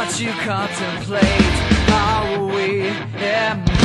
what you contemplate. Are we? Am I?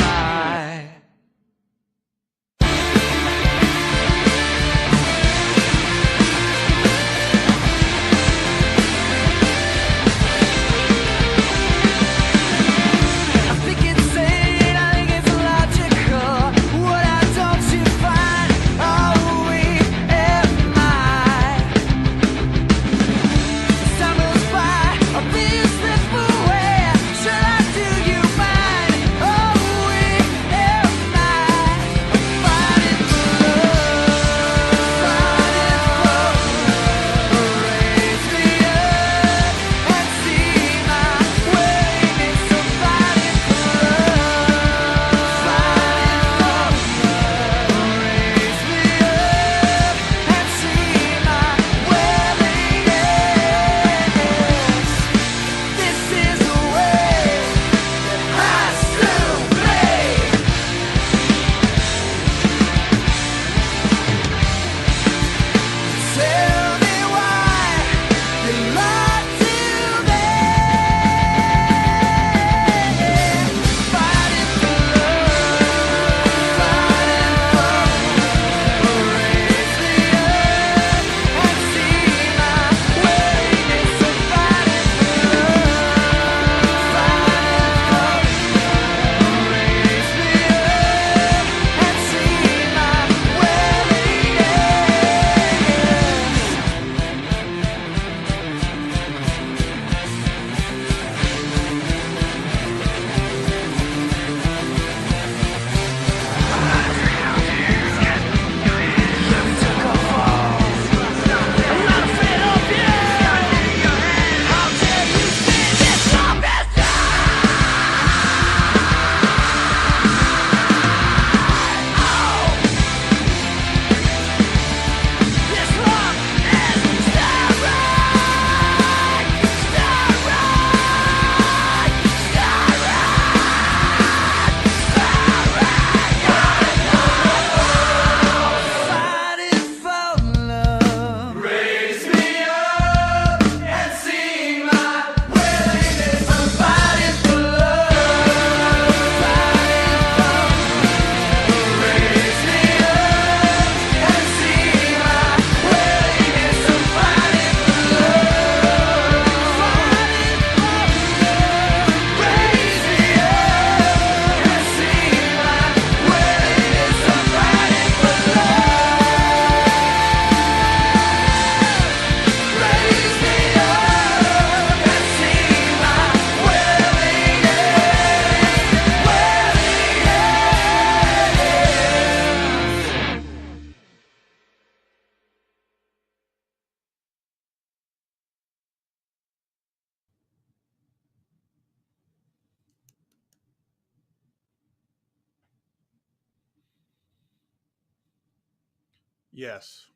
Yes.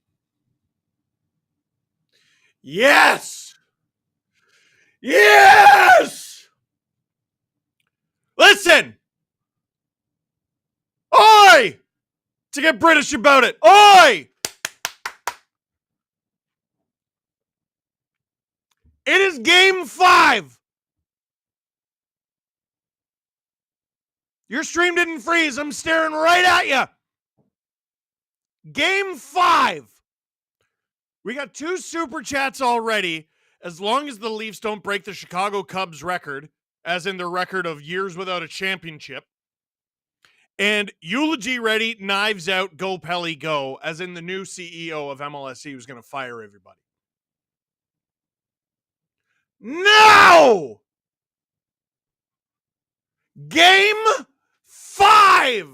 Yes! Yes! Listen! Oi! To get British about it. Oi! It is game 5. Your stream didn't freeze. I'm staring right at you. Game 5. We got 2 super chats already. As long as the Leafs don't break the Chicago Cubs record, as in their record of years without a championship. And eulogy ready, knives out, go Pelly go, as in the new CEO of MLSE who's going to fire everybody. No! Game 5!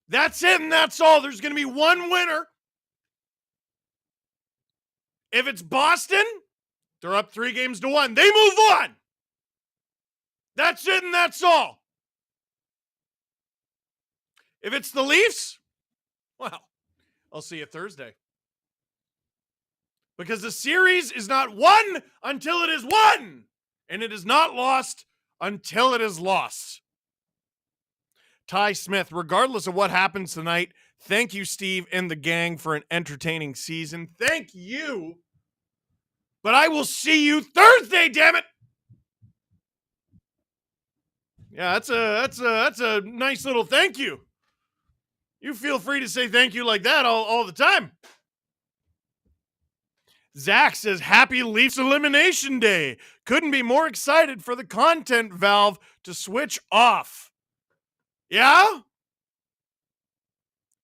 That's it and that's all. There's going to be one winner. If it's Boston, they're up 3-1. They move on. That's it and that's all. If it's the Leafs, well, I'll see you Thursday. Because the series is not won until it is won. And it is not lost until it is lost. Ty Smith, regardless of what happens tonight, thank you, Steve and the gang, for an entertaining season. Thank you But I will see you Thursday, damn it. Yeah, that's a nice little thank you. You feel free to say thank you like that all the time. Zach says, happy Leafs Elimination Day. Couldn't be more excited for the content valve to switch off. Yeah?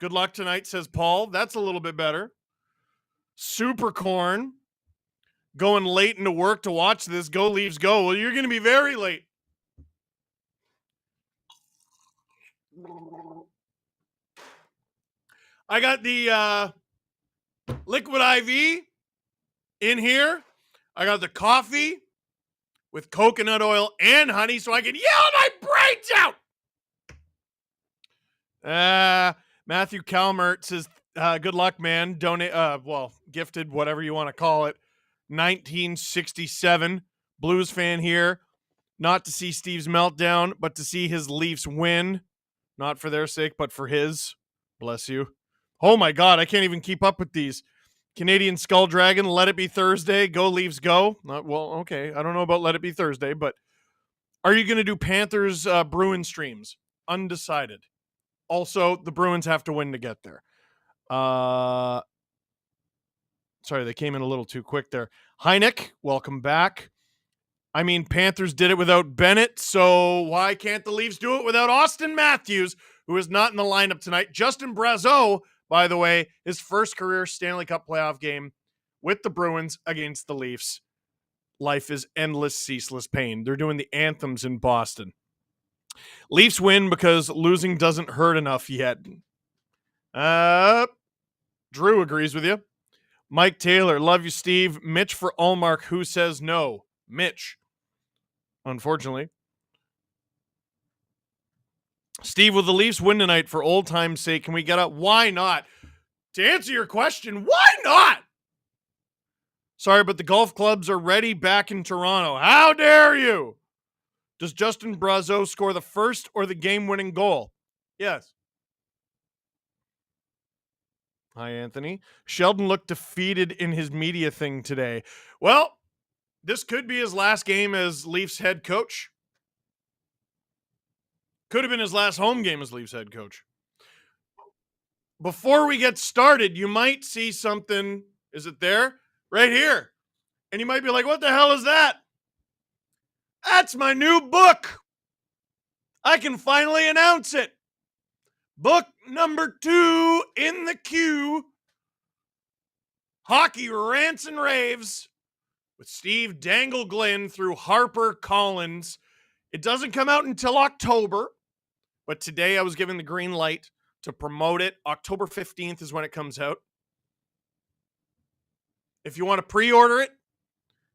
Good luck tonight, says Paul. That's a little bit better. Supercorn. Going late into work to watch this. Go Leafs go. Well, you're going to be very late. I got the liquid IV in here. I got the coffee with coconut oil and honey so I can yell my brains out. Matthew Calmert says, good luck, man. Donate, gifted, whatever you want to call it. 1967. Blues fan here. Not to see Steve's meltdown, but to see his Leafs win. Not for their sake, but for his. Bless you. Oh my God, I can't even keep up with these. Canadian Skull Dragon, let it be Thursday. Go Leafs go. Okay. I don't know about let it be Thursday, but are you going to do Panthers Bruins streams? Undecided. Also, the Bruins have to win to get there. Sorry, they came in a little too quick there. Heineck, welcome back. I mean, Panthers did it without Bennett, so why can't the Leafs do it without Austin Matthews, who is not in the lineup tonight? Justin Brazeau, by the way, his first career Stanley Cup playoff game with the Bruins against the Leafs. Life is endless, ceaseless pain. They're doing the anthems in Boston. Leafs win because losing doesn't hurt enough yet. Drew agrees with you. Mike Taylor, love you, Steve. Mitch for Allmark, who says no? Mitch. Unfortunately. Steve, will the Leafs win tonight for old time's sake? Can we get up? Why not? To answer your question, why not? Sorry, but the golf clubs are ready back in Toronto. How dare you? Does Justin Brazeau score the first or the game-winning goal? Yes. Hi, Anthony. Sheldon looked defeated in his media thing today. Well, this could be his last game as Leafs head coach. Could have been his last home game as Leafs head coach. Before we get started, you might see something. Is it there? Right here. And you might be like, what the hell is that? That's my new book. I can finally announce it. Book number 2 in the queue. Hockey Rants and Raves with Steve Dangle Glynn through HarperCollins. It doesn't come out until October, but today I was given the green light to promote it. October 15th is when it comes out. If you want to pre-order it,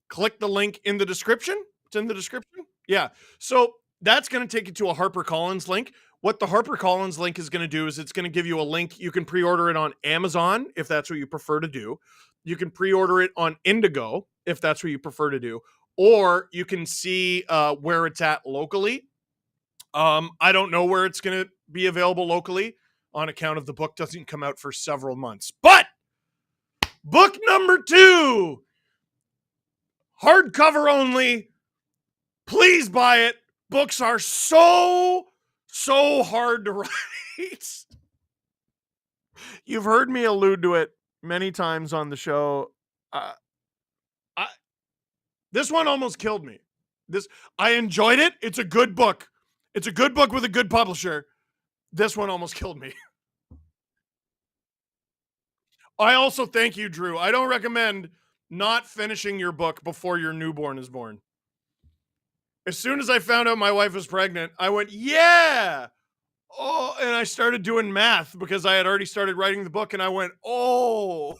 click the link in the description. It's in the description. Yeah. So that's going to take you to a HarperCollins link. What the HarperCollins link is going to do is it's going to give you a link. You can pre-order it on Amazon if that's what you prefer to do. You can pre-order it on Indigo if that's what you prefer to do. Or you can see where it's at locally. I don't know where it's going to be available locally on account of the book doesn't come out for several months. But book number 2, hardcover only. Please buy it. Books are so hard to write. You've heard me allude to it many times on the show. This one almost killed me. I enjoyed it. It's a good book. It's a good book with a good publisher. This one almost killed me. I also thank you, Drew. I don't recommend not finishing your book before your newborn is born. As soon as I found out my wife was pregnant, I went, yeah. Oh, and I started doing math because I had already started writing the book, and I went, oh.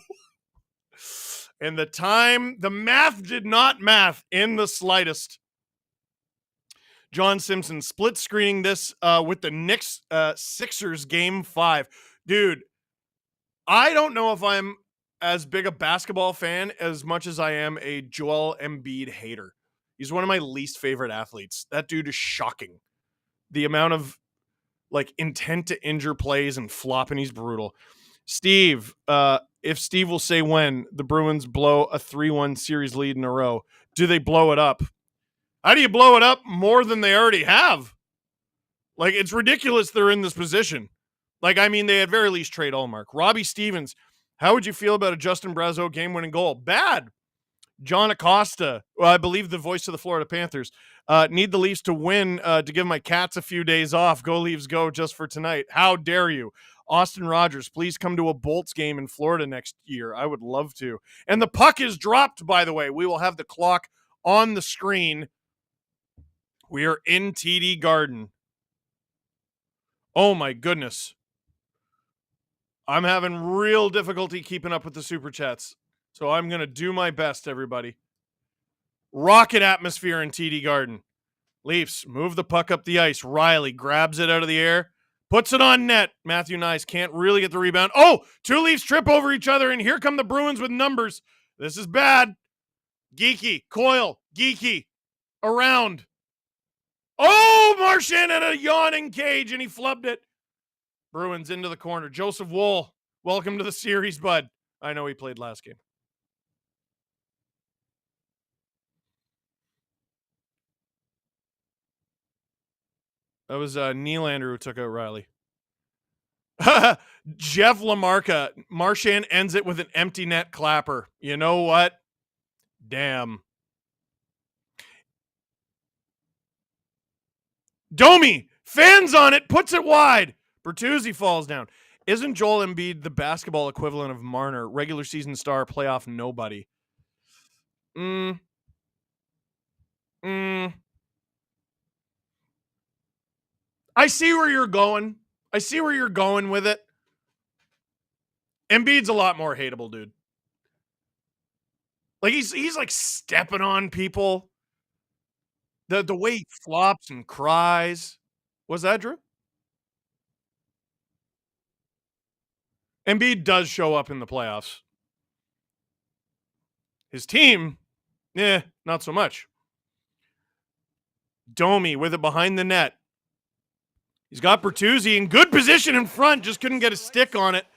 And the math did not math in the slightest. John Simpson split screening this with the Knicks Sixers game 5. Dude, I don't know if I'm as big a basketball fan as much as I am a Joel Embiid hater. He's one of my least favorite athletes. That dude is shocking. The amount of intent to injure plays and flopping, he's brutal. Steve, if Steve will say when the Bruins blow a 3-1 series lead in a row, do they blow it up? How do you blow it up more than they already have? Like, it's ridiculous they're in this position. Like, I mean, they at very least trade Allmark. Robbie Stevens, how would you feel about a Justin Brazeau game-winning goal? Bad. John Acosta, well, I believe the voice of the Florida Panthers, need the Leafs to win to give my cats a few days off. Go Leafs go just for tonight. How dare you? Austin Rogers, please come to a Bolts game in Florida next year. I would love to. And the puck is dropped, by the way. We will have the clock on the screen. We are in TD Garden. Oh my goodness. I'm having real difficulty keeping up with the super chats. So I'm going to do my best, everybody. Rocket atmosphere in TD Garden. Leafs move the puck up the ice. Riley grabs it out of the air, puts it on net. Matthew Nyes can't really get the rebound. Oh, two Leafs trip over each other, and here come the Bruins with numbers. This is bad. Geeky, Coyle, Geeky, around. Oh, Marchand had a yawning cage, and he flubbed it. Bruins into the corner. Joseph Woll, welcome to the series, bud. I know he played last game. That was Nylander who took out Riley. Jeff Lamarca. Marchand ends it with an empty net clapper. You know what? Damn. Domi, fans on it, puts it wide. Bertuzzi falls down. Isn't Joel Embiid the basketball equivalent of Marner? Regular season star, playoff nobody. I see where you're going. I see where you're going with it. Embiid's a lot more hateable, dude. Like he's like stepping on people. The way he flops and cries. Was that Drew? Embiid does show up in the playoffs. His team, not so much. Domi with it behind the net. He's got Bertuzzi in good position in front, just couldn't get a stick on it.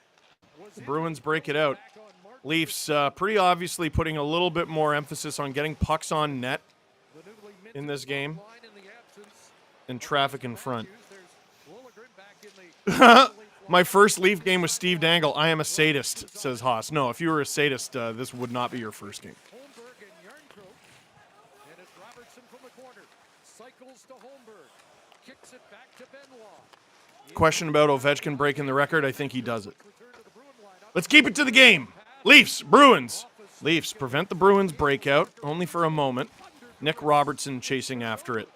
The Bruins break it out. Leafs pretty obviously putting a little bit more emphasis on getting pucks on net in this game and traffic in front. My first Leaf game was Steve Dangle. I am a sadist, says Haas. No, if you were a sadist, this would not be your first game. Question about Ovechkin breaking the record. I think he does it. Let's keep it to the game. Leafs, Bruins. Leafs prevent the Bruins breakout, only for a moment. Nick Robertson chasing after it.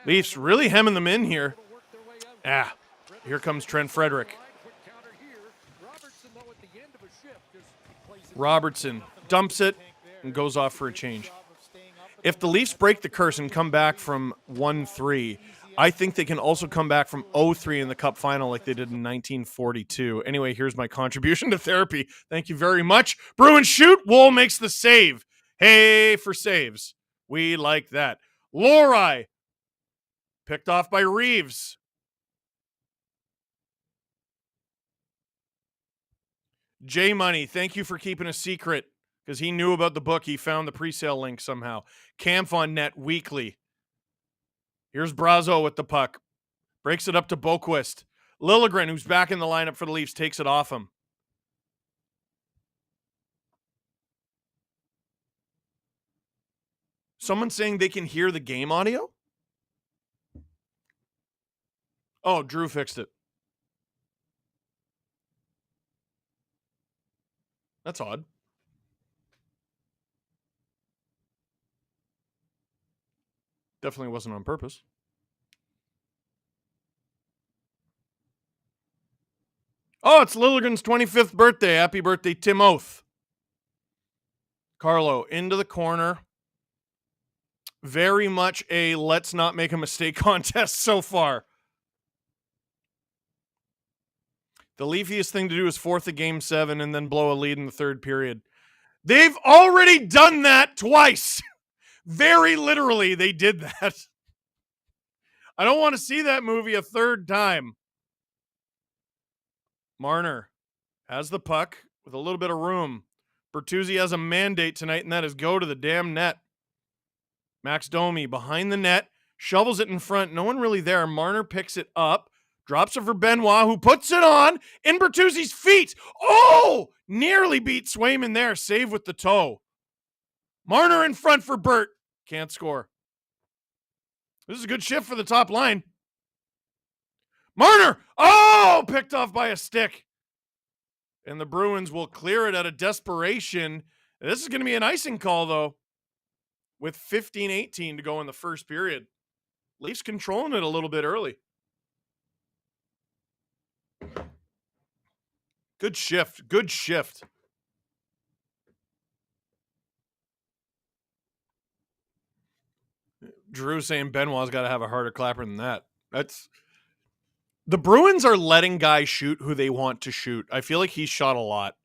Leafs really hemming them in here. Here comes Trent Frederick. Robertson dumps it and goes off for a change. If the Leafs break the curse and come back from 1-3, I think they can also come back from 0-3 in the Cup final like they did in 1942. Anyway, here's my contribution to therapy. Thank you very much. Bruins shoot. Woll makes the save. Hey for saves. We like that. Lori picked off by Reeves. J Money, thank you for keeping a secret because he knew about the book. He found the pre-sale link somehow. Camp on net weekly. Here's Brazeau with the puck. Breaks it up to Boquist. Liljegren, who's back in the lineup for the Leafs, takes it off him. Someone saying they can hear the game audio? Oh, Drew fixed it. That's odd. Definitely wasn't on purpose. Oh, it's Liljegren's 25th birthday. Happy birthday, Tim Oath. Carlo into the corner. Very much a let's not make a mistake contest so far. The Leafiest thing to do is fourth a game 7 and then blow a lead in the third period. They've already done that twice. Very literally, they did that. I don't want to see that movie a third time. Marner has the puck with a little bit of room. Bertuzzi has a mandate tonight, and that is go to the damn net. Max Domi behind the net, shovels it in front. No one really there. Marner picks it up, drops it for Benoit, who puts it on in Bertuzzi's feet. Oh! Nearly beat Swayman there. Save with the toe. Marner in front for Bert. Can't score. This is a good shift for the top line. Marner! Oh! Picked off by a stick. And the Bruins will clear it out of desperation. This is going to be an icing call, though, with 15-18 to go in the first period. Leafs controlling it a little bit early. Good shift. Good shift. Drew saying Benoit's got to have a harder clapper than that. That's... The Bruins are letting guys shoot who they want to shoot. I feel like he's shot a lot.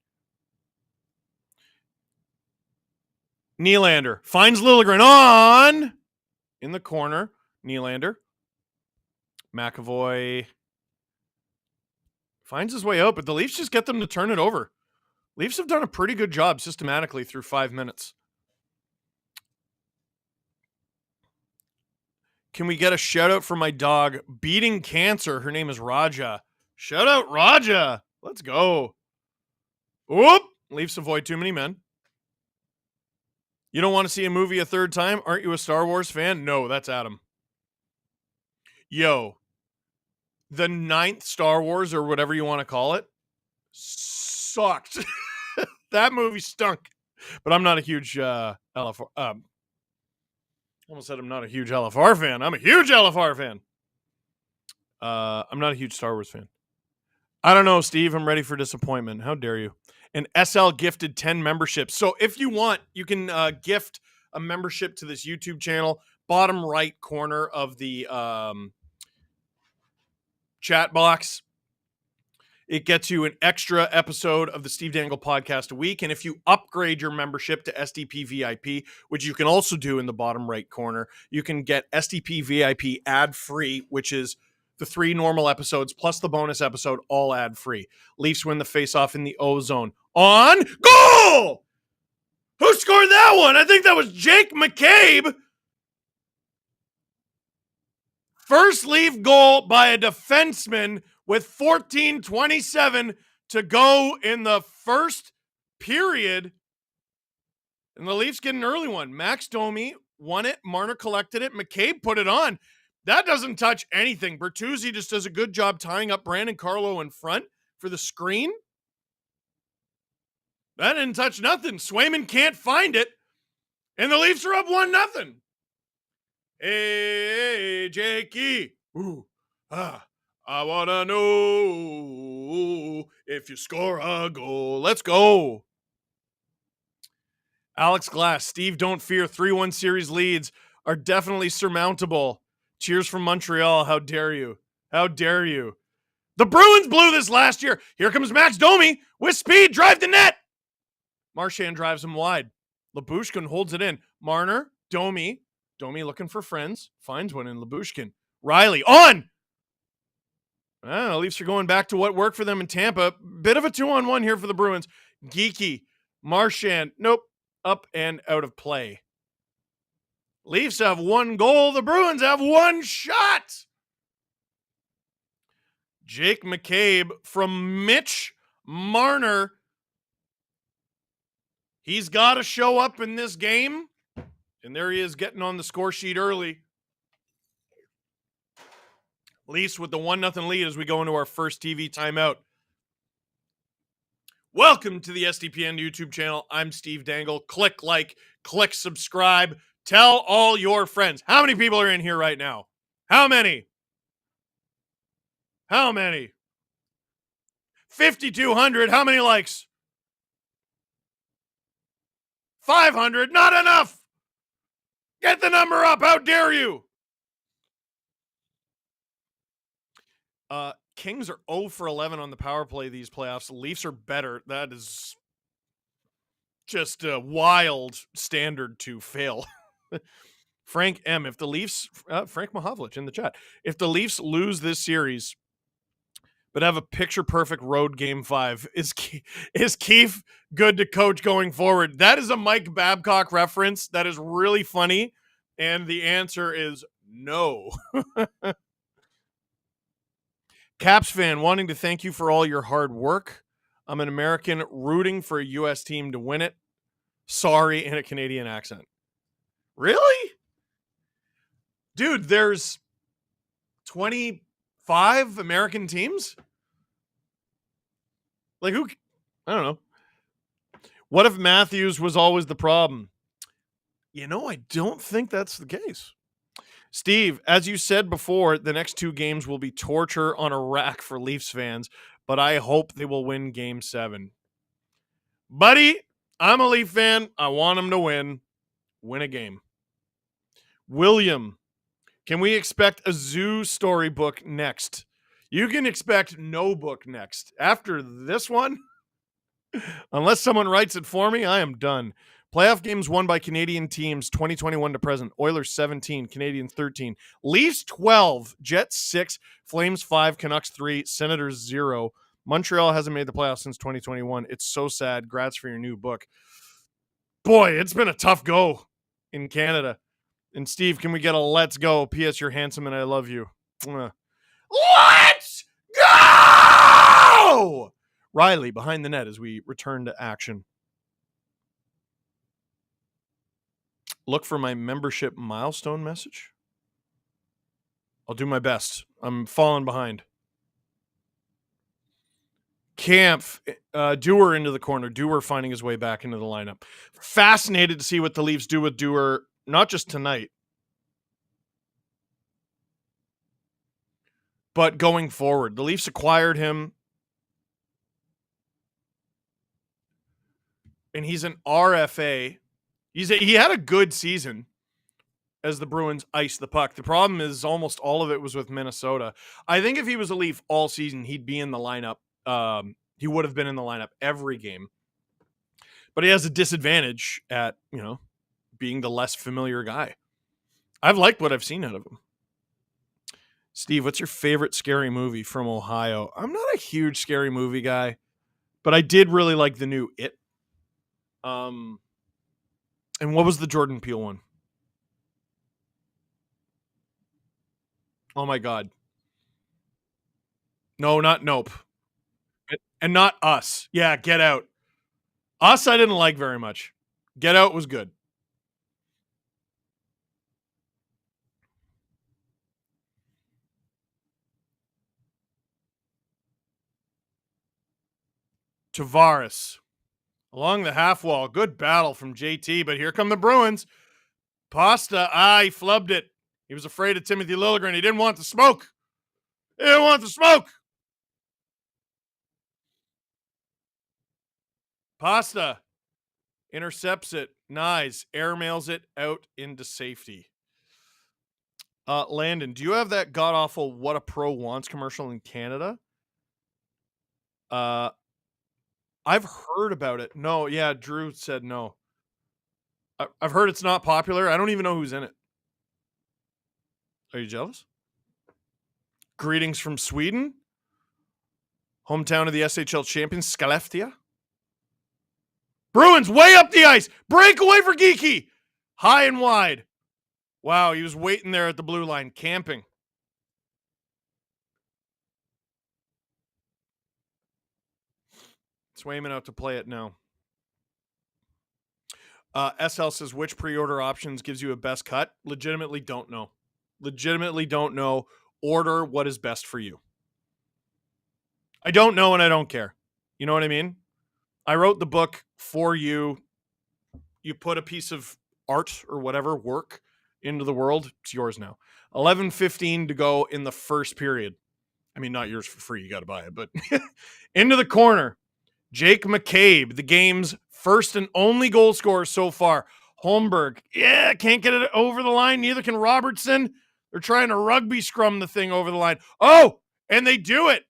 Nylander finds Liljegren on in the corner. Nylander. McAvoy finds his way out, but the Leafs just get them to turn it over. Leafs have done a pretty good job systematically through 5 minutes. Can we get a shout out for my dog beating cancer? Her name is Raja. Shout out Raja. Let's go. Whoop. Leafs avoid too many men. You don't want to see a movie a third time? Aren't you a Star Wars fan? No, that's Adam. Yo. The 9th Star Wars, or whatever you want to call it, sucked. That movie stunk. But I'm not a huge LFR. Almost said I'm not a huge LFR fan. I'm a huge LFR fan. I'm not a huge Star Wars fan. I don't know, Steve. I'm ready for disappointment. How dare you? And SL gifted 10 memberships. So if you want, you can gift a membership to this YouTube channel. Bottom right corner of the chat box. It gets you an extra episode of the Steve Dangle podcast a week. And if you upgrade your membership to SDP VIP, which you can also do in the bottom right corner, you can get SDP VIP ad-free, which is the 3 normal episodes plus the bonus episode, all ad-free. Leafs win the face-off in the O-zone. On goal! Who scored that one? I think that was Jake McCabe. First Leaf goal by a defenseman with 14:27 to go in the first period. And the Leafs get an early one. Max Domi won it. Marner collected it. McCabe put it on. That doesn't touch anything. Bertuzzi just does a good job tying up Brandon Carlo in front for the screen. That didn't touch nothing. Swayman can't find it. And the Leafs are up 1-0. Hey, Jakey. Ooh, I want to know if you score a goal. Let's go. Alex Glass, Steve, don't fear. 3-1 series leads are definitely surmountable. Cheers from Montreal. How dare you? How dare you? The Bruins blew this last year. Here comes Max Domi with speed. Drive the net. Marchand drives him wide. Lyubushkin holds it in. Marner, Domi. Domi looking for friends. Finds one in Lyubushkin. Riley on. Leafs are going back to what worked for them in Tampa. Bit of a 2-on-1 here for the Bruins. Geeky. Marchand. Nope. Up and out of play. Leafs have 1 goal. The Bruins have 1 shot. Jake McCabe from Mitch Marner. He's got to show up in this game. And there he is getting on the score sheet early. Leafs with the 1-0 lead as we go into our first TV timeout. Welcome to the SDPN YouTube channel. I'm Steve Dangle. Click like, click subscribe. Tell all your friends. How many people are in here right now? How many? How many? 5,200. How many likes? 500. Not enough. Get the number up. How dare you? Kings are 0 for 11 on the power play these playoffs. The Leafs are better. That is just a wild standard to fail. Frank M. If the Leafs, Frank Mahovlich in the chat. If the Leafs lose this series, but have a picture-perfect road game 5. Is Keefe good to coach going forward? That is a Mike Babcock reference. That is really funny, and the answer is no. Caps fan wanting to thank you for all your hard work. I'm an American rooting for a U.S. team to win it. Sorry, in a Canadian accent. Really? Dude, there's 25 American teams? Like, who? I don't know. What if Matthews was always the problem? I don't think that's the case. Steve, as you said before, the next 2 games will be torture on a rack for Leafs fans, but I hope they will win Game 7. Buddy, I'm a Leaf fan. I want them to win a game. William, can we expect a zoo storybook next? You can expect no book next. After this one, unless someone writes it for me, I am done. Playoff games won by Canadian teams 2021 to present. Oilers 17, Canadiens 13. Leafs 12, Jets 6, Flames 5, Canucks 3, Senators 0. Montreal hasn't made the playoffs since 2021. It's so sad. Grats for your new book. Boy, it's been a tough go in Canada. And Steve, can we get a let's go? P.S. You're handsome and I love you. Let's go! Riley behind the net as we return to action. Look for my membership milestone message. I'll do my best. I'm falling behind. Kampf, Dewar into the corner. Dewar finding his way back into the lineup. Fascinated to see what the Leafs do with Dewar, not just tonight, but going forward. The Leafs acquired him, and he's an RFA. He had a good season as the Bruins iced the puck. The problem is almost all of it was with Minnesota. I think if he was a Leaf all season, he'd be in the lineup. He would have been in the lineup every game. But he has a disadvantage at, being the less familiar guy. I've liked what I've seen out of him. Steve, what's your favorite scary movie from Ohio? I'm not a huge scary movie guy, but I did really like the new It. And what was the Jordan Peele one? Oh my God. No, not Nope. And not Us. Yeah, Get Out. Us I didn't like very much. Get Out was good. Tavares. Along the half wall. Good battle from JT, but here come the Bruins. Pasta. He flubbed it. He was afraid of Timothy Liljegren. He didn't want the smoke. He didn't want the smoke. Pasta intercepts it. Nice. Airmails it out into safety. Landon, do you have that god-awful What a Pro Wants commercial in Canada? I've heard about it. No, yeah, Drew said no. I've heard it's not popular. I don't even know who's in it. Are you jealous? Greetings from Sweden. Hometown of the SHL champions, Skellefteå. Bruins way up the ice. Breakaway for Geeky. High and wide. Wow, he was waiting there at the blue line, camping. Swayman out to play it now. SL says, which pre-order options gives you a best cut? Legitimately don't know. Order what is best for you. I don't know and I don't care. You know what I mean? I wrote the book for you. You put a piece of art or whatever, work into the world. It's yours now. 11:15 to go in the first period. I mean, not yours for free. You got to buy it, but into the corner. Jake McCabe, the game's first and only goal scorer so far. Holmberg, can't get it over the line. Neither can Robertson. They're trying to rugby scrum the thing over the line. Oh, and they do it.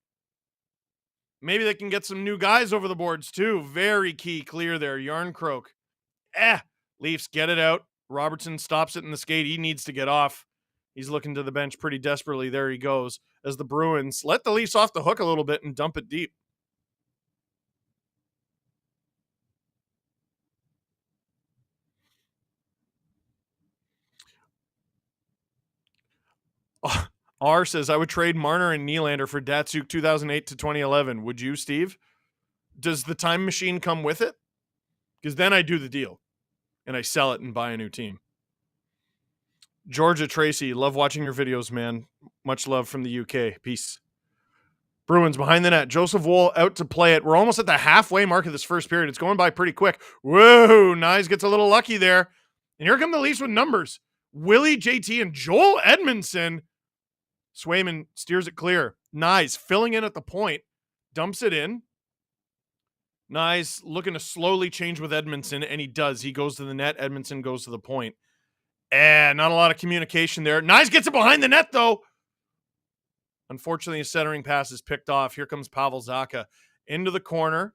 Maybe they can get some new guys over the boards too. Very key clear there. Yarncroak. Leafs get it out. Robertson stops it in the skate. He needs to get off. He's looking to the bench pretty desperately. There he goes as the Bruins let the Leafs off the hook a little bit and dump it deep. R says, I would trade Marner and Nylander for Datsuk 2008 to 2011. Would you, Steve? Does the time machine come with it? Because then I do the deal and I sell it and buy a new team. Georgia Tracy, love watching your videos, man. Much love from the UK. Peace. Bruins behind the net. Joseph Woll out to play it. We're almost at the halfway mark of this first period. It's going by pretty quick. Whoa, Nyes gets a little lucky there. And here come the Leafs with numbers. Willie, JT, and Joel Edmondson. Swayman steers it clear. Nyes filling in at the point. Dumps it in. Nyes looking to slowly change with Edmondson, and he does. He goes to the net. Edmondson goes to the point. And not a lot of communication there. Nyes gets it behind the net, though. Unfortunately, a centering pass is picked off. Here comes Pavel Zacha into the corner.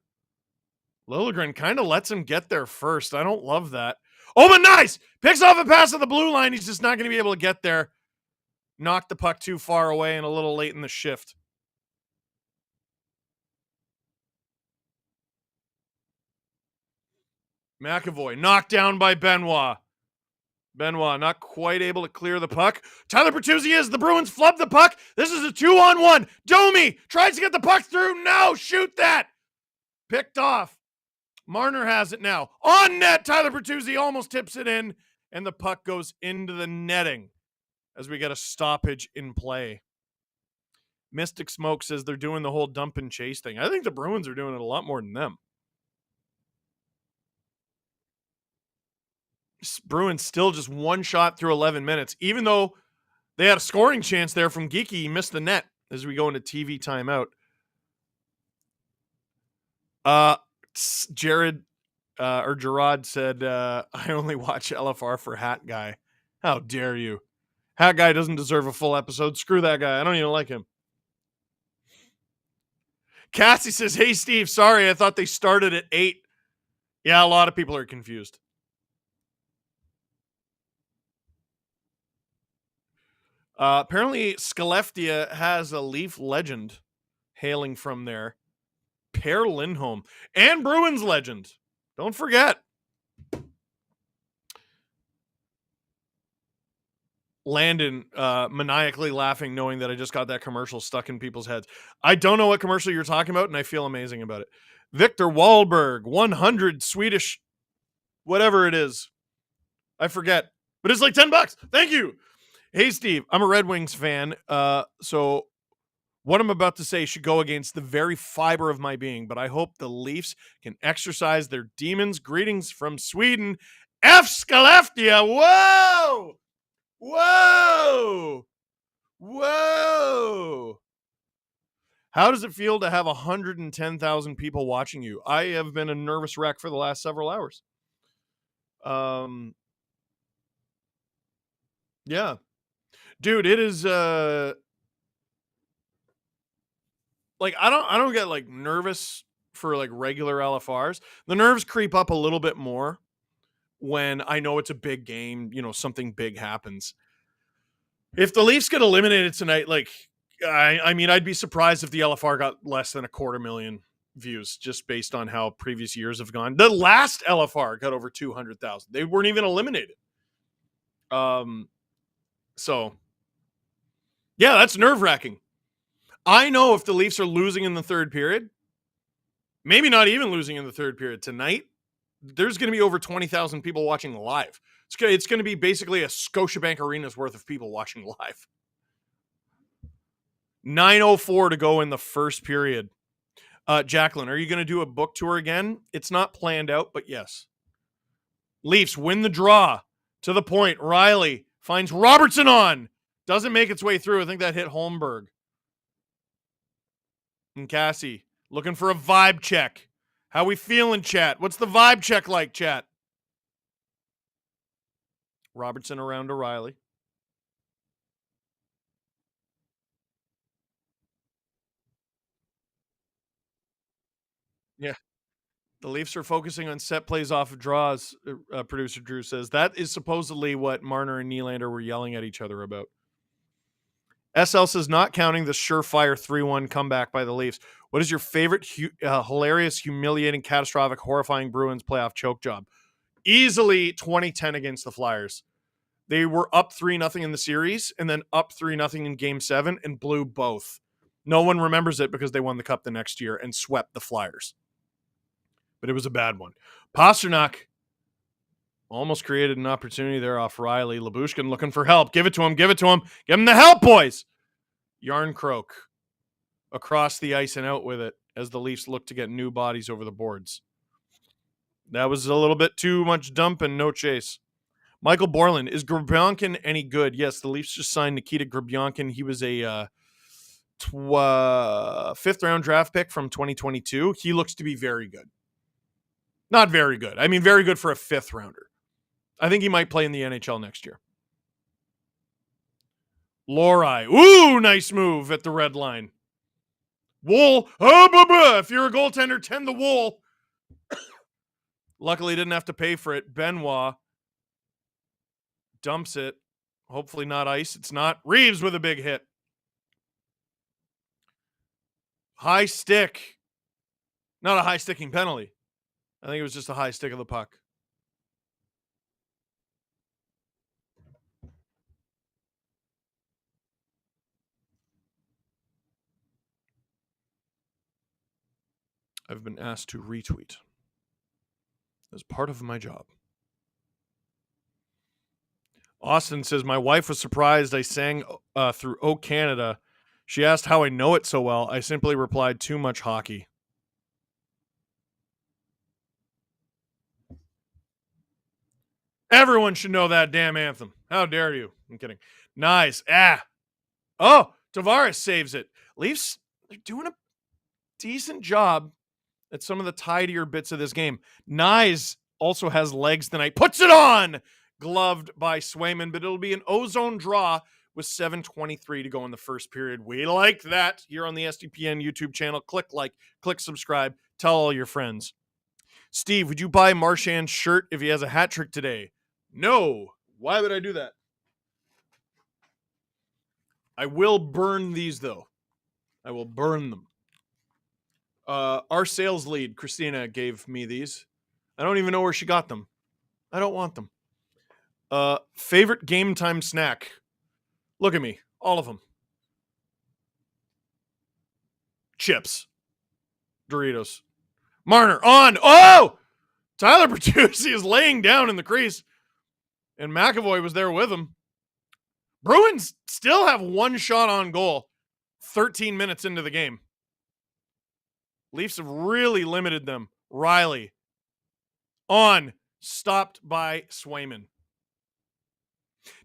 Liljegren kind of lets him get there first. I don't love that. Oh, but Nyes picks off a pass at the blue line. He's just not going to be able to get there. Knocked the puck too far away and a little late in the shift. McAvoy knocked down by Benoit. Benoit not quite able to clear the puck. Tyler Bertuzzi is. The Bruins flub the puck. This is a 2-on-1. Domi tries to get the puck through. No, shoot that. Picked off. Marner has it now. On net, Tyler Bertuzzi almost tips it in, and the puck goes into the netting as we get a stoppage in play. Mystic Smoke says they're doing the whole dump and chase thing. I think the Bruins are doing it a lot more than them. Bruins still just one shot through 11 minutes, even though they had a scoring chance there from Geeky. He missed the net as we go into TV timeout. Jared or Gerard said, I only watch LFR for Hat Guy. How dare you? Hat Guy doesn't deserve a full episode. Screw that guy. I don't even like him. Cassie says, hey, Steve, sorry, I thought they started at 8. Yeah, a lot of people are confused. Apparently, Skellefteå has a Leaf legend hailing from there. Per Lindholm. And Bruins legend. Don't forget. Landon maniacally laughing, knowing that I just got that commercial stuck in people's heads. I don't know what commercial you're talking about, and I feel amazing about it. Victor Wahlberg, 100 Swedish, whatever it is. I forget. But it's like $10. Thank you. Hey, Steve, I'm a Red Wings fan, so what I'm about to say should go against the very fiber of my being, but I hope the Leafs can exercise their demons. Greetings from Sweden. F. Skellefteå. Whoa! Whoa! Whoa! How does it feel to have 110,000 people watching you? I have been a nervous wreck for the last several hours. Yeah. Dude, it is like I don't get like nervous for like regular LFRs. The nerves creep up a little bit more when I know it's a big game, you know, something big happens. If the Leafs get eliminated tonight, like I mean, I'd be surprised if the LFR got less than 250,000 views just based on how previous years have gone. The last LFR got over 200,000. They weren't even eliminated. So yeah, that's nerve-wracking. I know if the Leafs are losing in the third period, maybe not even losing in the third period tonight, there's going to be over 20,000 people watching live. It's going to be basically a Scotiabank Arena's worth of people watching live. 9:04 to go in the first period. Jacqueline, are you going to do a book tour again? It's not planned out, but yes. Leafs win the draw to the point. Riley finds Robertson on. Doesn't make its way through. I think that hit Holmberg. And Cassie looking for a vibe check. How we feeling, chat? What's the vibe check like, chat? Robertson around to Riley. Yeah. The Leafs are focusing on set plays off of draws, producer Drew says. That is supposedly what Marner and Nylander were yelling at each other about. SL says, not counting the surefire 3-1 comeback by the Leafs, what is your favorite hilarious, humiliating, catastrophic, horrifying Bruins playoff choke job? Easily 2010 against the Flyers. They were up 3-0 in the series and then up 3-0 in Game 7 and blew both. No one remembers it because they won the Cup the next year and swept the Flyers. But it was a bad one. Pasternak almost created an opportunity there off Riley. Lyubushkin looking for help. Give it to him. Give it to him. Give him the help, boys. Yarncroak across the ice and out with it as the Leafs look to get new bodies over the boards. That was a little bit too much dump and no chase. Michael Borland, is Grubyankin any good? Yes, the Leafs just signed Nikita Grubyankin. He was a fifth-round draft pick from 2022. He looks to be very good. Not very good. I mean, very good for a fifth-rounder. I think he might play in the NHL next year. Lohrei. Ooh, nice move at the red line. Wool. Oh, if you're a goaltender, tend the wool. Luckily, didn't have to pay for it. Benoit dumps it. Hopefully not ice. It's not. Reeves with a big hit. High stick. Not a high sticking penalty. I think it was just a high stick of the puck. I've been asked to retweet as part of my job. Austin says, my wife was surprised I sang through O Canada. She asked how I know it so well. I simply replied, too much hockey. Everyone should know that damn anthem. How dare you? I'm kidding. Nice. Oh, Tavares saves it. Leafs, they're doing a decent job at some of the tidier bits of this game. Nyes also has legs tonight. Puts it on! Gloved by Swayman, but it'll be an ozone draw with 7:23 to go in the first period. We like that here on the SDPN YouTube channel. Click like, click subscribe, tell all your friends. Steve, would you buy Marchand's shirt if he has a hat trick today? No. Why would I do that? I will burn these, though. I will burn them. Our sales lead, Christina, gave me these. I don't even know where she got them. I don't want them. Favorite game time snack? Look at me. All of them. Chips. Doritos. Marner on. Oh! Tyler Bertuzzi is laying down in the crease. And McAvoy was there with him. Bruins still have one shot on goal 13 minutes into the game. Leafs have really limited them. Riley. On. Stopped by Swayman.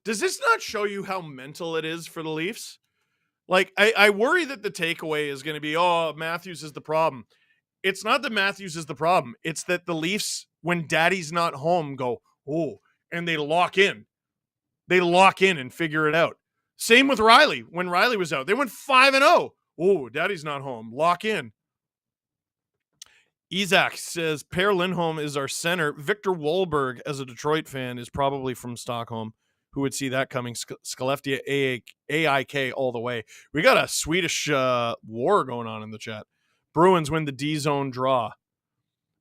Does this not show you how mental it is for the Leafs? Like, I worry that the takeaway is going to be, oh, Matthews is the problem. It's not that Matthews is the problem. It's that the Leafs, when Daddy's not home, go, oh, and they lock in. They lock in and figure it out. Same with Riley. When Riley was out, they went 5-0. Oh, Daddy's not home. Lock in. Isaac says, Per Lindholm is our center. Victor Wahlberg, as a Detroit fan, is probably from Stockholm. Who would see that coming? Skellefteå AIK all the way. We got a Swedish war going on in the chat. Bruins win the D-zone draw.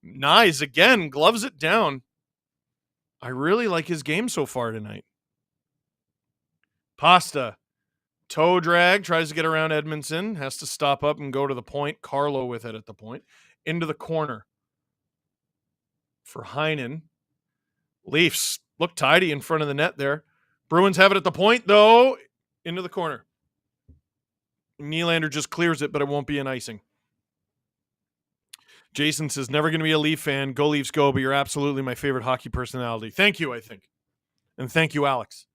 Nice. Again, gloves it down. I really like his game so far tonight. Pasta. Toe drag. Tries to get around Edmondson. Has to stop up and go to the point. Carlo with it at the point. Into the corner. For Heinen. Leafs look tidy in front of the net there. Bruins have it at the point, though. Into the corner. Nylander just clears it, but it won't be an icing. Jason says, never going to be a Leaf fan. Go Leafs go, but you're absolutely my favorite hockey personality. Thank you, I think. And thank you, Alex.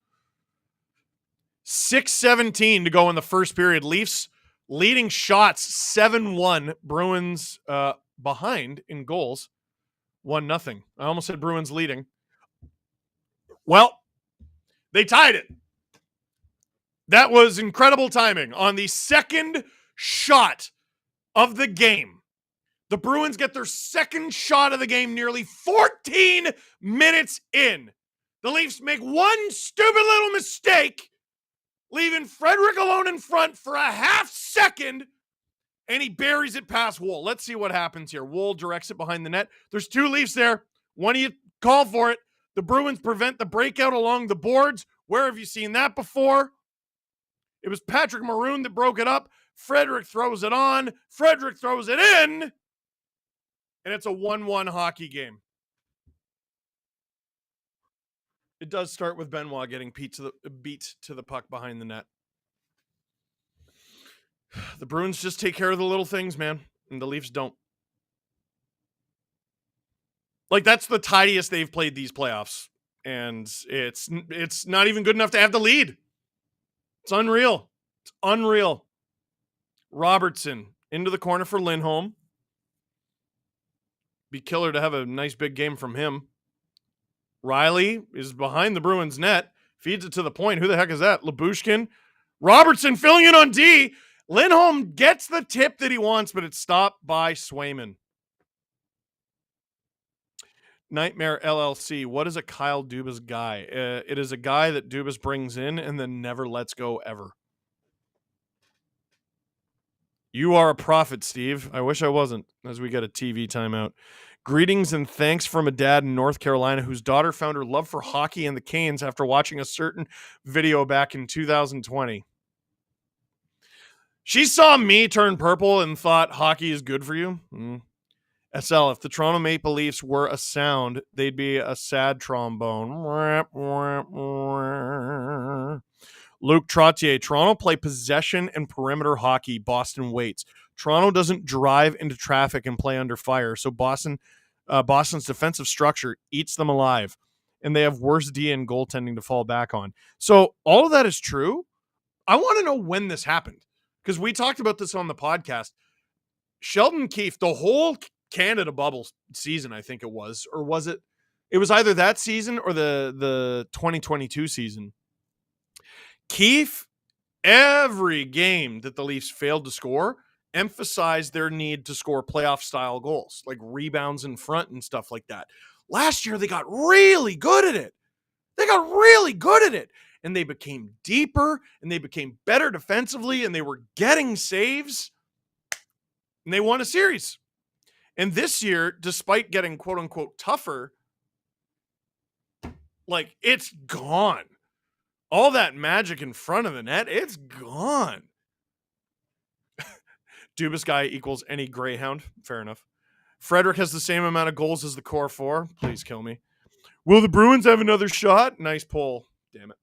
6:17 to go in the first period. Leafs leading shots 7-1. Bruins behind in goals 1-0. I almost said Bruins leading. Well, they tied it. That was incredible timing on the second shot of the game. The Bruins get their second shot of the game nearly 14 minutes in. The Leafs make one stupid little mistake, leaving Frederic alone in front for a half second, and he buries it past Wylde. Let's see what happens here. Wylde directs it behind the net. There's two Leafs there. One of you call for it. The Bruins prevent the breakout along the boards. Where have you seen that before? It was Patrick Maroon that broke it up. Frederic throws it on. Frederic throws it in. And it's a 1-1 hockey game. It does start with Benoit getting beat to the puck behind the net. The Bruins just take care of the little things, man. And the Leafs don't. Like, that's the tidiest they've played these playoffs. And it's not even good enough to have the lead. It's unreal. It's unreal. Robertson into the corner for Lindholm. Be killer to have a nice big game from him. Riley is behind the Bruins net. Feeds it to the point. Who the heck is that? Lyubushkin. Robertson filling in on D. Lindholm gets the tip that he wants, but it's stopped by Swayman. Nightmare LLC. What is a Kyle Dubas guy? It is a guy that Dubas brings in and then never lets go ever. You are a prophet, Steve. I wish I wasn't, as we get a TV timeout. Greetings and thanks from a dad in North Carolina whose daughter found her love for hockey and the Canes after watching a certain video back in 2020. She saw me turn purple and thought hockey is good for you. SL, if the Toronto Maple Leafs were a sound, they'd be a sad trombone. Luke Trottier, Toronto play possession and perimeter hockey. Boston waits. Toronto doesn't drive into traffic and play under fire, so Boston's defensive structure eats them alive, and they have worse D and goaltending to fall back on. So all of that is true. I want to know when this happened, because we talked about this on the podcast. Sheldon Keefe, the whole Canada bubble season, I think it was, or was it? It was either that season or the 2022 season. Keefe, every game that the Leafs failed to score, emphasized their need to score playoff-style goals, like rebounds in front and stuff like that. Last year, they got really good at it. And they became deeper, and they became better defensively, and they were getting saves, and they won a series. And this year, despite getting quote-unquote tougher, like, it's gone. All that magic in front of the net, it's gone. Dubas guy equals any Greyhound. Fair enough. Frederic has the same amount of goals as the core four. Please kill me. Will the Bruins have another shot? Nice pull. Damn it.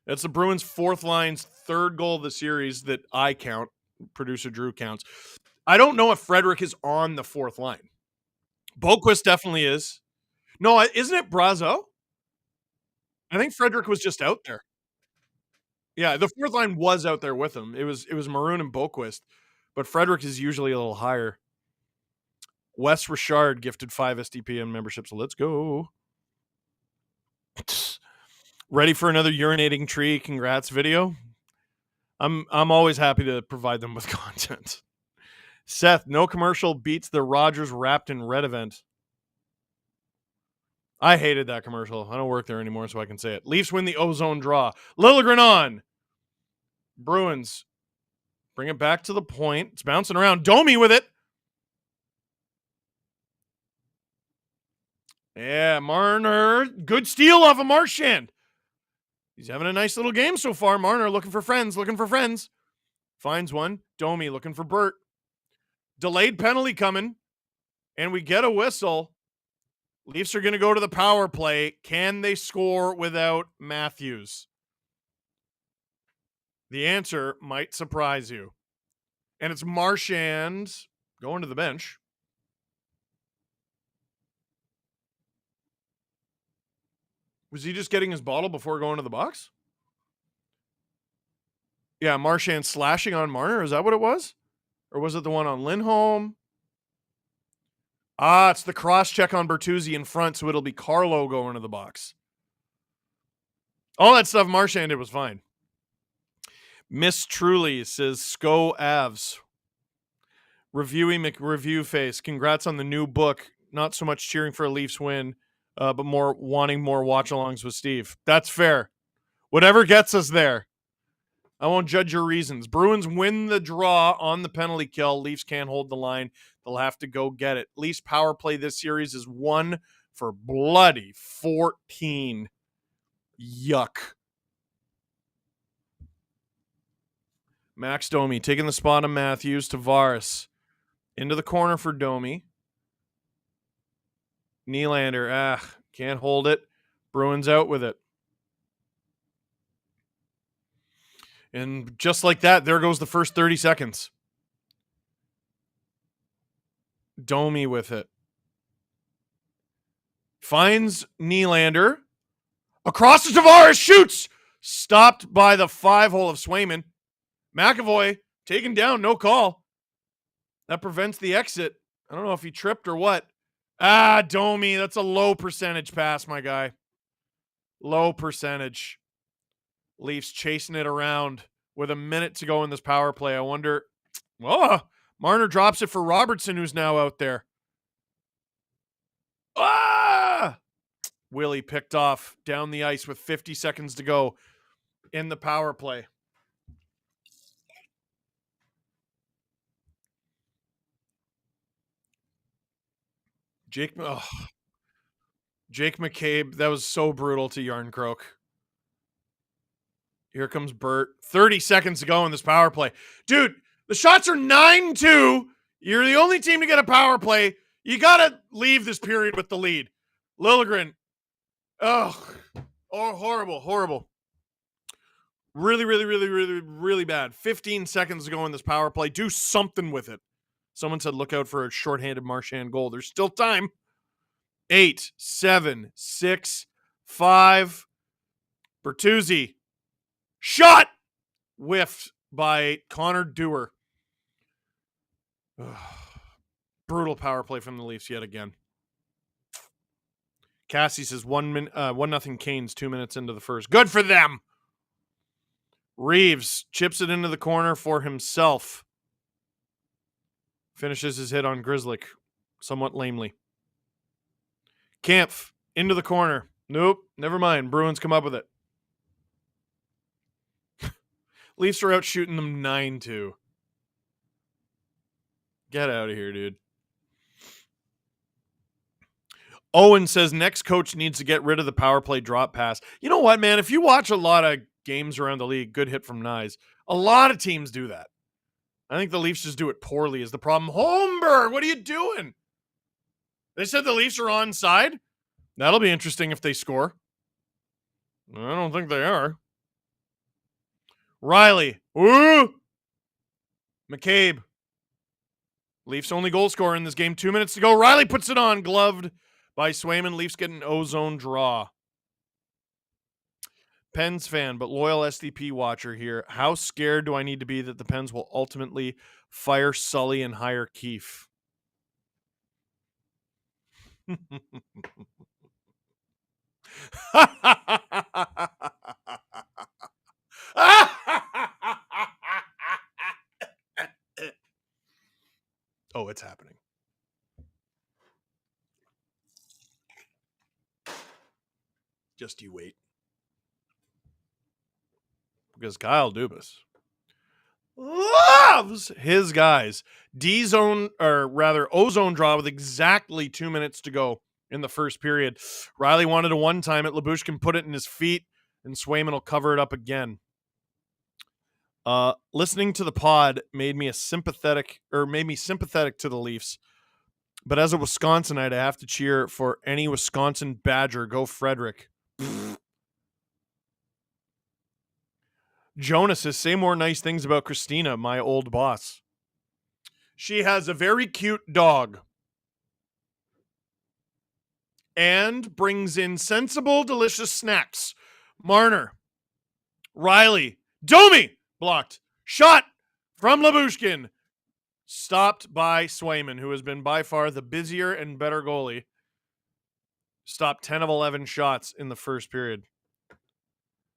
That's the Bruins' fourth line's third goal of the series that I count. Producer Drew counts. I don't know if Frederic is on the fourth line. Boquist definitely is. No, isn't it Brazeau? I think Frederic was just out there. Yeah, the fourth line was out there with him. It was Maroon and Boquist, but Frederic is usually a little higher. Wes Richard gifted 5 SDPN memberships. Let's go. Ready for another urinating tree congrats video? I'm always happy to provide them with content. Seth, no commercial beats the Rogers wrapped in red event. I hated that commercial. I don't work there anymore, so I can say it. Leafs win the ozone draw. Liljegren on. Bruins bring it back to the point. It's bouncing around. Domi with it. Yeah, Marner. Good steal off of Marchand. He's having a nice little game so far. Marner looking for friends. Finds one. Domi looking for Burt. Delayed penalty coming. And we get a whistle. Leafs are going to go to the power play. Can they score without Matthews? The answer might surprise you. And it's Marchand going to the bench. Was he just getting his bottle before going to the box? Yeah, Marchand slashing on Marner. Is that what it was? Or was it the one on Lindholm? It's the cross-check on Bertuzzi in front, so it'll be Carlo going to the box. All that stuff Marchand did was fine. Miss Truly says, Sco Avs. Reviewy McReview face. Congrats on the new book. Not so much cheering for a Leafs win. but wanting more watch-alongs with Steve. That's fair. Whatever gets us there. I won't judge your reasons. Bruins win the draw on the penalty kill. Leafs can't hold the line. They'll have to go get it. Leafs power play this series is 1 for bloody 14. Yuck. Max Domi taking the spot of Matthews. Tavares into the corner for Domi. Nylander, can't hold it. Bruins out with it. And just like that, there goes the first 30 seconds. Domi with it. Finds Nylander. Across to Tavares, shoots! Stopped by the 5-hole of Swayman. McAvoy taken down, no call. That prevents the exit. I don't know if he tripped or what. Domi, that's a low percentage pass, my guy. Low percentage. Leafs chasing it around with a minute to go in this power play. I wonder. Marner drops it for Robertson, who's now out there. Willie picked off down the ice with 50 seconds to go in the power play. Jake McCabe, that was so brutal to Yarncroke. Here comes Burt. 30 seconds to go in this power play. Dude, the shots are 9-2. You're the only team to get a power play. You got to leave this period with the lead. Liljegren. Horrible, horrible. Really, really, really, really, really bad. 15 seconds to go in this power play. Do something with it. Someone said look out for a shorthanded Marchand goal. There's still time. 8, 7, 6, 5. Bertuzzi. Shot! Whiffed by Connor Dewar. Brutal power play from the Leafs yet again. Cassie says 1-0 Canes 2 minutes into the first. Good for them. Reeves chips it into the corner for himself. Finishes his hit on Grzelcyk somewhat lamely. Kampf into the corner. Nope, never mind. Bruins come up with it. Leafs are out shooting them 9-2. Get out of here, dude. Owen says next coach needs to get rid of the power play drop pass. You know what, man? If you watch a lot of games around the league, good hit from Nyes, a lot of teams do that. I think the Leafs just do it poorly is the problem. Holmberg, what are you doing? They said the Leafs are onside. That'll be interesting if they score. I don't think they are. Riley. Ooh. McCabe. Leafs only goal scorer in this game. 2 minutes to go. Riley puts it on. Gloved by Swayman. Leafs get an ozone draw. Pens fan, but loyal SDP watcher here. How scared do I need to be that the Pens will ultimately fire Sully and hire Keefe? Oh, it's happening. Just you wait. Because Kyle Dubas loves his guys. D-zone, or rather O-zone draw with exactly 2 minutes to go in the first period. Riley wanted a one-time it. Lyubushkin put it in his feet, and Swayman will cover it up again. Listening to the pod made me sympathetic to the Leafs. But as a Wisconsinite, I have to cheer for any Wisconsin Badger. Go Frederick. Jonas says, say more nice things about Christina, my old boss. She has a very cute dog. And brings in sensible, delicious snacks. Marner. Riley. Domi. Blocked. Shot from Lyubushkin. Stopped by Swayman, who has been by far the busier and better goalie. Stopped 10 of 11 shots in the first period.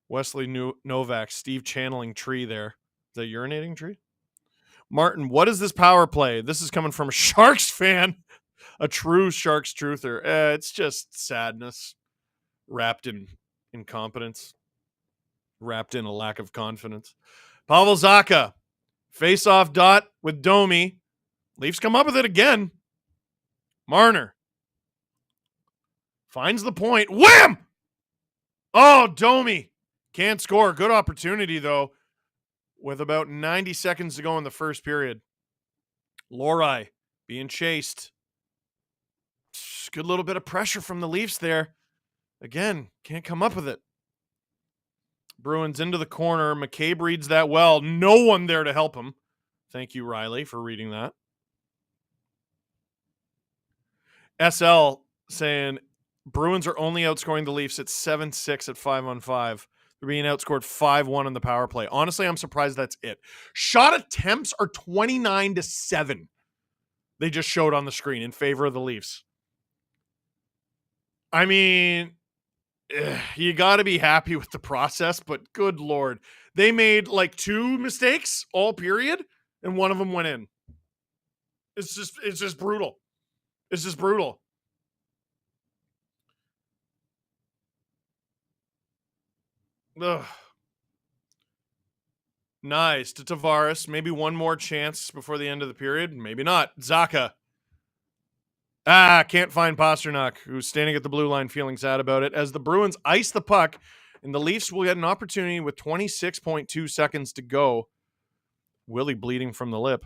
Wesley Novak, Steve channeling Tree there. The urinating Tree? Martin, what is this power play? This is coming from a Sharks fan. A true Sharks truther. It's just sadness wrapped in incompetence, wrapped in a lack of confidence. Pavel Zacha, face-off dot with Domi. Leafs come up with it again. Marner finds the point. Wham! Oh, Domi can't score. Good opportunity, though, with about 90 seconds to go in the first period. Lohrei being chased. Good little bit of pressure from the Leafs there. Again, can't come up with it. Bruins into the corner. McCabe reads that well. No one there to help him. Thank you, Riley, for reading that. SL saying Bruins are only outscoring the Leafs at 7-6 at 5-on-5. They're being outscored 5-1 in the power play. Honestly, I'm surprised that's it. Shot attempts are 29-7. They just showed on the screen in favor of the Leafs. I mean, you got to be happy with the process, but good Lord. They made like 2 mistakes all period, and one of them went in. It's just brutal. It's just brutal. Ugh. Nice to Tavares. Maybe one more chance before the end of the period. Maybe not. Zacha. Can't find Pasternak, who's standing at the blue line feeling sad about it, as the Bruins ice the puck, and the Leafs will get an opportunity with 26.2 seconds to go. Willie bleeding from the lip.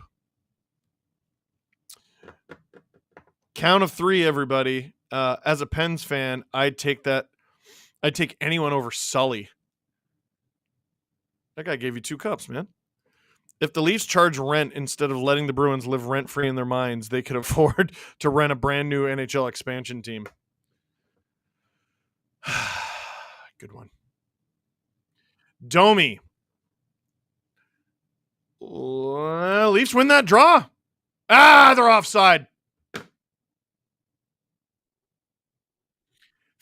Count of 3, everybody. As a Pens fan, I'd take that. I'd take anyone over Sully. That guy gave you 2 cups, man. If the Leafs charge rent instead of letting the Bruins live rent-free in their minds, they could afford to rent a brand new NHL expansion team. Good one. Domi. Leafs win that draw. They're offside.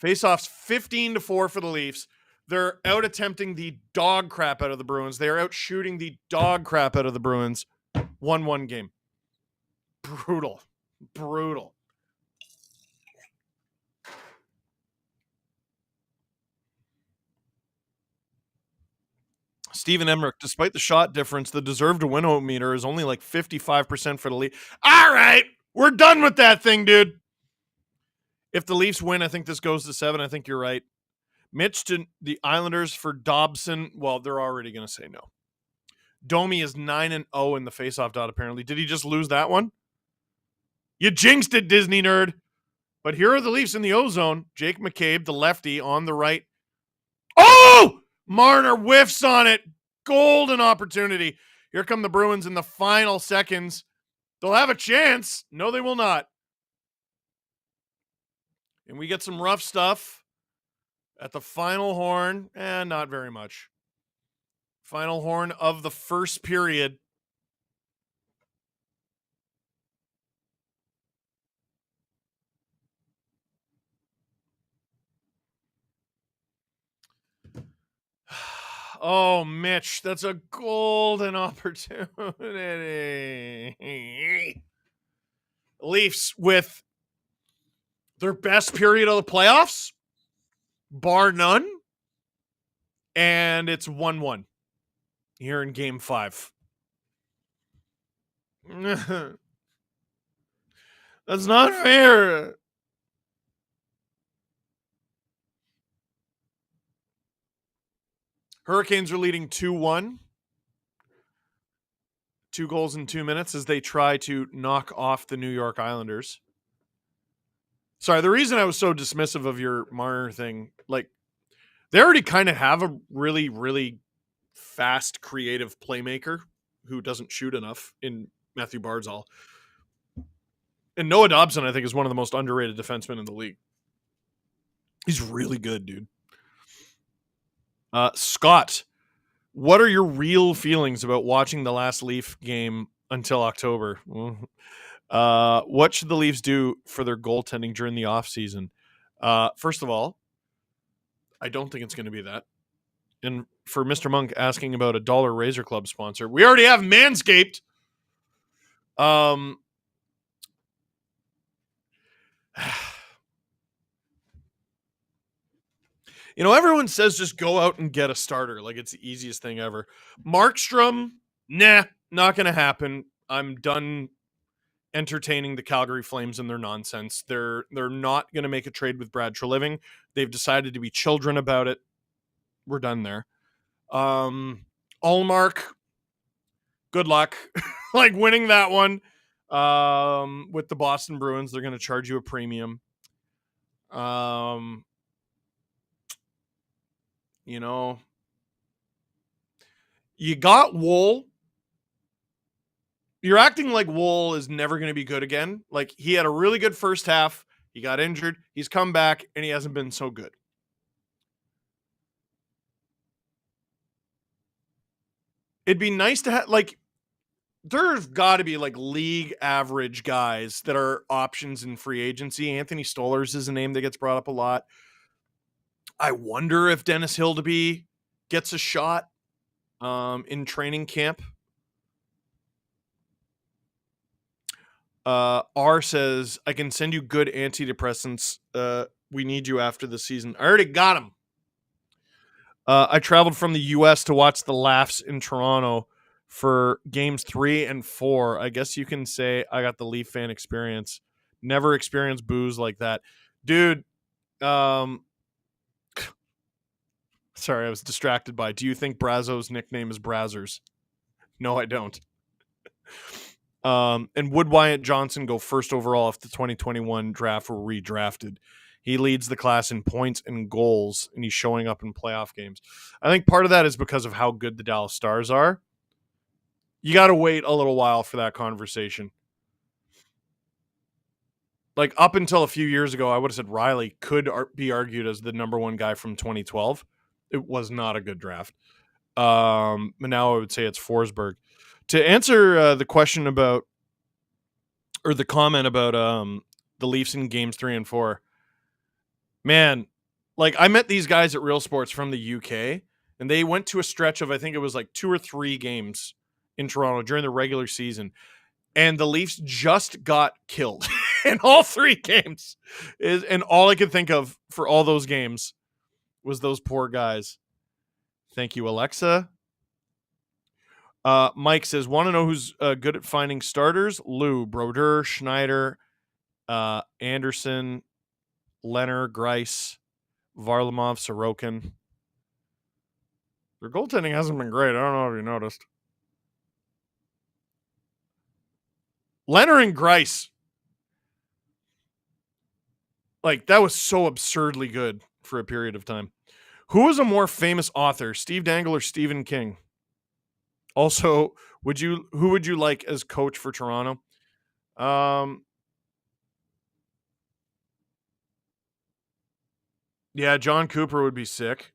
Faceoffs 15-4 for the Leafs. They're out attempting the dog crap out of the Bruins. They are out shooting the dog crap out of the Bruins. 1-1 game. Brutal. Steven Emmerich, despite the shot difference, the deserved to win meter is only like 55% for the Leafs. All right, we're done with that thing, dude. If the Leafs win, I think this goes to 7. I think you're right. Mitch to the Islanders for Dobson. Well, they're already going to say no. Domi is 9-0 in the faceoff dot, apparently. Did he just lose that one? You jinxed it, Disney nerd. But here are the Leafs in the O-zone. Jake McCabe, the lefty, on the right. Oh! Marner whiffs on it. Golden opportunity. Here come the Bruins in the final seconds. They'll have a chance. No, they will not. And we get some rough stuff at the final horn. Not very much. Final horn of the first period. Oh, Mitch, that's a golden opportunity. Leafs with their best period of the playoffs, bar none, and it's 1-1 here in Game 5. That's not fair. Hurricanes are leading 2-1. 2 goals in 2 minutes as they try to knock off the New York Islanders. Sorry, the reason I was so dismissive of your Marner thing, like, they already kind of have a really, really fast, creative playmaker who doesn't shoot enough in Matthew Barzal. And Noah Dobson, I think, is one of the most underrated defensemen in the league. He's really good, dude. Scott, what are your real feelings about watching the last Leaf game until October? What should the Leafs do for their goaltending during the offseason? First of all, I don't think it's going to be that. And for Mr. Monk asking about a Dollar Razor Club sponsor, we already have Manscaped. Everyone says just go out and get a starter. Like it's the easiest thing ever. Markstrom, nah, not going to happen. I'm done entertaining the Calgary Flames and their nonsense. They're not going to make a trade with Brad Treliving. They've decided to be children about it. We're done there. Allmark, good luck. Like winning that one with the Boston Bruins. They're going to charge you a premium. You got Wool. You're acting like Wool is never going to be good again. Like he had a really good first half. He got injured. He's come back and he hasn't been so good. It'd be nice to have there's got to be like league average guys that are options in free agency. Anthony Stolarz is a name that gets brought up a lot. I wonder if Dennis Hildeby gets a shot in training camp. R says, I can send you good antidepressants. We need you after the season. I already got them. I traveled from the U.S. to watch the Laughs in Toronto for games 3 and 4. I guess you can say I got the Leaf fan experience. Never experienced booze like that. Dude, sorry, I was distracted by, do you think Brazo's nickname is Brazzers? No, I don't. And would Wyatt Johnson go first overall if the 2021 draft were redrafted? He leads the class in points and goals, and he's showing up in playoff games. I think part of that is because of how good the Dallas Stars are. You got to wait a little while for that conversation. Like up until a few years ago, I would have said Riley could be argued as the number one guy from 2012. It was not a good draft. But now I would say it's Forsberg. To answer the question about, or the comment about the Leafs in games 3 and 4, man, like I met these guys at Real Sports from the UK, and they went to a stretch of, I think it was like 2 or 3 games in Toronto during the regular season, and the Leafs just got killed in all 3 games. And all I could think of for all those games was those poor guys. Thank you, Alexa. Mike says, want to know who's good at finding starters? Lou, Brodeur, Schneider, Anderson, Leonard, Grice, Varlamov, Sorokin. Their goaltending hasn't been great. I don't know if you noticed. Leonard and Grice, like that was so absurdly good for a period of time. Who is a more famous author, Steve Dangle or Stephen King? Also, who would you like as coach for Toronto? Yeah, John Cooper would be sick.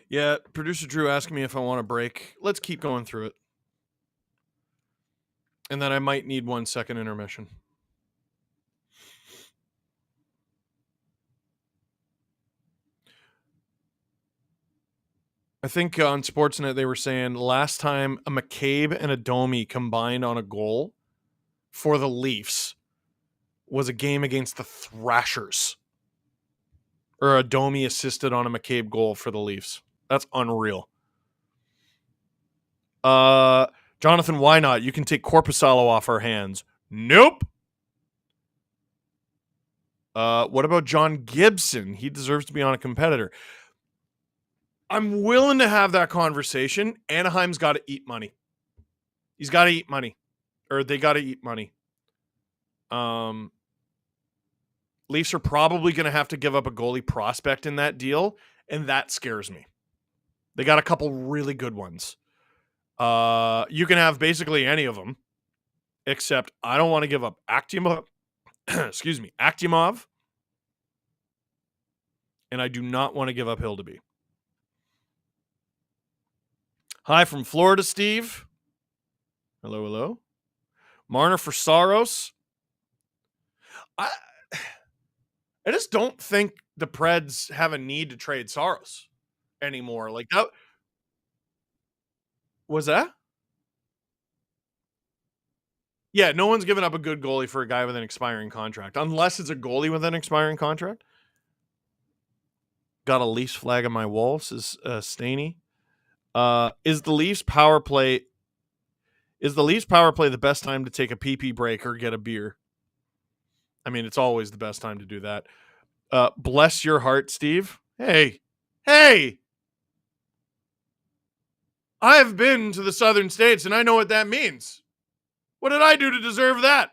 Yeah, producer Drew asked me if I want a break. Let's keep going through it. And then I might need 1 second intermission. I think on Sportsnet they were saying last time a McCabe and a Domi combined on a goal for the Leafs was a game against the Thrashers. Or a Domi assisted on a McCabe goal for the Leafs. That's unreal. Jonathan, why not? You can take Korpisalo off our hands. Nope. What about John Gibson? He deserves to be on a competitor. I'm willing to have that conversation. Anaheim's got to eat money. He's got to eat money. Or they got to eat money. Leafs are probably going to have to give up a goalie prospect in that deal, and that scares me. They got a couple really good ones. You can have basically any of them, except I don't want to give up Akimov. Excuse me, Akimov. And I do not want to give up Hildeby. Hi from Florida, Steve. Hello, hello. Marner for Saros. I just don't think the Preds have a need to trade Saros anymore. Like that. Was that? Yeah, no one's giving up a good goalie for a guy with an expiring contract, unless it's a goalie with an expiring contract. Got a Leafs flag on my wall, says Stanley. Is the Leafs power play the best time to take a pee break or get a beer? I mean, it's always the best time to do that. Bless your heart, Steve. Hey, I've been to the southern states and I know what that means. What did I do to deserve that?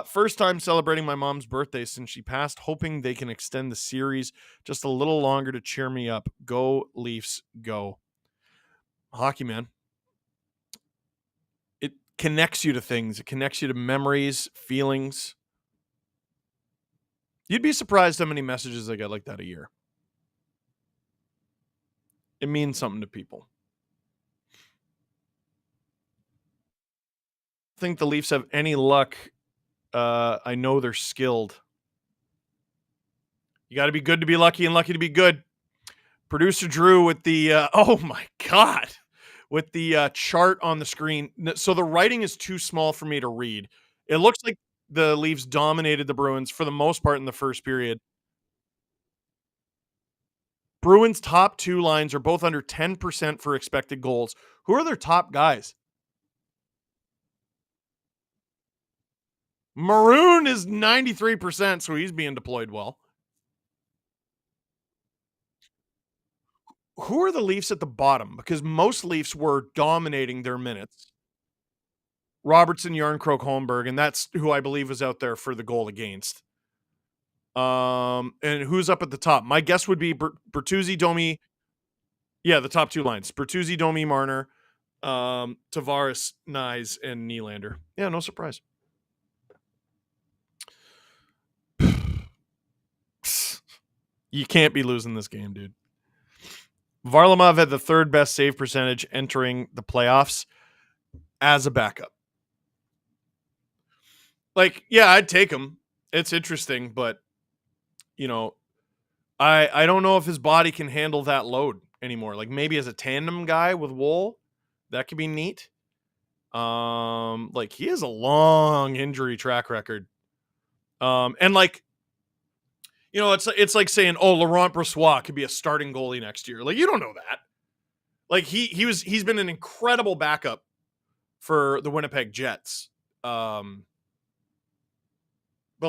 First time celebrating my mom's birthday since she passed, hoping they can extend the series just a little longer to cheer me up. Go Leafs, go. Hockey, man. It connects you to things. It connects you to memories, feelings. You'd be surprised how many messages I get like that a year. It means something to people. I think the Leafs have any luck. I know they're skilled. You got to be good to be lucky and lucky to be good. Producer Drew with the, oh my God, with the chart on the screen. So the writing is too small for me to read. It looks like the Leafs dominated the Bruins for the most part in the first period. Bruins' top two lines are both under 10% for expected goals. Who are their top guys? Maroon is 93%, so he's being deployed well. Who are the Leafs at the bottom? Because most Leafs were dominating their minutes. Robertson, Yarncroke, Holmberg, and that's who I believe was out there for the goal against. And who's up at the top? My guess would be Bertuzzi, Domi. Yeah, the top two lines: Bertuzzi, Domi, Marner, Tavares, Nyes, and Nylander. Yeah, no surprise. You can't be losing this game, dude. Varlamov had the third best save percentage entering the playoffs as a backup. Like, yeah, I'd take him. It's interesting, but you know, I don't know if his body can handle that load anymore. Like maybe as a tandem guy with Wool, that could be neat. Like he has a long injury track record. And like, you know, it's like saying, oh, Laurent Brossoit could be a starting goalie next year. Like you don't know that. Like he's been an incredible backup for the Winnipeg Jets. But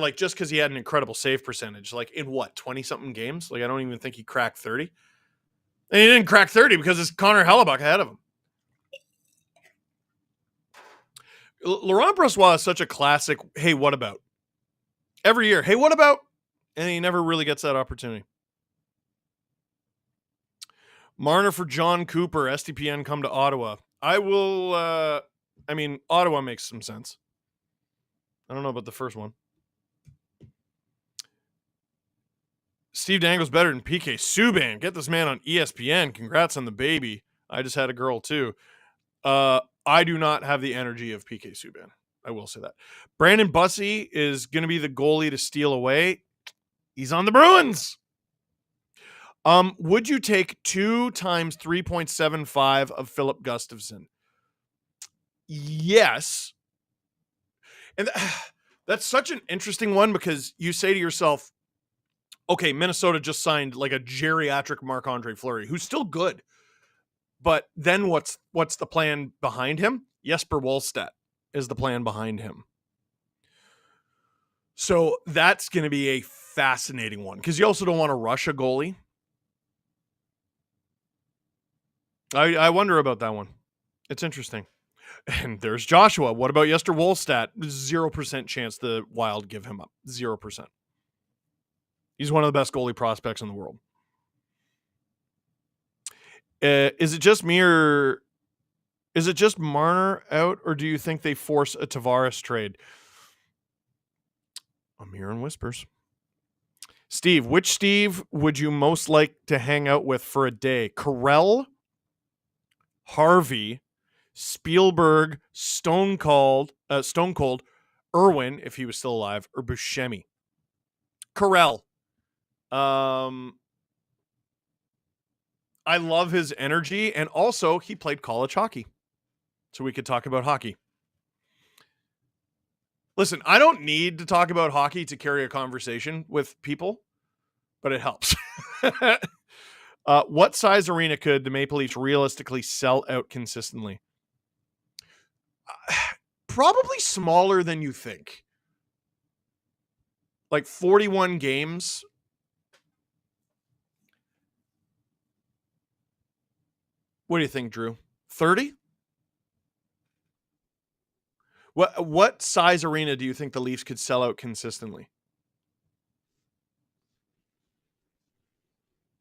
like just because he had an incredible save percentage, like in what, 20-something games? Like I don't even think he cracked 30. And he didn't crack 30 because it's Connor Hellebuck ahead of him. Laurent Brossoit is such a classic, hey, what about? Every year, hey, what about? And he never really gets that opportunity. Marner for John Cooper, SDPN come to Ottawa. I will, I mean, Ottawa makes some sense. I don't know about the first one. Steve Dangle's better than PK Subban. Get this man on ESPN. Congrats on the baby. I just had a girl too. I do not have the energy of PK Subban. I will say that. Brandon Bussey is going to be the goalie to steal away. He's on the Bruins. Would you take 2 times 3.75 of Philip Gustafson? Yes. And that's such an interesting one because you say to yourself, okay, Minnesota just signed like a geriatric Marc-Andre Fleury, who's still good. But then what's the plan behind him? Jesper Wallstedt is the plan behind him. So that's going to be a fascinating one because you also don't want to rush a goalie. I wonder about that one. It's interesting. And there's Joshua. What about Jesper Wallstedt? 0% chance the Wild give him up. 0%. He's one of the best goalie prospects in the world. Is it just me or is it just Marner out, or do you think they force a Tavares trade? I'm hearing whispers. Steve, which Steve would you most like to hang out with for a day? Carell, Harvey, Spielberg, Stone Cold, Irwin, if he was still alive, or Buscemi? Carell. I love his energy, and also he played college hockey. So we could talk about hockey. Listen, I don't need to talk about hockey to carry a conversation with people, but it helps. What size arena could the Maple Leafs realistically sell out consistently? Probably smaller than you think. Like 41 games. What do you think, Drew? 30? What size arena do you think the Leafs could sell out consistently?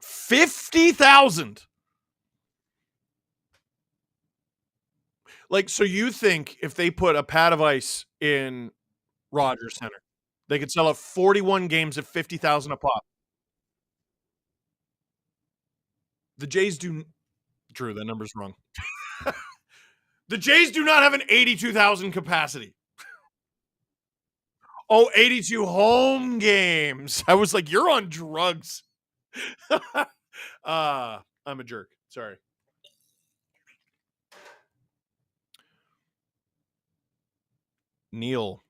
50,000. Like, so you think if they put a pad of ice in Rogers Center, they could sell out 41 games at 50,000 a pop? The Jays do. Drew, that number's wrong. The Jays do not have an 82,000 capacity. Oh, 82 home games. I was like, you're on drugs. I'm a jerk. Sorry. Neil.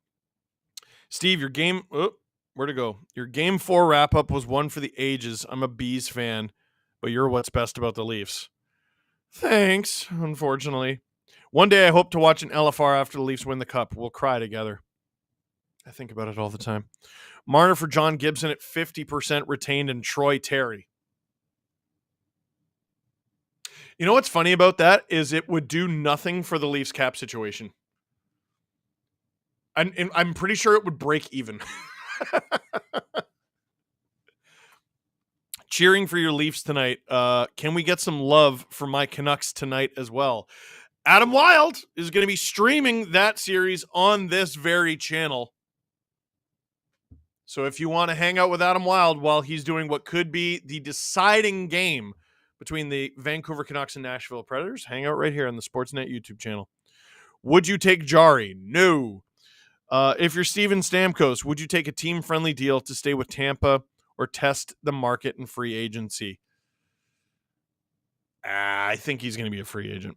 Steve, your game. Oh, where'd it go? Your game 4 wrap up was one for the ages. I'm a Bees fan, but you're what's best about the Leafs. Thanks, unfortunately. One day I hope to watch an LFR after the Leafs win the cup. We'll cry together. I think about it all the time. Marner for John Gibson at 50% retained and Troy Terry. You know what's funny about that is it would do nothing for the Leafs cap situation. I'm pretty sure it would break even. Cheering for your Leafs tonight. Can we get some love for my Canucks tonight as well? Adam Wylde is going to be streaming that series on this very channel. So if you want to hang out with Adam Wylde while he's doing what could be the deciding game between the Vancouver Canucks and Nashville Predators, hang out right here on the Sportsnet YouTube channel. Would you take Jari? No. If you're Steven Stamkos, would you take a team-friendly deal to stay with Tampa or test the market in free agency? I think he's going to be a free agent.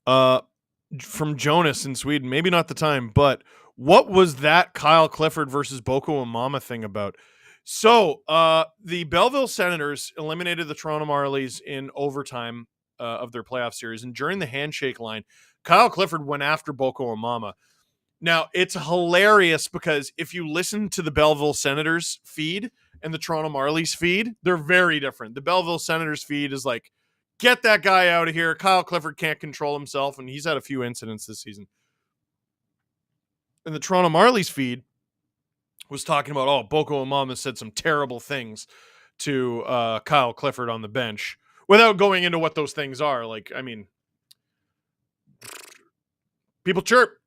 From Jonas in Sweden, maybe not the time, but what was that Kyle Clifford versus Boko Imama thing about? So the Belleville Senators eliminated the Toronto Marlies in overtime of their playoff series, and during the handshake line, Kyle Clifford went after Boko Imama. Now, it's hilarious because if you listen to the Belleville Senators feed and the Toronto Marlies feed, they're very different. The Belleville Senators feed is like, get that guy out of here. Kyle Clifford can't control himself, and he's had a few incidents this season. And the Toronto Marlies feed was talking about, oh, Boko Imama said some terrible things to Kyle Clifford on the bench without going into what those things are. Like, I mean, people chirp.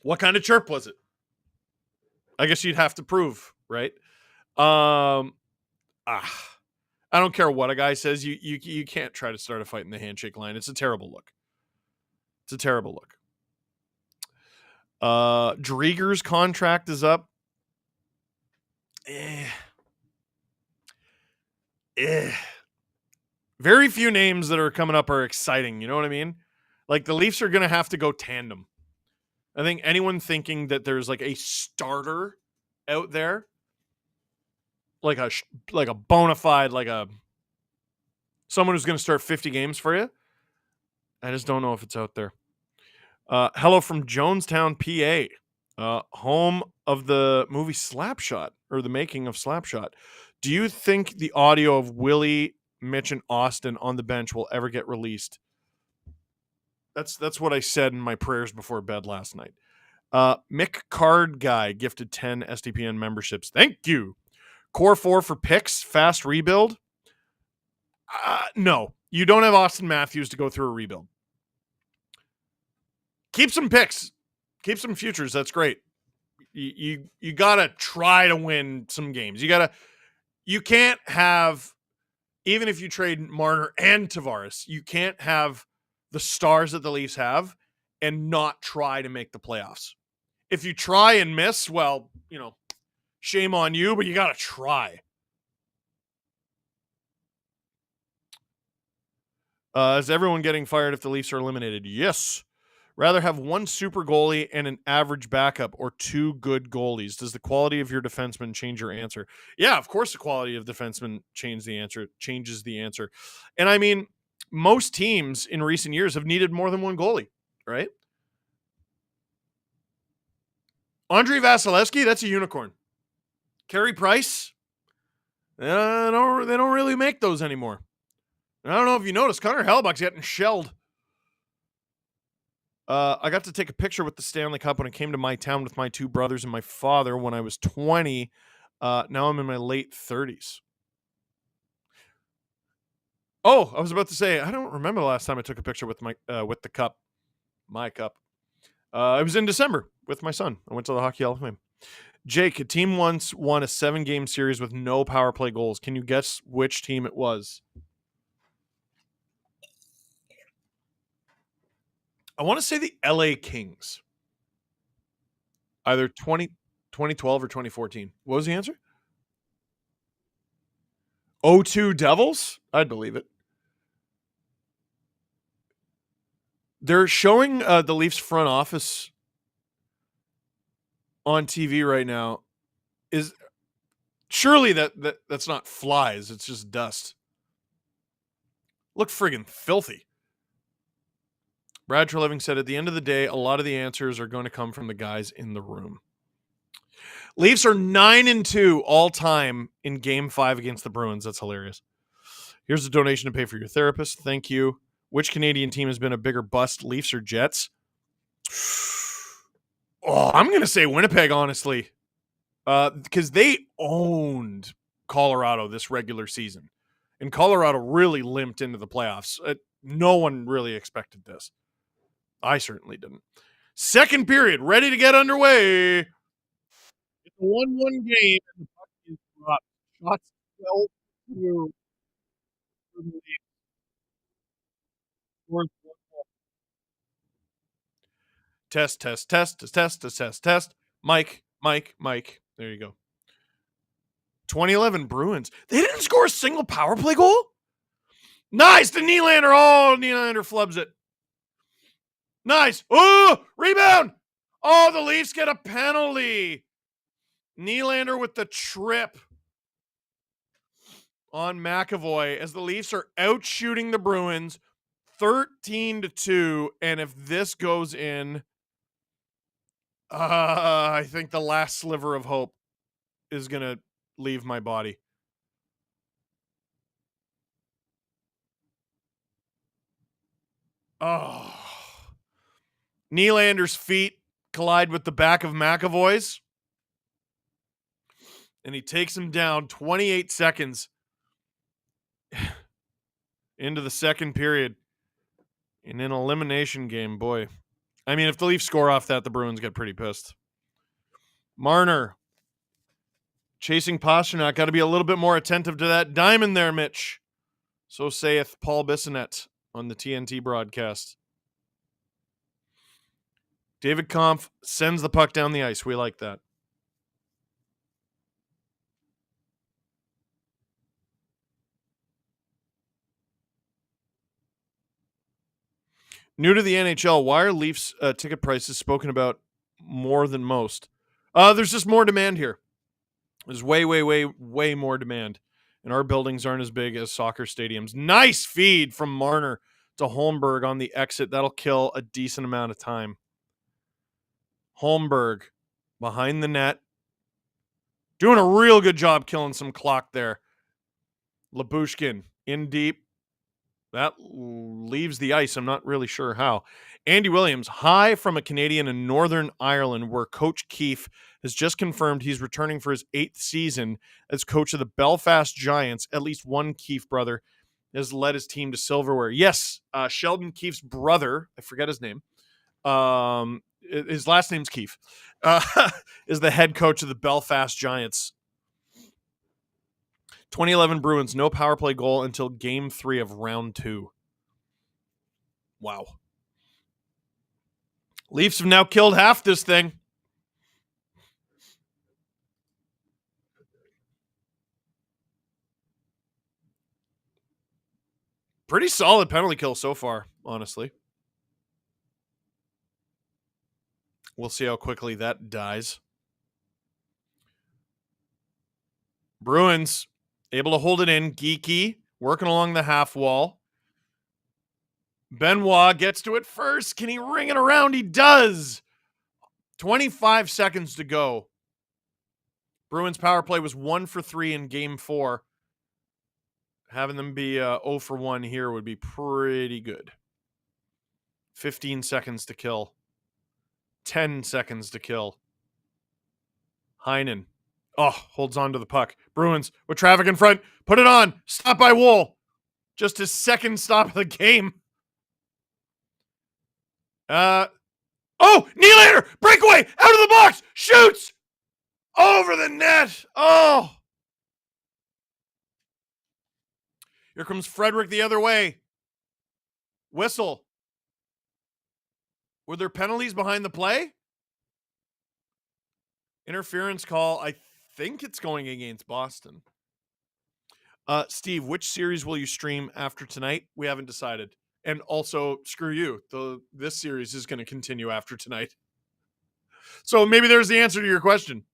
What kind of chirp was it? I guess you'd have to prove, right? I don't care what a guy says. You can't try to start a fight in the handshake line. It's a terrible look. It's a terrible look. Drieger's contract is up. Very few names that are coming up are exciting. You know what I mean? Like the Leafs are going to have to go tandem. I think anyone thinking that there's like a starter out there, like a bona fide, like a someone who's going to start 50 games for you, I just don't know if it's out there. Hello from Jonestown, PA, home of the movie Slapshot, or the making of Slapshot. Do you think the audio of Willie, Mitch, and Austin on the bench will ever get released? That's what I said in my prayers before bed last night. Mick Card Guy gifted 10 SDPN memberships. Thank you. Core 4 for picks. Fast rebuild. No, you don't have Austin Matthews to go through a rebuild. Keep some picks. Keep some futures. That's great. You gotta try to win some games. You can't have, even if you trade Marner and Tavares, you can't have the stars that the Leafs have and not try to make the playoffs. If you try and miss, well, shame on you, but you got to try. Is everyone getting fired if the Leafs are eliminated? Yes. Rather have one super goalie and an average backup or two good goalies. Does the quality of your defenseman change your answer? Yeah, of course the quality of defenseman changes the answer. And I mean, most teams in recent years have needed more than one goalie, right? Andrei Vasilevsky, that's a unicorn. Carey Price, they don't really make those anymore. I don't know if you noticed, Connor Hellebuyck's getting shelled. I got to take a picture with the Stanley Cup when it came to my town with my two brothers and my father when I was 20. Now I'm in my late 30s. Oh, I was about to say, I don't remember the last time I took a picture with the cup. My cup. It was in December with my son. I went to the Hockey Hall of Fame. Jake, a team once won a 7-game series with no power play goals. Can you guess which team it was? I want to say the LA Kings. Either 2012 or 2014. What was the answer? 0-2 Devils? I'd believe it. They're showing the Leafs front office on TV right now. Is surely that's not flies, it's just dust. Look friggin' filthy. Brad Treliving said, at the end of the day, a lot of the answers are going to come from the guys in the room. Leafs are 9-2 all time in Game 5 against the Bruins. That's hilarious. Here's a donation to pay for your therapist. Thank you. Which Canadian team has been a bigger bust, Leafs or Jets? Oh, I'm going to say Winnipeg, honestly. Because they owned Colorado this regular season. And Colorado really limped into the playoffs. No one really expected this. I certainly didn't. Second period, ready to get underway. It's a 1-1 game, and the puck is dropped. Shots fell through. Test, test, test, test, test, test, test, test. Mike. There you go. 2011 Bruins. They didn't score a single power play goal? Nice to Nylander. Oh, Nylander flubs it. Nice. Oh, rebound. Oh, the Leafs get a penalty. Nylander with the trip on McAvoy as the Leafs are out shooting the Bruins 13-2. And if this goes in, I think the last sliver of hope is going to leave my body. Oh. Nylander's feet collide with the back of McAvoy's. And he takes him down 28 seconds into the second period. In an elimination game, boy. I mean, if the Leafs score off that, the Bruins get pretty pissed. Marner. Chasing Pastrnak. Got to be a little bit more attentive to that diamond there, Mitch. So saith Paul Bissonnette on the TNT broadcast. David Kampf sends the puck down the ice. We like that. New to the NHL, why are Leafs ticket prices spoken about more than most? There's just more demand here. There's way more demand. And our buildings aren't as big as soccer stadiums. Nice feed from Marner to Holmberg on the exit. That'll kill a decent amount of time. Holmberg behind the net. Doing a real good job killing some clock there. Lyubushkin in deep. That leaves the ice. I'm not really sure how. Andy Williams, high from a Canadian in Northern Ireland, where Coach Keefe has just confirmed he's returning for his 8th season as coach of the Belfast Giants. At least one Keefe brother has led his team to silverware. Yes, Sheldon Keefe's brother, I forget his name. His last name's Keefe, is the head coach of the Belfast Giants. 2011 Bruins, no power play goal until Game 3 of Round 2. Wow. Leafs have now killed half this thing. Pretty solid penalty kill so far, honestly. We'll see how quickly that dies. Bruins able to hold it in. Geeky working along the half wall. Benoit gets to it first. Can he ring it around? He does. 25 seconds to go. Bruins power play was 1 for 3 in game 4. Having them be 0 for 1 here would be pretty good. 15 seconds to kill. 10 seconds to kill. Heinen. Oh, holds on to the puck. Bruins with traffic in front. Put it on. Stop by Wool. Just his second stop of the game. Oh, Nylander. Breakaway. Out of the box. Shoots. Over the net. Oh. Here comes Frederick the other way. Whistle. Were there penalties behind the play? Interference call. I think it's going against Boston. Steve, which series will you stream after tonight? We haven't decided. And also, screw you. This series is going to continue after tonight. So maybe there's the answer to your question.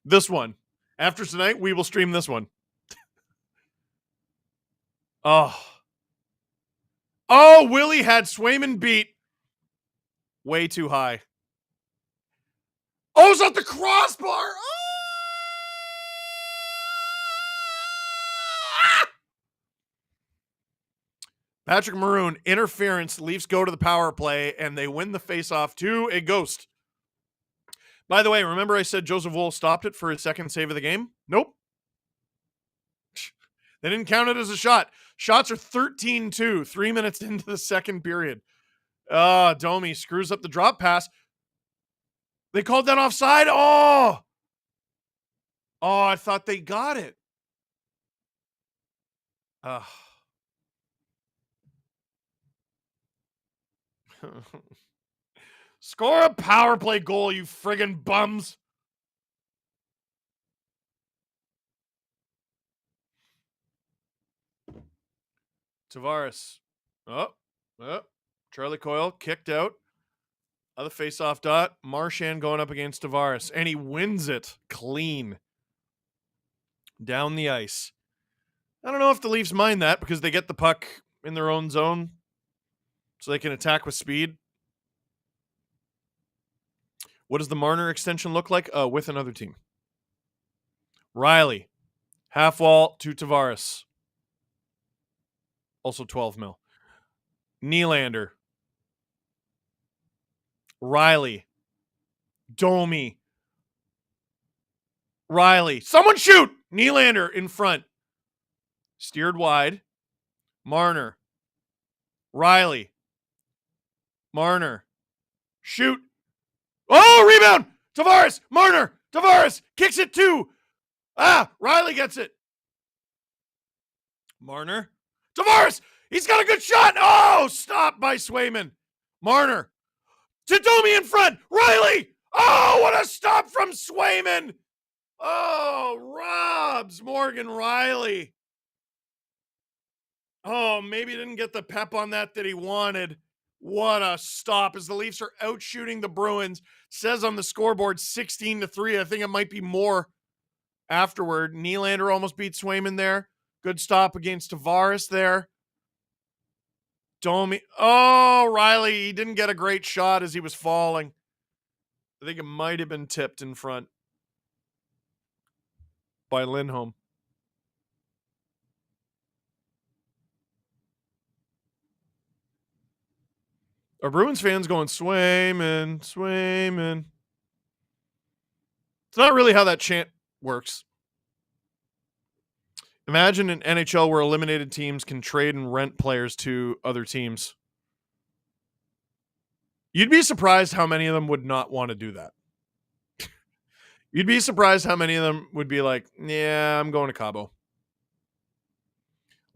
This one. After tonight, we will stream this one. Oh, Willie had Swayman beat way too high. Oh, it's at the crossbar. Oh! Patrick Maroon, interference. Leafs go to the power play, and they win the faceoff to a ghost. By the way, remember I said Joseph Wool stopped it for his second save of the game? Nope. They didn't count it as a shot. Shots are 13-2, 3 minutes into the second period. Domi screws up the drop pass. They called that offside. Oh, I thought they got it. Score a power play goal, you friggin' bums. Tavares. Charlie Coyle kicked out. Other face-off dot. Marchand going up against Tavares. And he wins it clean. Down the ice. I don't know if the Leafs mind that because they get the puck in their own zone so they can attack with speed. What does the Marner extension look like? With another team. Riley. Half wall to Tavares. Also 12 mil. Nylander. Riley. Domi. Riley. Someone shoot! Nylander in front. Steered wide. Marner. Riley. Marner. Shoot. Oh, rebound! Tavares! Marner! Tavares! Kicks it too! Riley gets it. Marner. Tavares! He's got a good shot! Oh, stopped by Swayman. Marner. To Domi in front! Riley! Oh, what a stop from Swayman! Oh, robs Morgan Riley. Oh, maybe he didn't get the pep on that he wanted. What a stop as the Leafs are out shooting the Bruins. Says on the scoreboard 16-3. I think it might be more afterward. Nylander almost beat Swayman there. Good stop against Tavares there. Domi. Oh, Riley. He didn't get a great shot as he was falling. I think it might have been tipped in front by Lindholm. Are Bruins fans going, Swayman, Swayman? It's not really how that chant works. Imagine an NHL where eliminated teams can trade and rent players to other teams. You'd be surprised how many of them would not want to do that. You'd be surprised how many of them would be like, yeah, I'm going to Cabo.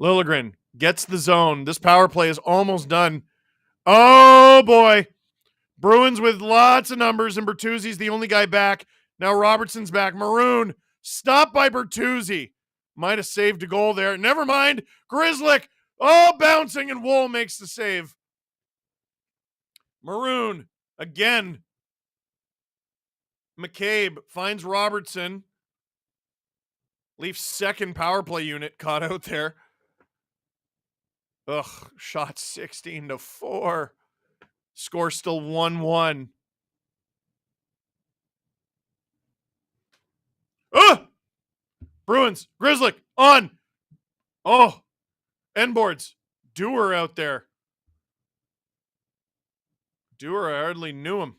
Liljegren gets the zone. This power play is almost done. Oh, boy. Bruins with lots of numbers, and Bertuzzi's the only guy back. Now Robertson's back. Maroon, stopped by Bertuzzi. Might have saved a goal there. Never mind. Grzelcyk. Oh, bouncing, and Wool makes the save. Maroon again. McCabe finds Robertson. Leafs second power play unit caught out there. Ugh, shot 16-4. Score still 1-1. Bruins, Grizzly, on. Oh, end boards. Dewar out there. Dewar, I hardly knew him.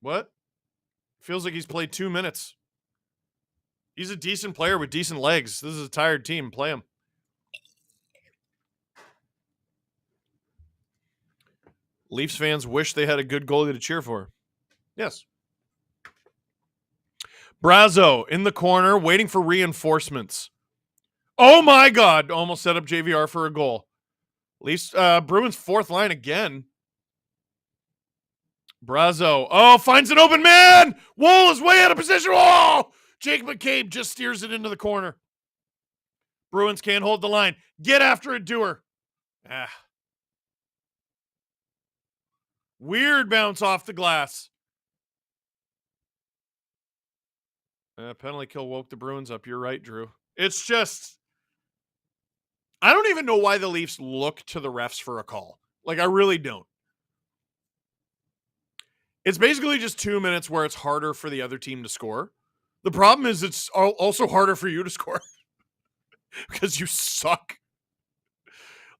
What? Feels like he's played 2 minutes. He's a decent player with decent legs. This is a tired team. Play him. Leafs fans wish they had a good goalie to cheer for. Yes. Brazo in the corner, waiting for reinforcements. Oh my God! Almost set up JVR for a goal. Leafs, Bruins fourth line again. Brazo. Oh, finds an open man! Wool is way out of position. Oh! Jake McCabe just steers it into the corner. Bruins can't hold the line. Get after it, Dewar. Weird bounce off the glass. Penalty kill woke the Bruins up. You're right, Drew. It's just, I don't even know why the Leafs look to the refs for a call. Like, I really don't. It's basically just 2 minutes where it's harder for the other team to score. The problem is it's also harder for you to score because you suck.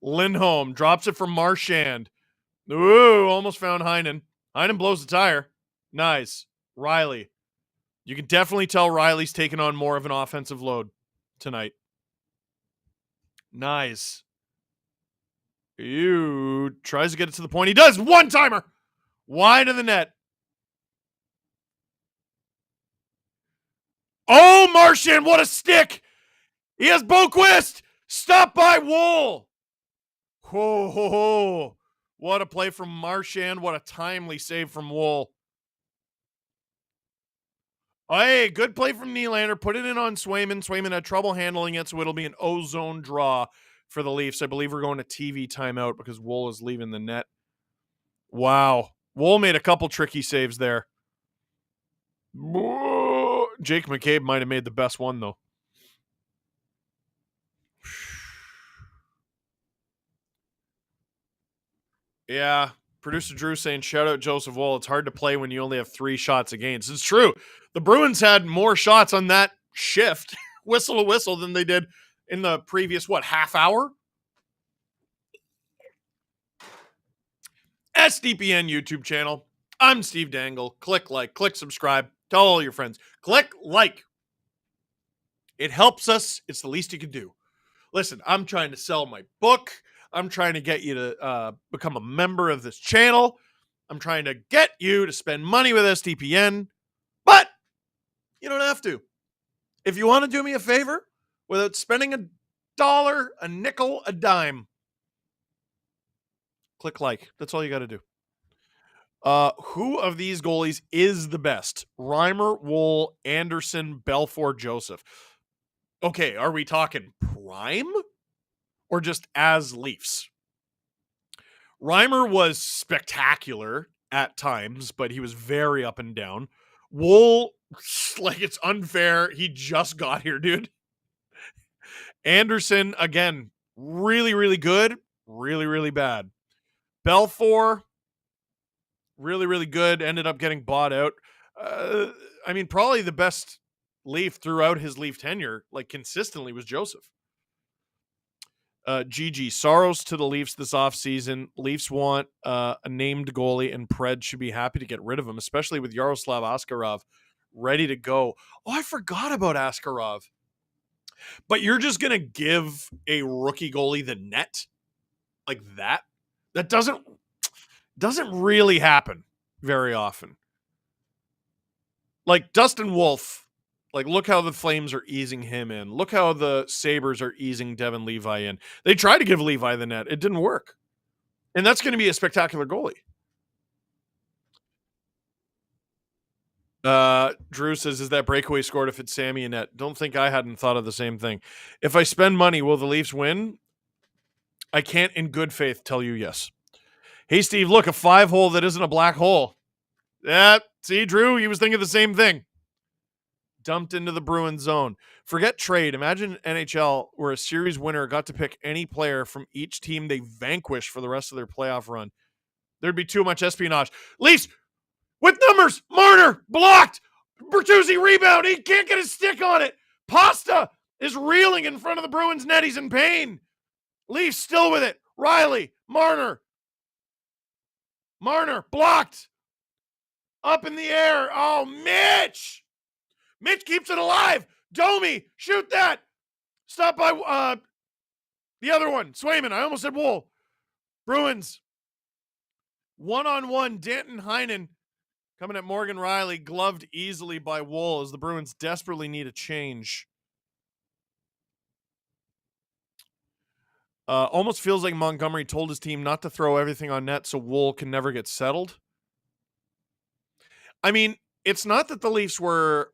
Lindholm drops it from Marchand. Ooh, almost found Heinen. Heinen blows the tire. Nice. Riley. You can definitely tell Riley's taking on more of an offensive load tonight. Nice. Ew. Tries to get it to the point. He does. One-timer. Wide of the net. Oh, Marchand, what a stick. He has Boquist. Stop by Wool. Whoa. What a play from Marchand. What a timely save from Wool. Oh, hey, good play from Nylander. Put it in on Swayman. Swayman had trouble handling it, so it'll be an O-zone draw for the Leafs. I believe we're going to TV timeout because Wool is leaving the net. Wow. Wool made a couple tricky saves there. Jake McCabe might have made the best one, though. Yeah. Producer Drew saying, shout out Joseph Wool. It's hard to play when you only have 3 shots against. It's true. The Bruins had more shots on that shift, whistle to whistle, than they did in the previous, half hour? SDPN YouTube channel. I'm Steve Dangle. Click like, click subscribe. Tell all your friends. Click like. It helps us. It's the least you can do. Listen, I'm trying to sell my book. I'm trying to get you to become a member of this channel. I'm trying to get you to spend money with SDPN. But you don't have to. If you want to do me a favor without spending $1, a nickel, a dime, click like. That's all you got to do. Who of these goalies is the best? Reimer, Wool, Anderson, Belfour, Joseph. Okay, are we talking prime or just as Leafs? Reimer was spectacular at times, but he was very up and down. Wool, like, it's unfair. He just got here, dude. Anderson, again, really, really good. Really, really bad. Belfour, really, really good. Ended up getting bought out. I mean, probably the best Leaf throughout his Leaf tenure, like, consistently, was Joseph. GG. Sorrows to the Leafs this offseason. Leafs want a named goalie, and Pred should be happy to get rid of him, especially with Yaroslav Askarov ready to go. Oh, I forgot about Askarov. But you're just going to give a rookie goalie the net like that? That doesn't really happen very often. Like Dustin Wolf, like, look how the Flames are easing him in. Look how the Sabres are easing Devin Levi in. They tried to give Levi the net. It didn't work. And that's going to be a spectacular goalie. Drew says, is that breakaway scored if it's Sammy and net? Don't think I hadn't thought of the same thing. If I spend money, will the Leafs win? I can't in good faith tell you yes. Hey, Steve, look, a 5-hole that isn't a black hole. Yeah, see, Drew, he was thinking the same thing. Dumped into the Bruins zone. Forget trade. Imagine NHL where a series winner got to pick any player from each team they vanquished for the rest of their playoff run. There'd be too much espionage. Leafs with numbers. Marner blocked. Bertuzzi rebound. He can't get his stick on it. Pasta is reeling in front of the Bruins net. He's in pain. Leafs still with it. Riley, Marner blocked. Up in the air. Oh, Mitch. Mitch keeps it alive. Domi, shoot that. Stop by the other one. Swayman. I almost said Wool. Bruins. One-on-one. Danton Heinen coming at Morgan Riley. Gloved easily by Wool as the Bruins desperately need a change. Almost feels like Montgomery told his team not to throw everything on net so Wool can never get settled. I mean, it's not that the Leafs were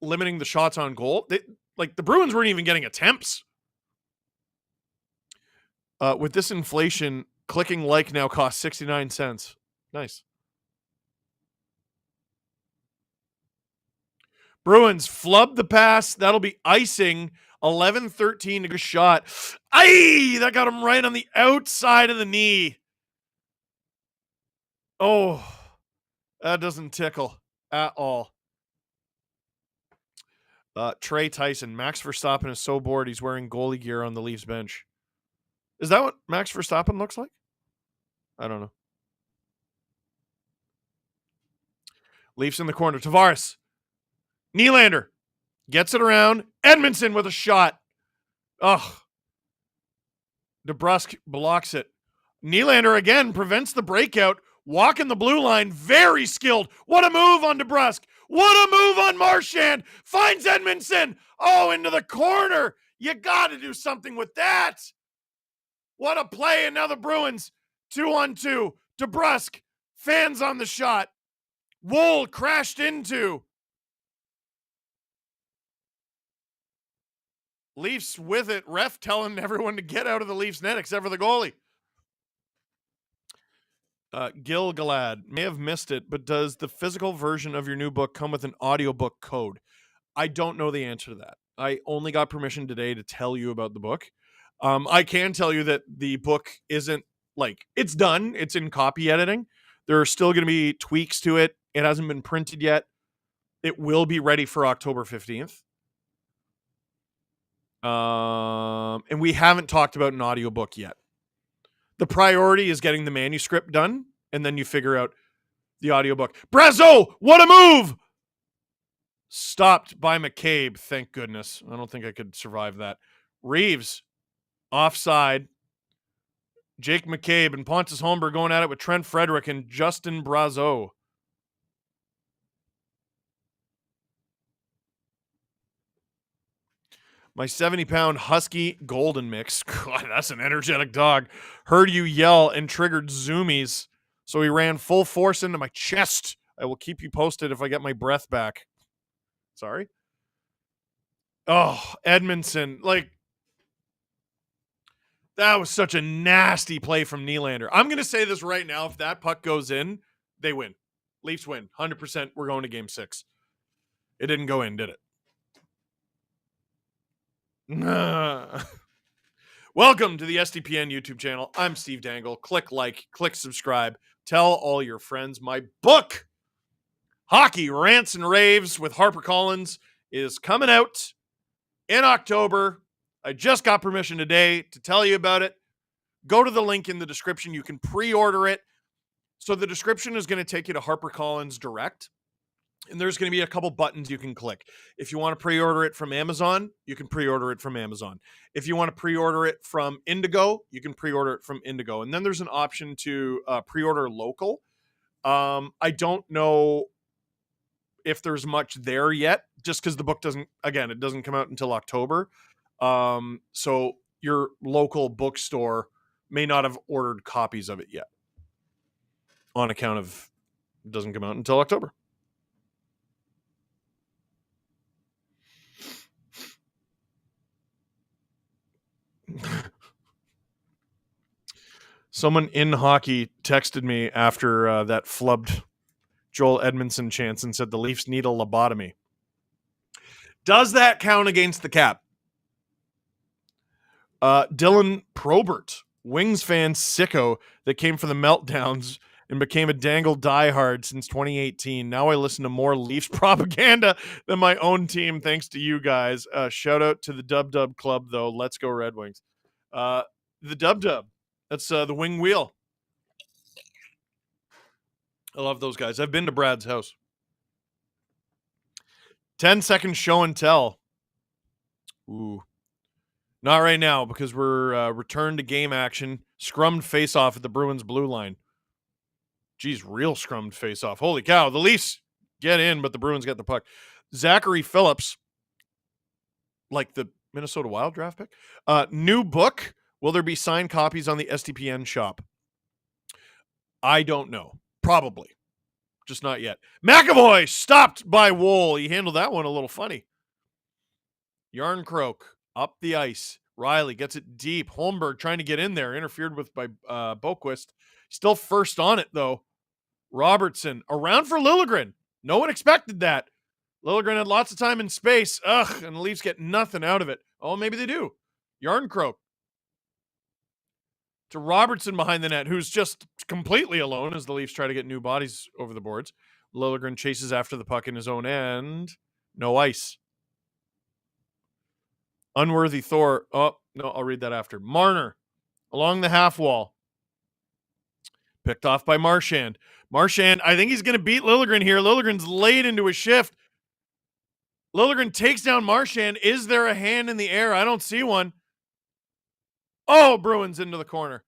limiting the shots on goal. The Bruins weren't even getting attempts. With this inflation, clicking like now costs 69 cents. Nice. Bruins flub the pass. That'll be icing. 11-13 to go shot. Aye! That got him right on the outside of the knee. Oh, that doesn't tickle at all. Trey Tyson. Max Verstappen is so bored he's wearing goalie gear on the Leafs bench. Is that what Max Verstappen looks like? I don't know. Leafs in the corner. Tavares. Nylander. Gets it around. Edmondson with a shot. Ugh. DeBrusk blocks it. Nylander again prevents the breakout. Walking the blue line. Very skilled. What a move on DeBrusk. What a move on Marchand. Finds Edmondson. Oh, into the corner. You got to do something with that. What a play. And now the Bruins 2-on-2. DeBrusk. Fans on the shot. Wool crashed into. Leafs with it. Ref telling everyone to get out of the Leafs net except for the goalie. Gil-galad. May have missed it, but does the physical version of your new book come with an audiobook code? I don't know the answer to that. I only got permission today to tell you about the book. I can tell you that the book isn't it's done. It's in copy editing. There are still going to be tweaks to it. It hasn't been printed yet. It will be ready for October 15th. And we haven't talked about an audiobook yet. The priority is getting the manuscript done, and then you figure out the audiobook. Brazeau, what a move! Stopped by McCabe, thank goodness. I don't think I could survive that. Reeves, offside. Jake McCabe and Pontus Holmberg going at it with Trent Frederick and Justin Brazeau. My 70-pound husky golden mix. God, that's an energetic dog. Heard you yell and triggered zoomies, so he ran full force into my chest. I will keep you posted if I get my breath back. Sorry? Oh, Edmondson. That was such a nasty play from Nylander. I'm going to say this right now. If that puck goes in, they win. Leafs win. 100%. We're going to game 6. It didn't go in, did it? Welcome to the SDPN YouTube channel. I'm Steve Dangle. Click like, click subscribe. Tell all your friends my book, Hockey Rants and Raves with HarperCollins, is coming out in October. I just got permission today to tell you about it. Go to the link in the description. You can pre-order it. So the description is going to take you to HarperCollins Direct. And there's going to be a couple buttons you can click. If you want to pre-order it from Amazon, you can pre-order it from Amazon. If you want to pre-order it from Indigo, you can pre-order it from Indigo. And then there's an option to pre-order local. I don't know if there's much there yet, just because the book doesn't come out until October. So your local bookstore may not have ordered copies of it yet on account of it doesn't come out until October. Someone in hockey texted me after that flubbed Joel Edmondson chance and said the Leafs need a lobotomy. Does that count against the cap? Dylan Probert, Wings fan sicko that came for the meltdowns and became a Dangle diehard since 2018. Now I listen to more Leafs propaganda than my own team thanks to you guys. Shout out to the Dub Dub Club, though. Let's go Red Wings. The Dub Dub. That's the Wing Wheel. I love those guys. I've been to Brad's house. 10-second show and tell. Ooh. Not right now because we're returned to game action. Scrummed face-off at the Bruins blue line. Geez, real scrummed face-off. Holy cow. The Leafs get in, but the Bruins get the puck. Zachary Phillips, like the Minnesota Wild draft pick. New book. Will there be signed copies on the SDPN shop? I don't know. Probably. Just not yet. McAvoy stopped by Wool. He handled that one a little funny. Yarncroak up the ice. Riley gets it deep. Holmberg trying to get in there. Interfered with by Boquist. Still first on it, though. Robertson around for Liljegren. No one expected that. Liljegren had lots of time and space. Ugh, and the Leafs get nothing out of it. Oh, maybe they do. Yarncroak to Robertson behind the net, who's just completely alone as the Leafs try to get new bodies over the boards. Liljegren chases after the puck in his own end. No ice. Unworthy Thor. Oh, no, I'll read that after. Marner along the half wall. Picked off by Marchand. Marchand, I think he's going to beat Liljegren here. Liljegren's laid into a shift. Liljegren takes down Marchand. Is there a hand in the air? I don't see one. Oh, Bruins into the corner.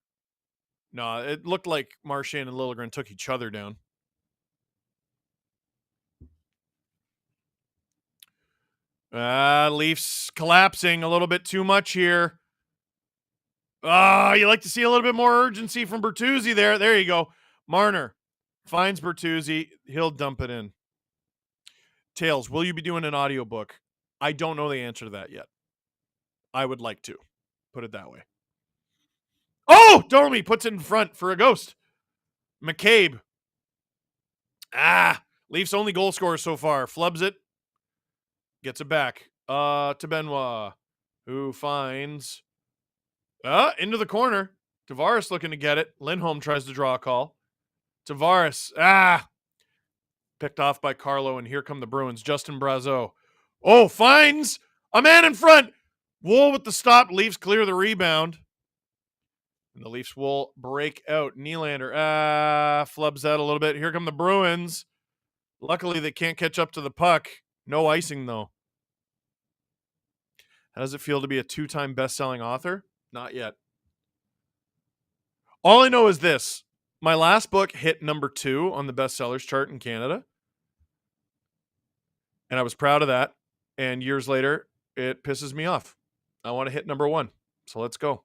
No, it looked like Marchand and Liljegren took each other down. Leafs collapsing a little bit too much here. You like to see a little bit more urgency from Bertuzzi there. There you go. Marner finds Bertuzzi. He'll dump it in. Tails, will you be doing an audiobook? I don't know the answer to that yet. I would like to. Put it that way. Oh, Domi puts it in front for a ghost. McCabe. Leafs only goal scorer so far. Flubs it. Gets it back. To Benoit, who finds into the corner. Tavares looking to get it. Lindholm tries to draw a call. Tavares. Picked off by Carlo, and here come the Bruins. Justin Brazeau. Oh, finds a man in front. Wool with the stop. Leafs clear the rebound. And the Leafs will break out. Nylander flubs out a little bit. Here come the Bruins. Luckily, they can't catch up to the puck. No icing, though. How does it feel to be a 2-time best-selling author? Not yet. All I know is this. My last book hit number 2 on the bestsellers chart in Canada. And I was proud of that. And years later, it pisses me off. I want to hit number 1. So let's go.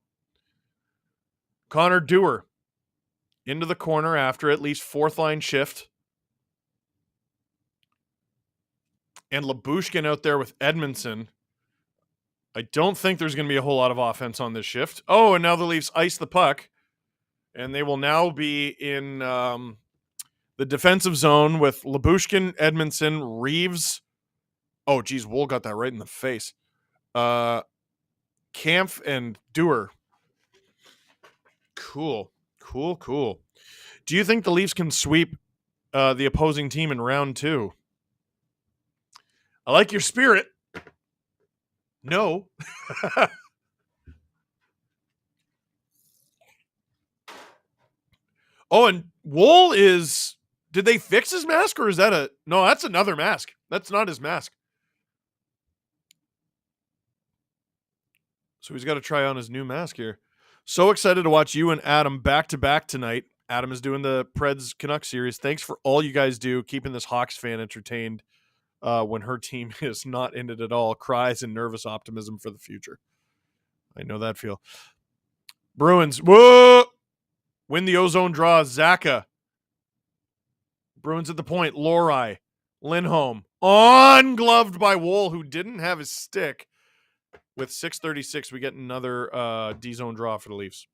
Connor Dewar into the corner after at least 4th line shift. And Labushkin out there with Edmondson. I don't think there's going to be a whole lot of offense on this shift. Oh, and now the Leafs ice the puck. And they will now be in the defensive zone with Labushkin, Edmondson, Reeves. Oh, geez, Wool got that right in the face. Kampf and Dewar. Cool. Do you think the Leafs can sweep the opposing team in round 2? I like your spirit. No. Oh, and Wool is... Did they fix his mask, or is that a... No, that's another mask. That's not his mask. So he's got to try on his new mask here. So excited to watch you and Adam back-to-back tonight. Adam is doing the Preds Canucks series. Thanks for all you guys do, keeping this Hawks fan entertained when her team is not in it at all. Cries and nervous optimism for the future. I know that feel. Bruins. Whoa! Win the ozone draw. Zaka. Bruins at the point. Lori. Lindholm. Ungloved by Wool, who didn't have his stick. With 6:36, we get another D-zone draw for the Leafs.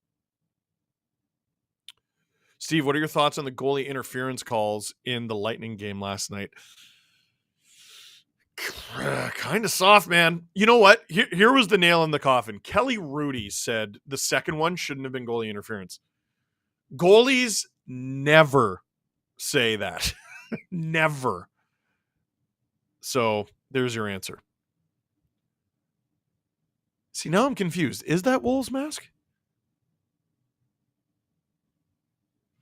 Steve, what are your thoughts on the goalie interference calls in the Lightning game last night? Kind of soft, man. You know what? Here was the nail in the coffin. Kelly Rudy said the second one shouldn't have been goalie interference. Goalies never say that. Never. So there's your answer. See, now I'm confused. Is that Wolves' mask?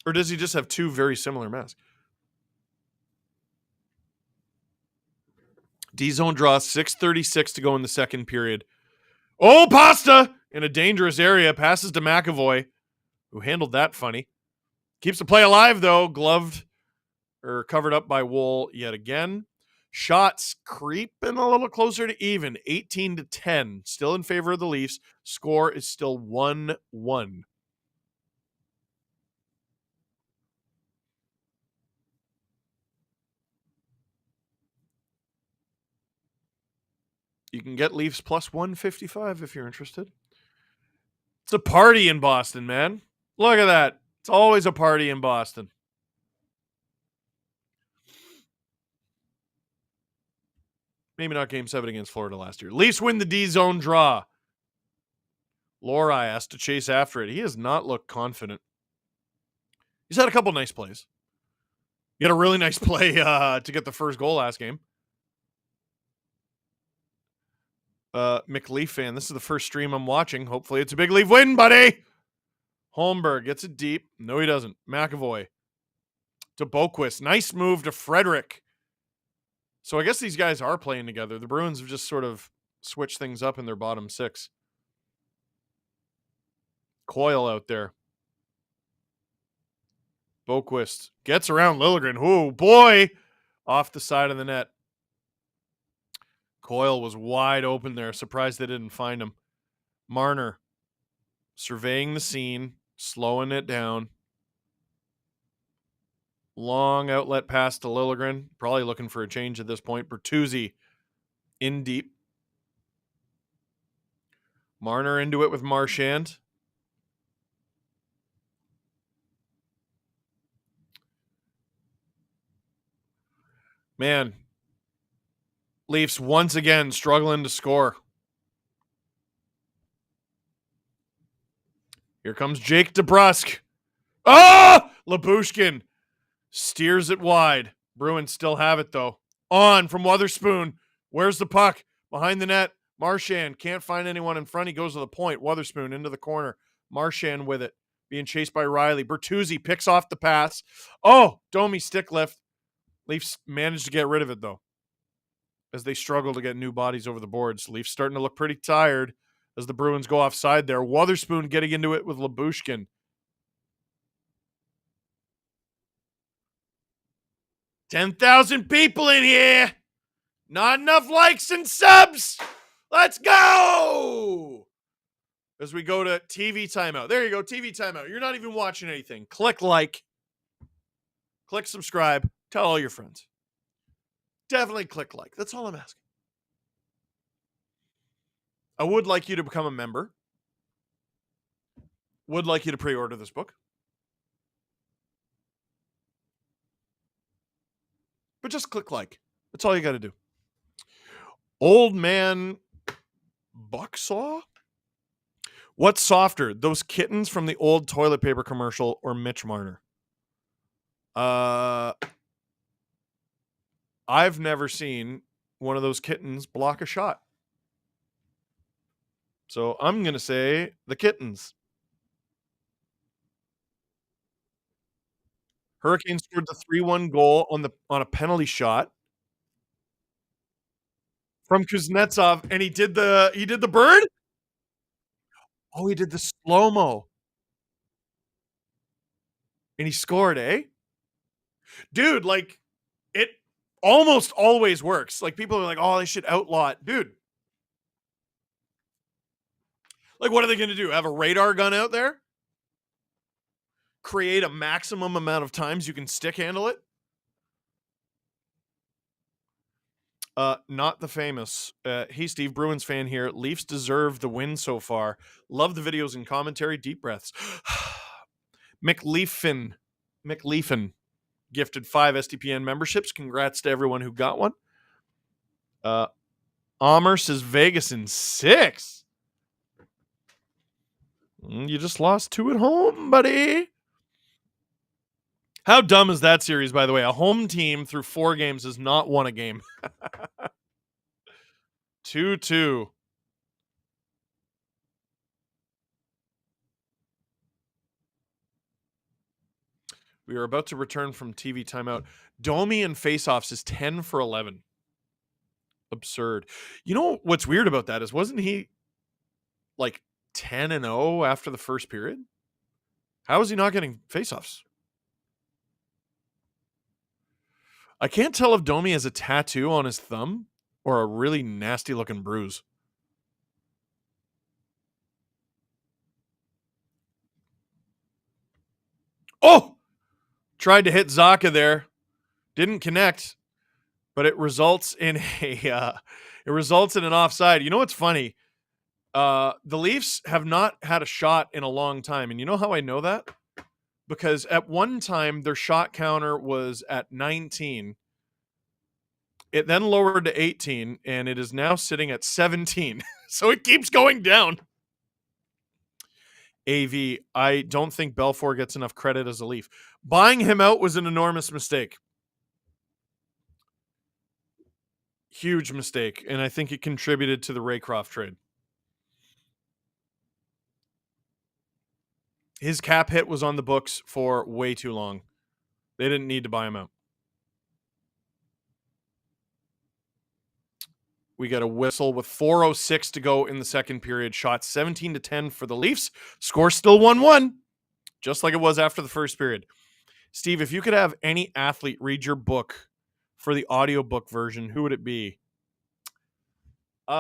Or does he just have two very similar masks? D-zone draw, 6:36 to go in the second period. Oh, Pasta! In a dangerous area, passes to McAvoy, who handled that funny. Keeps the play alive, though. Gloved or covered up by Wool yet again. Shots creeping a little closer to even, 18-10. Still in favor of the Leafs. Score is still 1-1. You can get Leafs plus 155 if you're interested. It's a party in Boston, man. Look at that. It's always a party in Boston. Maybe not Game 7 against Florida last year. Leafs win the D-zone draw. Lohrei has to chase after it. He has not looked confident. He's had a couple nice plays. He had a really nice play to get the first goal last game. McLeaf fan, this is the first stream I'm watching. Hopefully it's a big Leaf win, buddy. Holmberg gets it deep. No, he doesn't. McAvoy to Boquist. Nice move to Frederick. So I guess these guys are playing together. The Bruins have just sort of switched things up in their bottom six. Coyle out there. Boquist gets around Liljegren. Oh, boy. Off the side of the net. Coyle was wide open there. Surprised they didn't find him. Marner surveying the scene, slowing it down. Long outlet pass to Liljegren. Probably looking for a change at this point. Bertuzzi in deep. Marner into it with Marchand. Man, Leafs once again struggling to score. Here comes Jake DeBrusk. Oh! Lyubushkin steers it wide. Bruins still have it, though. On from Wotherspoon. Where's the puck? Behind the net. Marchand can't find anyone in front. He goes to the point. Wotherspoon into the corner. Marchand with it. Being chased by Riley. Bertuzzi picks off the pass. Oh! Domi stick lift. Leafs managed to get rid of it, though, as they struggle to get new bodies over the boards. Leafs starting to look pretty tired as the Bruins go offside there. Wotherspoon getting into it with Lyubushkin. 10,000 people in here. Not enough likes and subs. Let's go. As we go to TV timeout. There you go, TV timeout. You're not even watching anything. Click like. Click subscribe. Tell all your friends. Definitely click like. That's all I'm asking. I would like you to become a member. Would like you to pre-order this book. But just click like. That's all you got to do. Old man Bucksaw? What's softer, those kittens from the old toilet paper commercial or Mitch Marner? I've never seen one of those kittens block a shot. So I'm going to say the kittens. Hurricanes scored the 3-1 goal on a penalty shot from Kuznetsov, and he did the bird? Oh, he did the slow-mo. And he scored, eh? Dude, like, it almost always works. Like, people are like, oh, they should outlaw it. Dude. Like, what are they going to do? Have a radar gun out there? Create a maximum amount of times you can stick handle it? Not the famous. Hey, Steve, Bruins fan here. Leafs deserve the win so far. Love the videos and commentary. Deep breaths. McLeafin McLeafin gifted 5 SDPN memberships. Congrats to everyone who got one. Omer says Vegas in 6. You just lost 2 at home, buddy. How dumb is that series, by the way? A home team through 4 games has not won a game. 2-2. We are about to return from TV timeout. Domi and faceoffs is 10 for 11. Absurd. You know what's weird about that is, wasn't he like 10-0 after the first period? How is he not getting faceoffs? I can't tell if Domi has a tattoo on his thumb or a really nasty looking bruise. Oh! Tried to hit Zacha there. Didn't connect, but it results in an offside. You know what's funny? The Leafs have not had a shot in a long time. And you know how I know that? Because at one time, their shot counter was at 19. It then lowered to 18, and it is now sitting at 17. So it keeps going down. AV, I don't think Belfour gets enough credit as a Leaf. Buying him out was an enormous mistake. Huge mistake. And I think it contributed to the Raycroft trade. His cap hit was on the books for way too long. They didn't need to buy him out. We got a whistle with 4:06 to go in the second period. Shot 17-10 for the Leafs. Score still 1-1, just like it was after the first period. Steve, if you could have any athlete read your book for the audiobook version, who would it be? Who?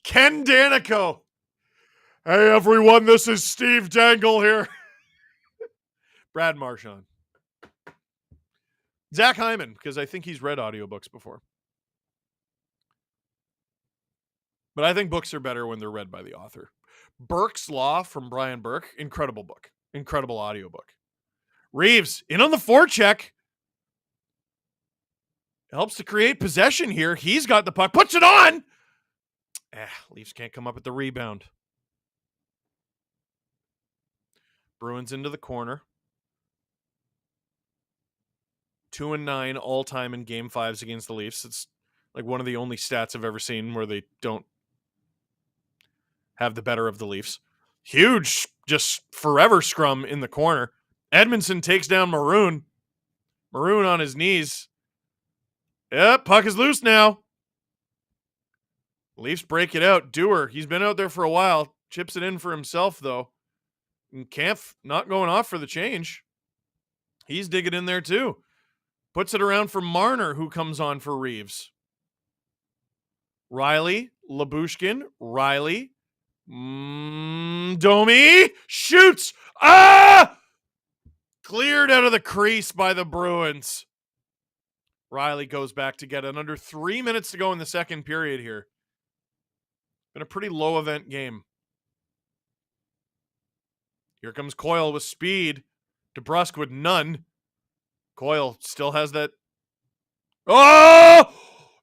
Ken Danico. Hey, everyone, this is Steve Dangle here. Brad Marchand. Zach Hyman, because I think he's read audiobooks before. But I think books are better when they're read by the author. Burke's Law from Brian Burke. Incredible book. Incredible audiobook. Reeves, in on the forecheck. Helps to create possession here. He's got the puck. Puts it on! Leafs can't come up with the rebound. Bruins into the corner. 2-9 all-time in Game 5s against the Leafs. It's like one of the only stats I've ever seen where they don't have the better of the Leafs. Huge, just forever scrum in the corner. Edmondson takes down Maroon. Maroon on his knees. Yep, puck is loose now. Leafs break it out. Dewar, he's been out there for a while. Chips it in for himself, though. And Kampf not going off for the change. He's digging in there, too. Puts it around for Marner, who comes on for Reeves. Riley, Labushkin, Riley. Domi shoots. Cleared out of the crease by the Bruins. Riley goes back to get it. Under 3 minutes to go in the second period here. Been a pretty low event game. Here comes Coyle with speed. DeBrusk with none. Coyle still has that. Oh!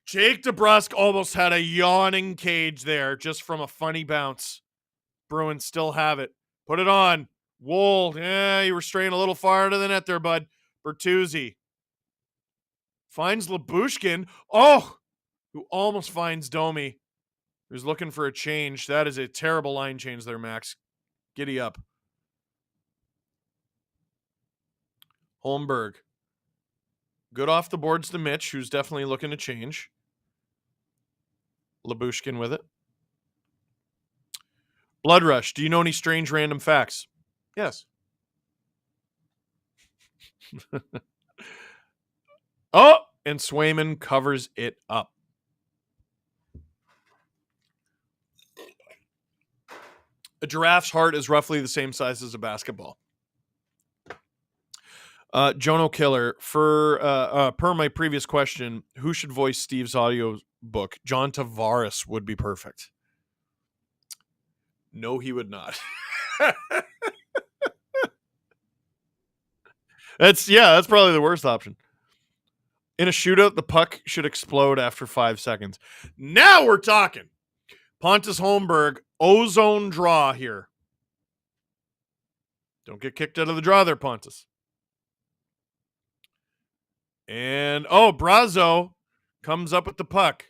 Jake DeBrusk almost had a yawning cage there just from a funny bounce. Bruins still have it. Put it on. Wylde. Yeah, you were straying a little far to the net there, bud. Bertuzzi. Finds Labushkin. Oh! Who almost finds Domi. Who's looking for a change. That is a terrible line change there, Max. Giddy up. Holmberg. Good off the boards to Mitch, who's definitely looking to change. Labushkin with it. Blood Rush. Do you know any strange random facts? Yes. Oh, and Swayman covers it up. A giraffe's heart is roughly the same size as a basketball. Jono Killer, for per my previous question, who should voice Steve's audio book? John Tavares would be perfect. No, he would not. That's probably the worst option. In a shootout, the puck should explode after 5 seconds. Now we're talking. Pontus Holmberg, ozone draw here. Don't get kicked out of the draw there, Pontus. And, Brazo comes up with the puck.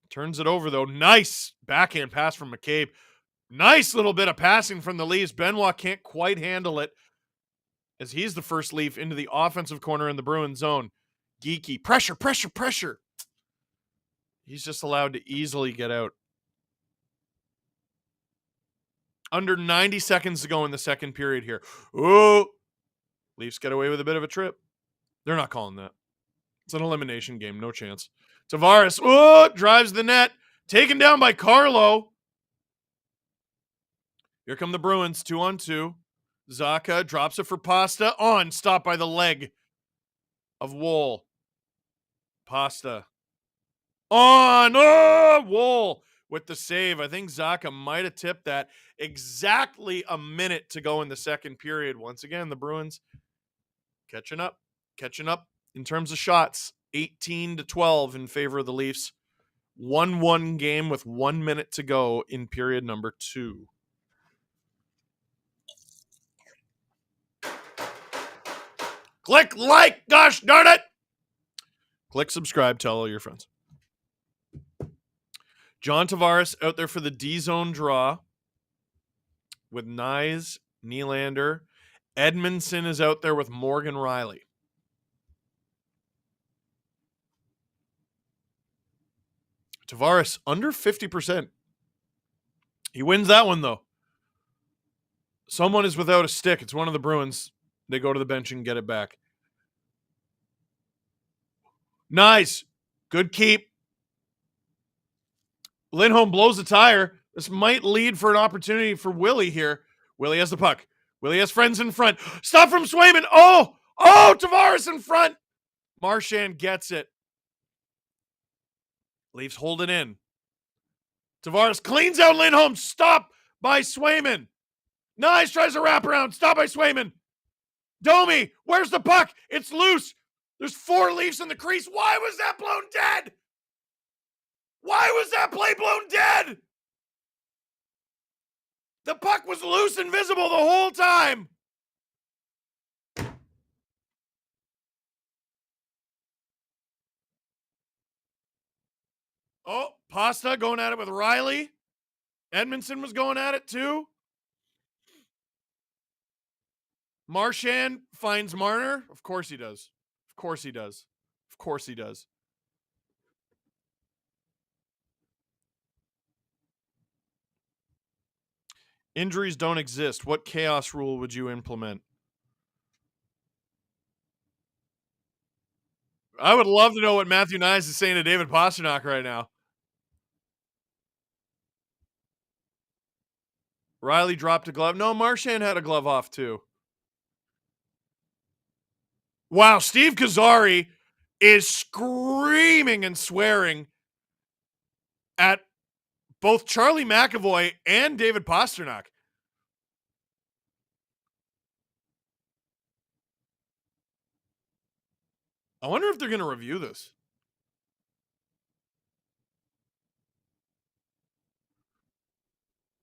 Turns it over, though. Nice backhand pass from McCabe. Nice little bit of passing from the Leafs. Benoit can't quite handle it as he's the first Leaf into the offensive corner in the Bruins zone. Geeky. Pressure, pressure, pressure. He's just allowed to easily get out. Under 90 seconds to go in the second period here. Oh, Leafs get away with a bit of a trip. They're not calling that. It's an elimination game. No chance. Tavares, drives the net. Taken down by Carlo. Here come the Bruins, 2-on-2. Zacha drops it for Pasta. Stopped by the leg of Wool. Pasta. Wool with the save. I think Zacha might have tipped that. Exactly a minute to go in the second period. Once again, the Bruins catching up in terms of shots. 18-12 in favor of the Leafs. 1-1 game with 1 minute to go in period number 2. Click like, gosh darn it. Click subscribe, tell all your friends. John Tavares out there for the D-zone draw with Nyes, Nylander. Edmondson is out there with Morgan Riley. Tavares under 50%. He wins that one, though. Someone is without a stick. It's one of the Bruins. They go to the bench and get it back. Nice. Good keep. Lindholm blows the tire. This might lead for an opportunity for Willie here. Willie has the puck. Willie has friends in front. Stop from Swayman. Tavares in front. Marchand gets it. Leafs hold it in. Tavares cleans out Lindholm. Stop by Swayman. Nice, tries a wraparound. Stop by Swayman. Domi, where's the puck? It's loose. There's 4 Leafs in the crease. Why was that blown dead? Why was that play blown dead? The puck was loose and visible the whole time. Pasta going at it with Riley. Edmondson was going at it too. Marchand finds Marner. Of course he does. Of course he does. Of course he does. Injuries don't exist. What chaos rule would you implement? I would love to know what Matthew Nyes is saying to David Pastrnak right now. Riley dropped a glove. No, Marchand had a glove off too. Wow, Steve Kazari is screaming and swearing at both Charlie McAvoy and David Pastrnak. I wonder if they're going to review this.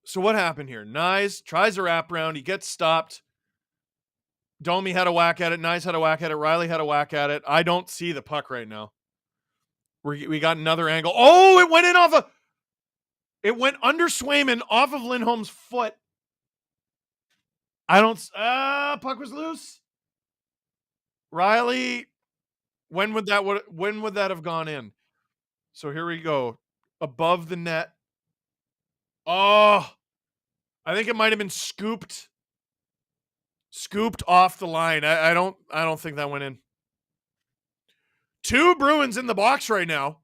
So what happened here? Nyes tries a wraparound. He gets stopped. Domi had a whack at it. Nyes had a whack at it. Riley had a whack at it. I don't see the puck right now. We got another angle. It went in it went under Swayman off of Lindholm's foot. Puck was loose. Riley, when would that have gone in? So here we go. Above the net. I think it might have been scooped off the line. I don't think that went in. 2 Bruins in the box right now.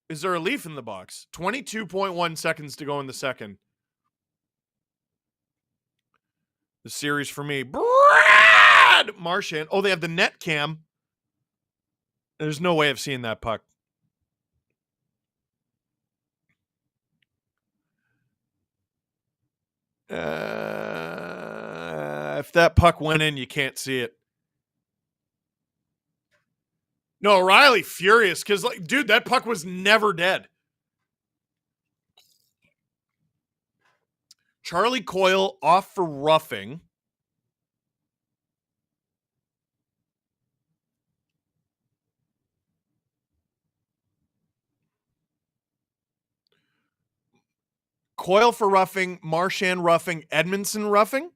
Is there a Leaf in the box? 22.1 seconds to go in the second. The series for me. Brad Marchand. They have the net cam. There's no way of seeing that puck. If that puck went in, you can't see it. No, Riley furious because, like, dude, that puck was never dead. Charlie Coyle off for roughing. Coyle for roughing, Marchand roughing, Edmondson roughing.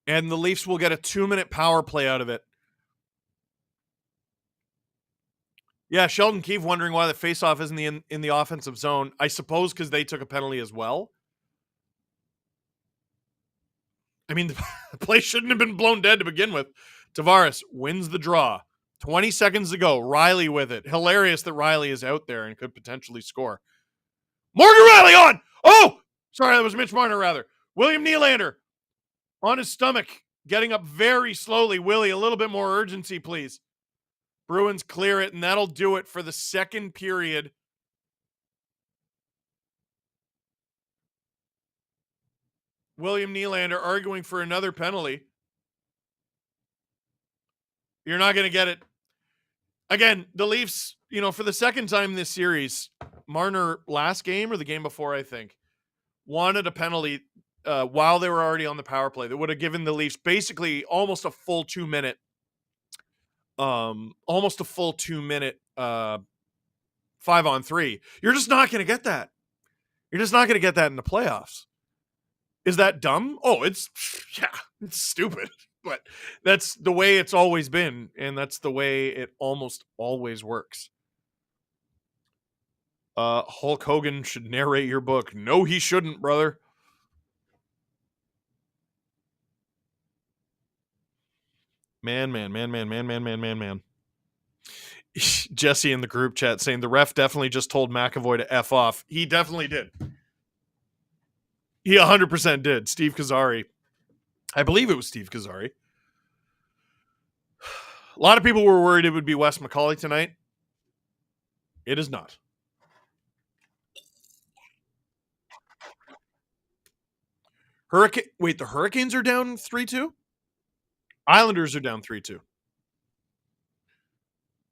And the Leafs will get a 2-minute power play out of it. Yeah, Sheldon Keefe wondering why the faceoff isn't in the offensive zone. I suppose because they took a penalty as well. I mean, the play shouldn't have been blown dead to begin with. Tavares wins the draw. 20 seconds to go. Riley with it. Hilarious that Riley is out there and could potentially score. Morgan Riley on! Oh! Sorry, that was Mitch Marner, rather. William Nylander on his stomach, getting up very slowly. Willie, a little bit more urgency, please. Bruins clear it, and that'll do it for the second period. William Nylander arguing for another penalty. You're not going to get it. Again, the Leafs, for the second time this series, Marner last game or the game before, I think, wanted a penalty while they were already on the power play that would have given the Leafs basically almost a full 2-minute 5-on-3. You're just not going to get that. You're just not going to get that in the playoffs. Is that dumb? Oh, it's stupid. But that's the way it's always been, and that's the way it almost always works. Hulk Hogan should narrate your book. No, he shouldn't, brother. Man. Jesse in the group chat saying the ref definitely just told McAvoy to F off. He definitely did. He 100% did. Steve Kazari. I believe it was Steve Kazari. A lot of people were worried it would be Wes McCauley tonight. It is not. The Hurricanes are down 3-2? Islanders are down 3-2.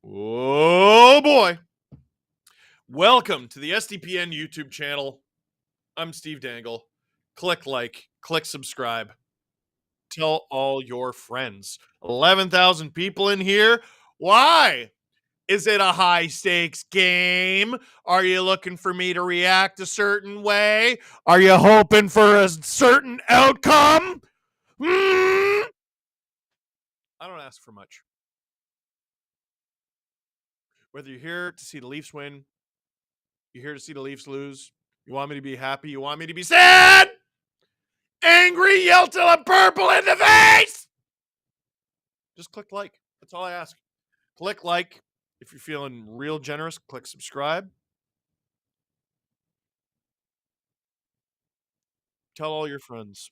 Oh, boy. Welcome to the SDPN YouTube channel. I'm Steve Dangle. Click like, click subscribe. Tell all your friends. 11,000 people in here. Why? Is it a high-stakes game? Are you looking for me to react a certain way? Are you hoping for a certain outcome? I don't ask for much. Whether you're here to see the Leafs win, you're here to see the Leafs lose, you want me to be happy, you want me to be sad, angry, yell till I'm purple in the face, just click like. That's all I ask. Click like. If you're feeling real generous, click subscribe. Tell all your friends.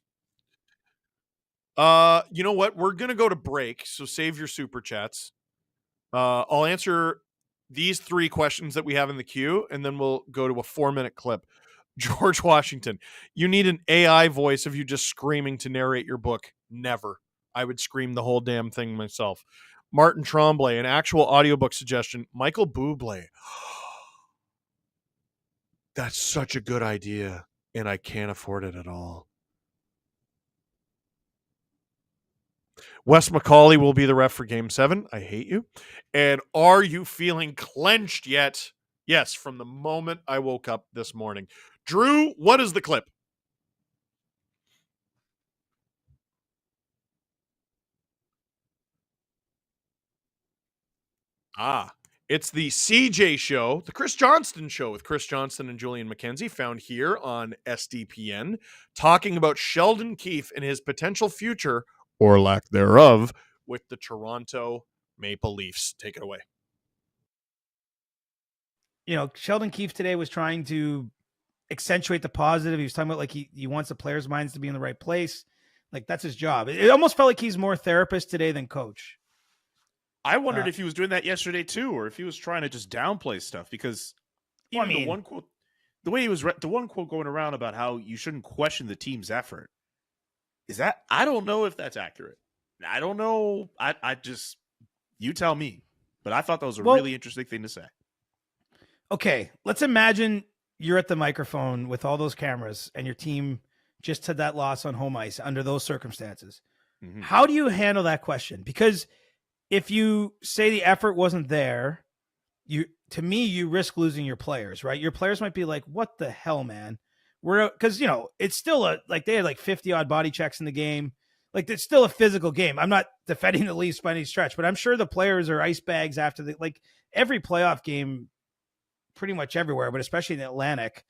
You know what? We're going to go to break, so save your super chats. I'll answer these 3 questions that we have in the queue, and then we'll go to a 4-minute clip. George Washington, you need an AI voice of you just screaming to narrate your book. Never. I would scream the whole damn thing myself. Martin Tremblay, an actual audiobook suggestion. Michael Bublé. That's such a good idea, and I can't afford it at all. Wes McCauley will be the ref for Game 7. I hate you. And are you feeling clenched yet? Yes, from the moment I woke up this morning. Drew, what is the clip? It's the CJ show, the Chris Johnston show with Chris Johnston and Julian McKenzie, found here on SDPN, talking about Sheldon Keefe and his potential future, or lack thereof, with the Toronto Maple Leafs. Take it away. Sheldon Keefe today was trying to accentuate the positive. He was talking about like he wants the players' minds to be in the right place. Like that's his job. It almost felt like he's more therapist today than coach. I wondered if he was doing that yesterday too, or if he was trying to just downplay stuff because the the way he was, the one quote going around about how you shouldn't question the team's effort. Is that, I don't know if that's accurate. I don't know. I just, you tell me. But I thought that was a really interesting thing to say. Okay, let's imagine you're at the microphone with all those cameras and your team just had that loss on home ice under those circumstances. Mm-hmm. How do you handle that question? Because if you say the effort wasn't there, to me, you risk losing your players, right? Your players might be like, what the hell, man? Because, it's still they had like 50 odd body checks in the game. Like, it's still a physical game. I'm not defending the Leafs by any stretch, but I'm sure the players are ice bags after every playoff game, pretty much everywhere, but especially in the Atlantic,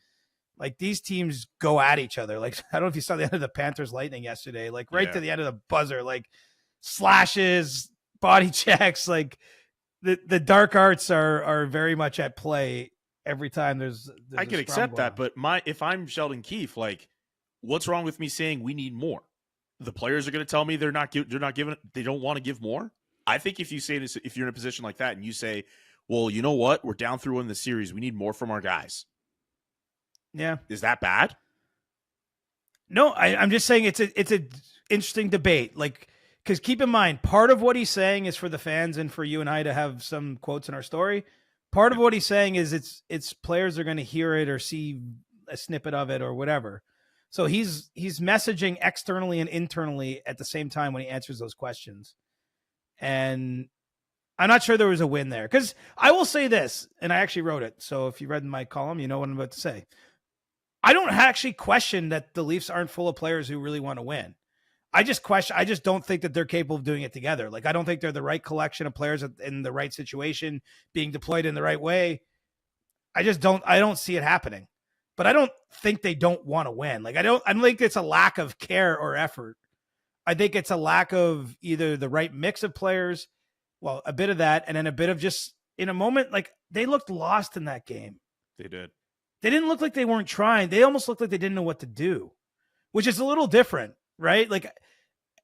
like these teams go at each other. Like, I don't know if you saw the end of the Panthers Lightning yesterday, like right to the end of the buzzer, like slashes, body checks, like the dark arts are very much at play every time there's I can accept that, but if I'm Sheldon Keefe, like, what's wrong with me saying we need more? The players are going to tell me they don't want to give more. I think if you say this, if you're in a position like that and you say, well, you know what, we're down through in the series, we need more from our guys. Yeah, is that bad? No, I'm just saying it's a interesting debate. Like, because keep in mind, part of what he's saying is for the fans and for you and I to have some quotes in our story. Part of what he's saying is it's players are going to hear it or see a snippet of it or whatever. So he's messaging externally and internally at the same time when he answers those questions. And I'm not sure there was a win there. Because I will say this, and I actually wrote it. So if you read my column, you know what I'm about to say. I don't actually question that the Leafs aren't full of players who really want to win. I just don't think that they're capable of doing it together. Like, I don't think they're the right collection of players in the right situation, being deployed in the right way. I don't see it happening. But I don't think they don't want to win. Like, I don't think it's a lack of care or effort. I think it's a lack of either the right mix of players, well, a bit of that, and then a bit of just in a moment, like, they looked lost in that game. They did. They didn't look like they weren't trying. They almost looked like they didn't know what to do, which is a little different, right? Like,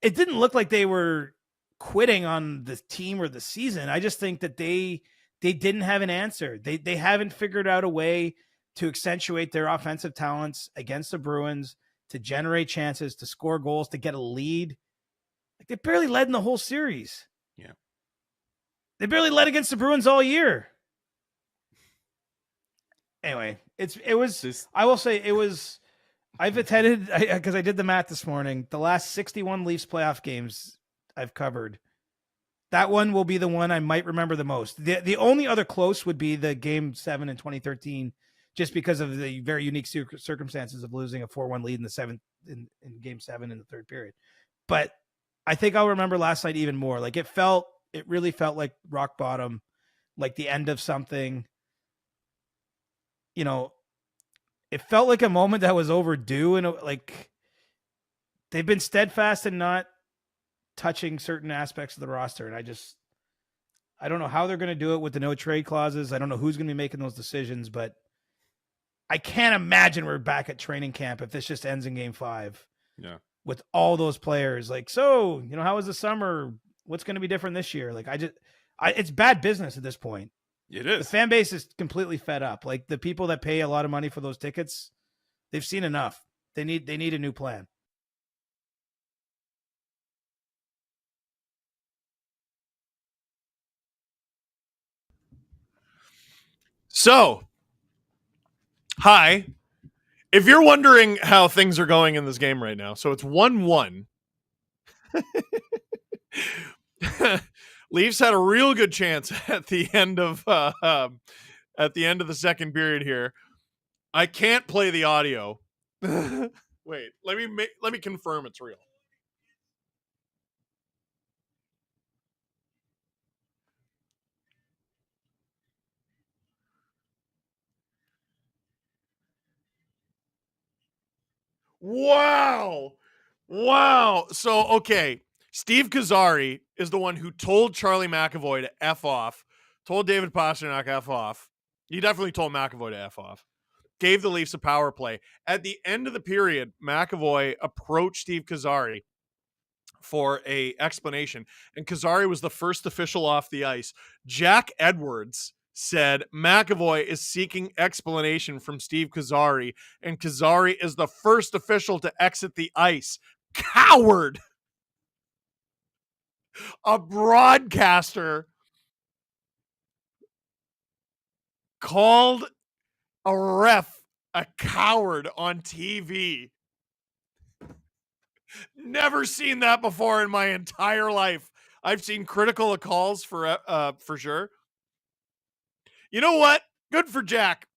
it didn't look like they were quitting on the team or the season. I just think that they didn't have an answer. They haven't figured out a way to accentuate their offensive talents against the Bruins, to generate chances, to score goals, to get a lead. Like, they barely led in the whole series. Yeah. They barely led against the Bruins all year. Anyway, I will say it was, I've attended, because I did the math this morning, the last 61 Leafs playoff games I've covered. That one will be the one I might remember the most. The only other close would be the Game 7 in 2013, just because of the very unique circumstances of losing a 4-1 lead in the seventh in Game 7 in the third period. But I think I'll remember last night even more. Like, it really felt like rock bottom, like the end of something. It felt like a moment that was overdue, and like they've been steadfast in not touching certain aspects of the roster. And I don't know how they're going to do it with the no trade clauses. I don't know who's going to be making those decisions, but I can't imagine we're back at training camp if this just ends in Game 5. Yeah. With all those players, like, so, how was the summer? What's going to be different this year? Like, it's bad business at this point. It is. The fan base is completely fed up. Like, the people that pay a lot of money for those tickets, they've seen enough. They need a new plan. So, hi. If you're wondering how things are going in this game right now, so it's 1-1. Leafs had a real good chance at the end of the second period here. I can't play the audio. Wait, let me confirm it's real. Wow. So, okay. Steve Kazari is the one who told Charlie McAvoy to F off, told David Pastrnak F off. He definitely told McAvoy to F off. Gave the Leafs a power play. At the end of the period, McAvoy approached Steve Kazari for a explanation, and Kazari was the first official off the ice. Jack Edwards said McAvoy is seeking explanation from Steve Kazari, and Kazari is the first official to exit the ice. Coward! A broadcaster called a ref a coward on TV. Never seen that before in my entire life. I've seen critical calls for sure. You know what? Good for Jack.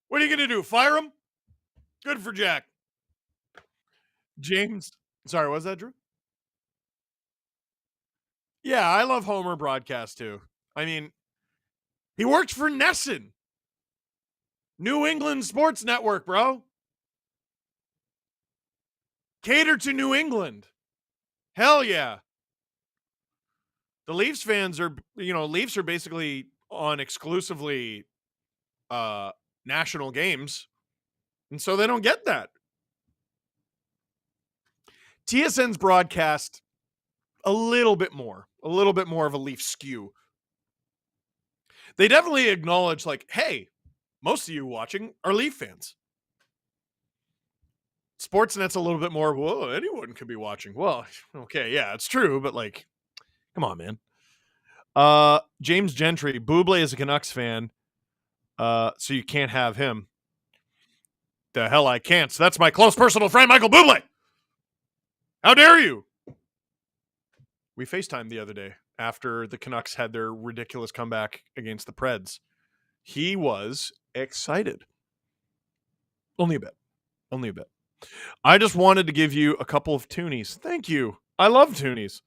What are you going to do? Fire him? Good for Jack. James. Sorry, what was that, Drew? Yeah, I love Homer broadcast too. I mean, he worked for Nesson. New England Sports Network, bro. Cater to New England. Hell yeah. The Leafs fans are, Leafs are basically on exclusively national games. And so they don't get that. TSN's broadcast a little bit more of a Leaf skew. They definitely acknowledge, like, hey, most of you watching are Leaf fans. Sportsnet's a little bit more, whoa, anyone could be watching. Well, okay, yeah, it's true, but like, come on, man. James Gentry, Buble is a Canucks fan, so you can't have him. The hell I can't. So that's my close personal friend, Michael Buble. How dare you? We FaceTimed the other day after the Canucks had their ridiculous comeback against the Preds. He was excited. Only a bit. I just wanted to give you a couple of toonies. Thank you. I love toonies.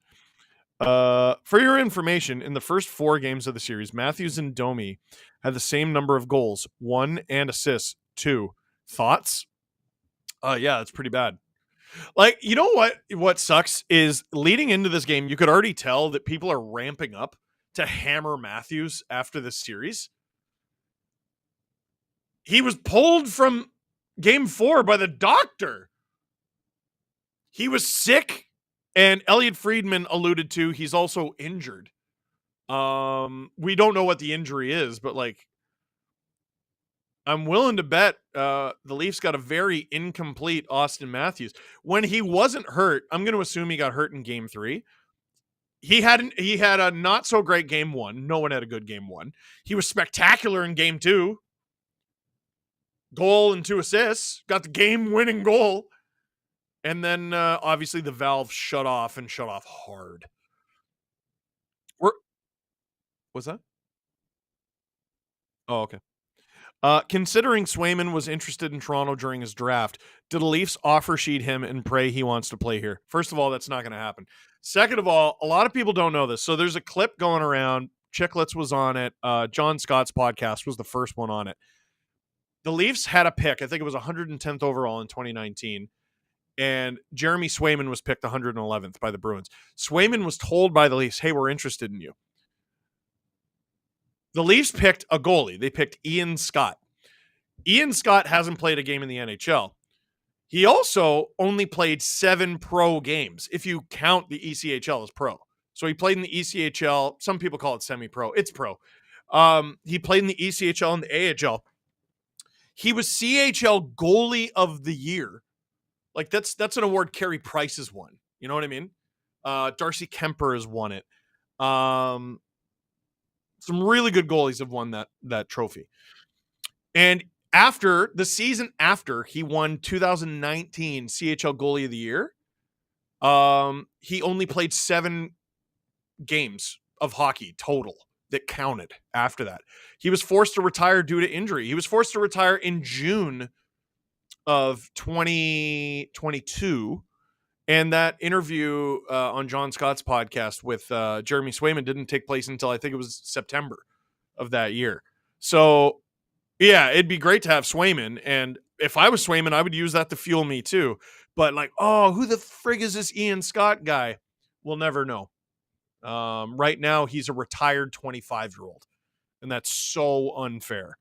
For your information, in the first 4 games of the series, Matthews and Domi had the same number of goals, 1, and assists, 2. Thoughts? Yeah, it's pretty bad. Like, you know what sucks is leading into this game, you could already tell that people are ramping up to hammer Matthews after this series. He was pulled from game 4 by the doctor. He was sick, and Elliot Friedman alluded to he's also injured. We don't know what the injury is, but like, I'm willing to bet the Leafs got a very incomplete Austin Matthews. When he wasn't hurt, I'm going to assume he got hurt in game 3. He had a not so great game 1. No one had a good game 1. He was spectacular in game 2. Goal and 2 assists. Got the game-winning goal. And then obviously the valve shut off hard. What's that? Oh, okay. Considering Swayman was interested in Toronto during his draft, did the Leafs offer sheet him and pray he wants to play here? First of all, that's not going to happen. Second of all, a lot of people don't know this. So there's a clip going around. Chicklets was on it. John Scott's podcast was the first one on it. The Leafs had a pick. I think it was 110th overall in 2019. And Jeremy Swayman was picked 111th by the Bruins. Swayman was told by the Leafs, hey, we're interested in you. The Leafs picked a goalie. They picked Ian Scott. Ian Scott hasn't played a game in the NHL. He also only played 7 pro games, if you count the ECHL as pro. So he played in the ECHL. Some people call it semi-pro. It's pro. He played in the ECHL and the AHL. He was CHL Goalie of the Year. Like, that's an award Carey Price has won. You know what I mean? Darcy Kemper has won it. Some really good goalies have won that trophy. And after the season after he won 2019 CHL Goalie of the Year, he only played 7 games of hockey total that counted after that. He was forced to retire due to injury. He was forced to retire in June of 2022. And that interview on John Scott's podcast with Jeremy Swayman didn't take place until I think it was September of that year. So, yeah, it'd be great to have Swayman. And if I was Swayman, I would use that to fuel me too. But like, oh, who the frig is this Ian Scott guy? We'll never know. Right now, he's a retired 25-year-old. And that's so unfair.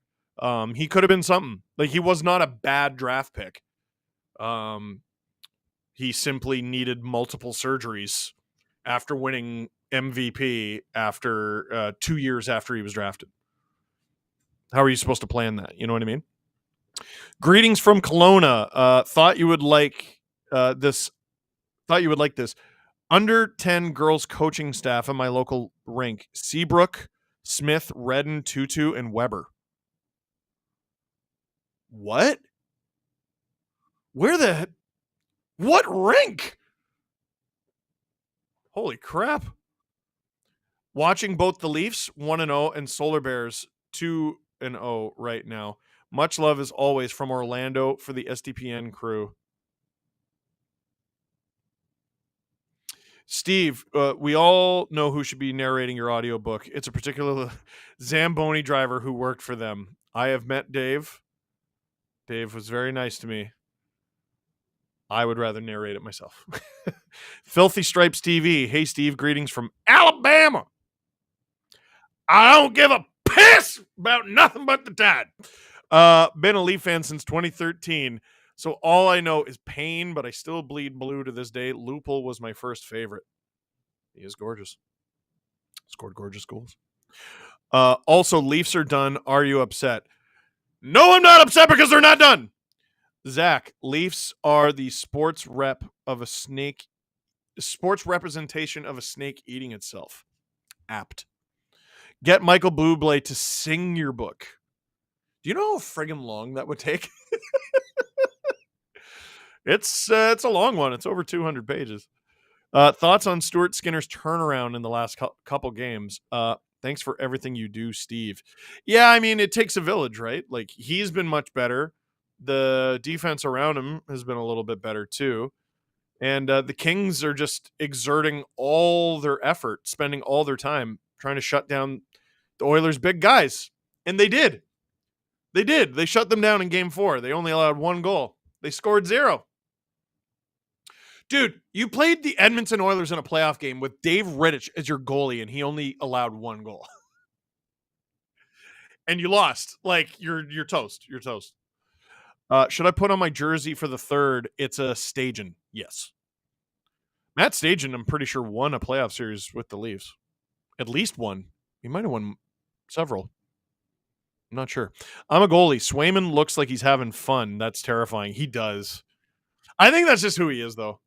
He could have been something. Like, he was not a bad draft pick. He simply needed multiple surgeries after winning MVP after 2 years after he was drafted. How are you supposed to plan that? You know what I mean? Greetings from Kelowna. Thought you would like this. Thought you would like this. Under 10 girls coaching staff at my local rink: Seabrook, Smith, Redden, Tutu, and Weber. What? What rink? Holy crap. Watching both the Leafs 1-0 and Solar Bears 2-0 right now. Much love as always from Orlando for the SDPN crew. Steve, we all know who should be narrating your audiobook. It's a particular Zamboni driver who worked for them. I have met Dave. Dave was very nice to me. I would rather narrate it myself. Filthy Stripes TV. Hey, Steve, greetings from Alabama. I don't give a piss about nothing but the Tide. Been a Leaf fan since 2013, so all I know is pain, but I still bleed blue to this day. Lupul was my first favorite. He is gorgeous. Scored gorgeous goals. Also, Leafs are done. Are you upset? No, I'm not upset because they're not done. Zach, Leafs are the sports representation of a snake eating itself. Apt. Get Michael Bublé to sing your book. Do you know how friggin' long that would take? It's a long one. It's over 200 pages. Thoughts on Stuart Skinner's turnaround in the last couple games? Thanks for everything you do, Steve. Yeah, I mean, it takes a village, right? Like, he's been much better. The defense around him has been a little bit better too. And the Kings are just exerting all their effort, spending all their time trying to shut down the Oilers' big guys. And they did. They did. They shut them down in Game 4. They only allowed 1 goal. They scored 0. Dude, you played the Edmonton Oilers in a playoff game with Dave Rittich as your goalie, and he only allowed 1 goal. And you lost. Like, you're toast. You're toast. Should I put on my jersey for the third? It's a Stajan. Yes. Matt Stajan, I'm pretty sure, won a playoff series with the Leafs. At least one. He might have won several. I'm not sure. I'm a goalie. Swayman looks like he's having fun. That's terrifying. He does. I think that's just who he is, though.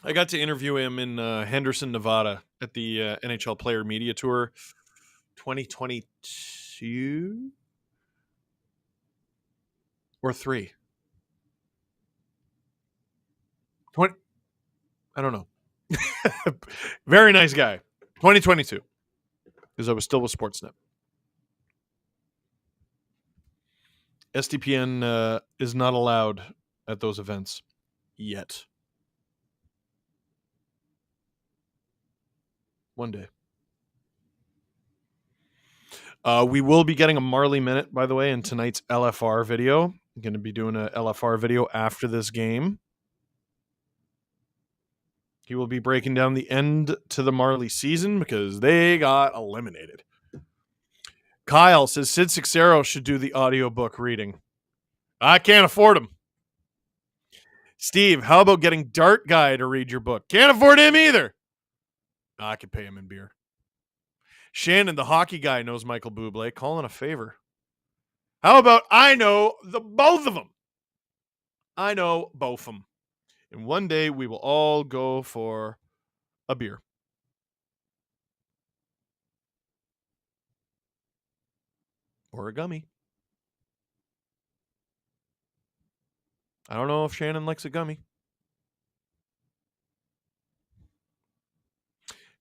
I got to interview him in Henderson, Nevada at the NHL Player Media Tour 2022 or 3. I don't know. Very nice guy. 2022. Because I was still with Sportsnet. SDPN is not allowed at those events yet. One day. We will be getting a Marley Minute, by the way, in tonight's LFR video. I'm going to be doing a LFR video after this game. He will be breaking down the end to the Marley season because they got eliminated. Kyle says Sid Sixero should do the audiobook reading. I can't afford him. Steve, how about getting Dart Guy to read your book? Can't afford him either. I could pay him in beer. Shannon, the hockey guy, knows Michael Bublé. Calling a favor. How about I know both of them? I know both of them. And one day we will all go for a beer. Or a gummy. I don't know if Shannon likes a gummy.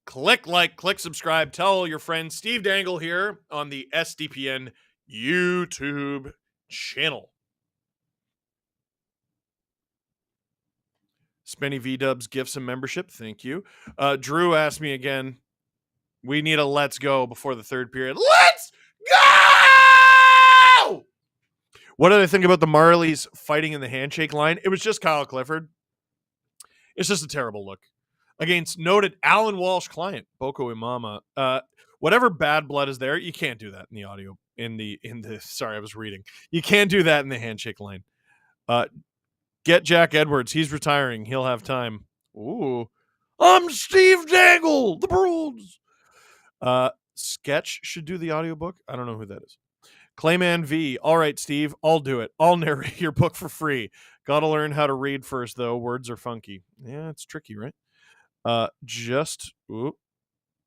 Click like, click subscribe. Tell your friends. Steve Dangle here on the SDPN YouTube channel. Spenny V-Dubs gifts and membership. Thank you. Drew asked me again, we need a let's go before the third period. Let's go! What did I think about the Marlies fighting in the handshake line? It was just Kyle Clifford. It's just a terrible look. Against noted Alan Walsh client, Boko Imama. Whatever bad blood is there, you can't do that in the audio. Sorry, I was reading. You can't do that in the handshake line. Get Jack Edwards. He's retiring. He'll have time. Ooh. I'm Steve Dangle, the Bruins. Sketch should do the audiobook. I don't know who that is. Clayman V. All right, Steve. I'll do it. I'll narrate your book for free. Gotta learn how to read first, though. Words are funky. Yeah, it's tricky, right? Ooh.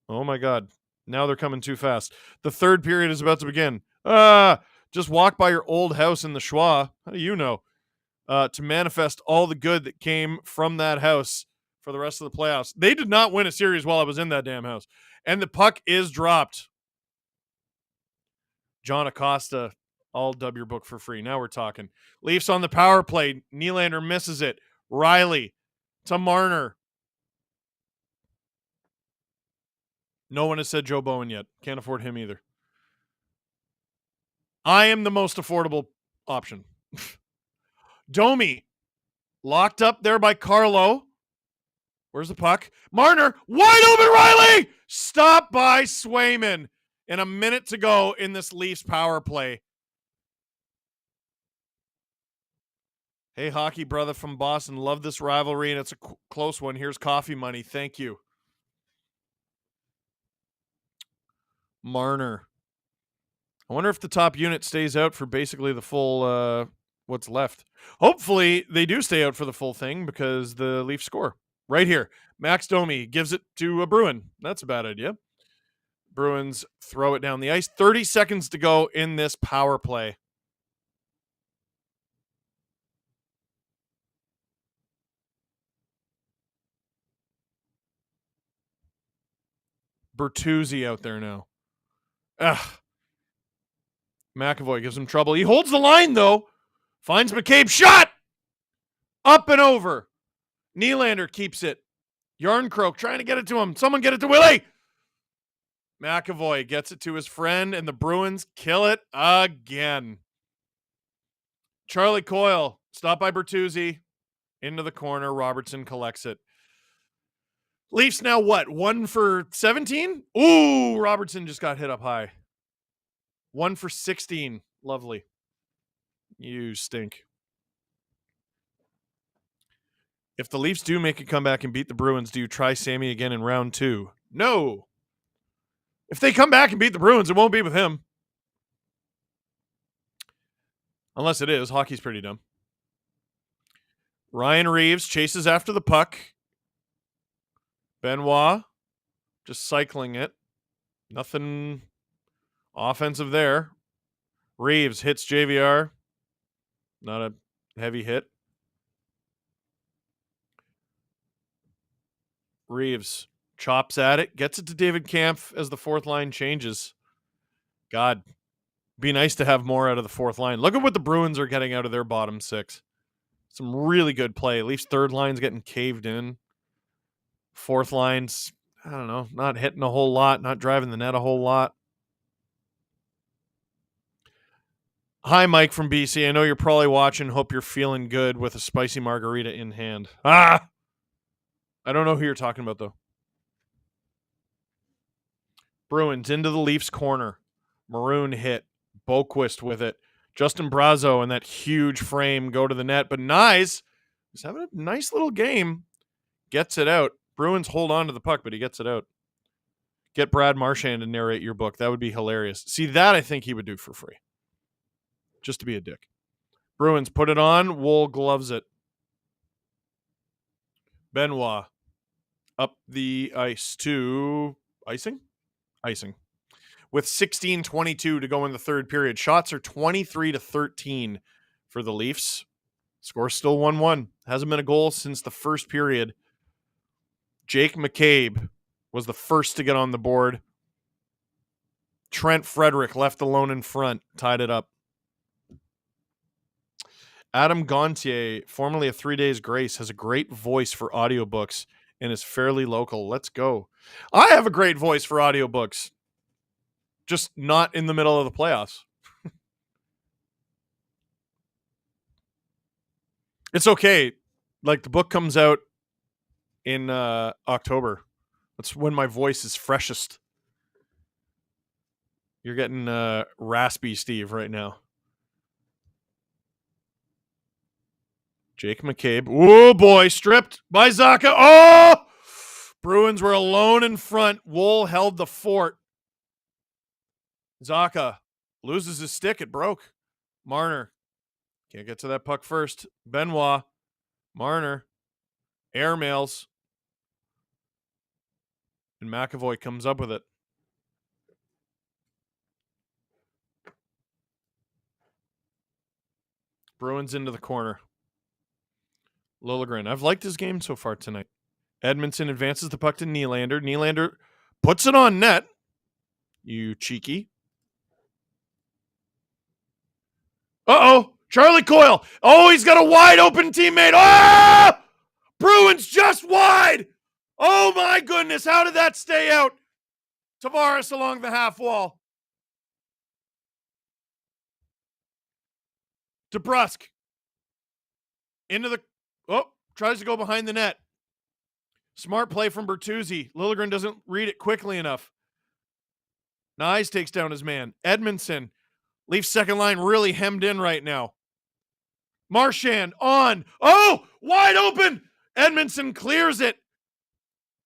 Oh my God. Now they're coming too fast. The third period is about to begin. Just walk by your old house in the Schwa. How do you know? To manifest all the good that came from that house for the rest of the playoffs. They did not win a series while I was in that damn house. And the puck is dropped. John Acosta, I'll dub your book for free. Now we're talking. Leafs on the power play. Nylander misses it. Riley to Marner. No one has said Joe Bowen yet. Can't afford him either. I am the most affordable option. Domi, locked up there by Carlo. Where's the puck? Marner, wide open, Riley! Stopped by Swayman. And a minute to go in this Leafs power play. Hey, hockey brother from Boston. Love this rivalry, and it's a close one. Here's coffee money. Thank you. Marner. I wonder if the top unit stays out for basically the full what's left. Hopefully they do stay out for the full thing because the Leafs score. Right here. Max Domi gives it to a Bruin. That's a bad idea. Bruins throw it down the ice. 30 seconds to go in this power play. Bertuzzi out there now. Ugh. McAvoy gives him trouble. He holds the line, though. Finds McCabe. Shot! Up and over. Nylander keeps it. Yarncroak trying to get it to him. Someone get it to Willie. McAvoy gets it to his friend, and the Bruins kill it again. Charlie Coyle, stopped by Bertuzzi. Into the corner. Robertson collects it. Leafs now what? 1 for 17? Ooh, Robertson just got hit up high. 1 for 16. Lovely. You stink. If the Leafs do make a comeback and beat the Bruins, do you try Sammy again in round 2? No. If they come back and beat the Bruins, it won't be with him. Unless it is. Hockey's pretty dumb. Ryan Reeves chases after the puck. Benoit just cycling it. Nothing offensive there. Reeves hits JVR. Not a heavy hit. Reeves chops at it. Gets it to David Kampf as the fourth line changes. God, be nice to have more out of the fourth line. Look at what the Bruins are getting out of their bottom 6. Some really good play. Leafs third line's getting caved in. Fourth line's, I don't know, not hitting a whole lot, not driving the net a whole lot. Hi, Mike from BC. I know you're probably watching. Hope you're feeling good with a spicy margarita in hand. I don't know who you're talking about, though. Bruins into the Leafs corner. Maroon hit. Boquist with it. Justin Brazo and that huge frame go to the net. But Nyes is having a nice little game. Gets it out. Bruins hold on to the puck, but he gets it out. Get Brad Marchand to narrate your book. That would be hilarious. See, that I think he would do for free. Just to be a dick. Bruins put it on. Wool gloves it. Benoit up the ice to icing? Icing. With 16:22 to go in the third period. Shots are 23-13 for the Leafs. Score's still 1-1. Hasn't been a goal since the first period. Jake McCabe was the first to get on the board. Trent Frederick left alone in front, tied it up. Adam Gontier, formerly of 3 Days Grace, has a great voice for audiobooks and is fairly local. Let's go. I have a great voice for audiobooks, just not in the middle of the playoffs. It's okay. Like, the book comes out in October. That's when my voice is freshest. You're getting raspy, Steve, right now. Jake McCabe. Oh, boy. Stripped by Zacha. Oh! Bruins were alone in front. Wool held the fort. Zacha loses his stick. It broke. Marner can't get to that puck first. Benoit. Marner. Airmails. And McAvoy comes up with it. Bruins into the corner. Liljegren. I've liked his game so far tonight. Edmondson advances the puck to Nylander. Nylander puts it on net. You cheeky. Uh-oh. Charlie Coyle. Oh, he's got a wide open teammate. Oh! Bruins just wide. Oh, my goodness. How did that stay out? Tavares along the half wall. DeBrusk. Into the... Oh, tries to go behind the net. Smart play from Bertuzzi. Liljegren doesn't read it quickly enough. Nyes takes down his man. Edmondson. Leafs second line really hemmed in right now. Marchand on. Oh, wide open. Edmondson clears it.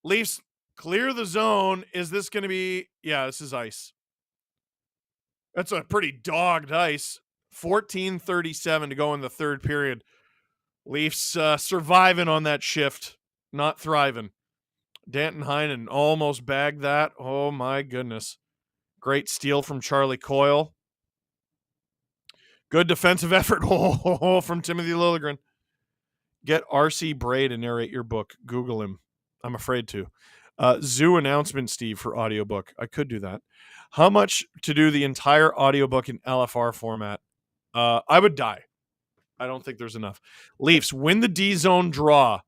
Leafs clear the zone. Is this going to be... Yeah, this is ice. That's a pretty dogged ice. 14:37 to go in the third period. Leafs surviving on that shift. Not thriving. Danton Heinen almost bagged that. Oh, my goodness. Great steal from Charlie Coyle. Good defensive effort from Timothy Liljegren. Get R.C. Bray to narrate your book. Google him. I'm afraid to. Zoo announcement, Steve, for audiobook. I could do that. How much to do the entire audiobook in LFR format? I would die. I don't think there's enough. Leafs win the D-zone draw.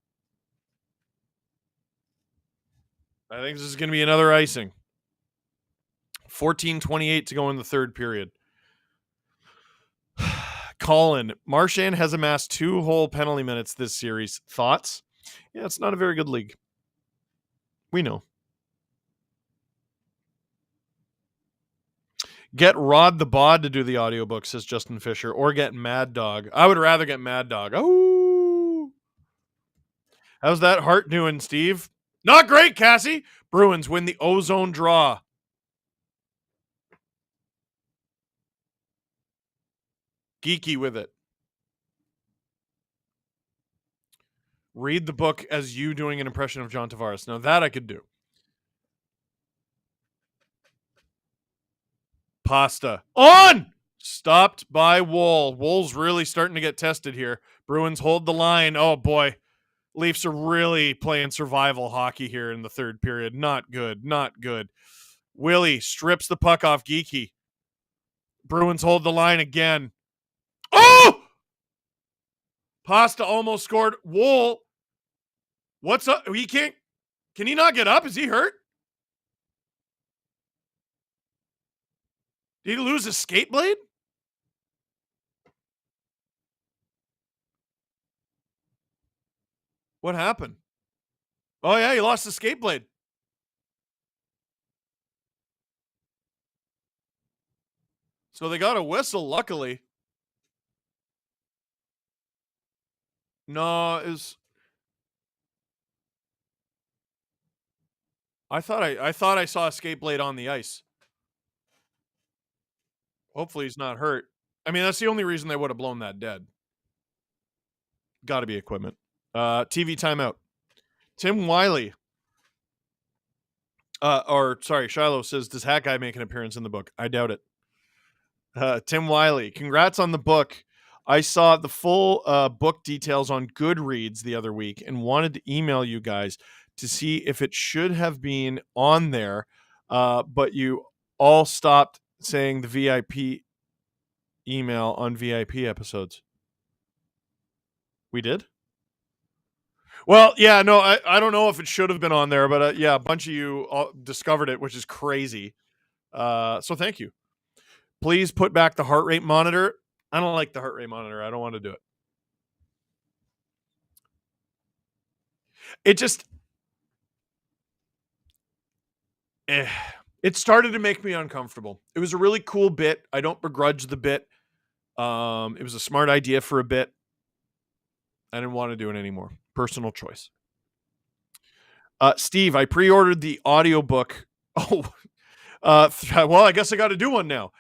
I think this is going to be another icing. 14:28 to go in the third period. Colin, Marchand has amassed 2 whole penalty minutes this series. Thoughts? Yeah, it's not a very good league. We know. Get Rod the Bod to do the audiobook, says Justin Fisher, or get Mad Dog. I would rather get Mad Dog. Oh! How's that heart doing, Steve? Not great, Cassie. Bruins win the ozone draw. Geeky with it. Read the book as you doing an impression of John Tavares. Now that I could do. Pasta. On! Stopped by Wool. Wool's really starting to get tested here. Bruins hold the line. Oh, boy. Leafs are really playing survival hockey here in the third period. Not good. Not good. Willie strips the puck off Geeky. Bruins hold the line again. Oh! Pasta almost scored. Wool. What's up? He can't. Can he not get up? Is he hurt? Did he lose his skate blade? What happened? Oh, yeah, he lost the skate blade. So they got a whistle, luckily. No, I thought I saw a skate blade on the ice. Hopefully he's not hurt. I mean, that's the only reason they would have blown that dead. Got to be equipment. TV timeout. Tim Wiley. Shiloh says, does Hat Guy make an appearance in the book? I doubt it. Tim Wiley, congrats on the book. I saw the full book details on Goodreads the other week and wanted to email you guys to see if it should have been on there, but you all stopped saying the VIP email on VIP episodes. We did? Well, yeah, no, I don't know if it should have been on there, but yeah, a bunch of you all discovered it, which is crazy. So thank you. Please put back the heart rate monitor. I don't like the heart rate monitor. I don't want to do it. It just... It started to make me uncomfortable. It was a really cool bit. I don't begrudge the bit. It was a smart idea for a bit. I didn't want to do it anymore. Personal choice. Steve, I pre-ordered the audiobook. Oh, well, I guess I got to do one now.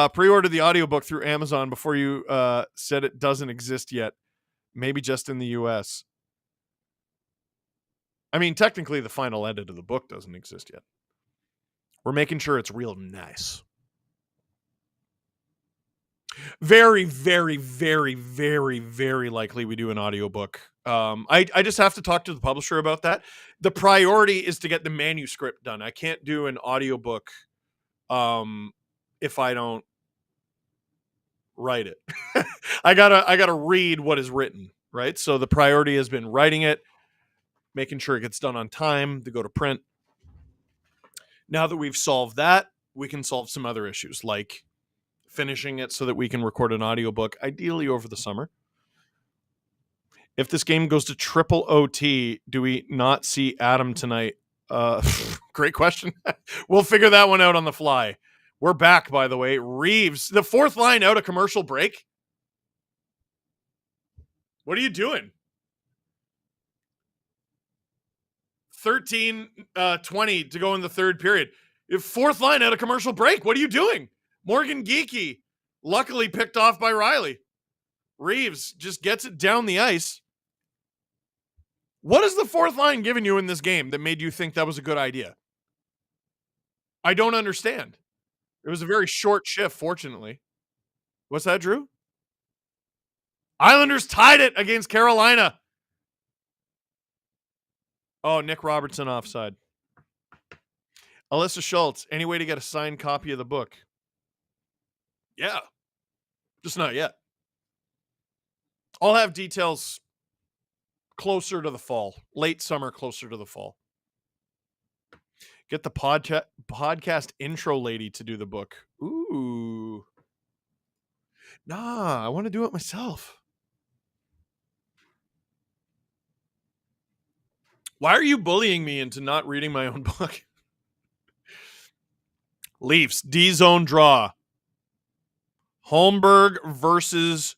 Pre-ordered the audiobook through Amazon before you said it doesn't exist yet. Maybe just in the US. I mean, technically, the final edit of the book doesn't exist yet. We're making sure it's real nice. Very, very, very, very, very likely we do an audiobook. I just have to talk to the publisher about that. The priority is to get the manuscript done. I can't do an audiobook if I don't write it. I gotta read what is written, right? So the priority has been writing it, making sure it gets done on time to go to print. Now that we've solved that, we can solve some other issues like finishing it so that we can record an audiobook, ideally over the summer. If this game goes to triple OT, do we not see Adam tonight? Great question. We'll figure that one out on the fly. We're back, by the way. Reeves, the fourth line out of commercial break. What are you doing? 13-20 to go in the third period. Fourth line out of commercial break. What are you doing? Morgan Geeky, luckily picked off by Riley. Reeves just gets it down the ice. What is the fourth line giving you in this game that made you think that was a good idea? I don't understand. It was a very short shift, fortunately. What's that, Drew? Islanders tied it against Carolina. Oh, Nick Robertson offside. Alyssa Schultz, any way to get a signed copy of the book? Yeah. Just not yet. I'll have details closer to the fall. Late summer, closer to the fall. Get the podcast intro lady to do the book. Ooh. Nah, I want to do it myself. Why are you bullying me into not reading my own book? Leafs, D-zone draw. Holmberg versus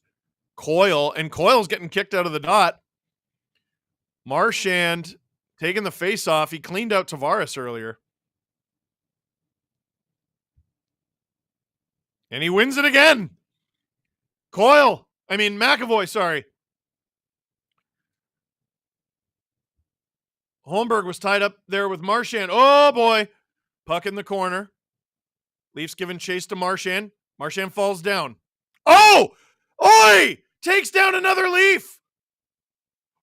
Coyle, and Coyle's getting kicked out of the dot. Marchand taking the face off. He cleaned out Tavares earlier. And he wins it again. McAvoy, sorry. Holmberg was tied up there with Marchand. Oh, boy. Puck in the corner. Leafs giving chase to Marchand. Marchand falls down. Oh! Oi! Takes down another Leaf.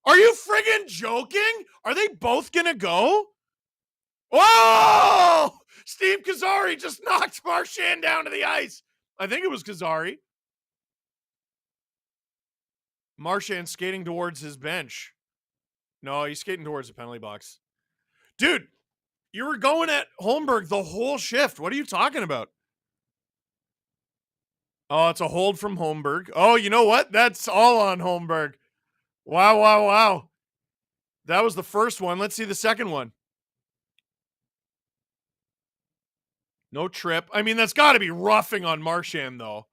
Are you friggin' joking? Are they both gonna go? Oh! Steve Kazari just knocked Marchand down to the ice. I think it was Kazari. Marchand skating towards his bench. No, he's skating towards the penalty box. Dude, you were going at Holmberg the whole shift. What are you talking about? Oh, it's a hold from Holmberg. Oh, you know what? That's all on Holmberg. Wow, wow, wow. That was the first one. Let's see the second one. No trip. I mean, that's got to be roughing on Marchand, though.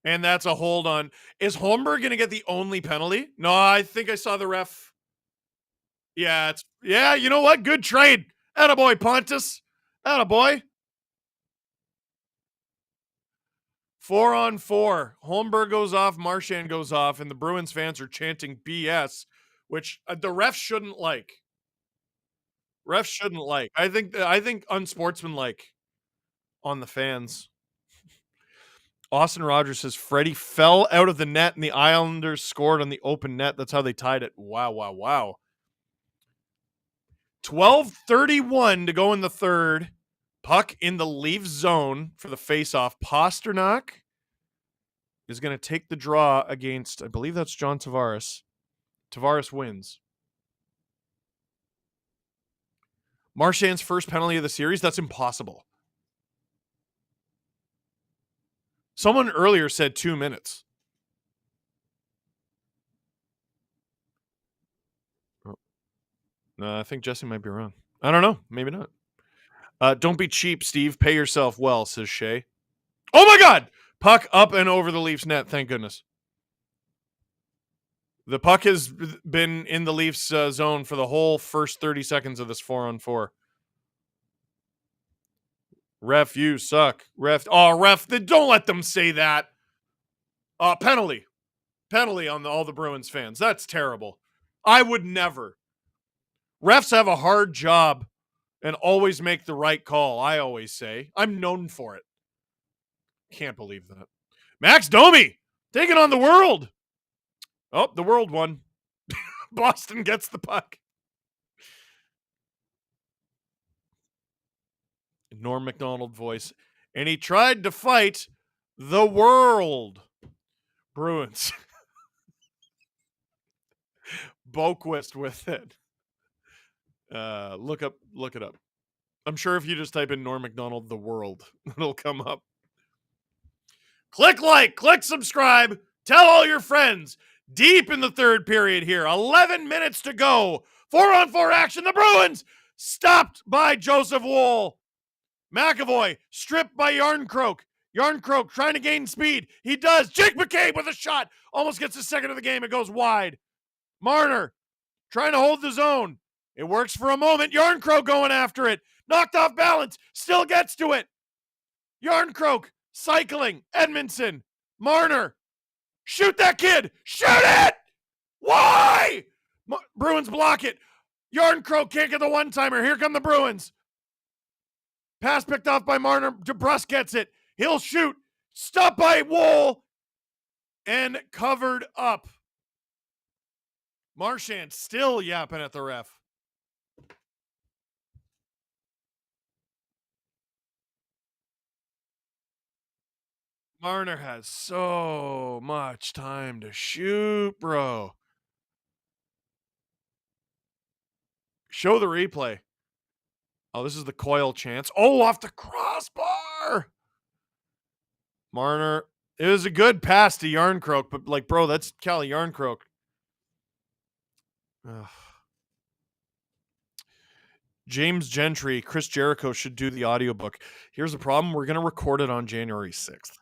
And that's a hold on. Is Holmberg going to get the only penalty? No, I think I saw the ref. Yeah, you know what? Good trade. Attaboy, Pontus. Attaboy. 4-on-4. Holmberg goes off, Marchand goes off, and the Bruins fans are chanting BS, which the refs shouldn't like. Refs shouldn't like. I think unsportsmanlike on the fans. Austin Rogers says Freddie fell out of the net and the Islanders scored on the open net. That's how they tied it. Wow, wow, wow. 12:31 to go in the third. Puck in the Leaf zone for the faceoff. Pasternak is going to take the draw against, I believe that's John Tavares. Tavares wins. Marchand's first penalty of the series, that's impossible. Someone earlier said 2 minutes. No, I think Jesse might be wrong. I don't know. Maybe not. Don't be cheap, Steve. Pay yourself well, says Shea. Oh, my God. Puck up and over the Leafs net. Thank goodness. The puck has been in the Leafs zone for the whole first 30 seconds of this 4-on-4. Ref, you suck. Ref, don't let them say that. Penalty. Penalty on all the Bruins fans. That's terrible. I would never. Refs have a hard job and always make the right call, I always say. I'm known for it. Can't believe that. Max Domi taking on the World. Oh, the World won. Boston gets the puck. Norm Macdonald voice. And he tried to fight the World. Bruins. Boquist with it. Look it up. I'm sure if you just type in Norm Macdonald, the World, it'll come up. Click like, click subscribe, tell all your friends. Deep in the third period here, 11 minutes to go. 4-on-4 action. The Bruins stopped by Joseph Woll. McAvoy stripped by Yarncroke. Yarncroke trying to gain speed. He does. Jake McCabe with a shot. Almost gets his second of the game. It goes wide. Marner trying to hold the zone. It works for a moment. Yarncroke going after it. Knocked off balance. Still gets to it. Yarncroke cycling. Edmondson. Marner. Shoot that kid. Shoot it. Why? Bruins block it. Yarncroke can't get the one-timer. Here come the Bruins. Pass picked off by Marner. DeBrusque gets it. He'll shoot. Stopped by Woll. And covered up. Marchand still yapping at the ref. Marner has so much time to shoot, bro. Show the replay. Oh, this is the Coyle chance. Oh, off the crossbar. Marner. It was a good pass to Yarncroke, but like, bro, that's Cali Yarncroke. Ugh. James Gentry, Chris Jericho should do the audiobook. Here's the problem. We're going to record it on January 6th.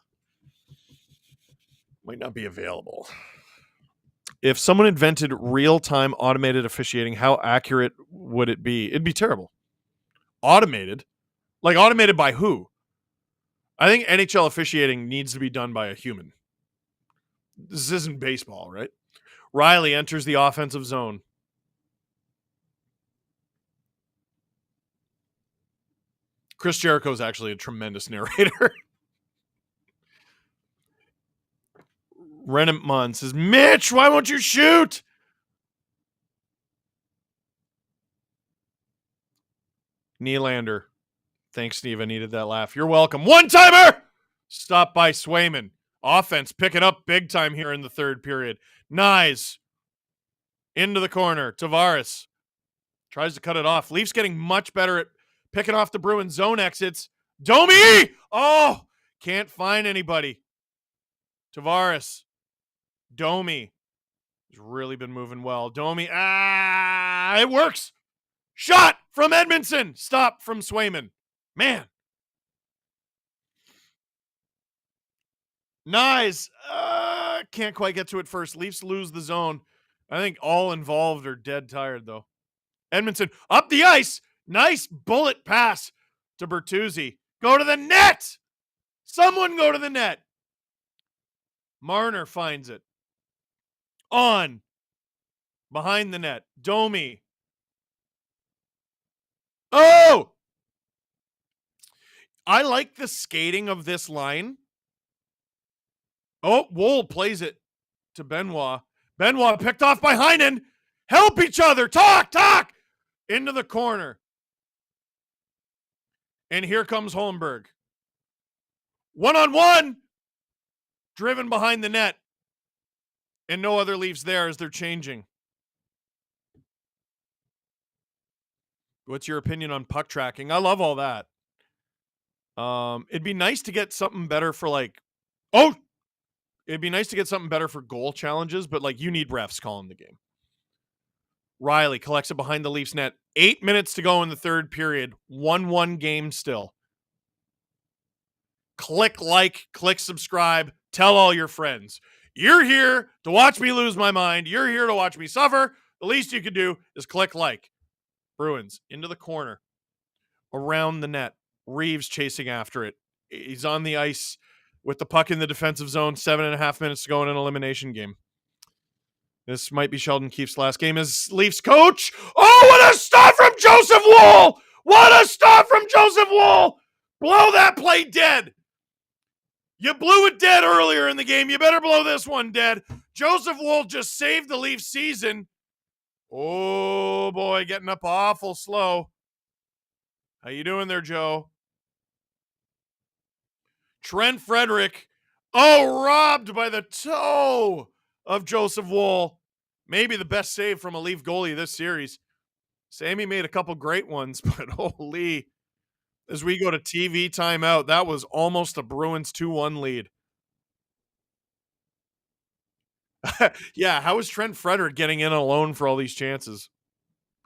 Might not be available. If someone invented real-time automated officiating, how accurate would it be? It'd be terrible. Automated? Like automated by who? I think NHL officiating needs to be done by a human. This isn't baseball, right? Riley enters the offensive zone. Chris Jericho is actually a tremendous narrator. Rennemont says, Mitch, why won't you shoot? Nylander. Thanks, Steve. I needed that laugh. You're welcome. One-timer! Stopped by Swayman. Offense picking up big time here in the third period. Nyes. Into the corner. Tavares. Tries to cut it off. Leafs getting much better at picking off the Bruins zone exits. Domi! Oh! Can't find anybody. Tavares. Domi. He's really been moving well. Domi. It works. Shot from Edmondson. Stop from Swayman. Man. Nice. Can't quite get to it first. Leafs lose the zone. I think all involved are dead tired, though. Edmondson up the ice. Nice bullet pass to Bertuzzi. Go to the net. Someone go to the net. Marner finds it. On. Behind the net. Domi. Oh! I like the skating of this line. Oh, Woll plays it to Benoit. Benoit picked off by Heinen. Help each other. Talk. Into the corner. And here comes Holmberg. One-on-one. Driven behind the net. And no other Leafs there as they're changing. What's your opinion on puck tracking? I love all that. It'd be nice to get something better for it'd be nice to get something better for goal challenges, but like you need refs calling the game. Riley collects it behind the Leafs net. 8 minutes to go in the third period. 1-1 game still. Click like, click subscribe, tell all your friends. You're here to watch me lose my mind. You're here to watch me suffer. The least you could do is click like. Bruins into the corner, around the net. Reeves chasing after it. He's on the ice with the puck in the defensive zone. 7.5 minutes to go in an elimination game. This might be Sheldon Keefe's last game as Leafs coach. Oh, what a stop from Joseph Woll! What a stop from Joseph Woll! Blow that play dead. You blew it dead earlier in the game. You better blow this one dead. Joseph Woll just saved the Leafs season. Oh, boy, getting up awful slow. How you doing there, Joe? Trent Frederick. Oh, robbed by the toe of Joseph Woll. Maybe the best save from a Leaf goalie this series. Sammy made a couple great ones, but holy. As we go to TV timeout, that was almost a Bruins 2-1 lead. Yeah, how is Trent Frederick getting in alone for all these chances?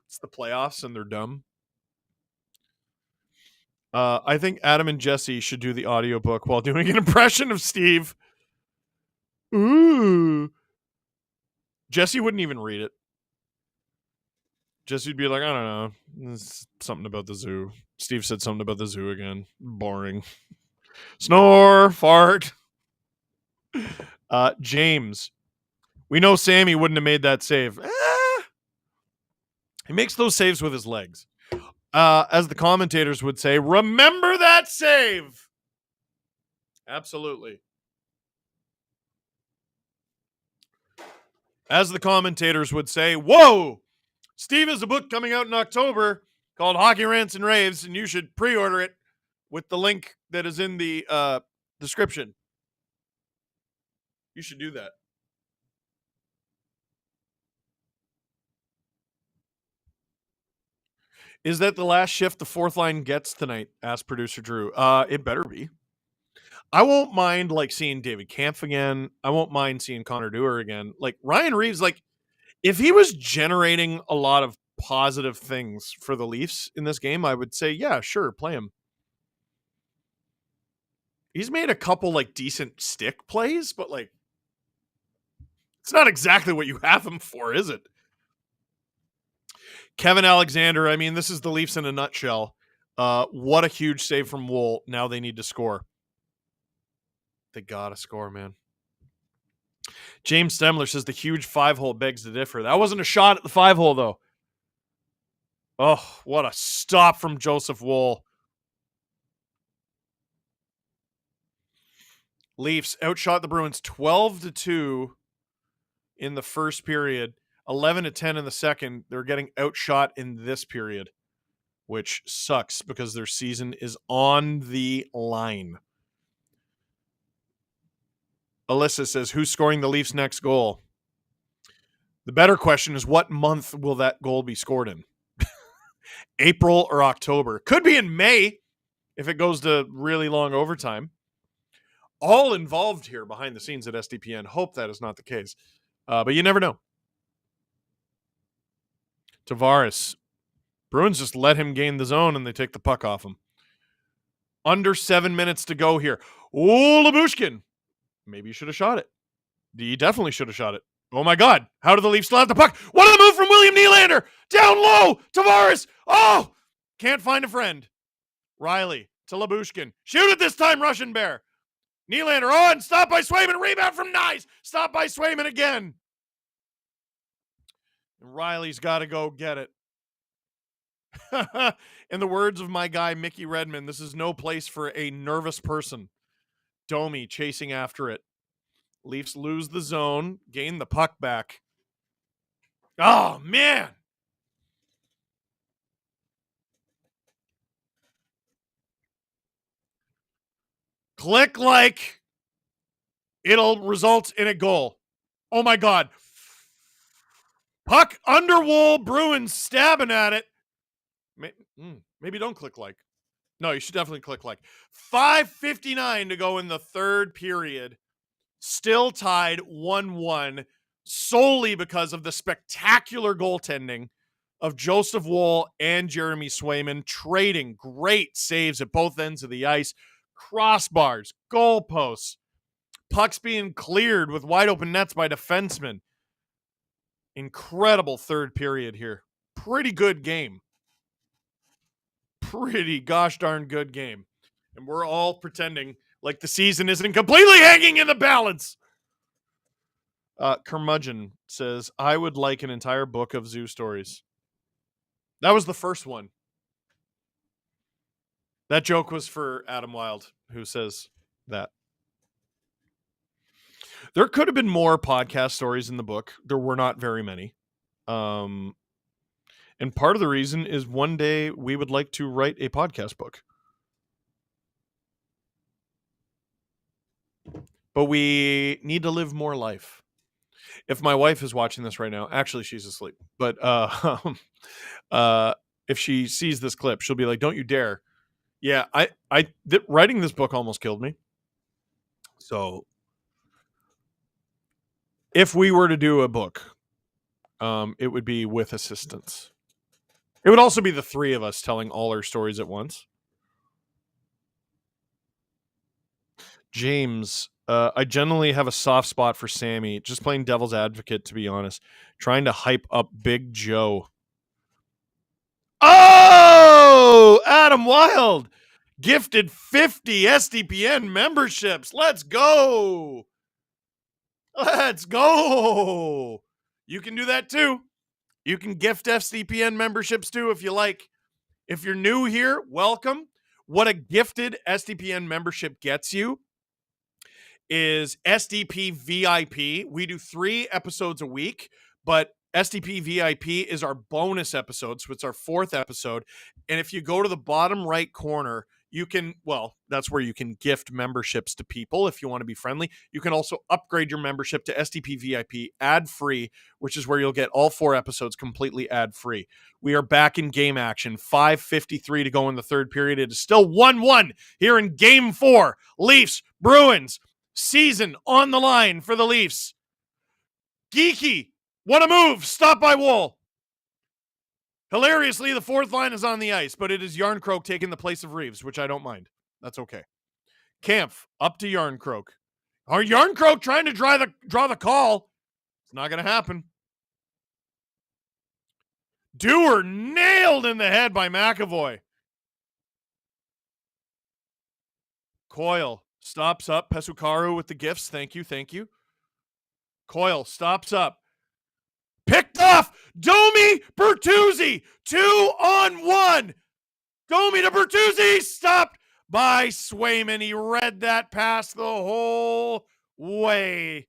It's the playoffs and they're dumb. I think Adam and Jesse should do the audiobook while doing an impression of Steve. Ooh. Jesse wouldn't even read it. Jesse would be like, I don't know. It's something about the zoo. Steve said something about the zoo again. Boring. Snore, fart. James. We know Sammy wouldn't have made that save. He makes those saves with his legs. As the commentators would say, remember that save. Absolutely. As the commentators would say, whoa, Steve has a book coming out in October called Hockey Rants and Raves, and you should pre-order it with the link that is in the description. You should do that. Is that the last shift the fourth line gets tonight? Asked producer Drew. It better be. I won't mind like seeing David Kampf again. I won't mind seeing Connor Dewar again. Like Ryan Reeves, like if he was generating a lot of positive things for the Leafs in this game, I would say, yeah, sure, play him. He's made a couple like decent stick plays, but like it's not exactly what you have him for, is it? Kevin Alexander, I mean, this is the Leafs in a nutshell. What a huge save from Woll. Now they need to score. They gotta score, man. James Stemler says the huge 5-hole begs to differ. That wasn't a shot at the 5-hole, though. Oh, what a stop from Joseph Woll. Leafs outshot the Bruins 12-2 in the first period, 11-10 in the second. They're getting outshot in this period, which sucks because their season is on the line. Alyssa says, who's scoring the Leafs' next goal? The better question is, what month will that goal be scored in? April or October? Could be in May if it goes to really long overtime. All involved here behind the scenes at SDPN. Hope that is not the case. But you never know. Tavares. Bruins just let him gain the zone and they take the puck off him. Under 7 minutes to go here. Oh, Lyubushkin. Maybe you should have shot it. You definitely should have shot it. Oh, my God. How did the Leafs still have the puck? What a move from William Nylander. Down low. Tavares. Oh, can't find a friend. Riley to Lyubushkin. Shoot it this time, Russian Bear. Nylander on. Stop by Swayman. Rebound from Nyes. Stop by Swayman again. And Riley's got to go get it. In the words of my guy, Mickey Redmond, this is no place for a nervous person. Domi chasing after it. Leafs lose the zone, gain the puck back. Oh, man. Click like. It'll result in a goal. Oh, my God. Puck under Woll. Bruins stabbing at it. Maybe don't click like. No, you should definitely click like. 5:59 to go in the third period. Still tied 1-1 solely because of the spectacular goaltending of Joseph Woll and Jeremy Swayman, trading great saves at both ends of the ice. Crossbars, goalposts, pucks being cleared with wide open nets by defensemen. Incredible third period here. Pretty good game. Pretty gosh darn good game. And we're all pretending like the season isn't completely hanging in the balance. Curmudgeon says, I would like an entire book of zoo stories. That was the first one. That joke was for Adam Wylde, who says that. There could have been more podcast stories in the book. There were not very many. And part of the reason is one day we would like to write a podcast book. But we need to live more life. If my wife is watching this right now, actually she's asleep. But if she sees this clip, she'll be like, "Don't you dare!" Yeah, writing this book almost killed me. So, if we were to do a book, it would be with assistance. It would also be the three of us telling all our stories at once. James, I generally have a soft spot for Sammy. Just playing devil's advocate, to be honest. Trying to hype up Big Joe. Oh! Adam Wylde gifted 50 SDPN memberships. Let's go! Let's go! You can do that too. You can gift SDPN memberships too if you like. If you're new here, welcome. What a gifted SDPN membership gets you is SDP VIP. We do 3 episodes a week, but SDP VIP is our bonus episode, so it's our 4th episode. And if you go to the bottom right corner, you can, well, that's where you can gift memberships to people if you want to be friendly. You can also upgrade your membership to SDP VIP ad-free, which is where you'll get all 4 episodes completely ad-free. We are back in game action. 5:53 to go in the third period. It is still 1-1 here in Game 4. Leafs, Bruins, season on the line for the Leafs. Geeky, what a move. Stop by Wool. Hilariously, the 4th line is on the ice, but it is Yarncroke taking the place of Reeves, which I don't mind. That's okay. Kampf up to Yarncroke. Are Yarncroke trying to draw the call? It's not going to happen. Dewar nailed in the head by McAvoy. Coyle stops up. Pesukaru with the gifts. Thank you. Thank you. Coyle stops up. Picked off. Domi Bertuzzi. 2-on-1. Domi to Bertuzzi. Stopped by Swayman. He read that pass the whole way.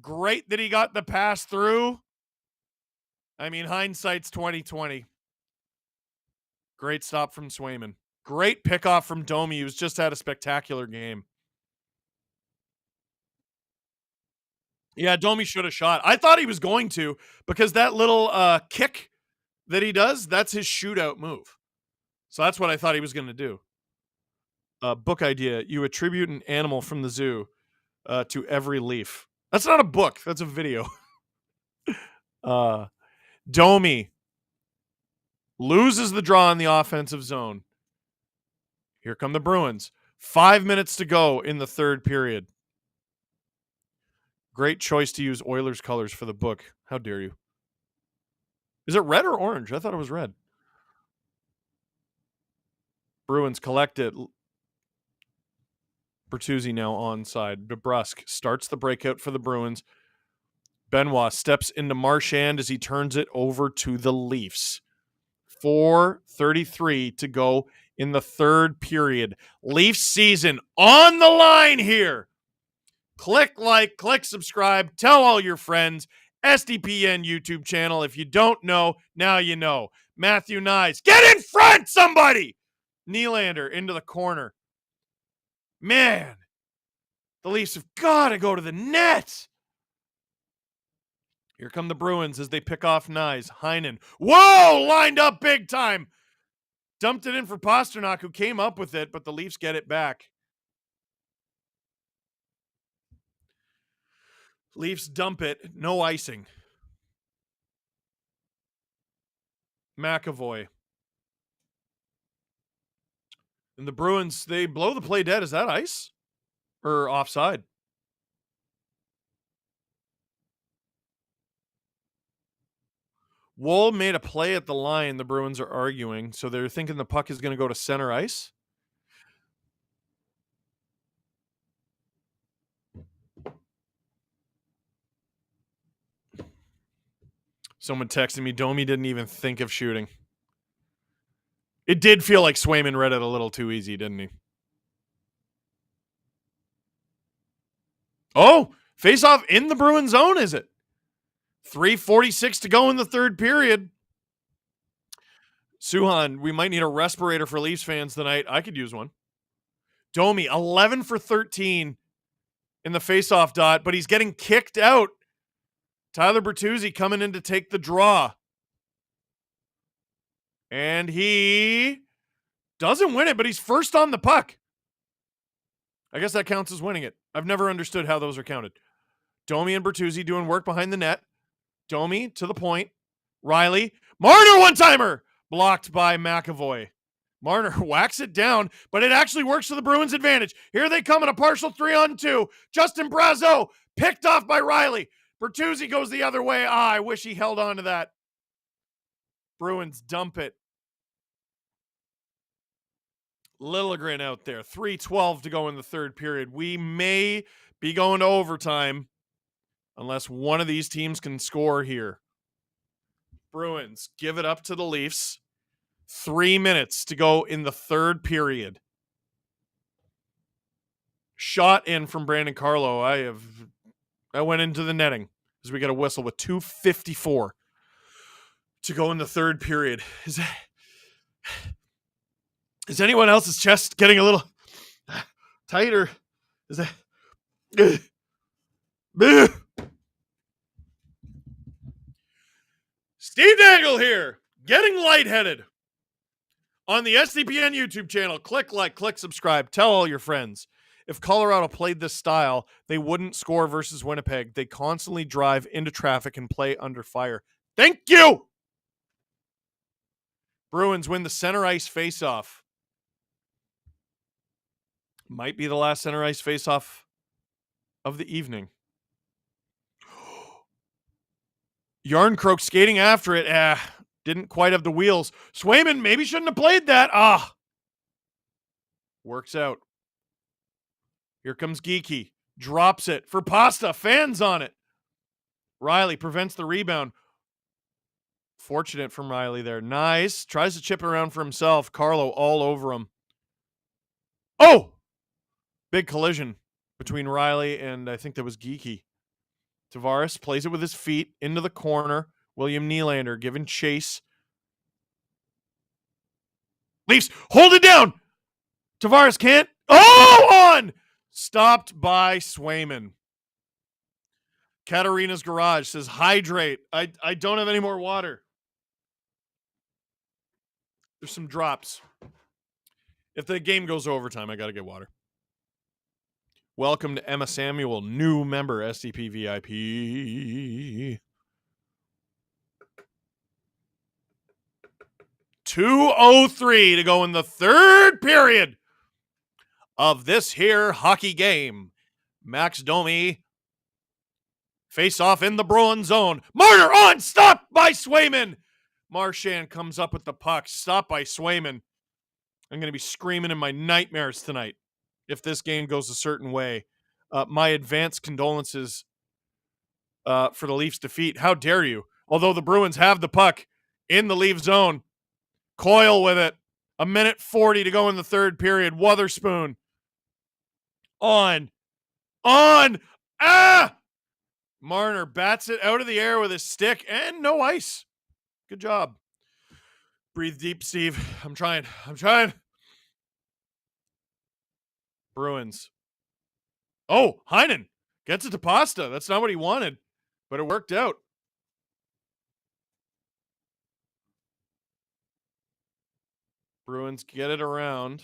Great that he got the pass through. I mean, hindsight's 2020. Great stop from Swayman. Great pickoff from Domi, who's just had a spectacular game. Yeah, Domi should have shot. I thought he was going to, because that little kick that he does, that's his shootout move. So that's what I thought he was going to do. Book idea. You attribute an animal from the zoo to every Leaf. That's not a book. That's a video. Domi loses the draw in the offensive zone. Here come the Bruins. 5 minutes to go in the third period. Great choice to use Oilers colors for the book. How dare you? Is it red or orange? I thought it was red. Bruins collect it. Bertuzzi now onside. DeBrusque starts the breakout for the Bruins. Benoit steps into Marchand as he turns it over to the Leafs. 4:33 to go in the third period. Leafs season on the line here. Click like, click subscribe, tell all your friends. SDPN YouTube channel. If you don't know, now you know. Matthew Nyes, get in front, somebody! Nylander into the corner. Man, the Leafs have got to go to the net. Here come the Bruins as they pick off Nyes. Heinen. Whoa! Lined up big time. Dumped it in for Pasternak, who came up with it, but the Leafs get it back. Leafs dump it. No icing. McAvoy. And the Bruins, they blow the play dead. Is that ice? or offside. Wool made a play at the line. The Bruins are arguing, so they're thinking the puck is going to go to center ice. Someone texted me, Domi didn't even think of shooting. It did feel like Swayman read it a little too easy, didn't he? Oh, face-off in the Bruins zone, is it? 3:46 to go in the third period. Suhan, we might need a respirator for Leafs fans tonight. I could use one. Domi, 11 for 13 in the face-off dot, but he's getting kicked out. Tyler Bertuzzi coming in to take the draw. And he doesn't win it, but he's first on the puck. I guess that counts as winning it. I've never understood how those are counted. Domi and Bertuzzi doing work behind the net. Domi to the point. Riley. Marner one-timer! Blocked by McAvoy. Marner whacks it down, but it actually works to the Bruins' advantage. Here they come in a partial 3-on-2. Justin Brazeau picked off by Riley. Bertuzzi goes the other way. I wish he held on to that. Bruins dump it. Liljegren out there. 3:12 to go in the third period. We may be going to overtime unless one of these teams can score here. Bruins give it up to the Leafs. 3 minutes to go in the third period. Shot in from Brandon Carlo. I went into the netting as we get a whistle with 2:54 to go in the third period. Is anyone else's chest getting a little tighter? Is that Steve Dangle here, getting lightheaded. On the SDPN YouTube channel, click like, click subscribe, tell all your friends. If Colorado played this style, they wouldn't score versus Winnipeg. They constantly drive into traffic and play under fire. Thank you! Bruins win the center ice faceoff. Might be the last center ice faceoff of the evening. Yarncroak skating after it. Didn't quite have the wheels. Swayman maybe shouldn't have played that. Works out. Here comes Geeky. Drops it for Pasta. Fans on it. Riley prevents the rebound. Fortunate from Riley there. Nice. Tries to chip it around for himself. Carlo all over him. Oh! Big collision between Riley and I think that was Geeky. Tavares plays it with his feet into the corner. William Nylander giving chase. Leafs, hold it down. Tavares can't. Oh, on! Stopped by Swayman. Katarina's Garage says, hydrate. I don't have any more water. There's some drops. If the game goes overtime, I got to get water. Welcome to Emma Samuel, new member, SCP VIP. 2:03 to go in the third period of this here hockey game. Max Domi face off in the Bruins zone. Marner on, stopped by Swayman. Marchand comes up with the puck, stopped by Swayman. I'm going to be screaming in my nightmares tonight if this game goes a certain way. My advanced condolences for the Leafs' defeat. How dare you? Although the Bruins have the puck in the Leaf zone. Coyle with it. 1:40 to go in the third period. Wotherspoon. On. Marner bats it out of the air with his stick and no ice. Good job. Breathe deep, Steve. I'm trying. Bruins. Oh, Heinen gets it to Pasta. That's not what he wanted, but it worked out. Bruins get it around.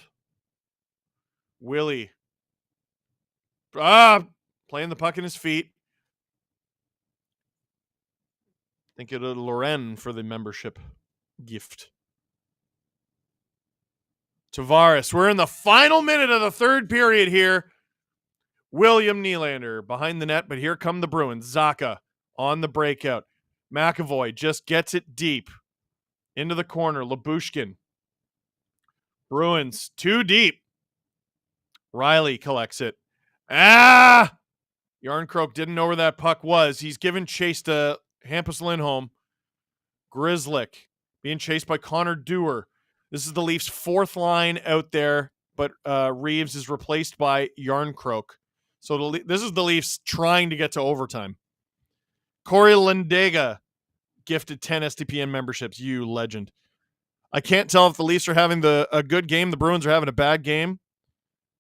Willie. Playing the puck in his feet. Think of Loren for the membership gift. Tavares. We're in the final minute of the third period here. William Nylander behind the net, but here come the Bruins. Zacha on the breakout. McAvoy just gets it deep into the corner. Lyubushkin. Bruins too deep. Riley collects it. Yarncroke didn't know where that puck was. He's given chase to Hampus Lindholm. Grzelcyk being chased by Connor Dewar. This is the Leafs' fourth line out there, but Reeves is replaced by Yarncroke. So this is the Leafs trying to get to overtime. Corey Lindega gifted 10 SDPN memberships. You legend. I can't tell if the Leafs are having a good game, the Bruins are having a bad game,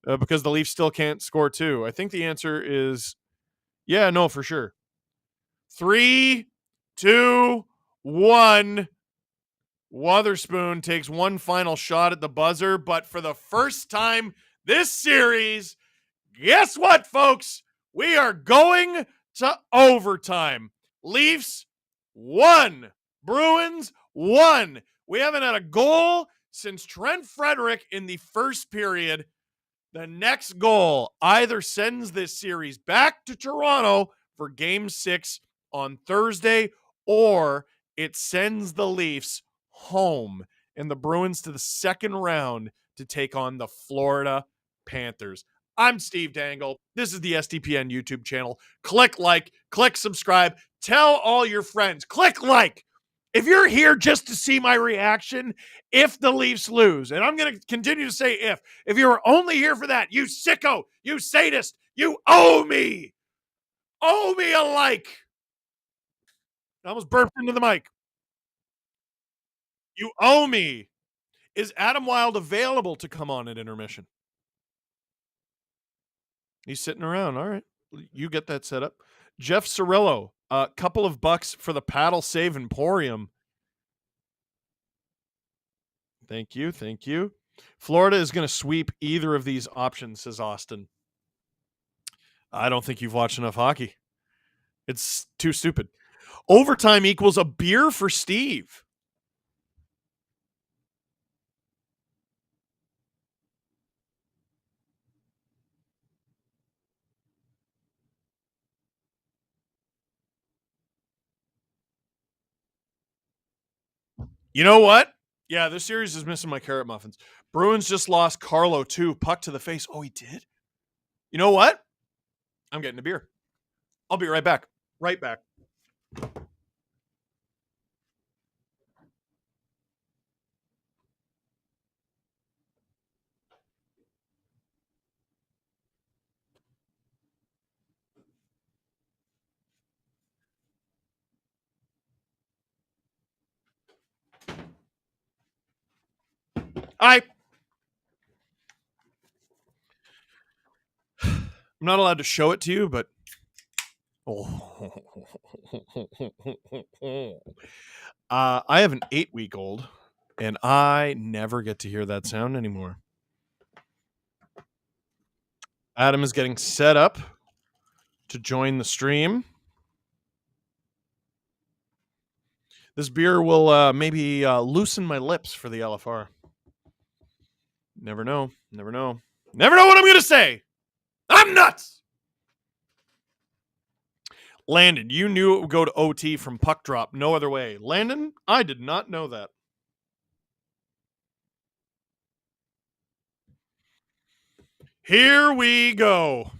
because the Leafs still can't score two. I think the answer is, yeah, no, for sure. 3, 2, 1. Wotherspoon takes one final shot at the buzzer, but for the first time this series, guess what, folks? We are going to overtime. Leafs 1, Bruins 1. We haven't had a goal since Trent Frederick in the first period. The next goal either sends this series back to Toronto for Game 6 on Thursday, or it sends the Leafs home and the Bruins to the second round to take on the Florida Panthers. I'm Steve Dangle. This is the SDPN YouTube channel. Click like, click subscribe, tell all your friends. Click like. If you're here just to see my reaction, if the Leafs lose, and I'm going to continue to say if you're only here for that, you sicko, you sadist, you owe me a like. I almost burped into the mic. You owe me. Is Adam Wylde available to come on at intermission? He's sitting around. All right. You get that set up. Jeff Cirillo, a couple of bucks for the Paddle Save Emporium. Thank you. Thank you. Florida is going to sweep either of these options, says Austin. I don't think you've watched enough hockey. It's too stupid. Overtime equals a beer for Steve. You know what? Yeah, this series is missing my carrot muffins. Bruins just lost Carlo, too. Puck to the face. Oh, he did? You know what? I'm getting a beer. I'll be right back. Right back. I'm not allowed to show it to you, but I have an 8-week-old, and I never get to hear that sound anymore. Adam is getting set up to join the stream. This beer will maybe loosen my lips for the LFR. Never know. Never know. Never know what I'm going to say. I'm nuts. Landon, you knew it would go to OT from puck drop. No other way. Landon, I did not know that. Here we go.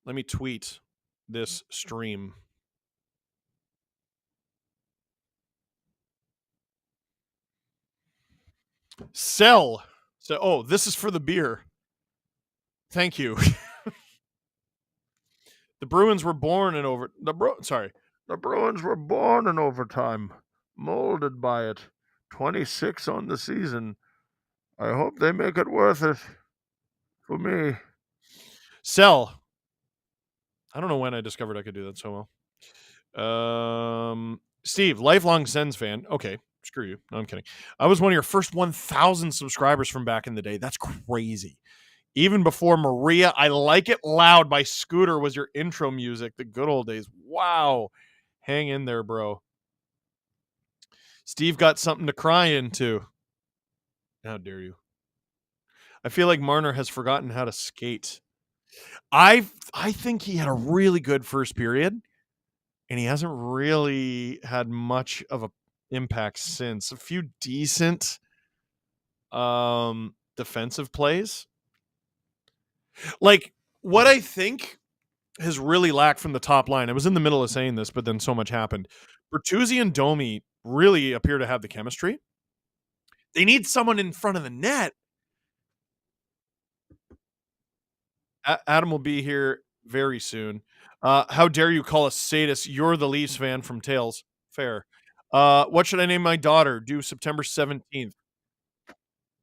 Let me tweet this stream. Sell. So, oh, this is for the beer. Thank you. The Bruins were born in The Bruins were born in overtime, molded by it. 26 on the season. I hope they make it worth it for me. Sell. I don't know when I discovered I could do that so well. Steve, lifelong Sens fan. Okay, screw you. No, I'm kidding. I was one of your first 1,000 subscribers from back in the day. That's crazy. Even before Maria, I Like It Loud by Scooter was your intro music. The good old days. Wow. Hang in there, bro. Steve got something to cry into. How dare you? I feel like Marner has forgotten how to skate. I think he had a really good first period, and he hasn't really had much of a impact since. A few decent defensive plays. Like, what I think has really lacked from the top line, I was in the middle of saying this, but then so much happened. Bertuzzi and Domi really appear to have the chemistry. They need someone in front of the net. Adam will be here very soon. How dare you call us sadists? You're the Leafs fan from Tails. Fair. What should I name my daughter? Due September 17th.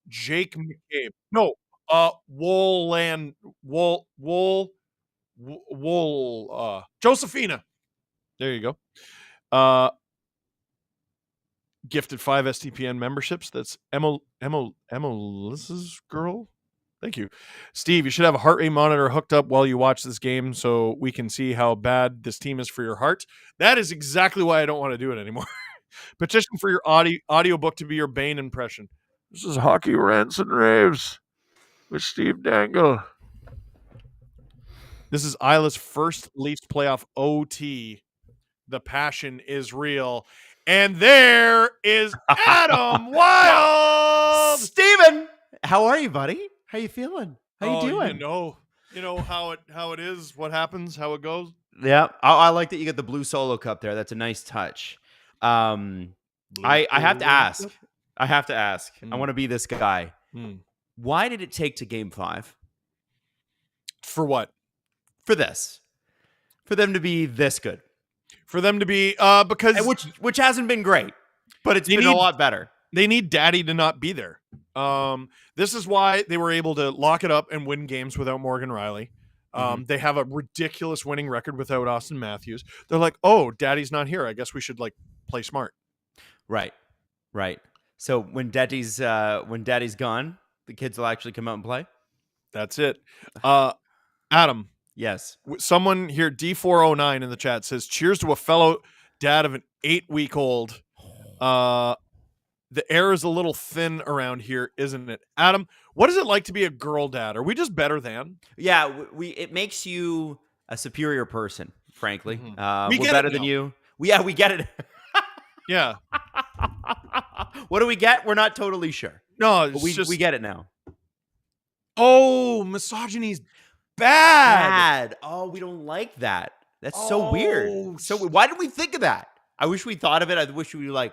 Jake McCabe. No. Josephina. There you go. Gifted 5 STPN memberships. That's Melissa's girl. Thank you. Steve, you should have a heart rate monitor hooked up while you watch this game so we can see how bad this team is for your heart. That is exactly why I don't want to do it anymore. Petition for your audiobook to be your Bane impression. This is Hockey Rants and Raves with Steve Dangle. This is Isla's first Leafs playoff OT. The passion is real. And there is Adam Wylde. Steven, how are you, buddy? How you feeling? How you doing? You know how it is, what happens, how it goes. Yeah, I like that you get the blue solo cup there. That's a nice touch. I have to ask. I want to be this guy. Why did it take to Game 5? For what? For this. For them to be this good. For them to be because which hasn't been great, but it's been a lot better. They need Daddy to not be there. This is why they were able to lock it up and win games without Morgan Riley. They have a ridiculous winning record without Austin Matthews. They're like, oh, Daddy's not here. I guess we should play smart. Right. So when Daddy's gone, the kids will actually come out and play. That's it. Adam. Yes. Someone here, D409 in the chat says, cheers to a fellow dad of an 8-week-old. The air is a little thin around here, isn't it? Adam, what is it like to be a girl dad? Are we just better than? Yeah, it makes you a superior person, frankly. Mm-hmm. We're better than you. We get it. Yeah. What do we get? We're not totally sure. No, we get it now. Oh, misogyny's bad. Oh, we don't like that. That's so weird. So why did we think of that? I wish we thought of it. I wish we were like,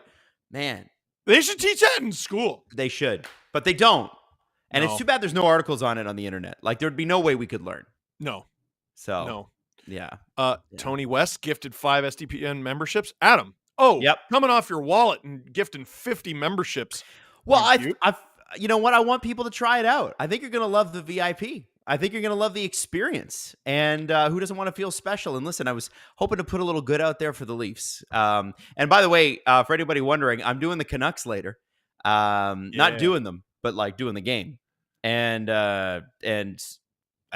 man. They should teach that in school. They should, but they don't. And it's too bad there's no articles on it on the internet. Like, there'd be no way we could learn. No. So, no. Yeah. Tony West gifted 5 SDPN memberships. Adam. Coming off your wallet and gifting 50 memberships. Well, you know what? I want people to try it out. I think you're going to love the VIP. I think you're going to love the experience. And who doesn't want to feel special? And listen, I was hoping to put a little good out there for the Leafs. And by the way, for anybody wondering, I'm doing the Canucks later. Not doing them, but doing the game. And I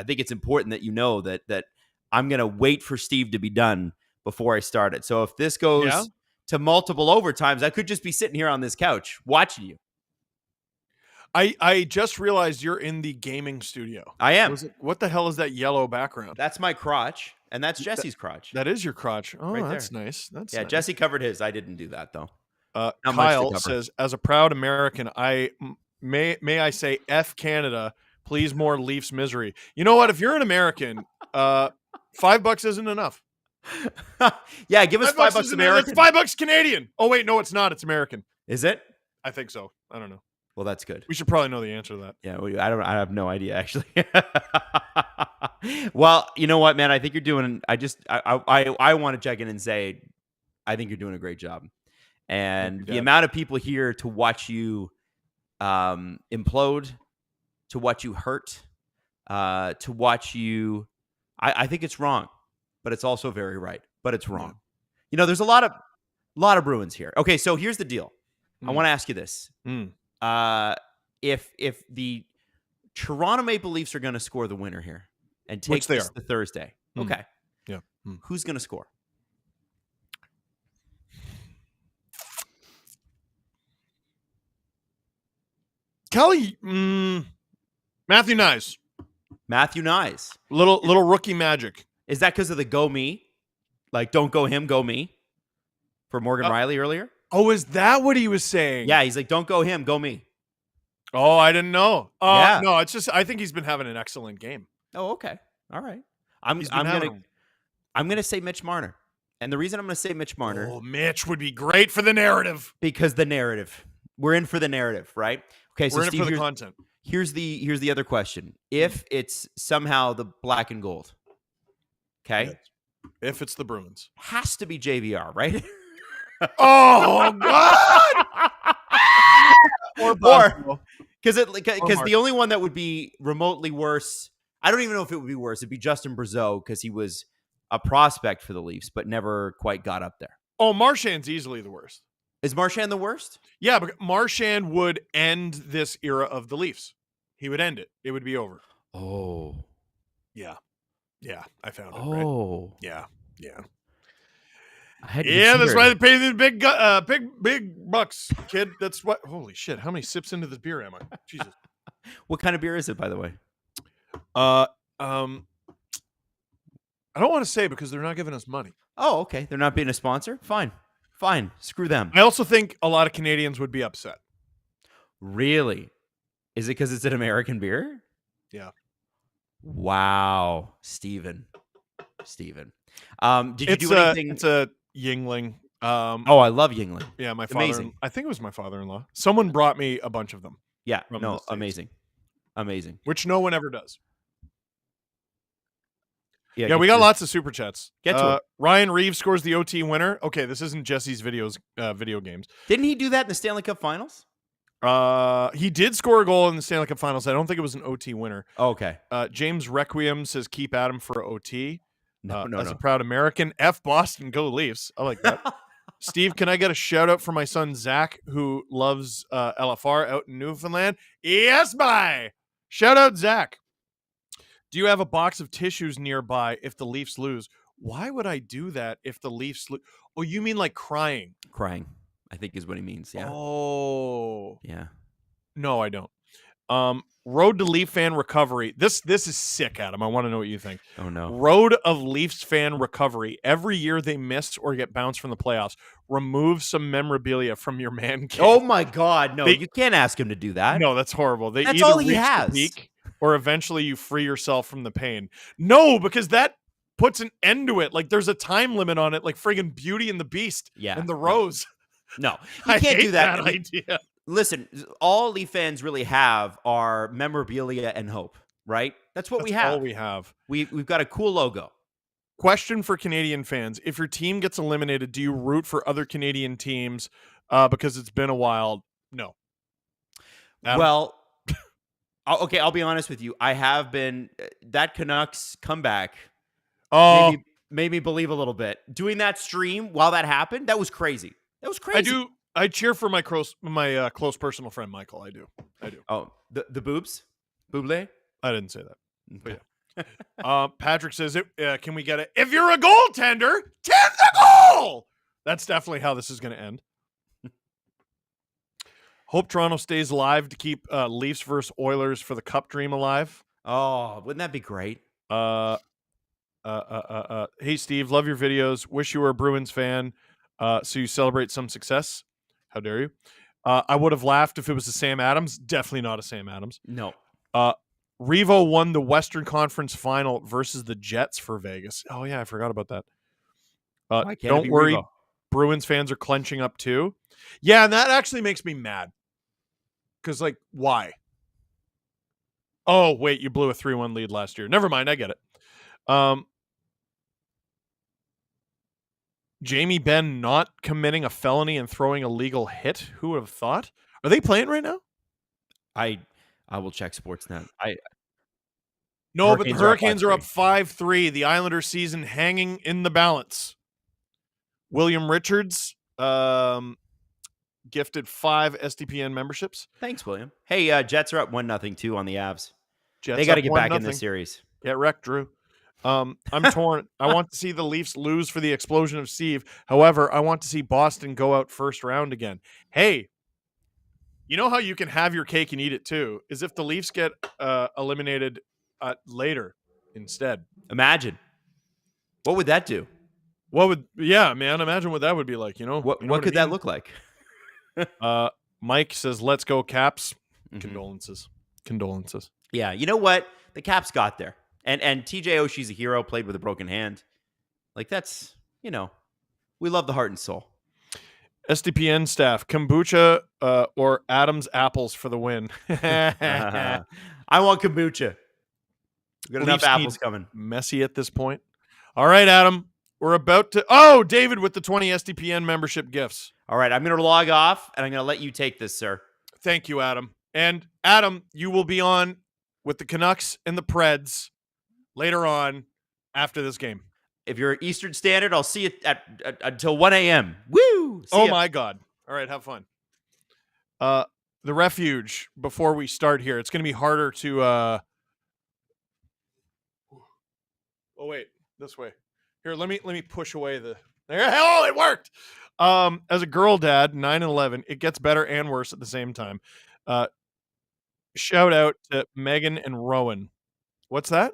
think it's important that you know that I'm going to wait for Steve to be done before I start it. So if this goes to multiple overtimes, I could just be sitting here on this couch watching you. I just realized you're in the gaming studio. I am. What the hell is that yellow background? That's my crotch, and that's Jesse's crotch. That is your crotch. Oh, right, that's nice. That's nice. Jesse covered his. I didn't do that though. Kyle says, as a proud American, may I say F Canada, please more Leafs misery. You know what? If you're an American, $5 isn't enough. Yeah, give us $5 American. That's $5 Canadian. Oh wait, no, it's not. It's American. Is it? I think so. I don't know. Well, that's good. We should probably know the answer to that. Yeah, I have no idea actually. Well, you know what, man? I think you're doing. I want to check in and say, I think you're doing a great job, and the amount of people here to watch you implode, to watch you hurt, to watch you. I think it's wrong, but it's also very right. But it's wrong. You know, there's a lot of Bruins here. Okay, so here's the deal. I want to ask you this. If the Toronto Maple Leafs are going to score the winner here and take this to Thursday, okay, who's going to score? Kelly, Matthew Nyes. Matthew Nyes. Little rookie magic. Is that because of the go me? Like, don't go him, go me? For Morgan Riley earlier? Oh, is that what he was saying? Yeah, he's like, don't go him, go me. Oh, I didn't know. Yeah. No, it's just I think he's been having an excellent game. Oh, okay. All right. He's been having I'm gonna say Mitch Marner. And the reason I'm gonna say Mitch Marner, Oh, Mitch would be great for the narrative. because the narrative. We're in for the narrative, right? Okay, so We're in Steve, it for the content. here's the other question. If it's somehow the black and gold, okay, Yes. If it's the Bruins. has to be JVR, right? Oh God! or Because the only one that would be remotely worse, I don't even know if it would be worse. It'd be Justin Brazeau, because he was a prospect for the Leafs, but never quite got up there. Oh, Marchand's easily the worst. Is Marchand the worst? Yeah, but Marchand would end this era of the Leafs. He would end it. It would be over. Oh. Yeah. Yeah, I found it. Right? Oh. Yeah. Yeah. I had to Yeah, that's consider why it. they pay these big bucks, kid. That's what. Holy shit! How many sips into this beer am I? Jesus. What kind of beer is it, by the way? I don't want to say because they're not giving us money. Oh, okay. They're not being a sponsor? Fine. Screw them. I also think a lot of Canadians would be upset. Really? Is it because it's an American beer? Yeah. Wow. Steven. Did you do anything? It's a Yingling. Oh, I love Yingling. Yeah, my father. Amazing. I think it was my father-in-law. Someone brought me a bunch of them, Yeah. From No, the States. amazing. which no one ever does. Yeah, Yeah, we got lots of super chats. Get to it. Ryan Reeves scores the OT winner. Okay, this isn't Jesse's video games. Didn't he do that in the Stanley Cup Finals? He did score a goal in the Stanley Cup Finals. I don't think it was an OT winner. Oh, okay. James Requiem says keep Adam for OT. No. As a proud American, F Boston, go Leafs. I like that. Steve, can I get a shout out for my son Zach, who loves LFR out in Newfoundland? Yes, bye. Shout out Zach. Do you have a box of tissues nearby if the Leafs lose? Why would I do that if the Leafs lose? Oh, you mean like crying? Crying, I think is what he means. Yeah. Oh. Yeah. No, I don't. Road to Leaf fan recovery. This is sick, Adam. I want to know what you think. Oh no. Road of Leafs fan recovery. Every year they miss or get bounced from the playoffs. Remove some memorabilia from your man cave. Oh my God. No, you can't ask him to do that. No, that's horrible. They That's either all he reach the has. peak or eventually you free yourself from the pain. No, because that puts an end to it. Like there's a time limit on it, like friggin' Beauty and the Beast. Yeah. And the Rose. No, you I can't hate do that. idea. Listen, all Leaf fans really have are memorabilia and hope, right? That's what we That's have. all we have. We've got a cool logo. Question for Canadian fans. If your team gets eliminated, do you root for other Canadian teams because it's been a while? No. Adam? Well, okay, I'll be honest with you. I have been that Canucks comeback Oh, made me believe a little bit. Doing that stream while that happened, that was crazy. That was crazy. I do. I cheer for my close personal friend Michael. I do. Oh, the boobs? Booble? I didn't say that. But yeah. Patrick says, can we get it? If you're a goaltender, tend the goal. That's definitely how this is going to end. Hope Toronto stays alive to keep Leafs versus Oilers for the Cup dream alive. Oh, wouldn't that be great? Hey, Steve, love your videos. Wish you were a Bruins fan so you celebrate some success. How dare you? I would have laughed if it was a Sam Adams. Definitely not a Sam Adams. No. Revo won the Western Conference Final versus the Jets for Vegas. Oh, yeah, I forgot about that. Why can't it Don't be worry. Revo? Bruins fans are clenching up too. Yeah, and that actually makes me mad. Because, like, why? Oh, wait, you blew a 3-1 lead last year. Never mind, I get it. Jamie Benn not committing a felony and throwing a legal hit. Who would have thought? Are they playing right now? I will check Sportsnet. No, but the Hurricanes are up Hurricanes are up 5-3. The Islanders season hanging in the balance. William Richards gifted 5 SDPN memberships. Thanks, William. Hey, Jets are up 1-0 too on the Avs. Jets They got to up get back in 1-0. this series. Get wrecked, Drew. I'm torn. I want to see the Leafs lose for the explosion of Steve. However, I want to see Boston go out first round again. Hey, You know how you can have your cake and eat it too is if the Leafs get eliminated later instead. Imagine. What would that do? Man, imagine what that would be like, What You know could I that mean? look like? Mike says, let's go Caps. Mhm. Condolences. Yeah, you know what? The Caps got there. And TJ Oshie's a hero, played with a broken hand. Like, that's, we love the heart and soul. SDPN staff, kombucha or Adam's apples for the win. I want kombucha. We got enough Leafs apples need coming. Messy at this point. All right, Adam. We're about to... Oh, David with the 20 SDPN membership gifts. All right, I'm going to log off, and I'm going to let you take this, sir. Thank you, Adam. And Adam, you will be on with the Canucks and the Preds later on after this game. If you're Eastern Standard, I'll see you until 1 a.m. Woo! See ya. My God. All right, have fun. The Refuge, before we start here, it's going to be harder to... Oh, wait. This way. Here, let me push away the... There. Oh, it worked! As a girl dad, 9 and 11, it gets better and worse at the same time. Shout out to Megan and Rowan. What's that?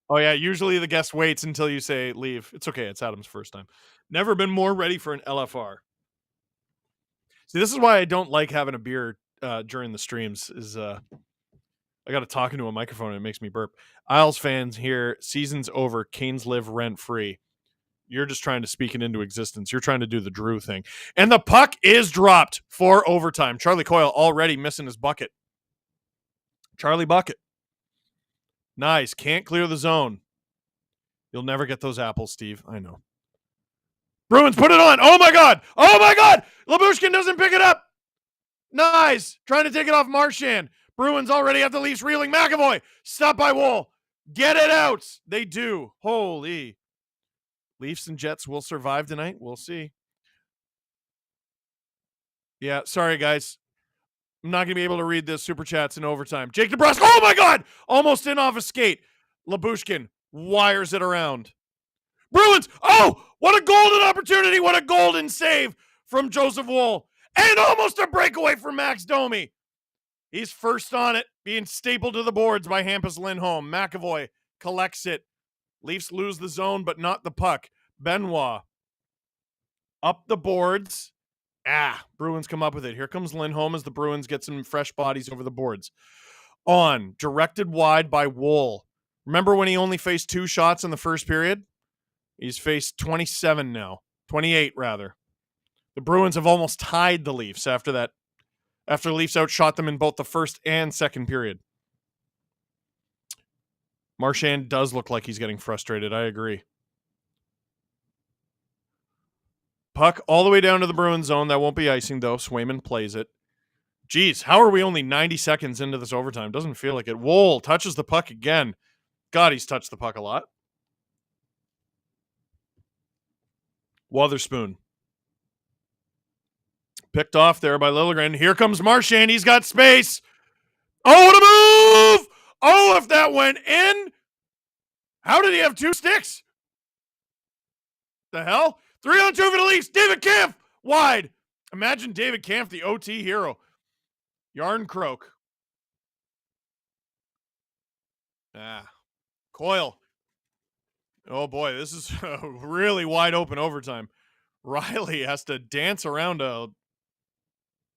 Oh, yeah. Usually the guest waits until you say leave. It's okay. It's Adam's first time. Never been more ready for an LFR. See, this is why I don't like having a beer during the streams. I got to talk into a microphone and it makes me burp. Isles fans here, season's over. Canes live rent free. You're just trying to speak it into existence. You're trying to do the Drew thing. And the puck is dropped for overtime. Charlie Coyle already missing his bucket. Charlie Bucket. Nice. Can't clear the zone. You'll never get those apples, Steve. I know. Bruins put it on. Oh, my God. Oh, my God. Labushkin doesn't pick it up. Nice. Trying to take it off Marchand. Bruins already have the Leafs reeling. McAvoy. Stop by Wool. Get it out. They do. Holy. Leafs and Jets will survive tonight. We'll see. Yeah, sorry, guys. I'm not going to be able to read the super chats in overtime. Jake DeBrusque. Oh, my God. Almost in off a skate. Labushkin wires it around. Bruins. Oh, what a golden opportunity. What a golden save from Joseph Woll. And almost a breakaway from Max Domi. He's first on it, being stapled to the boards by Hampus Lindholm. McAvoy collects it. Leafs lose the zone, but not the puck. Benoit up the boards. Bruins come up with it. Here comes Lindholm as the Bruins get some fresh bodies over the boards. On, directed wide by Woll. Remember when he only faced 2 shots in the first period? He's faced 27 now. 28, rather. The Bruins have almost tied the Leafs after that. After the Leafs outshot them in both the first and second period. Marchand does look like he's getting frustrated. I agree. Puck all the way down to the Bruins zone. That won't be icing, though. Swayman plays it. Geez, how are we only 90 seconds into this overtime? Doesn't feel like it. Woll touches the puck again. God, he's touched the puck a lot. Wotherspoon. Picked off there by Liljegren. Here comes Marchand. He's got space. Oh, what a move! Oh, if that went in. How did he have 2 sticks? The hell? 3-on-2 for the Leafs. David Kampf wide. Imagine David Kampf, the OT hero. Yarncroak. Coyle. Oh, boy. This is a really wide open overtime. Riley has to dance around a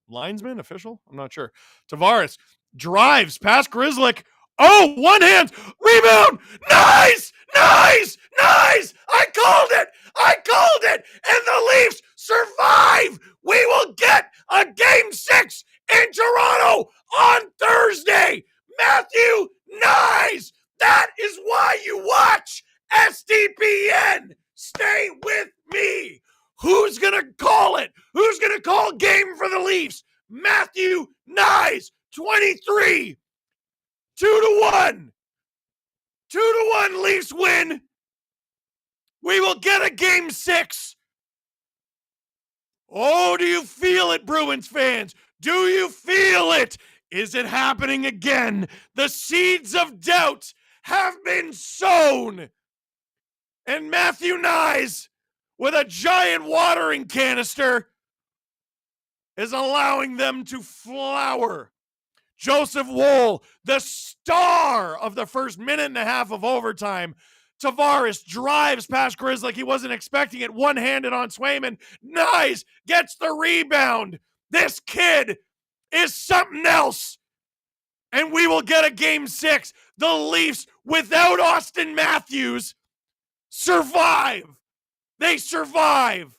linesman, official? I'm not sure. Tavares drives past Grzelcyk. Oh, one hand. Rebound. Nice. Nice. Nice. I called it. I called it. And the Leafs survive. We will get a game 6 in Toronto on Thursday. Matthew Nyes. That is why you watch SDPN. Stay with me. Who's going to call it? Who's going to call game for the Leafs? Matthew Nyes, 23. 2-1. 2-1 Leafs win. We will get a game 6. Oh, do you feel it, Bruins fans? Do you feel it? Is it happening again? The seeds of doubt have been sown. And Matthew Nyes, with a giant watering canister, is allowing them to flower. Joseph Woll, the star of the first minute and a half of overtime. Tavares drives past Grizz like he wasn't expecting it, one-handed on Swayman. Nyes gets the rebound. This kid is something else. And we will get a game 6. The Leafs, without Austin Matthews, survive. They survive.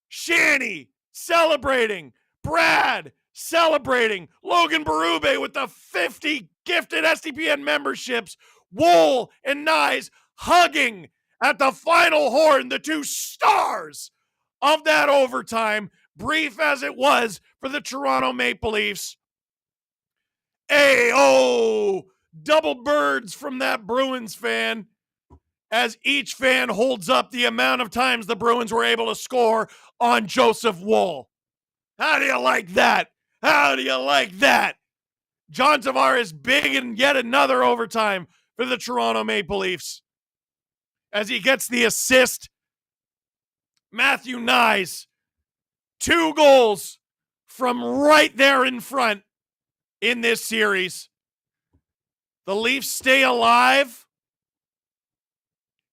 Shanny celebrating. Brad celebrating. Logan Berube with the 50 gifted SDPN memberships. Wool and Nyes hugging at the final horn, the two stars of that overtime, brief as it was for the Toronto Maple Leafs. Double birds from that Bruins fan, as each fan holds up the amount of times the Bruins were able to score on Joseph Woll. How do you like that? How do you like that? John Tavares big in yet another overtime for the Toronto Maple Leafs as he gets the assist. Matthew Nyes, 2 goals from right there in front in this series. The Leafs stay alive.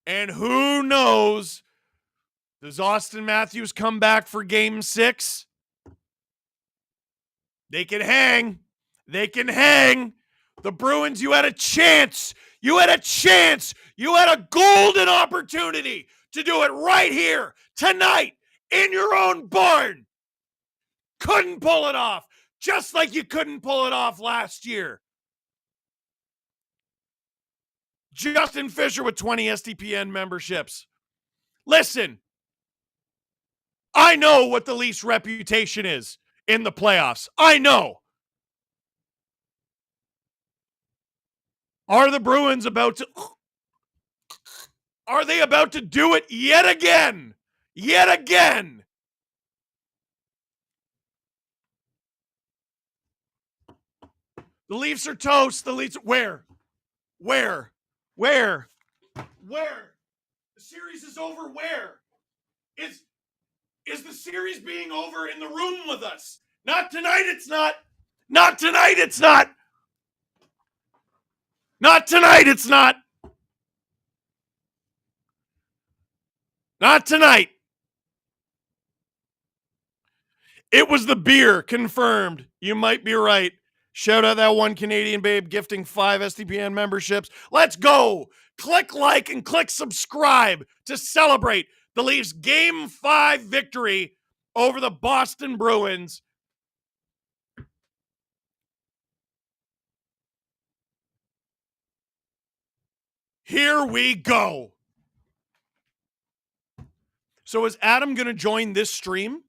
And who knows, does Austin Matthews come back for game 6? They can hang. They can hang. The Bruins, you had a chance. You had a chance. You had a golden opportunity to do it right here, tonight, in your own barn. Couldn't pull it off, just like you couldn't pull it off last year. Justin Fisher with 20 SDPN memberships. Listen, I know what the Leafs' reputation is in the playoffs. I know. Are the Bruins about to... Are they about to do it yet again? Yet again. The Leafs are toast. The Leafs... Where? The series is over where? Is the series being over in the room with us? Not tonight, it's not. Not tonight, it's not. Not tonight, it's not. Not tonight. It was the beer, confirmed. You might be right. Shout out that one Canadian babe gifting 5 SDPN memberships. Let's go. Click like and click subscribe to celebrate the Leafs' Game 5 victory over the Boston Bruins. Here we go. So is Adam going to join this stream?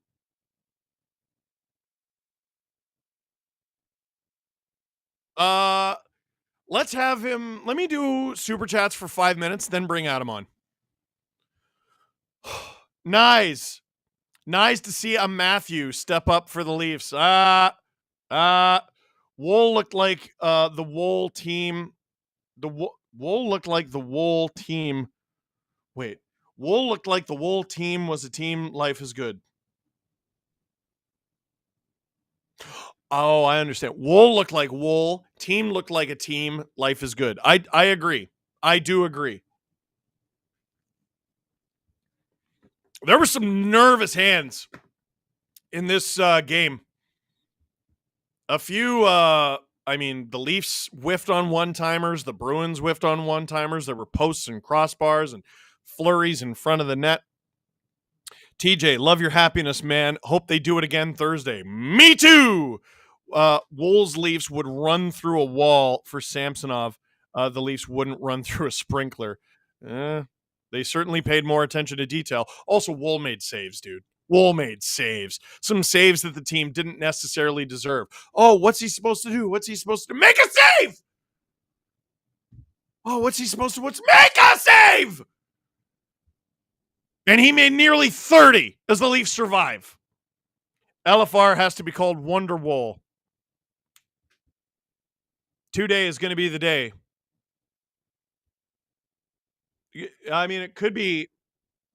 Let's have him. Let me do super chats for 5 minutes, then bring Adam on. Nice to see a Matthew step up for the Leafs. Wool looked like the Wool team. Wool looked like the Wool team. Wait, Wool looked like the Wool team was a team. Life is good. Oh, I understand. Wool looked like Wool. Team looked like a team. Life is good. I agree. I do agree. There were some nervous hands in this game. A few, the Leafs whiffed on one-timers. The Bruins whiffed on one-timers. There were posts and crossbars and flurries in front of the net. TJ, love your happiness, man. Hope they do it again Thursday. Me too! Wolves Leafs would run through a wall for Samsonov. The Leafs wouldn't run through a sprinkler. They certainly paid more attention to detail. Also, Wool made saves, dude. Wool made saves. Some saves that the team didn't necessarily deserve. Oh, what's he supposed to do? What's he supposed to do? Make a save! Oh, what's he supposed to do? Make a save! And he made nearly 30 as the Leafs survive. LFR has to be called Wonder Wool. Today is going to be the day. I mean, it could be.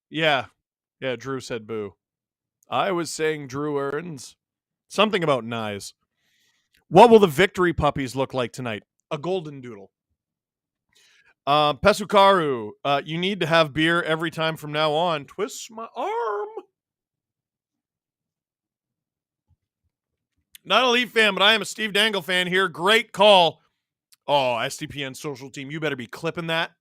Yeah. Yeah, Drew said boo. I was saying Drew Earns. Something about Nyes. What will the victory puppies look like tonight? A golden doodle. Pesukaru, you need to have beer every time from now on. Twist my arm. Not a Leaf fan, but I am a Steve Dangle fan here. Great call. Oh, STPN social team, you better be clipping that.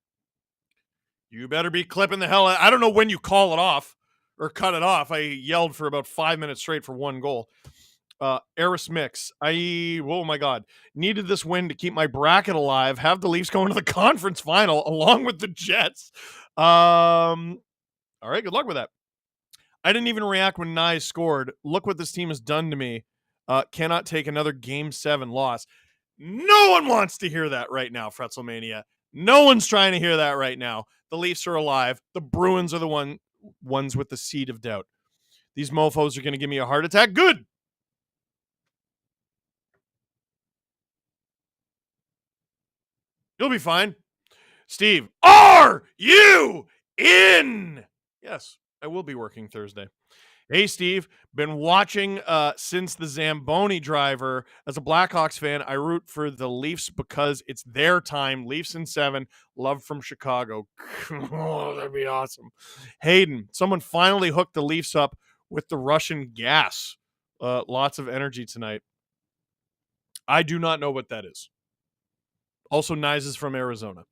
You better be clipping the hell out. I don't know when you call it off or cut it off. I yelled for about 5 minutes straight for one goal. Eris Mix. Oh my God. Needed this win to keep my bracket alive. Have the Leafs going to the conference final along with the Jets. All right, good luck with that. I didn't even react when Nye scored. Look what this team has done to me. Cannot take another Game 7 loss. No one wants to hear that right now, Fretzelmania. No one's trying to hear that right now. The Leafs are alive. The Bruins are the ones with the seed of doubt. These mofos are going to give me a heart attack. Good. You'll be fine. Steve, are you in? Yes, I will be working Thursday. Hey, Steve, been watching since the Zamboni driver. As a Blackhawks fan, I root for the Leafs because it's their time. Leafs in 7. Love from Chicago. Oh, that'd be awesome. Hayden, someone finally hooked the Leafs up with the Russian gas. Lots of energy tonight. I do not know what that is. Also, Nyes is from Arizona.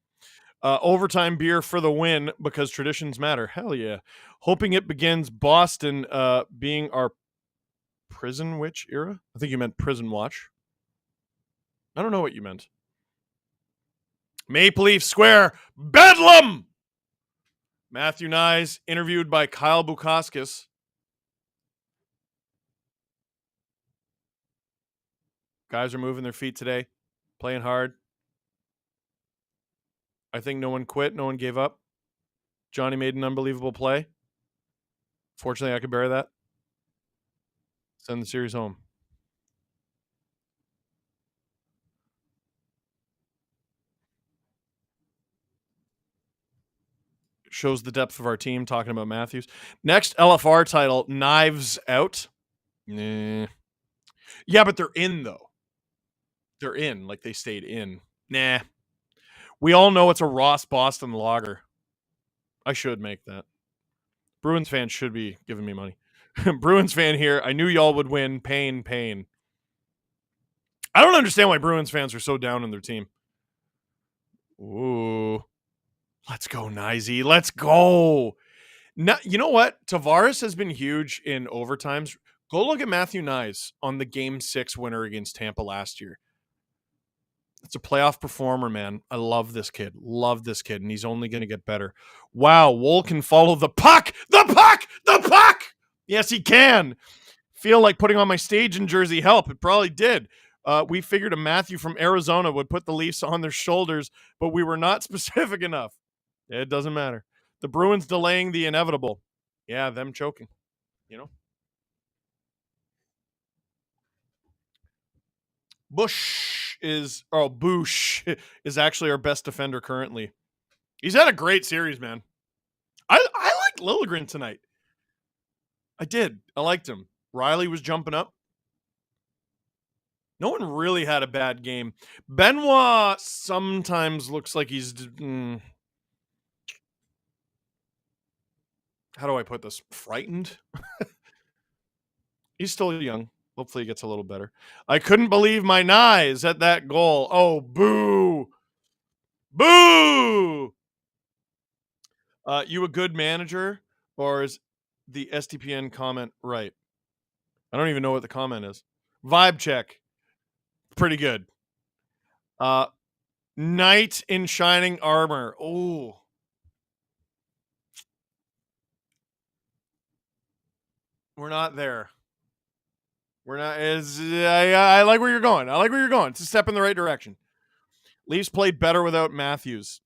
Overtime beer for the win because traditions matter. Hell yeah. Hoping it begins Boston being our prison witch era. I think you meant prison watch. I don't know what you meant. Maple Leaf Square, Bedlam! Matthew Nyes, interviewed by Kyle Bukauskas. Guys are moving their feet today, playing hard. I think no one quit. No one gave up. Johnny made an unbelievable play. Fortunately, I could bear that. Send the series home. Shows the depth of our team talking about Matthews. Next LFR title, Knives Out. Nah. Yeah, but they're in, though. They're in. Like, they stayed in. Nah. We all know it's a Ross Boston lager. I should make that. Bruins fans should be giving me money. Bruins fan here. I knew y'all would win. Pain. I don't understand why Bruins fans are so down on their team. Ooh. Let's go, Nyesy. Let's go. Now, you know what? Tavares has been huge in overtimes. Go look at Matthew Nyes on the Game 6 winner against Tampa last year. It's a playoff performer, man. I love this kid. And he's only going to get better. Wow, Wool can follow the puck! The puck! Yes, he can. Feel like putting on my staging jersey help. It probably did. We figured a Matthew from Arizona would put the Leafs on their shoulders, but we were not specific enough. It doesn't matter. The Bruins delaying the inevitable. Yeah, them choking. You know? Boosh is actually our best defender currently. He's had a great series, man. I liked Liljegren tonight. I did. I liked him. Riley was jumping up. No one really had a bad game. Benoit sometimes looks like he's... how do I put this? Frightened? He's still young. Hopefully he gets a little better. I couldn't believe my eyes at that goal. Oh, boo. Boo! You a good manager? Or is the STPN comment right? I don't even know what the comment is. Vibe check. Pretty good. Knight in shining armor. Oh. We're not there. We're not. I like where you're going. It's a step in the right direction. Leafs played better without Matthews.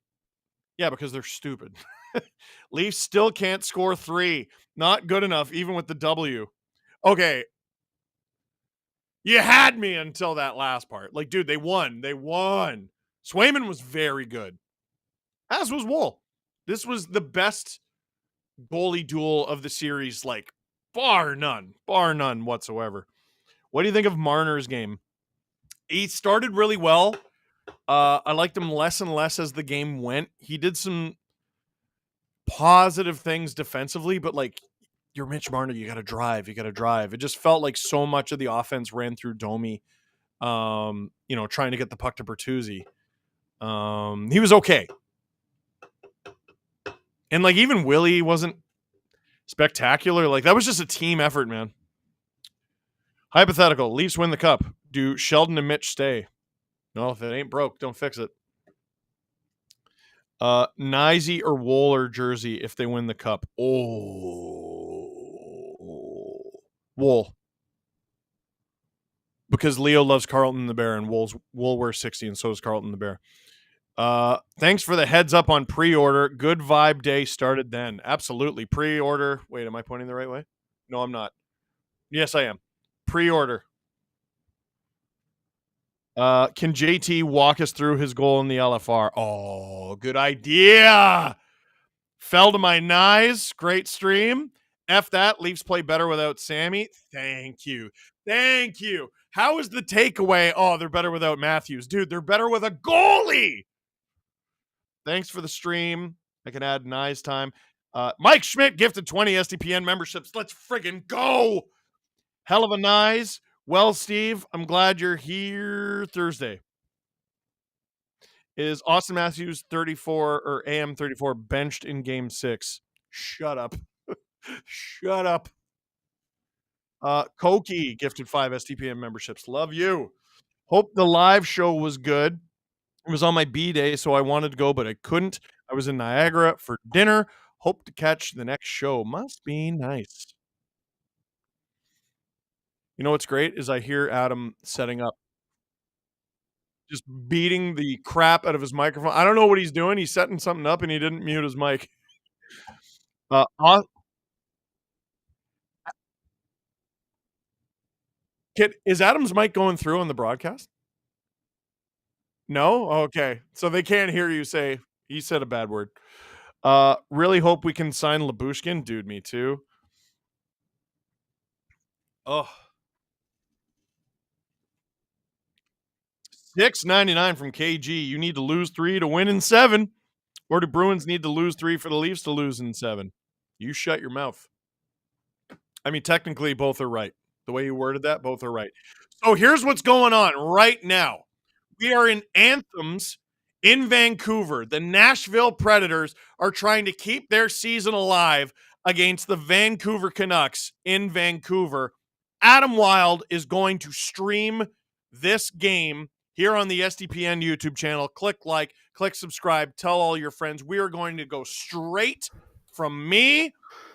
Yeah, because they're stupid. Leafs still can't score 3. Not good enough, even with the W. Okay. You had me until that last part. Like, dude, they won. Swayman was very good. As was Wool. This was the best goalie duel of the series, like, Bar none whatsoever. What do you think of Marner's game? He started really well. I liked him less and less as the game went. He did some positive things defensively, but like, you're Mitch Marner, you got to drive. It just felt like so much of the offense ran through Domi, trying to get the puck to Bertuzzi. He was okay. And like, even Willie wasn't spectacular. Like, that was just a team effort, man. Hypothetical, Leafs win the cup. Do Sheldon and Mitch stay? No, if it ain't broke, don't fix it. Nyzy or Wool jersey if they win the cup. Wool. Because Leo loves Carlton the Bear and Wool wears 60 and so does Carlton the Bear. Thanks for the heads up on pre-order. Good vibe day started then. Absolutely. Pre-order. Wait, am I pointing the right way? No, I'm not. Yes, I am. Pre-order. Can JT walk us through his goal in the LFR? Oh, good idea. Fell to my knives. Great stream. F that. Leafs play better without Sammy. Thank you. How is the takeaway? Oh, they're better without Matthews. Dude, they're better with a goalie. Thanks for the stream. I can add Nyes time. Mike Schmidt gifted 20 SDPN memberships. Let's friggin' go. Hell of a Nyes. Well, Steve, I'm glad you're here Thursday. Is Austin Matthews 34 or AM 34 benched in game 6? Shut up. Shut up. Koki gifted 5 STPM memberships. Love you. Hope the live show was good. It was on my B day, so I wanted to go, but I couldn't. I was in Niagara for dinner. Hope to catch the next show. Must be nice. You know what's great is I hear Adam setting up, just beating the crap out of his microphone. I don't know what he's doing. He's setting something up, and he didn't mute his mic. Is Adam's mic going through on the broadcast? No? Okay. So they can't hear you say, he said a bad word. Really hope we can sign Labushkin. Dude, me too. Oh. $6.99 from KG. You need to lose 3 to win in 7. Or do Bruins need to lose 3 for the Leafs to lose in 7? You shut your mouth. I mean, technically, both are right. The way you worded that, both are right. So here's what's going on right now. We are in Anthems in Vancouver. The Nashville Predators are trying to keep their season alive against the Vancouver Canucks in Vancouver. Adam Wylde is going to stream this game here on the SDPN YouTube channel. Click like, click subscribe, tell all your friends. We are going to go straight from me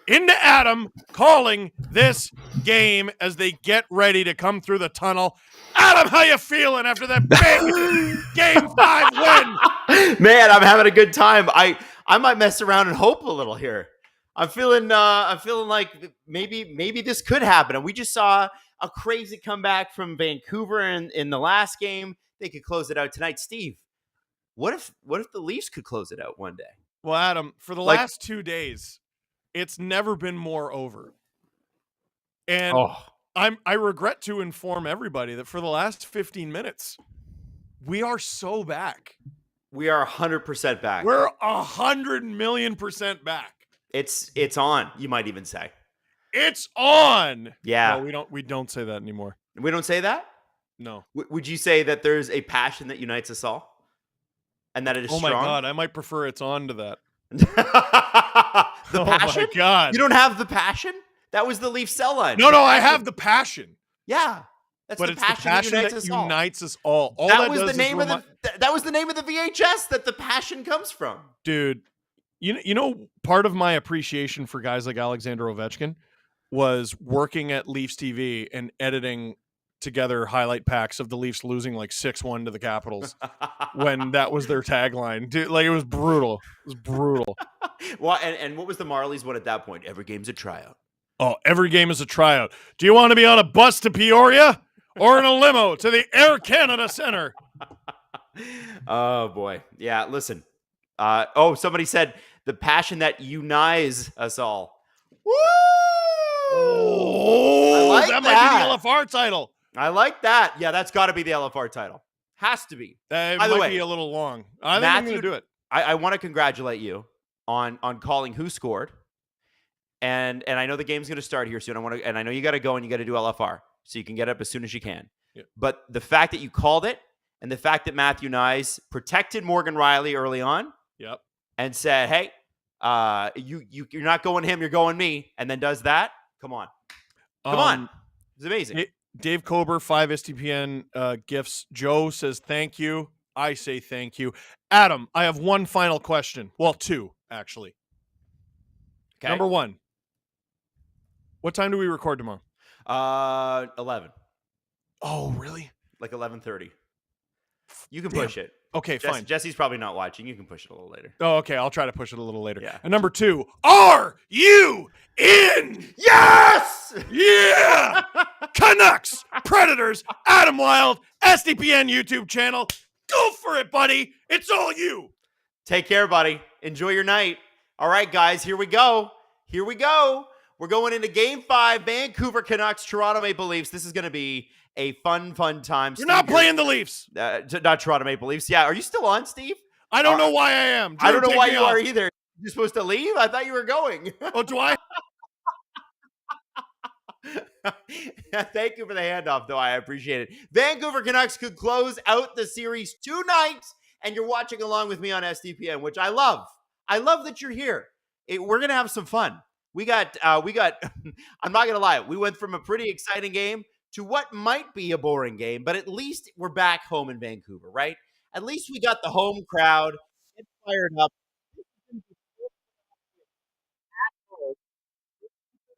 into Adam calling this game as they get ready to come through the tunnel. Adam, how you feeling after that big Game 5 win? Man, I'm having a good time. I might mess around and hope a little here. I'm feeling like maybe this could happen. And we just saw a crazy comeback from Vancouver in the last game. They could close it out tonight. Steve, what if the Leafs could close it out one day? Well, Adam, for the last 2 days, it's never been more over. And I regret to inform everybody that for the last 15 minutes, we are so back. We are 100% back. We're 100,000,000% back. It's on, you might even say. It's on. Yeah. No, we don't say that anymore. We don't say that? No. Would you say that there's a passion that unites us all? And that it is strong? Oh my God, I might prefer it's on to that. The passion? Oh my God. You don't have the passion? That was the Leaf cell line. No, I have the passion. Yeah. That's but the it's passion, the passion that unites us all. That was the name of the VHS that the passion comes from. Dude, you know, part of my appreciation for guys like Alexander Ovechkin was working at Leafs TV and editing together highlight packs of the Leafs losing like 6-1 to the Capitals when that was their tagline. Dude, like, it was brutal. It was brutal. Well, and what was the Marlies one at that point? Every game's a tryout. Oh, every game is a tryout. Do you want to be on a bus to Peoria or in a limo to the Air Canada Center? Oh, boy. Yeah, listen. Somebody said the passion that unites us all. Woo! Oh, like that might that. be the LFR title. I like that. Yeah, that's got to be the LFR title. Has to be. It By the might way, be a little long. I think I'm Matthew, going to do it. I want to congratulate you on calling who scored. And I know the game's going to start here soon. I know you got to go and you got to do LFR, so you can get up as soon as you can. Yeah. But the fact that you called it, and the fact that Matthew Nyes protected Morgan Riley early on, Yep. and said, "Hey, you're not going him, you're going me," and then does that. Come on, come on, it's amazing. Dave Kober, 5 STPN gifts. Joe says thank you. I say thank you. Adam, I have one final question. Well, 2 actually. Okay. Number 1. What time do we record tomorrow? 11, Oh, really? like 11:30. You can push it. Okay, fine. Jesse's probably not watching. You can push it a little later. Oh, okay. I'll try to push it a little later. Yeah. And number 2, are you in? Yes! Yeah! Canucks, Predators, Adam Wylde, SDPN YouTube channel. Go for it, buddy. It's all you. Take care, buddy. Enjoy your night. All right, guys, here we go. Here we go. We're going into Game 5, Vancouver Canucks, Toronto Maple Leafs. This is going to be a fun time. You're not playing the Leafs. Not Toronto Maple Leafs. Yeah, are you still on, Steve? I don't know why I am. I don't know Drew, why take me you off. are either. You're supposed to leave? I thought you were going. Oh, do I? Thank you for the handoff, though. I appreciate it. Vancouver Canucks could close out the series tonight, and you're watching along with me on SDPN, which I love. I love that you're here. We're gonna have some fun. We got. I'm not gonna lie. We went from a pretty exciting game to what might be a boring game, but at least we're back home in Vancouver, right? At least we got the home crowd fired up.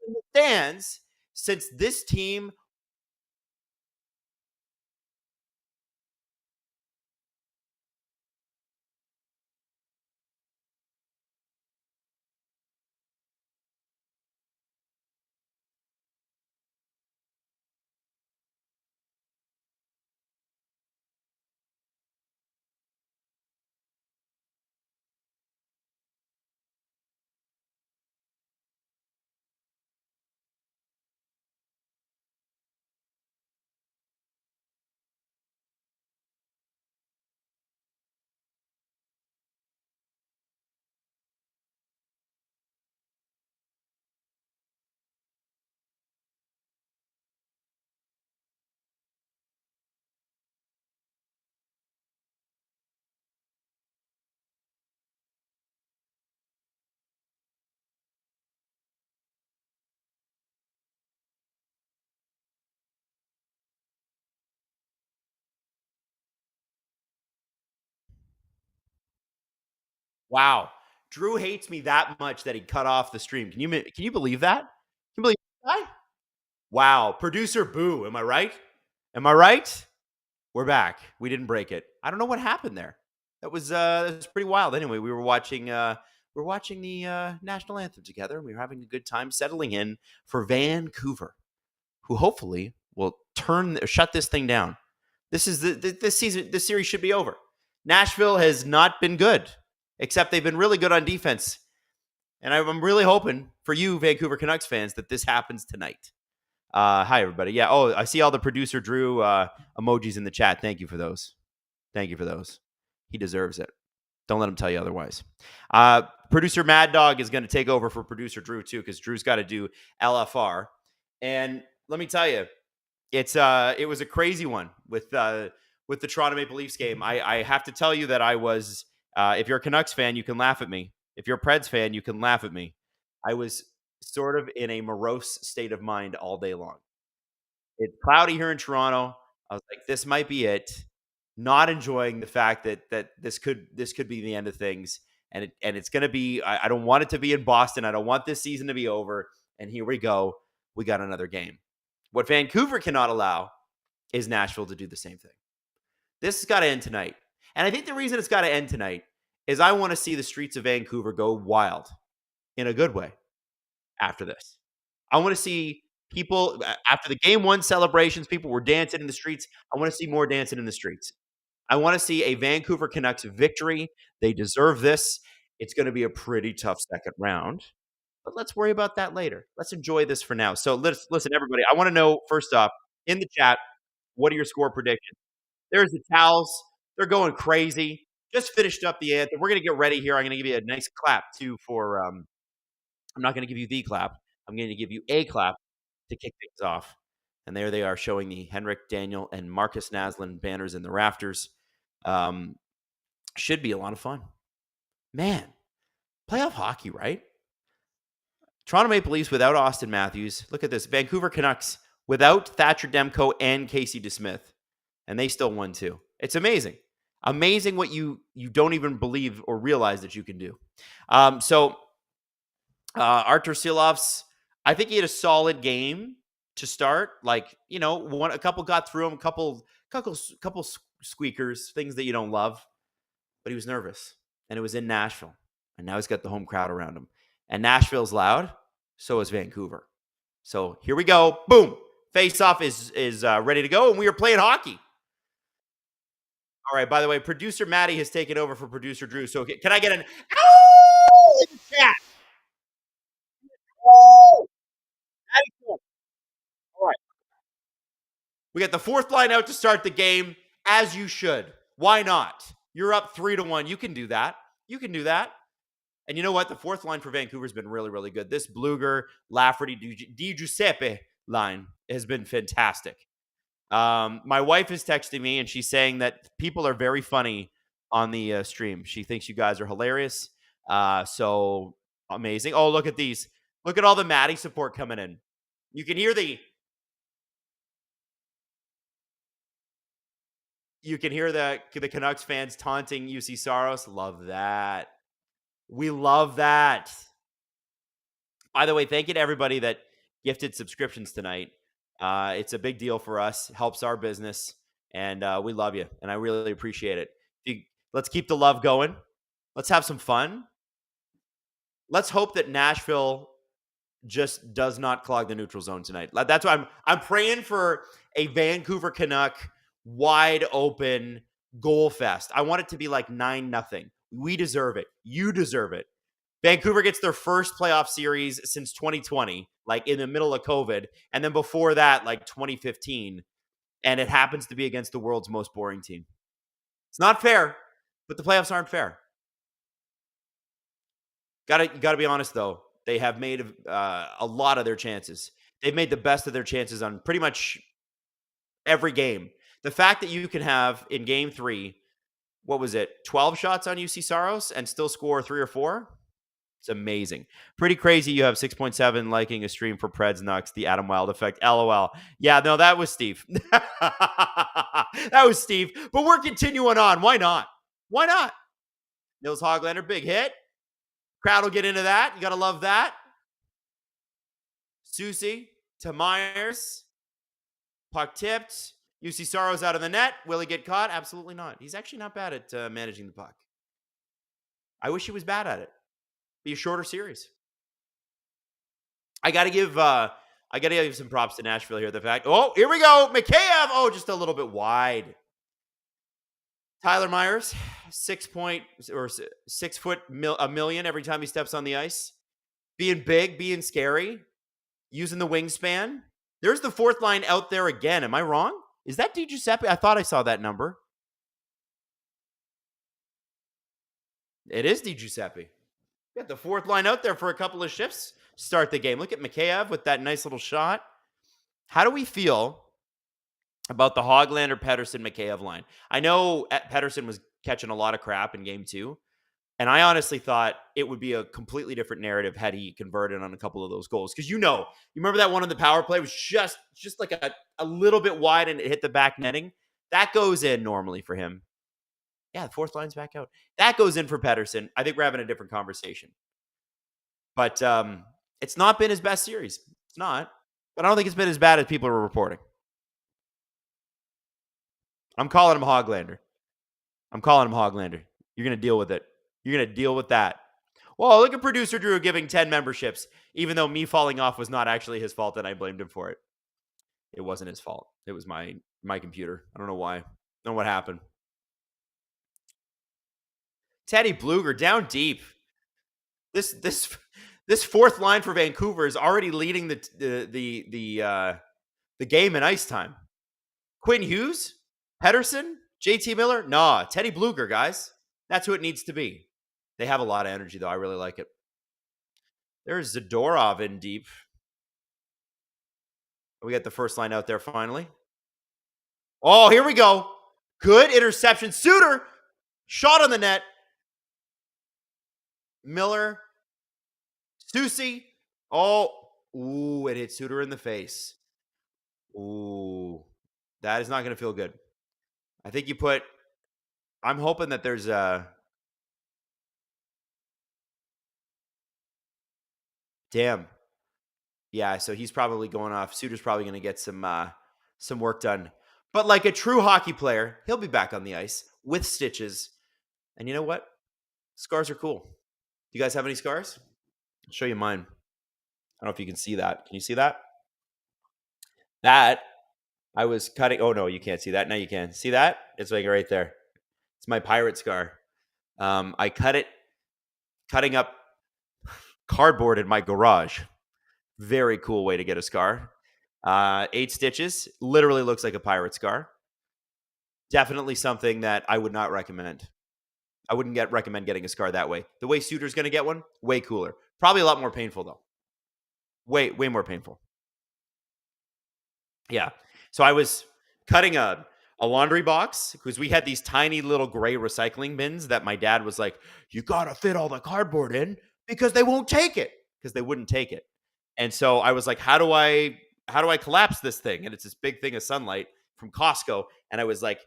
In the stands, since this team Wow. Drew hates me that much that he cut off the stream. Can you believe that? Can you believe that? Wow. Producer Boo, am I right? Am I right? We're back. We didn't break it. I don't know what happened there. That was pretty wild. Anyway, we were watching the national anthem together, and we were having a good time settling in for Vancouver, who hopefully will shut this thing down. This is this season. This series should be over. Nashville has not been good, except they've been really good on defense. And I'm really hoping for you, Vancouver Canucks fans, that this happens tonight. Hi, everybody. Yeah. Oh, I see all the producer Drew emojis in the chat. Thank you for those. Thank you for those. He deserves it. Don't let him tell you otherwise. Producer Mad Dog is going to take over for producer Drew too, because Drew's got to do LFR. And let me tell you, it was a crazy one with the Toronto Maple Leafs game. I have to tell you that I was. If you're a Canucks fan, you can laugh at me. If you're a Preds fan, you can laugh at me. I was sort of in a morose state of mind all day long. It's cloudy here in Toronto. I was like, this might be it. Not enjoying the fact that this could be the end of things. And it's going to be, I don't want it to be in Boston. I don't want this season to be over. And here we go. We got another game. What Vancouver cannot allow is Nashville to do the same thing. This has got to end tonight. And I think the reason it's got to end tonight is I want to see the streets of Vancouver go wild in a good way after this. I want to see people, after the game one celebrations, people were dancing in the streets. I want to see more dancing in the streets. I want to see a Vancouver Canucks victory. They deserve this. It's going to be a pretty tough second round. but let's worry about that later. Let's enjoy this for now. So listen, everybody. I want to know first off in the chat, what are your score predictions? There's the towels. They're going crazy. Just finished up the anthem. We're gonna get ready here. I'm gonna give you a nice clap too for. I'm not gonna give you the clap. I'm gonna give you a clap to kick things off. And there they are showing the Henrik, Daniel, and Marcus Naslund banners in the rafters. Should be a lot of fun. Man, playoff hockey, right? Toronto Maple Leafs without Austin Matthews. Look at this. Vancouver Canucks without Thatcher Demko and Casey DeSmith. And they still won too. It's amazing. Amazing what you don't even believe or realize that you can do. Artur Silovs, I think he had a solid game to start. Like, a couple got through him, a couple squeakers, things that you don't love. But he was nervous. And it was in Nashville. And now he's got the home crowd around him. And Nashville's loud. So is Vancouver. So here we go. Boom. Face-off is ready to go. And we are playing hockey. All right, by the way, producer Maddie has taken over for producer Drew. So can I get an ow in the chat? Oh! All right. We got the fourth line out to start the game, as you should. Why not? You're up 3-1. You can do that. And you know what? The fourth line for Vancouver has been really, really good. This Bluger, Lafferty, Di Giuseppe line has been fantastic. My wife is texting me, and she's saying that people are very funny on the stream. She thinks you guys are hilarious. So amazing. Oh, look at these. Look at all the Maddie support coming in. You can hear the Canucks fans taunting UC Saros. Love that. We love that. By the way, thank you to everybody that gifted subscriptions tonight. It's a big deal for us. Helps our business. And we love you. And I really appreciate it. Let's keep the love going. Let's have some fun. Let's hope that Nashville just does not clog the neutral zone tonight. That's why I'm praying for a Vancouver Canuck wide open goal fest. I want it to be like 9-0. We deserve it. You deserve it. Vancouver gets their first playoff series since 2020, like in the middle of COVID. And then before that, like 2015. And it happens to be against the world's most boring team. It's not fair, but the playoffs aren't fair. Gotta be honest, though. They have made a lot of their chances. They've made the best of their chances on pretty much every game. The fact that you can have in game 3, 12 shots on UC Saros and still score 3 or 4? It's amazing. Pretty crazy. You have 6.7 liking a stream for Preds Nucks, the Adam Wylde effect. LOL. Yeah, no, that was Steve. That was Steve. But we're continuing on. Why not? Nils Hoglander, big hit. Crowd will get into that. You got to love that. Susie to Myers. Puck tipped. UC Saros out of the net. Will he get caught? Absolutely not. He's actually not bad at managing the puck. I wish he was bad at it. Be a shorter series. I gotta give some props to Nashville here. The fact, here we go, Mikheyev. Just a little bit wide. Tyler Myers, 6 foot a million every time he steps on the ice. Being big, being scary, using the wingspan. There's the fourth line out there again. Am I wrong? Is that Di Giuseppe? I thought I saw that number. It is Di Giuseppe. Got the fourth line out there for a couple of shifts. Start the game. Look at Mikheyev with that nice little shot. How do we feel about the Hoglander, Pettersson, Mikheyev line? I know Pettersson was catching a lot of crap in game 2. And I honestly thought it would be a completely different narrative had he converted on a couple of those goals. Because you remember that one on the power play was just like a little bit wide and it hit the back netting. That goes in normally for him. Yeah, the fourth line's back out. That goes in for Pettersson. I think we're having a different conversation. But it's not been his best series. It's not. But I don't think it's been as bad as people are reporting. I'm calling him Hoglander. You're going to deal with it. You're going to deal with that. Well, look at producer Drew giving 10 memberships, even though me falling off was not actually his fault and I blamed him for it. It wasn't his fault. It was my computer. I don't know why. I don't know what happened. Teddy Bluger down deep. This This fourth line for Vancouver is already leading the game in ice time. Quinn Hughes, Pedersen, JT Miller, nah, Teddy Bluger, guys. That's who it needs to be. They have a lot of energy, though. I really like it. There's Zadorov in deep. We got the first line out there finally. Oh, here we go. Good interception. Suter, shot on the net. Miller, Susie. Oh, ooh, it hit Suter in the face. Ooh, that is not going to feel good. I think I'm hoping that there's damn. Yeah, so he's probably going off. Suter's probably going to get some work done. But like a true hockey player, he'll be back on the ice with stitches. And you know what? Scars are cool. Do you guys have any scars? I'll show you mine. I don't know if you can see that. Can you see that? That I was cutting. Oh, no, you can't see that. Now you can. See that? It's like right there. It's my pirate scar. I cut it cutting up cardboard in my garage. Very cool way to get a scar. 8 stitches. Literally looks like a pirate scar. Definitely something that I would not recommend. I wouldn't recommend getting a scar that way. The way Suter's going to get one, way cooler. Probably a lot more painful, though. Way more painful. Yeah. So I was cutting a laundry box because we had these tiny little gray recycling bins that my dad was like, you got to fit all the cardboard in because they won't take it. Because they wouldn't take it. And so I was like, how do I collapse this thing? And it's this big thing of sunlight from Costco. And I was like,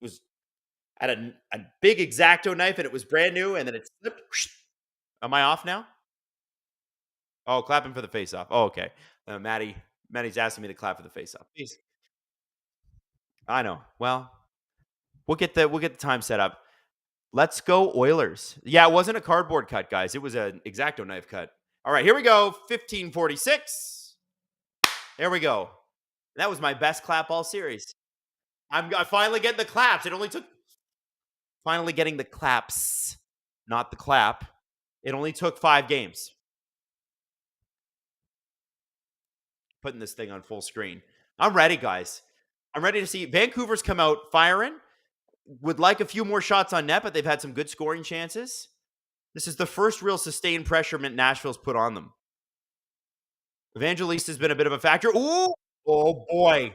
I had a big X-Acto knife and it was brand new. And then it slipped. Am I off now? Oh, clapping for the face off. Oh, okay. Maddie's asking me to clap for the face off. Please. I know. Well, we'll get the time set up. Let's go Oilers. Yeah, it wasn't a cardboard cut, guys. It was an X-Acto knife cut. All right, here we go. 15:46. There we go. That was my best clap all series. I'm finally getting the claps. It only took finally getting the claps, not the clap. It only took 5 games. Putting this thing on full screen. I'm ready, guys. I'm ready to see Vancouver's come out firing. Would like a few more shots on net, but they've had some good scoring chances. This is the first real sustained pressure Nashville's put on them. Evangelista has been a bit of a factor. Ooh! Oh, boy.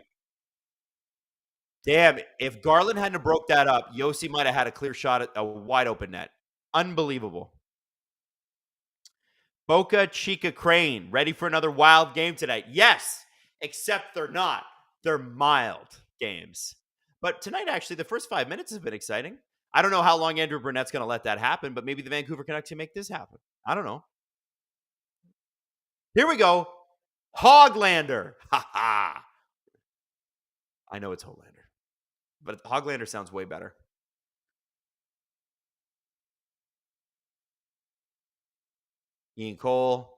Damn, if Garland hadn't broke that up, Yossi might have had a clear shot at a wide open net. Unbelievable. Boca Chica Crane, ready for another wild game tonight? Yes, except they're not. They're mild games. But tonight, actually, the first 5 minutes has been exciting. I don't know how long Andrew Burnett's going to let that happen, but maybe the Vancouver Canucks can make this happen. I don't know. Here we go. Hoglander. Ha ha. I know it's Hoglander, but Hoglander sounds way better. Ian Cole.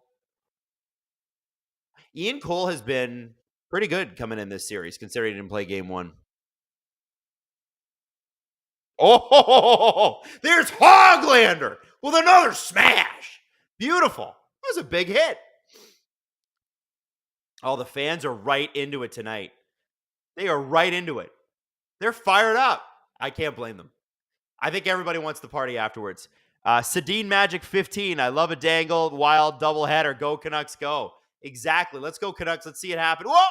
Ian Cole has been pretty good coming in this series, considering he didn't play game 1. Oh, there's Hoglander with another smash. Beautiful. That was a big hit. Oh, the fans are right into it tonight. They are right into it. They're fired up. I can't blame them. I think everybody wants the party afterwards. Sedin Magic 15. I love a Dangle Wylde doubleheader. Go Canucks, go. Exactly. Let's go Canucks. Let's see it happen. Whoa!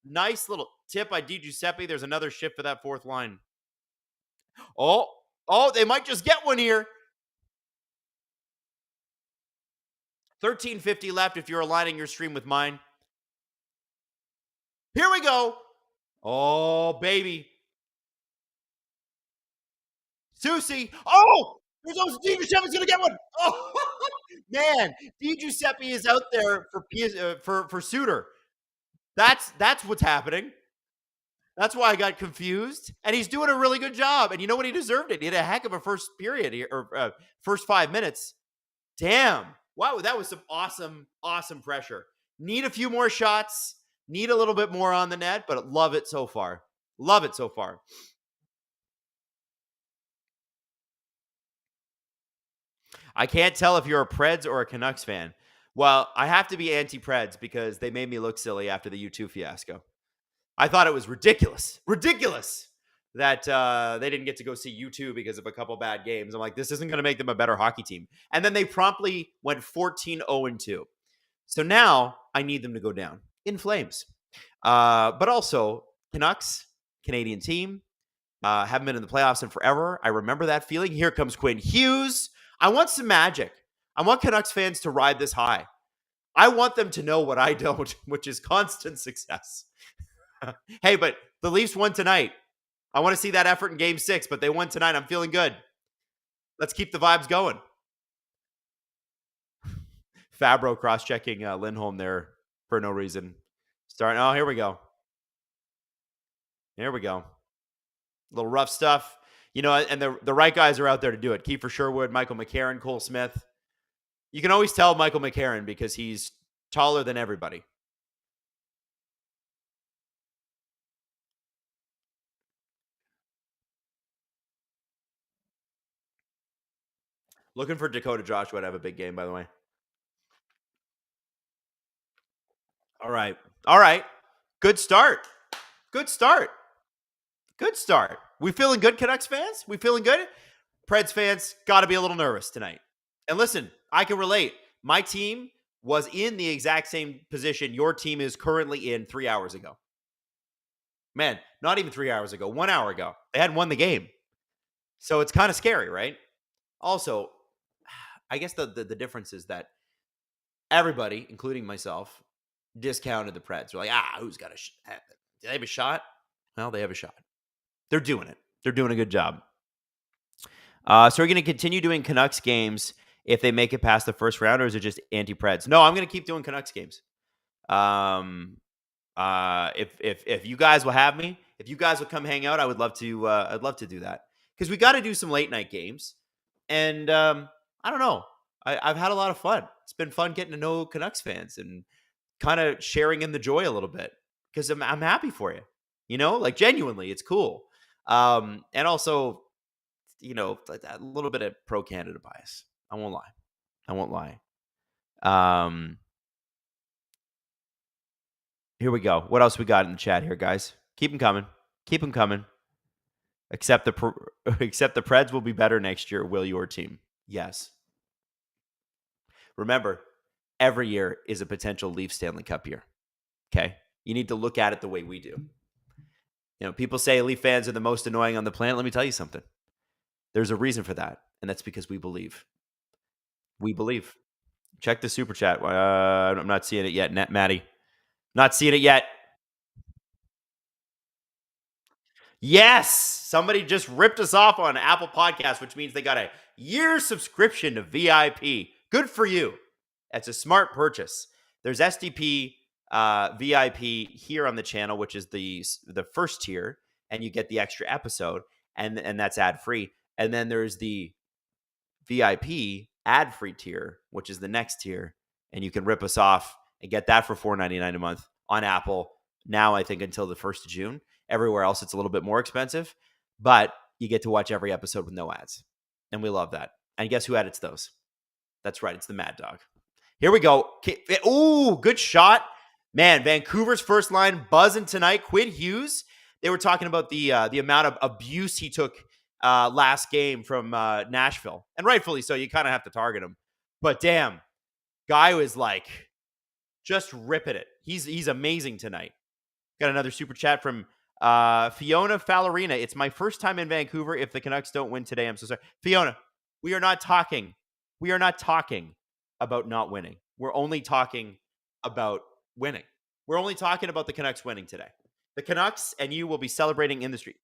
Nice little tip by Di Giuseppe. There's another shift for that fourth line. Oh, they might just get one here. 13:50 left if you're aligning your stream with mine. Here we go. Oh, baby. Susie. Oh, Di Giuseppe's going to get one. Oh, man. Di Giuseppe is out there for Suter. That's what's happening. That's why I got confused. And he's doing a really good job. And you know what? He deserved it. He had a heck of a first period here, or first 5 minutes. Damn. Wow, that was some awesome pressure. Need a few more shots. Need a little bit more on the net, but love it so far. Love it so far. I can't tell if you're a Preds or a Canucks fan. Well, I have to be anti-Preds because they made me look silly after the U2 fiasco. I thought it was ridiculous that they didn't get to go see U2 because of a couple bad games. I'm like, this isn't going to make them a better hockey team. And then they promptly went 14-0-2. So now I need them to go down in flames. But also, Canucks, Canadian team, haven't been in the playoffs in forever. I remember that feeling. Here comes Quinn Hughes. I want some magic. I want Canucks fans to ride this high. I want them to know what I don't, which is constant success. Hey, but the Leafs won tonight. I want to see that effort in Game 6, but they won tonight. I'm feeling good. Let's keep the vibes going. Fabro cross-checking Lindholm there for no reason. Oh, here we go. Here we go. A little rough stuff. You know, and the right guys are out there to do it. Kiefer Sherwood, Michael McCarron, Cole Smith. You can always tell Michael McCarron because he's taller than everybody. Looking for Dakota Joshua to have a big game, by the way. All right. All right. Good start. Good start. Good start. We feeling good, Canucks fans? We feeling good? Preds fans got to be a little nervous tonight. And listen, I can relate. My team was in the exact same position your team is currently in 3 hours ago. Man, not even 3 hours ago, 1 hour ago. They hadn't won the game. So it's kind of scary, right? Also, I guess the difference is that everybody, including myself, discounted the Preds. They're like, who's got a shot? Do they have a shot? Well, they have a shot. They're doing it. They're doing a good job. So we're going to continue doing Canucks games if they make it past the first round, or is it just anti-Preds? No, I'm going to keep doing Canucks games. If you guys will have me, if you guys will come hang out, I'd love to do that, because we got to do some late night games. And I don't know. I've had a lot of fun. It's been fun getting to know Canucks fans and kind of sharing in the joy a little bit, because I'm happy for you. You know, like genuinely, it's cool. And also, you know, a little bit of pro-Canada bias. I won't lie. Here we go. What else we got in the chat here, guys? Keep them coming. Keep them coming. Except the Preds will be better next year. Will your team? Yes. Remember, every year is a potential Leaf Stanley Cup year. Okay? You need to look at it the way we do. You know, people say Leaf fans are the most annoying on the planet. Let me tell you something. There's a reason for that, and that's because we believe. We believe. Check the super chat. I'm not seeing it yet, Maddie. Not seeing it yet. Yes! Somebody just ripped us off on Apple Podcasts, which means they got a year subscription to VIP. Good for you. That's a smart purchase. There's SDP VIP here on the channel, which is the first tier, and you get the extra episode, and that's ad-free. And then there's the VIP ad-free tier, which is the next tier, and you can rip us off and get that for $4.99 a month on Apple. Now, I think until the 1st of June. Everywhere else, it's a little bit more expensive, but you get to watch every episode with no ads, and we love that. And guess who edits those? That's right, it's the Mad Dog. Here we go. Ooh, good shot. Man, Vancouver's first line buzzing tonight. Quinn Hughes. They were talking about the amount of abuse he took last game from Nashville, and rightfully so. You kind of have to target him, but damn, guy was like just ripping it. He's amazing tonight. Got another super chat from Fiona Fallerina. It's my first time in Vancouver. If the Canucks don't win today, I'm so sorry. Fiona, we are not talking about not winning. We're only talking about winning. We're only talking about the Canucks winning today. The Canucks and you will be celebrating in the street.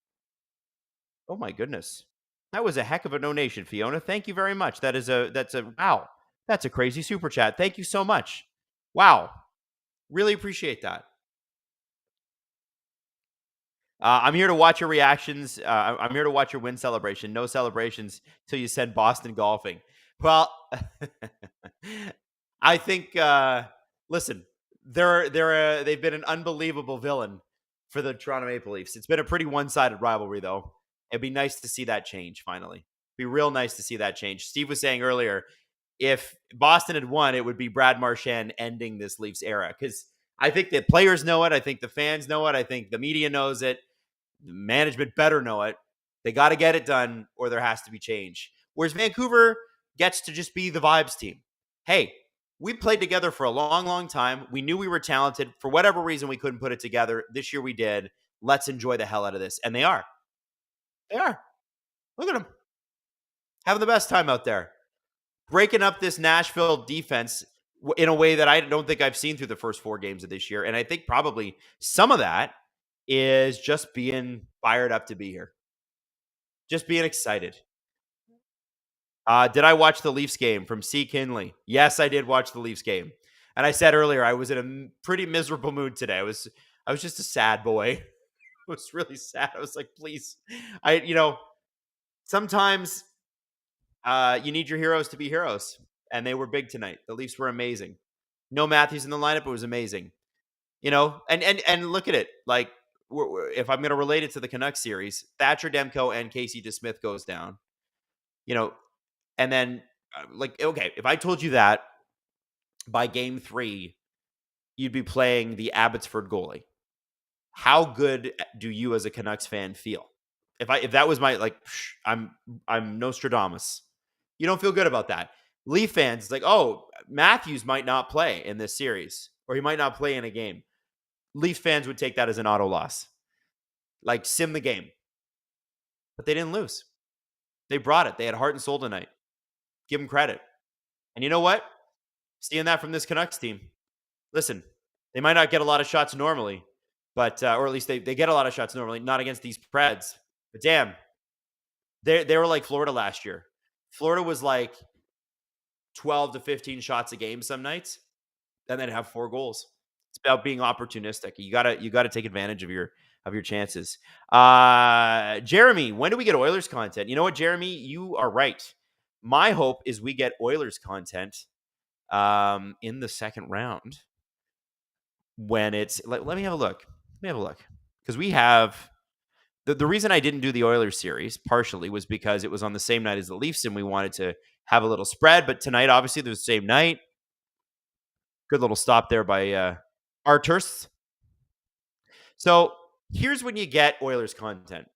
Oh my goodness. That was a heck of a donation, Fiona. Thank you very much. That's wow. That's a crazy super chat. Thank you so much. Wow. Really appreciate that. I'm here to watch your reactions. I'm here to watch your win celebration. No celebrations till you send Boston golfing. Well, I think, listen, they've been an unbelievable villain for the Toronto Maple Leafs. It's been a pretty one-sided rivalry, though. It'd be nice to see that change, finally. It'd be real nice to see that change. Steve was saying earlier, if Boston had won, it would be Brad Marchand ending this Leafs era. Because I think the players know it. I think the fans know it. I think the media knows it. The management better know it. They got to get it done or there has to be change. Whereas Vancouver gets to just be the vibes team. Hey, we played together for a long, long time. We knew we were talented. For whatever reason, we couldn't put it together. This year we did. Let's enjoy the hell out of this. And they are. They are. Look at them. Having the best time out there. Breaking up this Nashville defense in a way that I don't think I've seen through the first 4 games of this year. And I think probably some of that is just being fired up to be here. Just being excited. Did I watch the Leafs game from C. Kinley? Yes, I did watch the Leafs game. And I said earlier, I was in a pretty miserable mood today. I was just a sad boy. I was really sad. I was like, please. Sometimes you need your heroes to be heroes. And they were big tonight. The Leafs were amazing. No Matthews in the lineup. It was amazing. And look at it. Like, if I'm going to relate it to the Canucks series, Thatcher Demko and Casey DeSmith goes down. And then, okay, if I told you that by game 3, you'd be playing the Abbotsford goalie, how good do you as a Canucks fan feel? If that was my, I'm Nostradamus. You don't feel good about that. Leaf fans, it's like, oh, Matthews might not play in this series, or he might not play in a game. Leaf fans would take that as an auto loss. Like, sim the game. But they didn't lose. They brought it. They had heart and soul tonight. Give them credit. And you know what? Seeing that from this Canucks team. Listen, they might not get a lot of shots normally, but or at least they get a lot of shots normally, not against these Preds. But damn, they were like Florida last year. Florida was like 12 to 15 shots a game some nights, and then have 4 goals. It's about being opportunistic. You gotta take advantage of your chances. Jeremy, when do we get Oilers content? You know what, Jeremy? You are right. My hope is we get Oilers content in the second round when it's let me have a look. Because we have the reason I didn't do the Oilers series partially was because it was on the same night as the Leafs and we wanted to have a little spread. But tonight, obviously, there's the same night. Good little stop there by Arturs. So here's when you get Oilers content.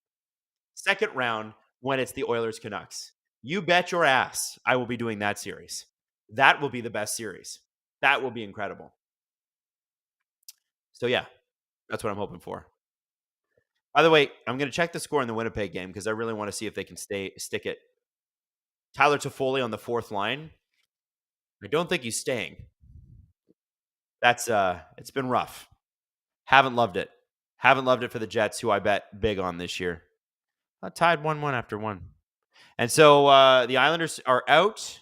Second round when it's the Oilers Canucks. You bet your ass I will be doing that series. That will be the best series. That will be incredible. So yeah, that's what I'm hoping for. By the way, I'm going to check the score in the Winnipeg game because I really want to see if they can stick it. Tyler Toffoli on the 4th line. I don't think he's staying. That's it's been rough. Haven't loved it. Haven't loved it for the Jets, who I bet big on this year. Tied 1-1 after 1. And so the Islanders are out.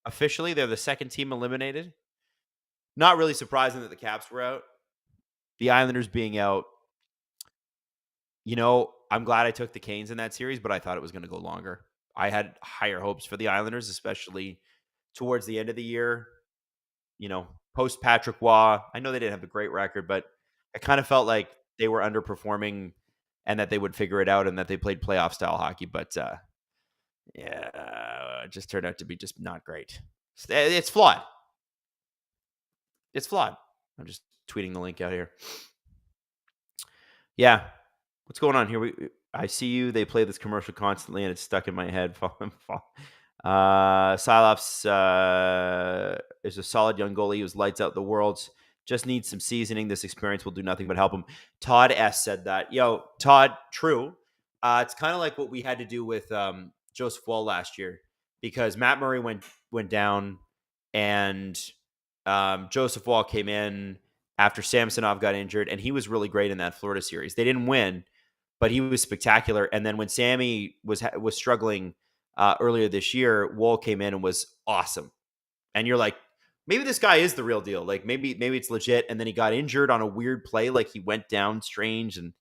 Officially, they're the second team eliminated. Not really surprising that the Caps were out. The Islanders being out. I'm glad I took the Canes in that series, but I thought it was going to go longer. I had higher hopes for the Islanders, especially towards the end of the year. Post Patrick Waugh. I know they didn't have a great record, but I kind of felt like they were underperforming and that they would figure it out and that they played playoff style hockey. But it just turned out to be just not great. It's flawed. It's flawed. I'm just tweeting the link out here. Yeah. What's going on here? I see you. They play this commercial constantly and it's stuck in my head. Silops is a solid young goalie who's lights out the world. Just needs some seasoning. This experience will do nothing but help him. Todd S. said that. Yo, Todd, true. It's kind of like what we had to do with Joseph Wall last year because Matt Murray went down and Joseph Wall came in after Samsonov got injured, and he was really great in that Florida series. They didn't win, but he was spectacular. And then when Sammy was struggling earlier this year, Wall came in and was awesome. And you're like, maybe this guy is the real deal. Like maybe it's legit. And then he got injured on a weird play, like he went down strange, and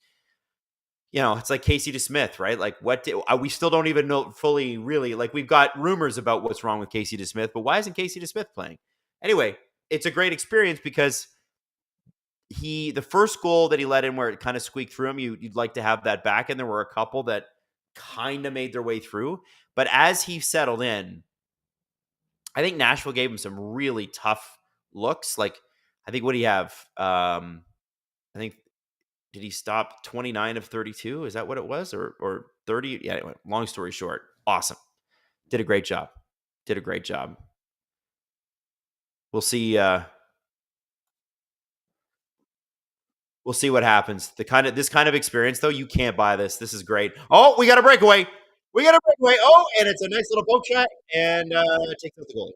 it's like Casey DeSmith, right? Like we still don't even know fully, really. Like we've got rumors about what's wrong with Casey DeSmith, but why isn't Casey DeSmith playing? Anyway, it's a great experience because the first goal that he let in where it kind of squeaked through him, you'd like to have that back. And there were a couple that kind of made their way through. But as he settled in, I think Nashville gave him some really tough looks. Like, I think what do you have? I think did he stop 29 of 32? Is that what it was? Or 30? Yeah, anyway, long story short, awesome. Did a great job. Did a great job. We'll see we'll see what happens. This kind of experience though, you can't buy this. This is great. Oh, we got a breakaway. We got a breakaway. Oh, and it's a nice little poke shot and takes out the goalie.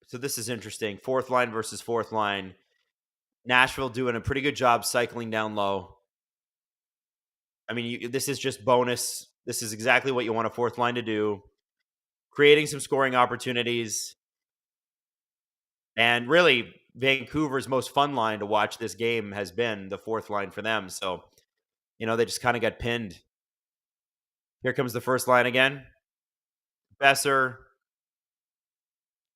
So this is interesting. Fourth line versus fourth line. Nashville doing a pretty good job cycling down low. I mean, this is just bonus. This is exactly what you want a fourth line to do. Creating some scoring opportunities. And really, Vancouver's most fun line to watch this game has been the fourth line for them. So, they just kind of got pinned. Here comes the first line again. Besser.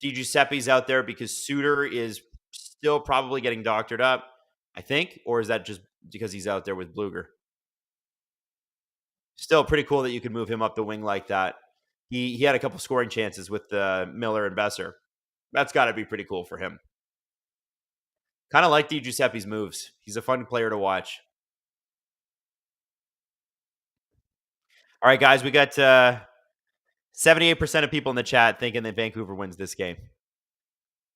DiGiuseppe's out there because Suter is still probably getting doctored up, I think. Or is that just because he's out there with Bluger? Still pretty cool that you could move him up the wing like that. He had a couple scoring chances with Miller and Besser. That's got to be pretty cool for him. Kind of like DiGiuseppe's moves. He's a fun player to watch. All right, guys, we got 78% of people in the chat thinking that Vancouver wins this game.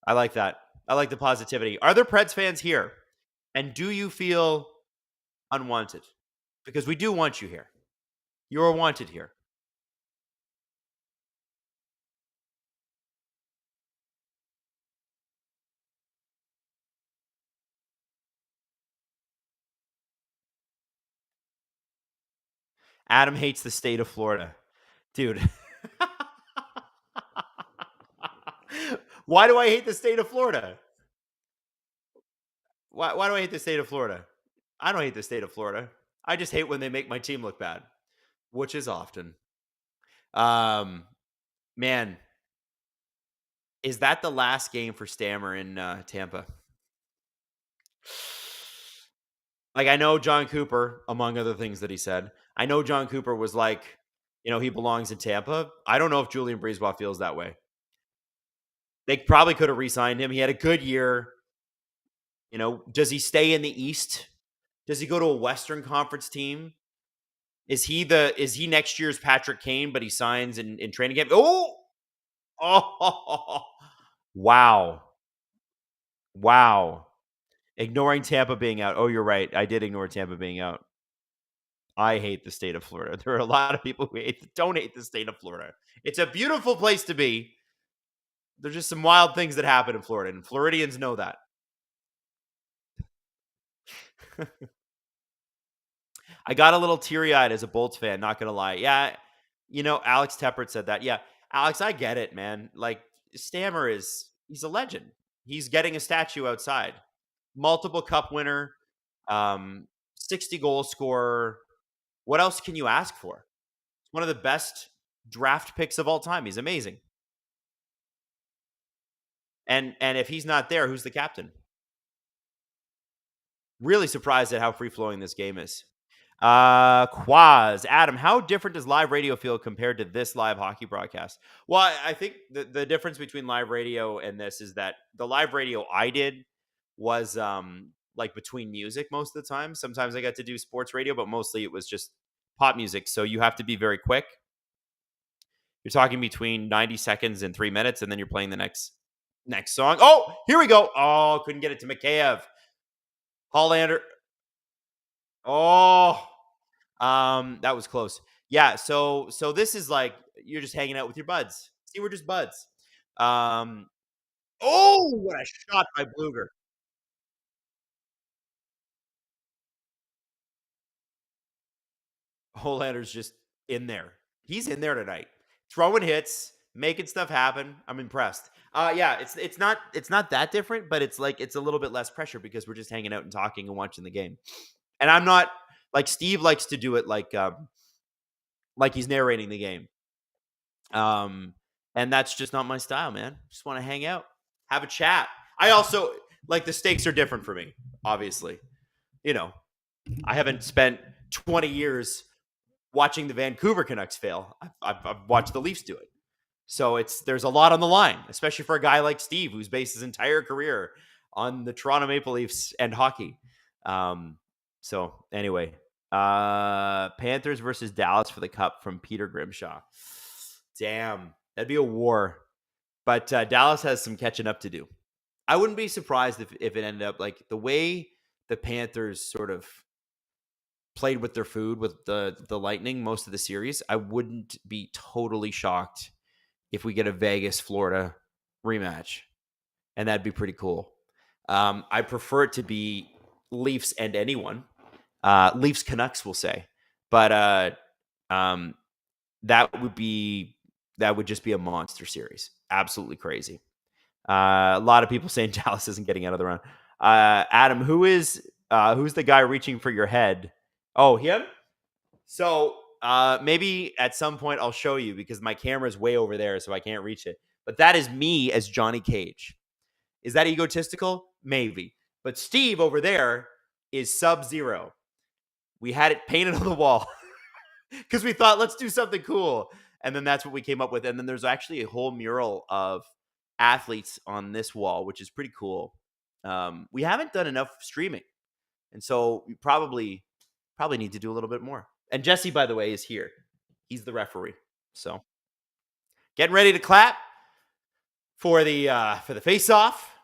I like that. I like the positivity. Are there Preds fans here? And do you feel unwanted? Because we do want you here. You're wanted here. Adam hates the state of Florida. Dude. Why do I hate the state of Florida? Why do I hate the state of Florida? I don't hate the state of Florida. I just hate when they make my team look bad, which is often. Man, is that the last game for Stammer in Tampa? Like, I know John Cooper, among other things that he said, I know John Cooper was like, he belongs in Tampa. I don't know if Julian Breezeball feels that way. They probably could have re-signed him. He had a good year. Does he stay in the East? Does he go to a Western Conference team? Is he next year's Patrick Kane, but he signs in training camp? Oh, wow. Ignoring Tampa being out. Oh, you're right. I did ignore Tampa being out. I hate the state of Florida. There are a lot of people who don't hate the state of Florida. It's a beautiful place to be. There's just some wild things that happen in Florida, and Floridians know that. I got a little teary-eyed as a Bolts fan, not going to lie. Yeah, Alex Teppert said that. Yeah, Alex, I get it, man. Like, Stammer he's a legend. He's getting a statue outside. Multiple cup winner, 60-goal scorer. What else can you ask for? It's one of the best draft picks of all time. He's amazing. And if he's not there, who's the captain? Really surprised at how free-flowing this game is. Quaz, Adam, how different does live radio feel compared to this live hockey broadcast? Well, I think the difference between live radio and this is that the live radio I did was like between music most of the time. Sometimes I got to do sports radio, but mostly it was just pop music. So you have to be very quick. You're talking between 90 seconds and 3 minutes, and then you're playing the next song. Oh, here we go. Oh, couldn't get it to Mikheyev. Hollander. Oh, that was close. Yeah, so this is like you're just hanging out with your buds. See, we're just buds. Oh, what a shot by Bluger. Hollander's just in there. He's in there tonight, throwing hits, making stuff happen. I'm impressed. Yeah, it's not that different, but it's a little bit less pressure because we're just hanging out and talking and watching the game. And I'm not like Steve likes to do it like he's narrating the game. And that's just not my style, man. Just want to hang out, have a chat. I also like the stakes are different for me, obviously. You know, I haven't spent 20 years watching the Vancouver Canucks fail. I've watched the Leafs do it. So there's a lot on the line, especially for a guy like Steve, who's based his entire career on the Toronto Maple Leafs and hockey. So anyway, Panthers versus Dallas for the Cup from Peter Grimshaw. Damn, that'd be a war. But Dallas has some catching up to do. I wouldn't be surprised if it ended up like the way the Panthers sort of played with their food with the Lightning most of the series. I wouldn't be totally shocked if we get a Vegas Florida rematch, and that'd be pretty cool. I prefer it to be Leafs and anyone. Leafs Canucks, we'll say, but that would just be a monster series. Absolutely crazy. A lot of people saying Dallas isn't getting out of the round. Adam, who's the guy reaching for your head? Oh, him? So maybe at some point I'll show you because my camera's way over there, so I can't reach it. But that is me as Johnny Cage. Is that egotistical? Maybe. But Steve over there is Sub-Zero. We had it painted on the wall because we thought, let's do something cool. And then that's what we came up with. And then there's actually a whole mural of athletes on this wall, which is pretty cool. We haven't done enough streaming. And so we probably need to do a little bit more. And Jesse, by the way, is here. He's the referee. So getting ready to clap for the face-off.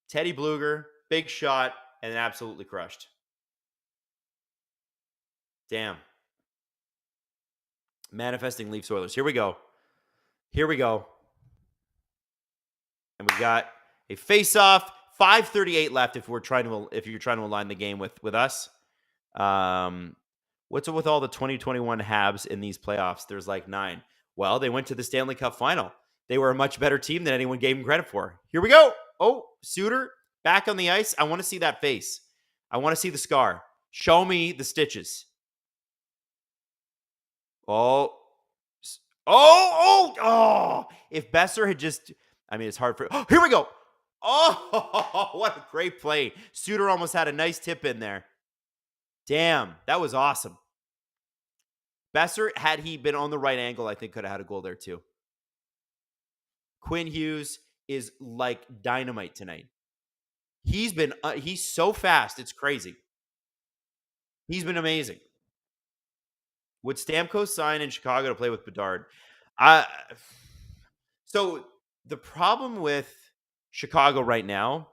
Teddy Bluger, big shot, and absolutely crushed. Damn. Manifesting Leafs Oilers. Here we go. And we got a face-off. 5:38 left if you're trying to align the game with us. What's up with all the 2021 Habs in these playoffs? There's like 9. Well, they went to the Stanley Cup final. They were a much better team than anyone gave them credit for. Here we go. Oh, Suter back on the ice. I want to see that face. I want to see the scar. Show me the stitches. Oh. If Besser had just, it's hard for, here we go. Oh, what a great play. Suter almost had a nice tip in there. Damn, that was awesome. Besser, had he been on the right angle, I think could have had a goal there too. Quinn Hughes is like dynamite tonight. He's so fast, it's crazy. He's been amazing. Would Stamkos sign in Chicago to play with Bedard? So the problem with Chicago right now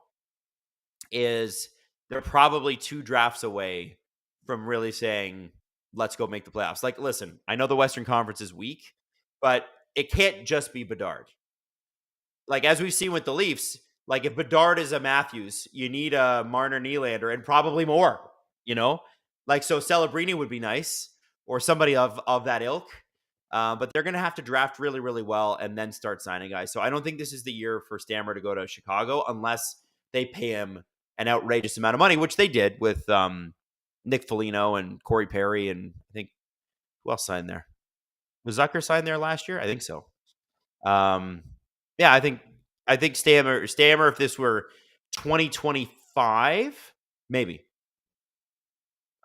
is they're probably 2 drafts away from really saying, let's go make the playoffs. Like, listen, I know the Western Conference is weak, but it can't just be Bedard. Like, as we've seen with the Leafs, like if Bedard is a Matthews, you need a Marner Nylander and probably more, Like, so Celebrini would be nice or somebody of that ilk. But they're going to have to draft really, really well and then start signing guys. So I don't think this is the year for Stammer to go to Chicago unless they pay him an outrageous amount of money, which they did with Nick Foligno and Corey Perry. And I think who else signed there? Was Zucker signed there last year? I think so. Yeah, I think Stammer, if this were 2025, maybe.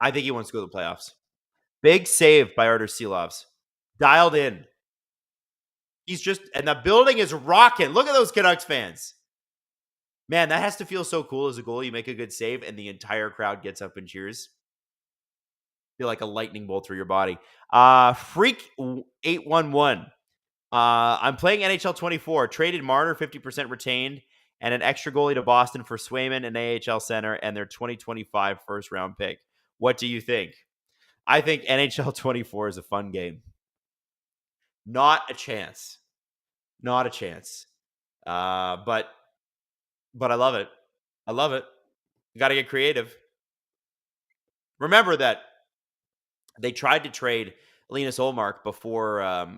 I think he wants to go to the playoffs. Big save by Artur Silovs. Dialed in. And the building is rocking. Look at those Canucks fans. Man, that has to feel so cool as a goalie. You make a good save and the entire crowd gets up and cheers. Feel like a lightning bolt through your body. Freak 811. I'm playing NHL 24. Traded Marner, 50% retained, and an extra goalie to Boston for Swayman, an AHL center, and their 2025 first round pick. What do you think? I think NHL 24 is a fun game. Not a chance. But I love it. You got to get creative. Remember that they tried to trade Linus Ullmark before,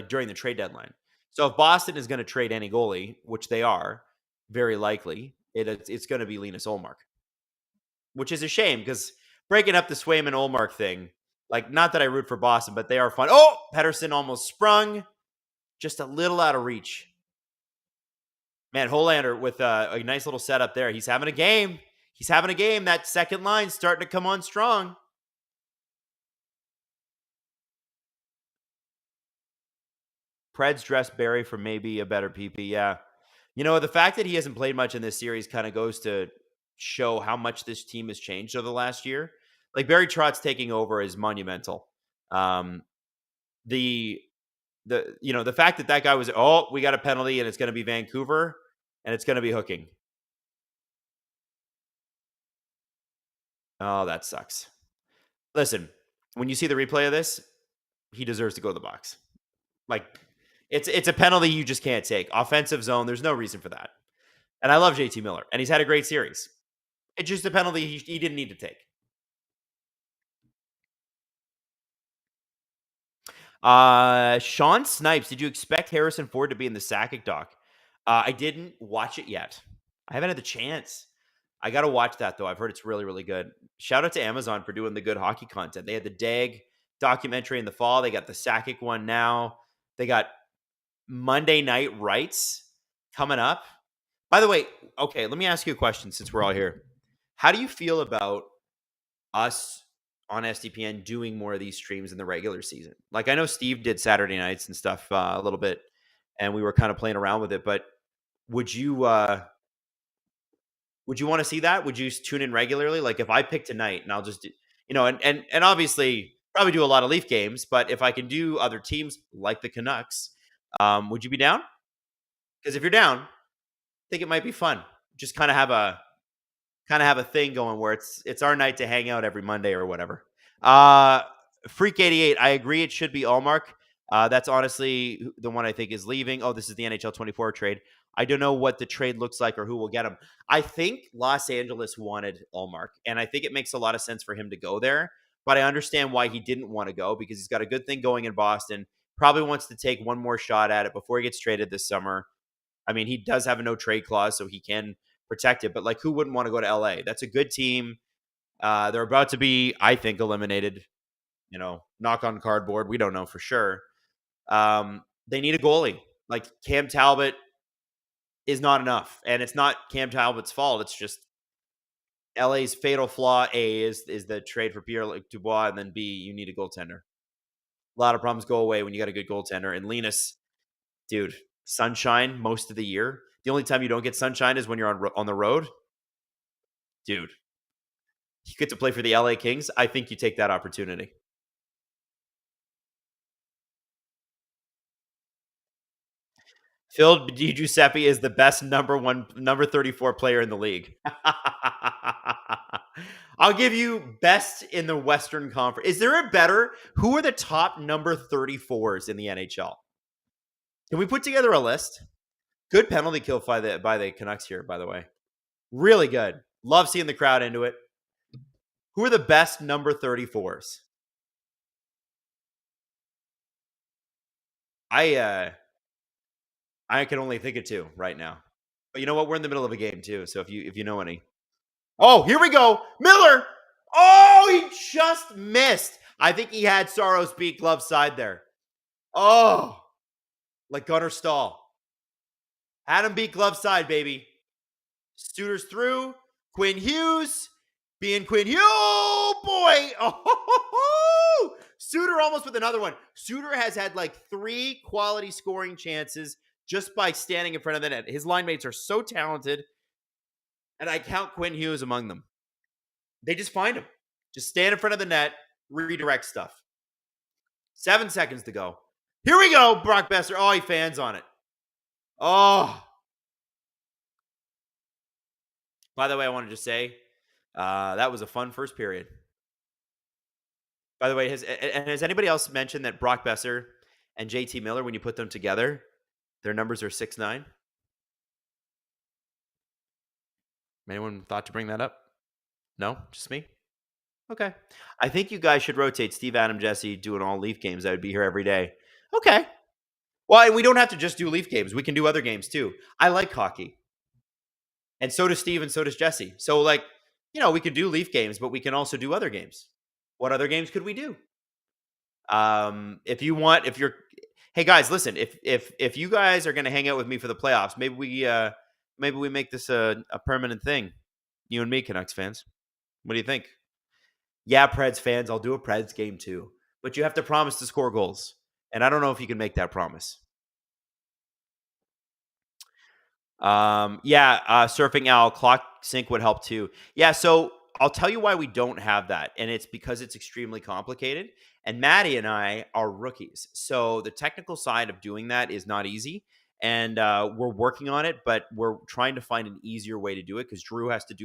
during the trade deadline. So if Boston is going to trade any goalie, which they are, very likely, it's going to be Linus Ullmark. Which is a shame because breaking up the Swayman Ullmark thing, not that I root for Boston, but they are fun. Oh, Pettersson almost sprung. just a little out of reach. Man, Holander with a nice little setup there. He's having a game. He's having a game. That second line's starting to come on strong. Preds dressed Barry for maybe a better PP. Yeah. You know, the fact that he hasn't played much in this series kind of goes to show how much this team has changed over the last year. Like Barry Trotz taking over is monumental. The fact that guy was, we got a penalty and it's going to be Vancouver and it's going to be hooking. Oh, that sucks. Listen, when you see the replay of this, he deserves to go to the box. Like, it's a penalty you just can't take. Offensive zone, there's no reason for that. And I love JT Miller, and he's had a great series. It's just a penalty he didn't need to take. Sean Snipes, did you expect Harrison Ford to be in the Sakic doc? I didn't watch it yet. I haven't had the chance. I got to watch that, though. I've heard it's really, really good. Shout out to Amazon for doing the good hockey content. They had the DAG documentary in the fall. They got the Sakic one now. They got Monday Night Rights coming up. By the way, okay, let me ask you a question since we're all here. How do you feel about us on SDPN doing more of these streams in the regular season? Like, I know Steve did Saturday nights and stuff a little bit, and we were kind of playing around with it, but would you want to see that? Would you tune in regularly? Like, if I pick tonight and I'll just do, and obviously probably do a lot of Leaf games, but if I can do other teams like the Canucks, would you be down? Because if you're down, I think it might be fun. Just kind of have a thing going where it's our night to hang out every Monday or whatever. Freak 88, I agree it should be Allmark. That's honestly the one I think is leaving. Oh, this is the NHL 24 trade. I don't know what the trade looks like or who will get him. I think Los Angeles wanted Allmark, and I think it makes a lot of sense for him to go there. But I understand why he didn't want to go, because he's got a good thing going in Boston. Probably wants to take one more shot at it before he gets traded this summer. I mean, he does have a no trade clause, so he can protect it. But like, who wouldn't want to go to LA? That's a good team. They're about to be, I think, eliminated. Knock on cardboard. We don't know for sure. They need a goalie. Like, Cam Talbot is not enough, and it's not Cam Talbot's fault. It's just LA's fatal flaw. A is the trade for Pierre-Luc Dubois, and then B, you need a goaltender. A lot of problems go away when you got a good goaltender. And Linus, dude, sunshine most of the year. The only time you don't get sunshine is when you're on the road. Dude, you get to play for the LA Kings. I think you take that opportunity. Phil Di Giuseppe is the best number 34 player in the league. I'll give you best in the Western Conference. Is there a better? Who are the top number 34s in the NHL? Can we put together a list? Good penalty kill by the Canucks here, by the way. Really good. Love seeing the crowd into it. Who are the best number 34s? I can only think of two right now. But you know what? We're in the middle of a game too. So if you know any. Oh, here we go. Miller. Oh, he just missed. I think he had Saros beat glove side there. Oh, like Gunnar Stahl. Had him beat glove side, baby. Suter's through. Quinn Hughes. Being Quinn Hughes. Oh, boy. Oh, Suter almost with another one. Suter has had like 3 quality scoring chances just by standing in front of the net. His line mates are so talented, and I count Quinn Hughes among them. They just find him. Just stand in front of the net, redirect stuff. 7 seconds to go. Here we go, Brock Besser. Oh, he fans on it. Oh. By the way, I wanted to say, that was a fun first period. By the way, has anybody else mentioned that Brock Besser and JT Miller, when you put them together, their numbers are 6'9"? Anyone thought to bring that up? No? Just me? Okay. I think you guys should rotate Steve, Adam, Jesse doing all Leaf games. I would be here every day. Okay. Well, and we don't have to just do Leaf games. We can do other games too. I like hockey. And so does Steve and so does Jesse. So like, we could do Leaf games, but we can also do other games. What other games could we do? If Hey guys, listen. If you guys are going to hang out with me for the playoffs, maybe we make this a permanent thing. You and me, Canucks fans. What do you think? Yeah, Preds fans, I'll do a Preds game too, but you have to promise to score goals, and I don't know if you can make that promise. Surfing Owl clock sync would help too. Yeah, so I'll tell you why we don't have that, and it's because it's extremely complicated. And Maddie and I are rookies, so the technical side of doing that is not easy. And we're working on it, but we're trying to find an easier way to do it because Drew has to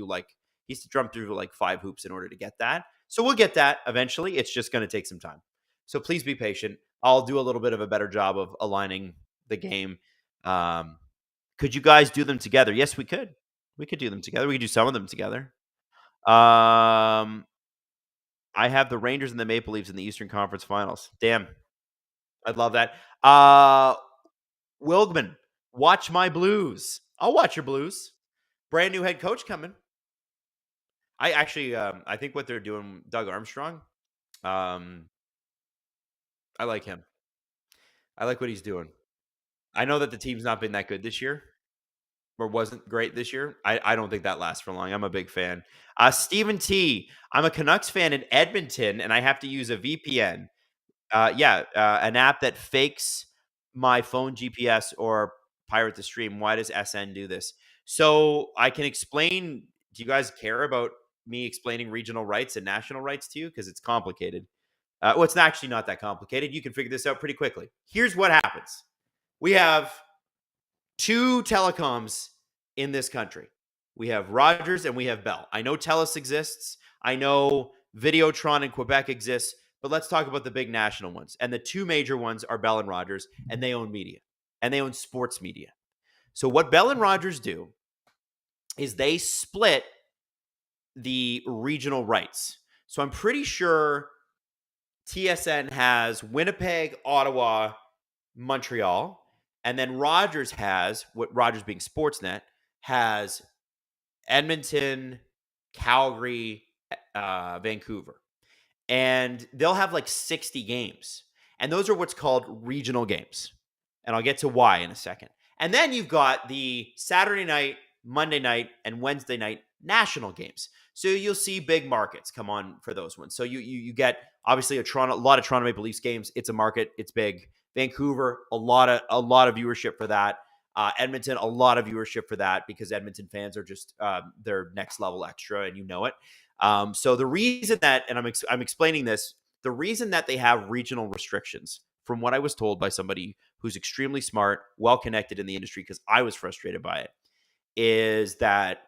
jump through like 5 hoops in order to get that. So we'll get that eventually. It's just going to take some time. So please be patient. I'll do a little bit of a better job of aligning the game. Could you guys do them together? Yes, we could. We could do them together. We could do some of them together. I have the Rangers and the Maple Leafs in the Eastern Conference Finals. Damn. I'd love that. Wilgman, watch my Blues. I'll watch your Blues. Brand new head coach coming. I actually, I think what they're doing, Doug Armstrong, I like him. I like what he's doing. I know that the team's not been that good this year, or wasn't great this year. I don't think that lasts for long. I'm a big fan. Stephen T. I'm a Canucks fan in Edmonton, and I have to use a VPN. An app that fakes my phone GPS or pirate the stream. Why does SN do this? So I can explain. Do you guys care about me explaining regional rights and national rights to you? Because it's complicated. It's actually not that complicated. You can figure this out pretty quickly. Here's what happens. We have 2 telecoms in this country. We have Rogers and we have Bell. I know TELUS exists. I know Videotron in Quebec exists. But let's talk about the big national ones. And the 2 major ones are Bell and Rogers, and they own media. And they own sports media. So what Bell and Rogers do is they split the regional rights. So I'm pretty sure TSN has Winnipeg, Ottawa, Montreal, and then Rogers has, what Rogers being Sportsnet, has Edmonton, Calgary, Vancouver. And they'll have like 60 games. And those are what's called regional games. And I'll get to why in a second. And then you've got the Saturday night, Monday night, and Wednesday night national games. So you'll see big markets come on for those ones. So you get obviously a lot of Toronto Maple Leafs games. It's a market. It's big. Vancouver, a lot of viewership for that. Edmonton, a lot of viewership for that because Edmonton fans are just they're next level extra, and you know it. So the reason that, and I'm explaining this, the reason that they have regional restrictions, from what I was told by somebody who's extremely smart, well connected in the industry, because I was frustrated by it, is that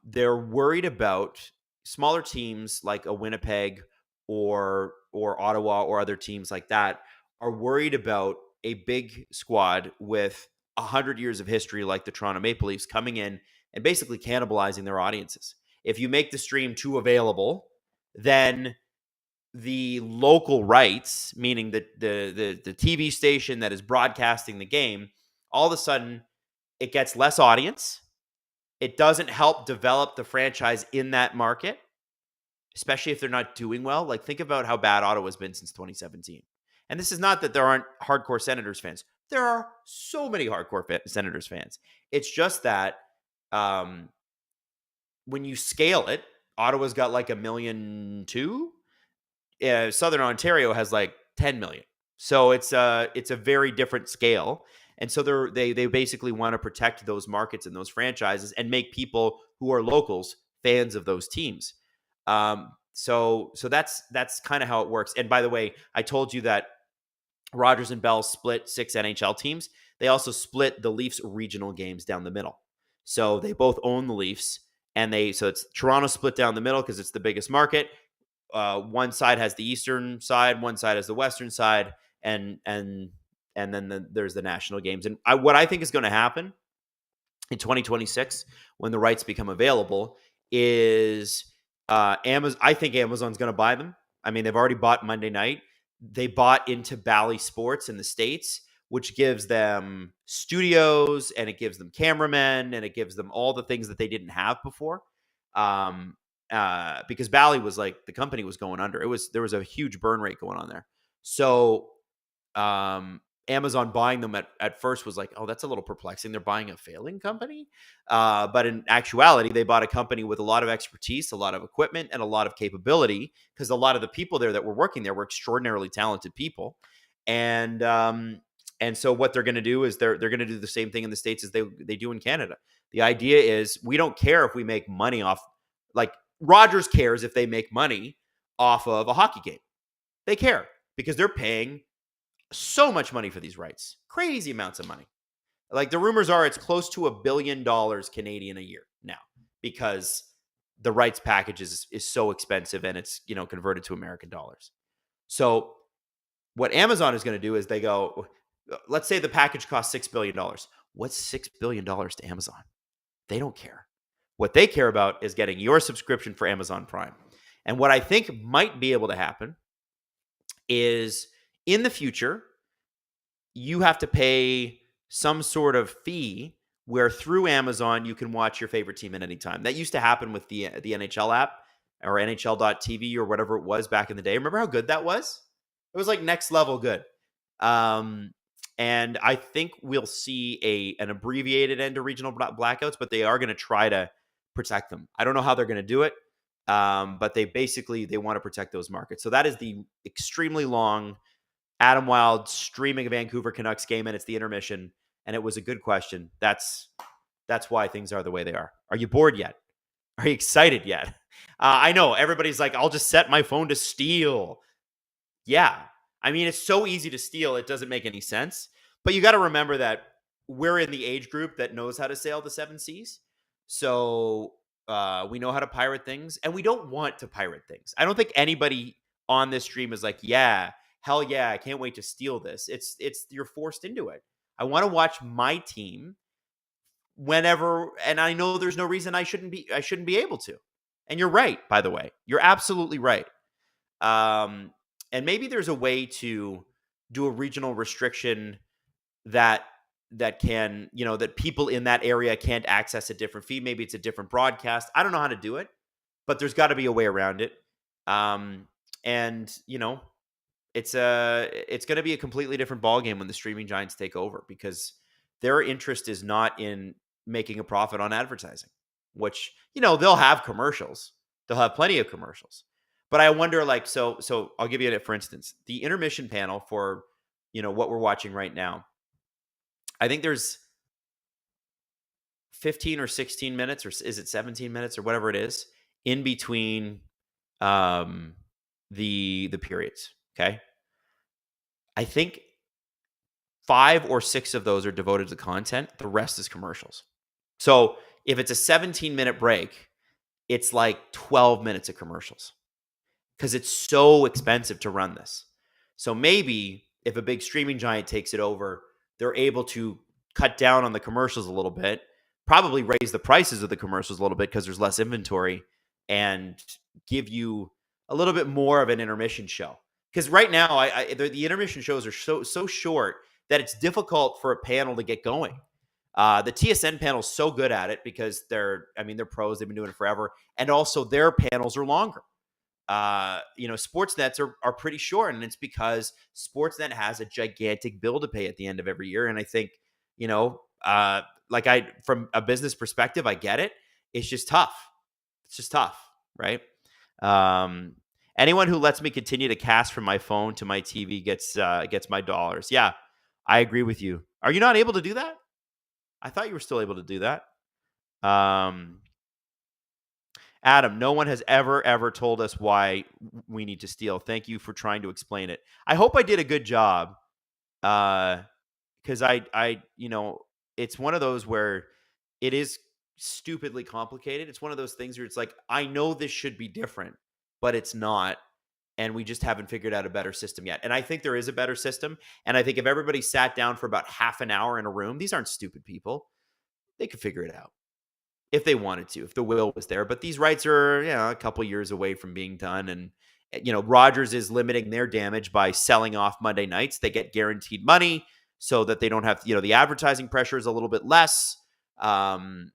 they're worried about smaller teams like a Winnipeg or Ottawa or other teams like that are worried about a big squad with 100 years of history like the Toronto Maple Leafs coming in and basically cannibalizing their audiences. If you make the stream too available, then the local rights, meaning the TV station that is broadcasting the game, all of a sudden it gets less audience. It doesn't help develop the franchise in that market, especially if they're not doing well. Like, think about how bad Ottawa's been since 2017. And this is not that there aren't hardcore Senators fans. There are so many hardcore Senators fans. It's just that when you scale it, Ottawa's got like 1.2 million. Southern Ontario has like 10 million. So it's a very different scale. And so they basically want to protect those markets and those franchises and make people who are locals fans of those teams. So that's kind of how it works. And by the way, I told you that Rogers and Bell split 6 NHL teams. They also split the Leafs regional games down the middle. So they both own the Leafs, and so it's Toronto split down the middle because it's the biggest market. One side has the eastern side, one side has the western side, and then there's the national games. And what I think is going to happen in 2026 when the rights become available is Amazon. I think Amazon's going to buy them. I mean, they've already bought Monday night. They bought into Bally Sports in the States, which gives them studios and it gives them cameramen and it gives them all the things that they didn't have before. Because Bally was like, the company was going under. There was a huge burn rate going on there. So Amazon buying them at first was like, oh, that's a little perplexing. They're buying a failing company. But in actuality, they bought a company with a lot of expertise, a lot of equipment, and a lot of capability, because a lot of the people there that were working there were extraordinarily talented people. And so what they're going to do is they're going to do the same thing in the States as they do in Canada. The idea is, we don't care if we make money off, like Rogers cares if they make money off of a hockey game. They care because they're paying so much money for these rights, crazy amounts of money. Like, the rumors are it's close to $1 billion Canadian a year now, because the rights package is so expensive, and it's, converted to American dollars. So what Amazon is going to do is they go, let's say the package costs $6 billion. What's $6 billion to Amazon? They don't care. What they care about is getting your subscription for Amazon Prime. And what I think might be able to happen is, in the future, you have to pay some sort of fee where through Amazon you can watch your favorite team at any time. That used to happen with the NHL app, or NHL.tv, or whatever it was back in the day. Remember how good that was? It was like next level good. And I think we'll see an abbreviated end to regional blackouts, but they are going to try to protect them. I don't know how they're going to do it, but they want to protect those markets. So that is the extremely long Adam Wylde streaming a Vancouver Canucks game, and it's the intermission, and it was a good question. That's why things are the way they are. Are you bored yet? Are you excited yet? I know everybody's like, I'll just set my phone to steal. Yeah. I mean, it's so easy to steal, it doesn't make any sense. But you got to remember that we're in the age group that knows how to sail the 7 seas. So we know how to pirate things, and we don't want to pirate things. I don't think anybody on this stream is like, yeah, hell yeah, I can't wait to steal this. It's you're forced into it. I want to watch my team whenever, and I know there's no reason I shouldn't be able to. And you're right, by the way. You're absolutely right. And maybe there's a way to do a regional restriction that can, that people in that area can't access a different feed. Maybe it's a different broadcast. I don't know how to do it, but there's got to be a way around it. And it's going to be a completely different ballgame when the streaming giants take over, because their interest is not in making a profit on advertising, which, they'll have commercials. They'll have plenty of commercials. But I wonder, like, so I'll give you it, for instance, the intermission panel for, what we're watching right now. I think there's 15 or 16 minutes, or is it 17 minutes or whatever it is, in between the periods. Okay. I think 5 or 6 of those are devoted to content. The rest is commercials. So if it's a 17-minute break, it's like 12 minutes of commercials, because it's so expensive to run this. So maybe if a big streaming giant takes it over, they're able to cut down on the commercials a little bit, probably raise the prices of the commercials a little bit because there's less inventory, and give you a little bit more of an intermission show. Because right now, the intermission shows are so short that it's difficult for a panel to get going. The TSN panel is so good at it because they're pros. They've been doing it forever, and also their panels are longer. Sportsnets are pretty short, and it's because Sportsnet has a gigantic bill to pay at the end of every year. And I think, from a business perspective, I get it. It's just tough. It's just tough, right? Anyone who lets me continue to cast from my phone to my TV gets my dollars. Yeah, I agree with you. Are you not able to do that? I thought you were still able to do that. Adam, no one has ever told us why we need to steal. Thank you for trying to explain it. I hope I did a good job. Because it's one of those where it is stupidly complicated. It's one of those things where it's like, I know this should be different, but it's not. And we just haven't figured out a better system yet. And I think there is a better system. And I think if everybody sat down for about half an hour in a room, these aren't stupid people, they could figure it out if they wanted to, if the will was there. But these rights are, a couple years away from being done. And, Rogers is limiting their damage by selling off Monday nights. They get guaranteed money so that they don't have, the advertising pressure is a little bit less. I'm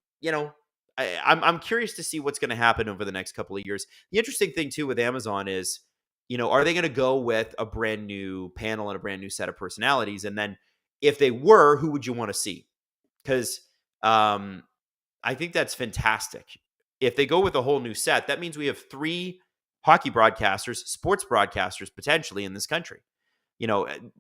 curious to see what's going to happen over the next couple of years. The interesting thing too with Amazon is are they going to go with a brand new panel and a brand new set of personalities? And then if they were, who would you want to see? Because I think that's fantastic. If they go with a whole new set, that means we have 3 hockey broadcasters, sports broadcasters potentially in this country.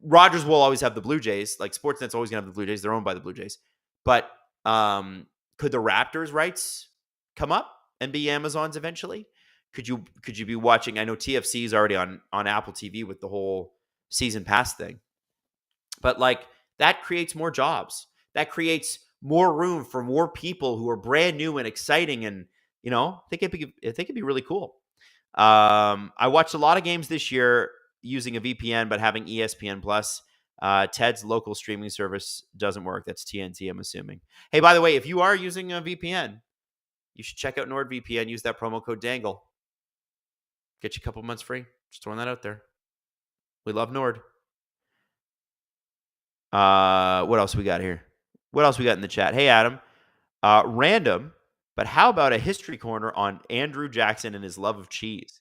Rogers will always have the Blue Jays. Like Sportsnet's always going to have the Blue Jays. They're owned by the Blue Jays. But could the Raptors rights come up and be Amazon's eventually? Could you be watching? I know TFC is already on Apple TV with the whole season pass thing. But like that creates more jobs. That creates more room for more people who are brand new and exciting, and I think it'd be really cool. I watched a lot of games this year using a VPN, but having ESPN Plus. Ted's local streaming service doesn't work. That's TNT, I'm assuming. Hey, by the way, if you are using a VPN, you should check out NordVPN. Use that promo code Dangle. Get you a couple months free. Just throwing that out there. We love Nord. What else we got here? What else we got in the chat? Hey, Adam. Random, but how about a history corner on Andrew Jackson and his love of cheese?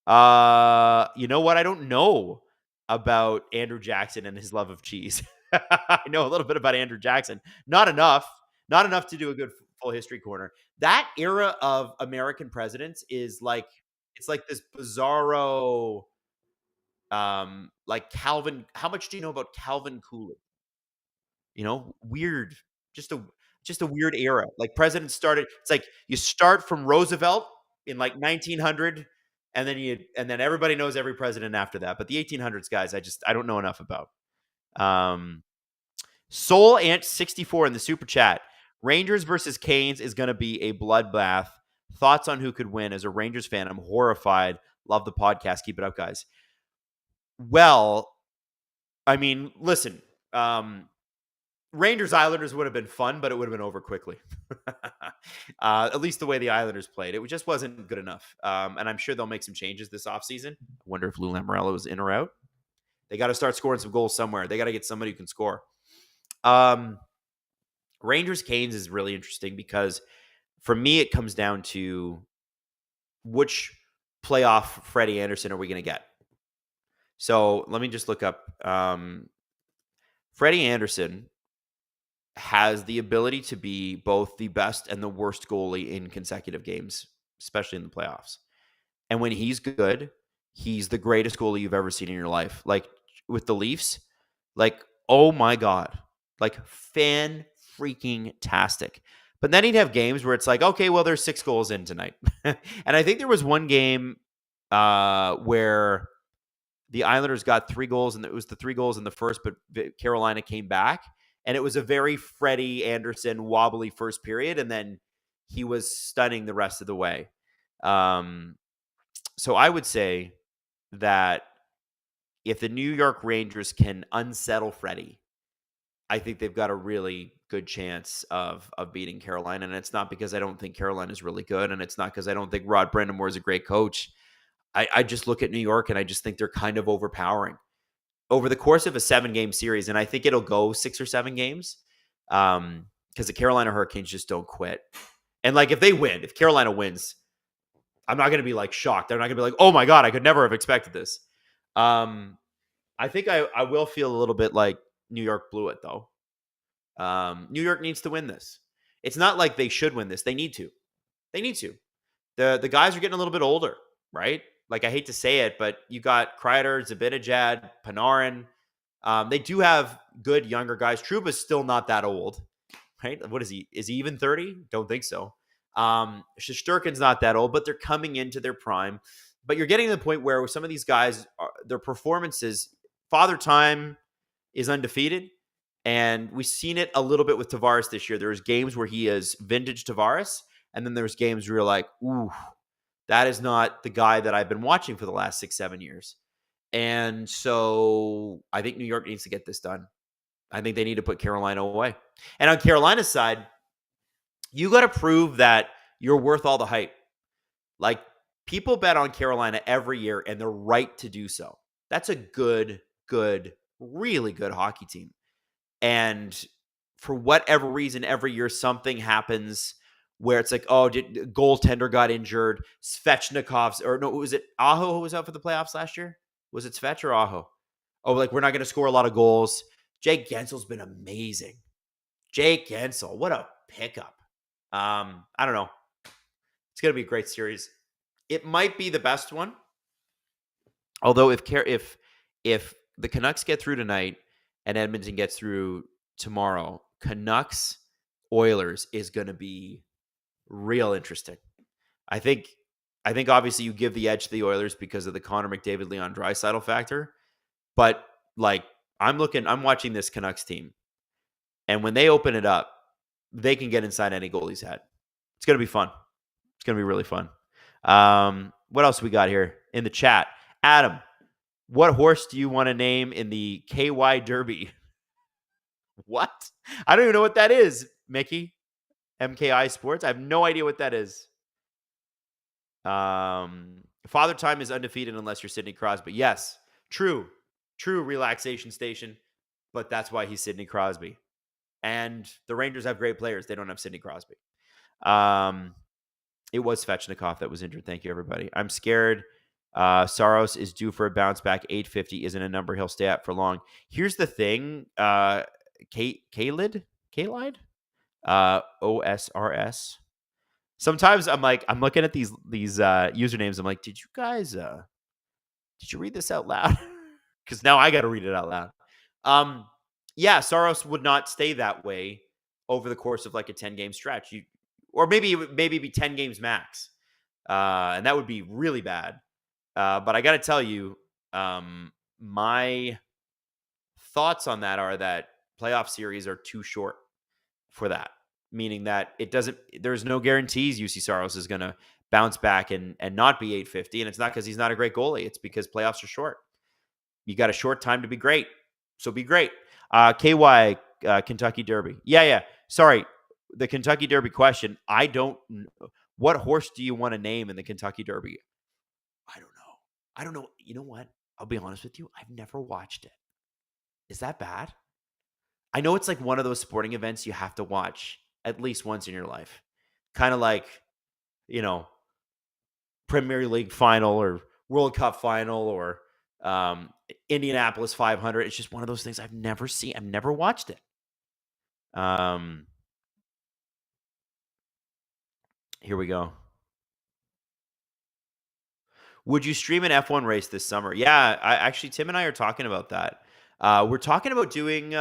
You know what? I don't know about Andrew Jackson and his love of cheese. I know a little bit about Andrew Jackson. Not enough to do a good full history corner. That era of American presidents is like, it's like this bizarro, like Calvin. How much do you know about Calvin Coolidge? Weird, just a weird era. Like presidents started, it's like you start from Roosevelt in like 1900, and then everybody knows every president after that. But the 1800s guys, I don't know enough about. Soul Ant 64 in the super chat. Rangers versus Canes is going to be a bloodbath. Thoughts on who could win? As a Rangers fan, I'm horrified. Love the podcast. Keep it up, guys. Well, I mean, listen, Rangers Islanders would have been fun, but it would have been over quickly. At least the way the Islanders played. It just wasn't good enough. And I'm sure they'll make some changes this offseason. I wonder if Lou Lamoriello is in or out. They got to start scoring some goals somewhere. They got to get somebody who can score. Rangers Canes is really interesting because for me, it comes down to which playoff Freddie Anderson are we going to get? So let me just look up. Freddie Anderson has the ability to be both the best and the worst goalie in consecutive games, especially in the playoffs. And when he's good, he's the greatest goalie you've ever seen in your life. Like with the Leafs, like, oh my God, like fan-freaking-tastic. But then he'd have games where it's like, okay, well, there's 6 goals in tonight. And I think there was one game where the Islanders got 3 goals, and it was the 3 goals in the first, but Carolina came back. And it was a very Freddie Anderson wobbly first period, and then he was stunning the rest of the way. So I would say that if the New York Rangers can unsettle Freddie, I think they've got a really good chance of beating Carolina. And it's not because I don't think Carolina is really good, and it's not because I don't think Rod Brind'Amour is a great coach. I just look at New York, and I just think they're kind of overpowering. Over the course of a 7-game series, and I think it'll go 6 or 7 games, because the Carolina Hurricanes just don't quit. And like if Carolina wins, I'm not going to be like shocked. I'm not going to be like, oh my God, I could never have expected this. I think I will feel a little bit like New York blew it though. New York needs to win this. It's not like they should win this. They need to. The guys are getting a little bit older, right? Like, I hate to say it, but you got Kreider, Zibanejad, Panarin. They do have good younger guys. Trouba's still not that old, right? What is he? Is he even 30? Don't think so. Shesterkin's not that old, but they're coming into their prime. But you're getting to the point where some of these guys, their performances, Father Time is undefeated. And we've seen it a little bit with Tavares this year. There's games where he is vintage Tavares, and then there's games where you're like, ooh, that is not the guy that I've been watching for the last 6-7 years. And so I think New York needs to get this done. I think they need to put Carolina away. And on Carolina's side, you got to prove that you're worth all the hype. Like, people bet on Carolina every year, and they're right to do so. That's a good, really good hockey team. And for whatever reason, every year something happens where it's like, oh, goaltender got injured, Svechnikov's, or no, was it Aho who was out for the playoffs last year? Was it Svech or Aho? Oh, like, we're not going to score a lot of goals. Jake Gensel's been amazing. Jake Gensel, what a pickup. I don't know. It's going to be a great series. It might be the best one. Although if the Canucks get through tonight and Edmonton gets through tomorrow, Canucks Oilers is going to be real interesting. I think obviously you give the edge to the Oilers because of the Connor McDavid, Leon Draisaitl factor. But like, I'm watching this Canucks team, and when they open it up, they can get inside any goalie's head. It's going to be fun. It's going to be really fun. What else we got here in the chat? Adam, what horse do you want to name in the KY Derby? What? I don't even know what that is, Mickey. MKI Sports. I have no idea what that is. Father Time is undefeated unless you're Sidney Crosby. Yes, true relaxation station, but that's why he's Sidney Crosby. And the Rangers have great players. They don't have Sidney Crosby. It was Svechnikov that was injured. Thank you, everybody. I'm scared. Saros is due for a bounce back. 850 isn't a number he'll stay at for long. Here's the thing. Kalid? OSRS. Sometimes I'm looking at these usernames. I'm like, did you read this out loud? Because now I got to read it out loud. Yeah, Saros would not stay that way over the course of like a 10-game stretch. Or maybe be 10 games max. And that would be really bad. But I got to tell you, my thoughts on that are that playoff series are too short for that. Meaning that there's no guarantees UC Saros is going to bounce back and not be 850. And it's not because he's not a great goalie. It's because playoffs are short. You got a short time to be great. So be great. KY, Kentucky Derby. Yeah. Sorry. The Kentucky Derby question. What horse do you want to name in the Kentucky Derby? I don't know. You know what? I'll be honest with you. I've never watched it. Is that bad? I know it's like one of those sporting events you have to watch at least once in your life. Kind of like, Premier League final or World Cup final or Indianapolis 500. It's just one of those things I've never seen. I've never watched it. Here we go. Would you stream an F1 race this summer? Yeah, Tim and I are talking about that. We're talking about doing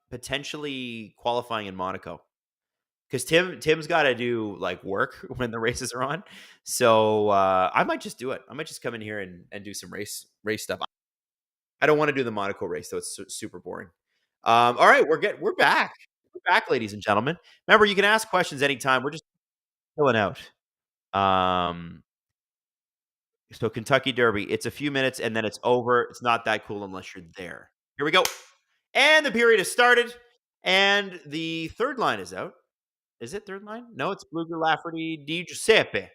potentially qualifying in Monaco. Because Tim's got to do like work when the races are on. So I might just do it. I might just come in here and do some race stuff. I don't want to do the Monaco race, though. It's super boring. All right, we're back. We're back, ladies and gentlemen. Remember, you can ask questions anytime. We're just chilling out. So Kentucky Derby, it's a few minutes and then it's over. It's not that cool unless you're there. Here we go. And the period has started. And the third line is out. Is it third line? No, it's Bluger, Lafferty, Di Giuseppe.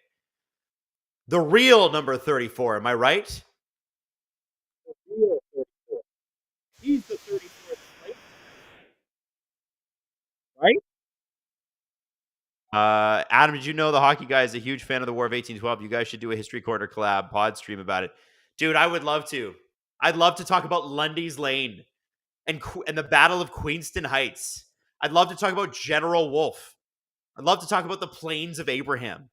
The real number 34. Am I right? The real 34. He's the 34th place. Right? Adam, did you know the hockey guy is a huge fan of the War of 1812? You guys should do a History Corner collab pod stream about it. Dude, I would love to. I'd love to talk about Lundy's Lane and the Battle of Queenston Heights. I'd love to talk about General Wolfe. I'd love to talk about the Plains of Abraham.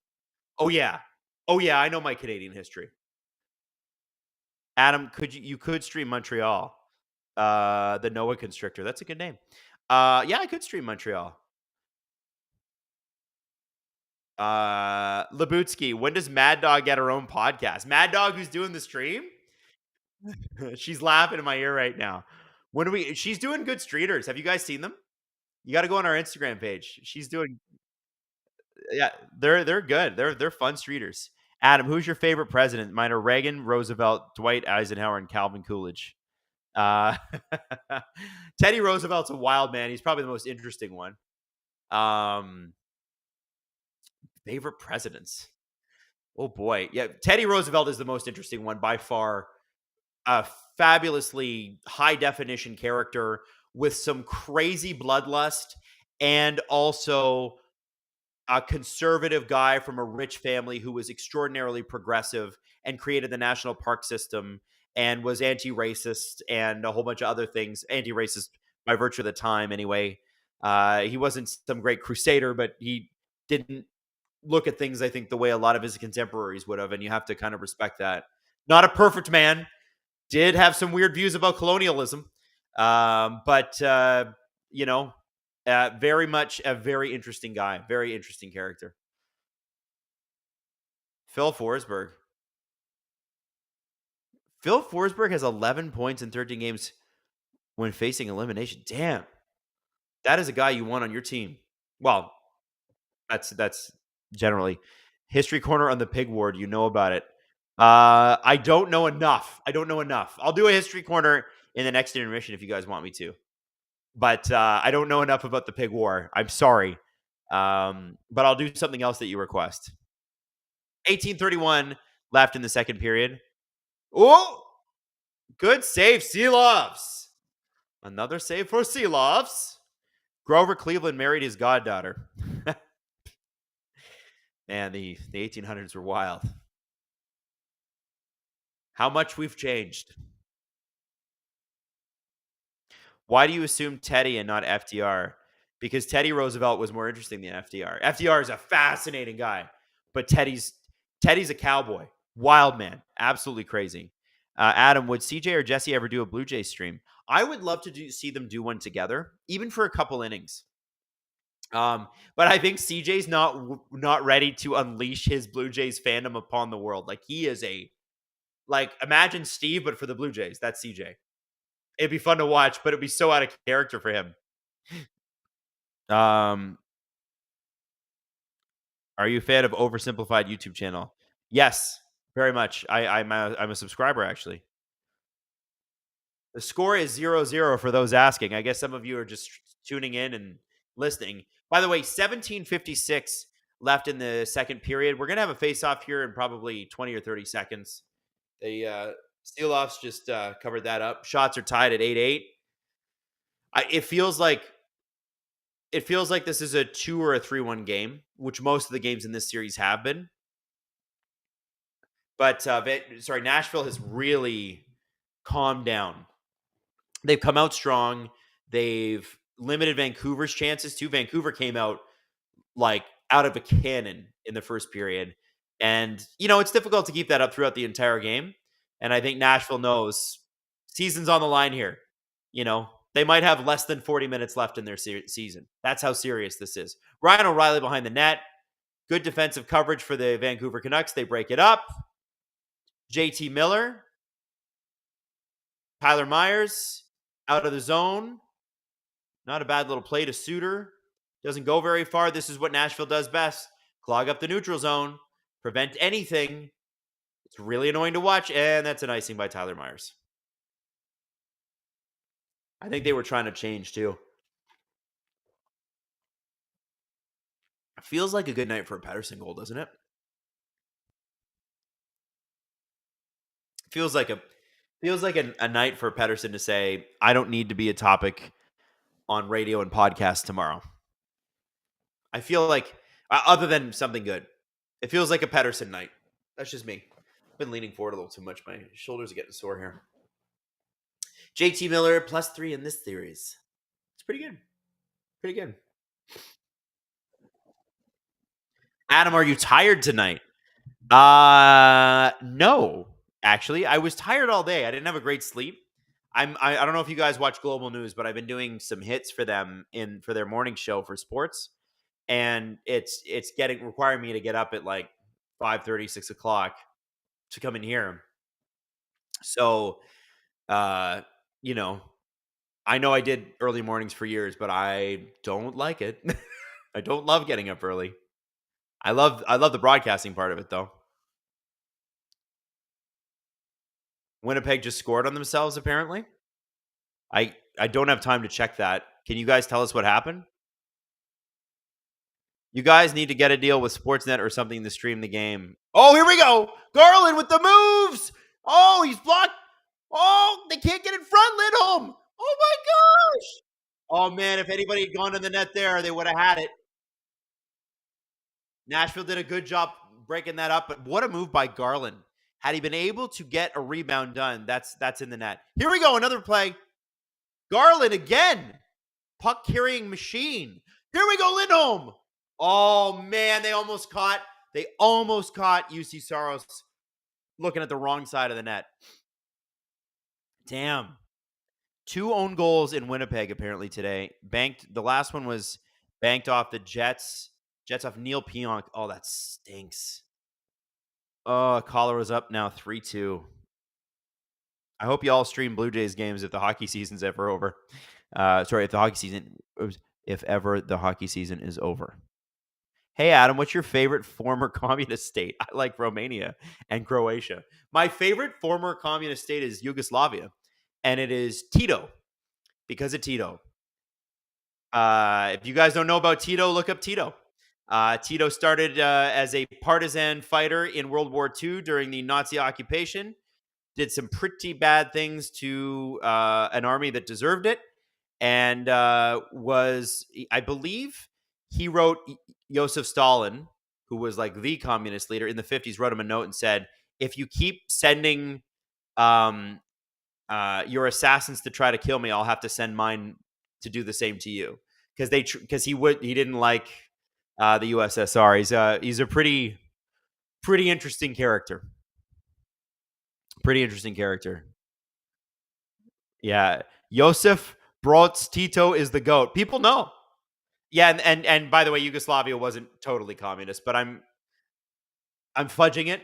Oh yeah, I know my Canadian history. Adam, you could stream Montreal, the Noah Constrictor. That's a good name. Yeah, I could stream Montreal. Labutsky, when does Mad Dog get her own podcast? Mad Dog, who's doing the stream? She's laughing in my ear right now. She's doing good streeters. Have you guys seen them? You got to go on our Instagram page. She's doing. Yeah, they're good. They're fun streeters. Adam, who's your favorite president? Mine are Reagan, Roosevelt, Dwight Eisenhower, and Calvin Coolidge. Teddy Roosevelt's a wild man. He's probably the most interesting one. Favorite presidents? Oh boy, yeah. Teddy Roosevelt is the most interesting one by far. A fabulously high definition character with some crazy bloodlust and also a conservative guy from a rich family who was extraordinarily progressive and created the national park system and was anti-racist and a whole bunch of other things. Anti-racist by virtue of the time, anyway. He wasn't some great crusader, but he didn't look at things, I think, the way a lot of his contemporaries would have, and you have to kind of respect that. Not a perfect man. Did have some weird views about colonialism. But very much a very interesting guy. Very interesting character. Phil Forsberg. Phil Forsberg has 11 points in 13 games when facing elimination. Damn. That is a guy you want on your team. Well, that's generally. History Corner on the Pig Ward. You know about it. I don't know enough. I'll do a History Corner in the next intermission if you guys want me to. But I don't know enough about the Pig War. I'm sorry. But I'll do something else that you request. 18:31 left in the second period. Oh, good save, Seelovs. Another save for Seelovs. Grover Cleveland married his goddaughter. Man, the 1800s were wild. How much we've changed. Why do you assume Teddy and not FDR? Because Teddy Roosevelt was more interesting than FDR. FDR is a fascinating guy, but Teddy's a cowboy. Wild man. Absolutely crazy. Adam, would CJ or Jesse ever do a Blue Jays stream? I would love to see them do one together, even for a couple innings. But I think CJ's not ready to unleash his Blue Jays fandom upon the world. Like, he is imagine Steve, but for the Blue Jays. That's CJ. It'd be fun to watch, but it'd be so out of character for him. Are you a fan of Oversimplified YouTube channel? Yes, very much. I'm a subscriber, actually. The score is 0-0 for those asking. I guess some of you are just tuning in and listening. By the way, 17:56 left in the second period. We're going to have a face-off here in probably 20 or 30 seconds. The Steeloffs just covered that up. Shots are tied at 8-8. It feels like this is a 2 or a 3-1 game, which most of the games in this series have been. But Nashville has really calmed down. They've come out strong. They've limited Vancouver's chances too. Vancouver came out out of a cannon in the first period. And, it's difficult to keep that up throughout the entire game. And I think Nashville knows season's on the line here. They might have less than 40 minutes left in their season. That's how serious this is. Ryan O'Reilly behind the net. Good defensive coverage for the Vancouver Canucks. They break it up. JT Miller. Tyler Myers out of the zone. Not a bad little play to Suter. Doesn't go very far. This is what Nashville does best. Clog up the neutral zone. Prevent anything. It's really annoying to watch. And that's an icing by Tyler Myers. I think they were trying to change too. Feels like a good night for a Pettersson goal, doesn't it? Feels like a night for Pettersson to say, I don't need to be a topic on radio and podcast tomorrow. I feel like, other than something good, it feels like a Pettersson night. That's just me. I've been leaning forward a little too much. My shoulders are getting sore here. JT Miller, +3 in this series. It's pretty good. Pretty good. Adam, are you tired tonight? No. Actually, I was tired all day. I didn't have a great sleep. I don't know if you guys watch Global News, but I've been doing some hits for them for their morning show for sports, and it's requiring me to get up at 5:30, 6 o'clock to come in here. So, I know I did early mornings for years, but I don't like it. I don't love getting up early. I love the broadcasting part of it, though. Winnipeg just scored on themselves, apparently. I don't have time to check that. Can you guys tell us what happened? You guys need to get a deal with Sportsnet or something to stream the game. Oh, here we go. Garland with the moves. Oh, he's blocked. Oh, they can't get in front, Lindholm. Oh, my gosh. Oh, man, if anybody had gone to the net there, they would have had it. Nashville did a good job breaking that up, but what a move by Garland. Had he been able to get a rebound done, that's in the net. Here we go, another play. Garland again. Puck carrying machine. Here we go, Lindholm. Oh man, they almost caught UC Saros looking at the wrong side of the net. Damn. 2 own goals in Winnipeg apparently today. The last one was banked off the Jets. Jets off Neil Pionk. Oh, that stinks. Oh, Colorado's up now 3-2. I hope you all stream Blue Jays games if the hockey season's ever over. If ever the hockey season is over. Hey, Adam, what's your favorite former communist state? I like Romania and Croatia. My favorite former communist state is Yugoslavia, and it is Tito, because of Tito. If you guys don't know about Tito, look up Tito. Tito started as a partisan fighter in World War II during the Nazi occupation, did some pretty bad things to an army that deserved it, and was, I believe, he wrote Joseph Stalin, who was like the communist leader in the 50s, wrote him a note and said, if you keep sending your assassins to try to kill me, I'll have to send mine to do the same to you. Because he didn't like the USSR. He's a pretty interesting character. Pretty interesting character. Yeah. Joseph Broz Tito is the GOAT. People know. Yeah, and by the way, Yugoslavia wasn't totally communist, but I'm fudging it.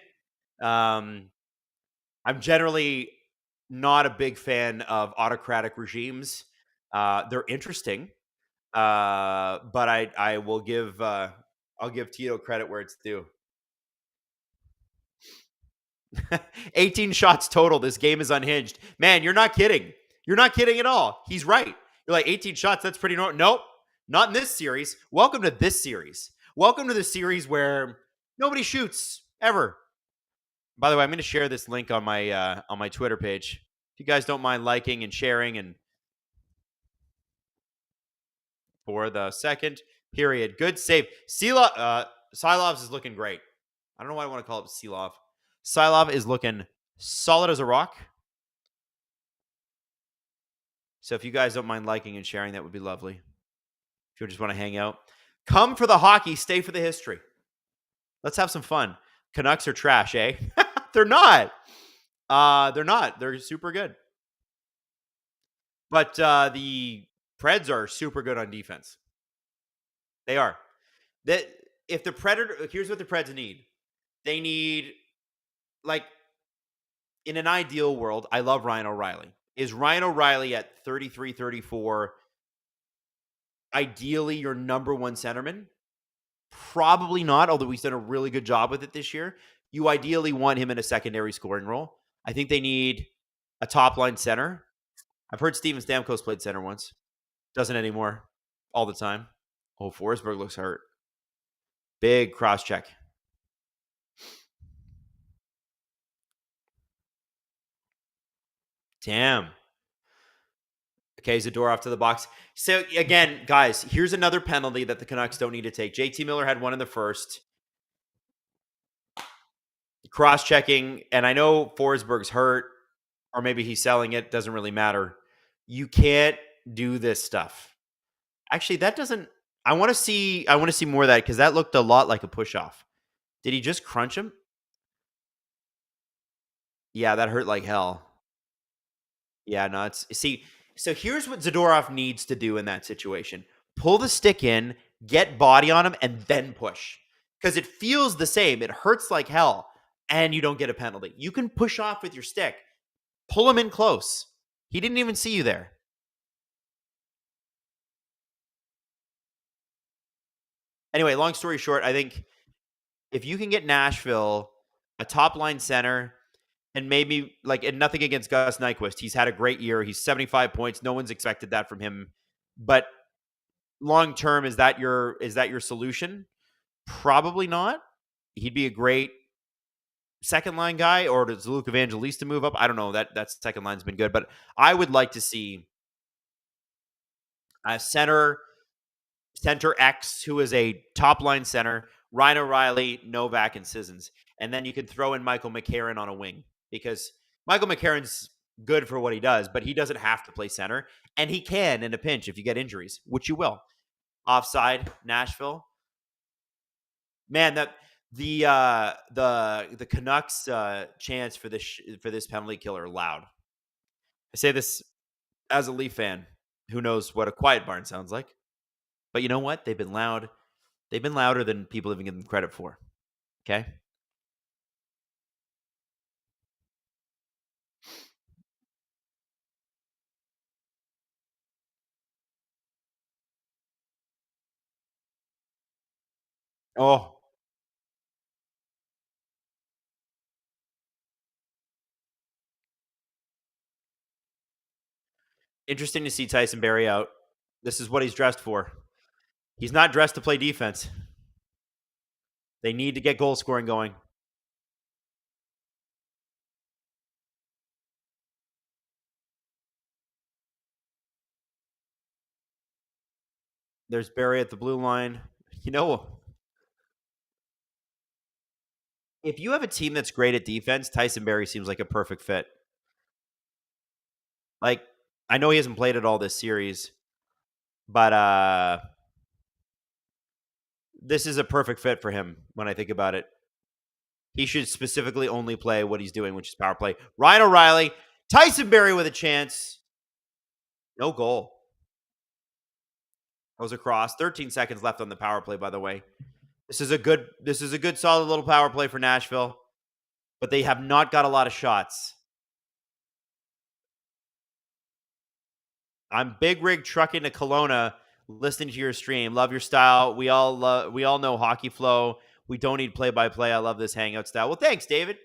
I'm generally not a big fan of autocratic regimes. They're interesting, but I will give I'll give Tito credit where it's due. 18 shots total. This game is unhinged. Man, you're not kidding. You're not kidding at all. He's right. You're like 18 shots. That's pretty normal. Nope. Not in this series. Welcome to this series. Welcome to the series where nobody shoots ever. By the way, I'm going to share this link on my Twitter page. If you guys don't mind liking and sharing, and for the second period, good save. Silovs is looking great. I don't know why I want to call it Silov. Silov is looking solid as a rock. So if you guys don't mind liking and sharing, that would be lovely. If you just want to hang out, come for the hockey, stay for the history. Let's have some fun. Canucks are trash, eh? They're not. They're not. They're super good. But the Preds are super good on defense. They are. If the Predator, here's what the Preds need. They need, like, in an ideal world, I love Ryan O'Reilly. Is Ryan O'Reilly at 33, 34 ideally your number one centerman? Probably not, although he's done a really good job with it this year. You ideally want him in a secondary scoring role. I think they need a top-line center. I've heard Steven Stamkos played center once. Doesn't anymore. All the time. Oh, Forsberg looks hurt. Big cross-check. Damn. Okay, Zadorov to the box. So, again, guys, here's another penalty that the Canucks don't need to take. JT Miller had one in the first. Cross-checking, and I know Forsberg's hurt, or maybe he's selling it. Doesn't really matter. You can't do this stuff. Actually, that doesn't... I want to see more of that, because that looked a lot like a push-off. Did he just crunch him? Yeah, that hurt like hell. Yeah, no, it's... See... So here's what Zadorov needs to do in that situation. Pull the stick in, get body on him, and then push. Because it feels the same. It hurts like hell, and you don't get a penalty. You can push off with your stick. Pull him in close. He didn't even see you there. Anyway, long story short, I think if you can get Nashville a top-line center... And maybe, like, and nothing against Gus Nyquist. He's had a great year. He's 75 points. No one's expected that from him. But long term, is that your solution? Probably not. He'd be a great second line guy, or does Luke Evangelista move up? I don't know. That second line's been good. But I would like to see a center X who is a top line center Ryan O'Reilly, Novak, and Sissons. And then you can throw in Michael McCarron on a wing because Michael McCarron's good for what he does, but he doesn't have to play center. And he can in a pinch if you get injuries, which you will. Offside, Nashville. Man, that the Canucks chance for this penalty killer loud. I say this as a Leaf fan who knows what a quiet barn sounds like. But you know what? They've been loud. They've been louder than people even give them credit for. Okay? Oh, interesting to see Tyson Barrie out. This is what he's dressed for. He's not dressed to play defense. They need to get goal scoring going. There's Barrie at the blue line. You know, if you have a team that's great at defense, Tyson Barrie seems like a perfect fit. Like, I know he hasn't played at all this series, but this is a perfect fit for him when I think about it. He should specifically only play what he's doing, which is power play. Ryan O'Reilly, Tyson Barrie with a chance. No goal. Goes across. 13 seconds left on the power play, by the way. This is a good solid little power play for Nashville, but they have not got a lot of shots. I'm big rig trucking to Kelowna, listening to your stream. Love your style. We all know hockey flow. We don't need play-by-play. I love this hangout style. Well, thanks, David.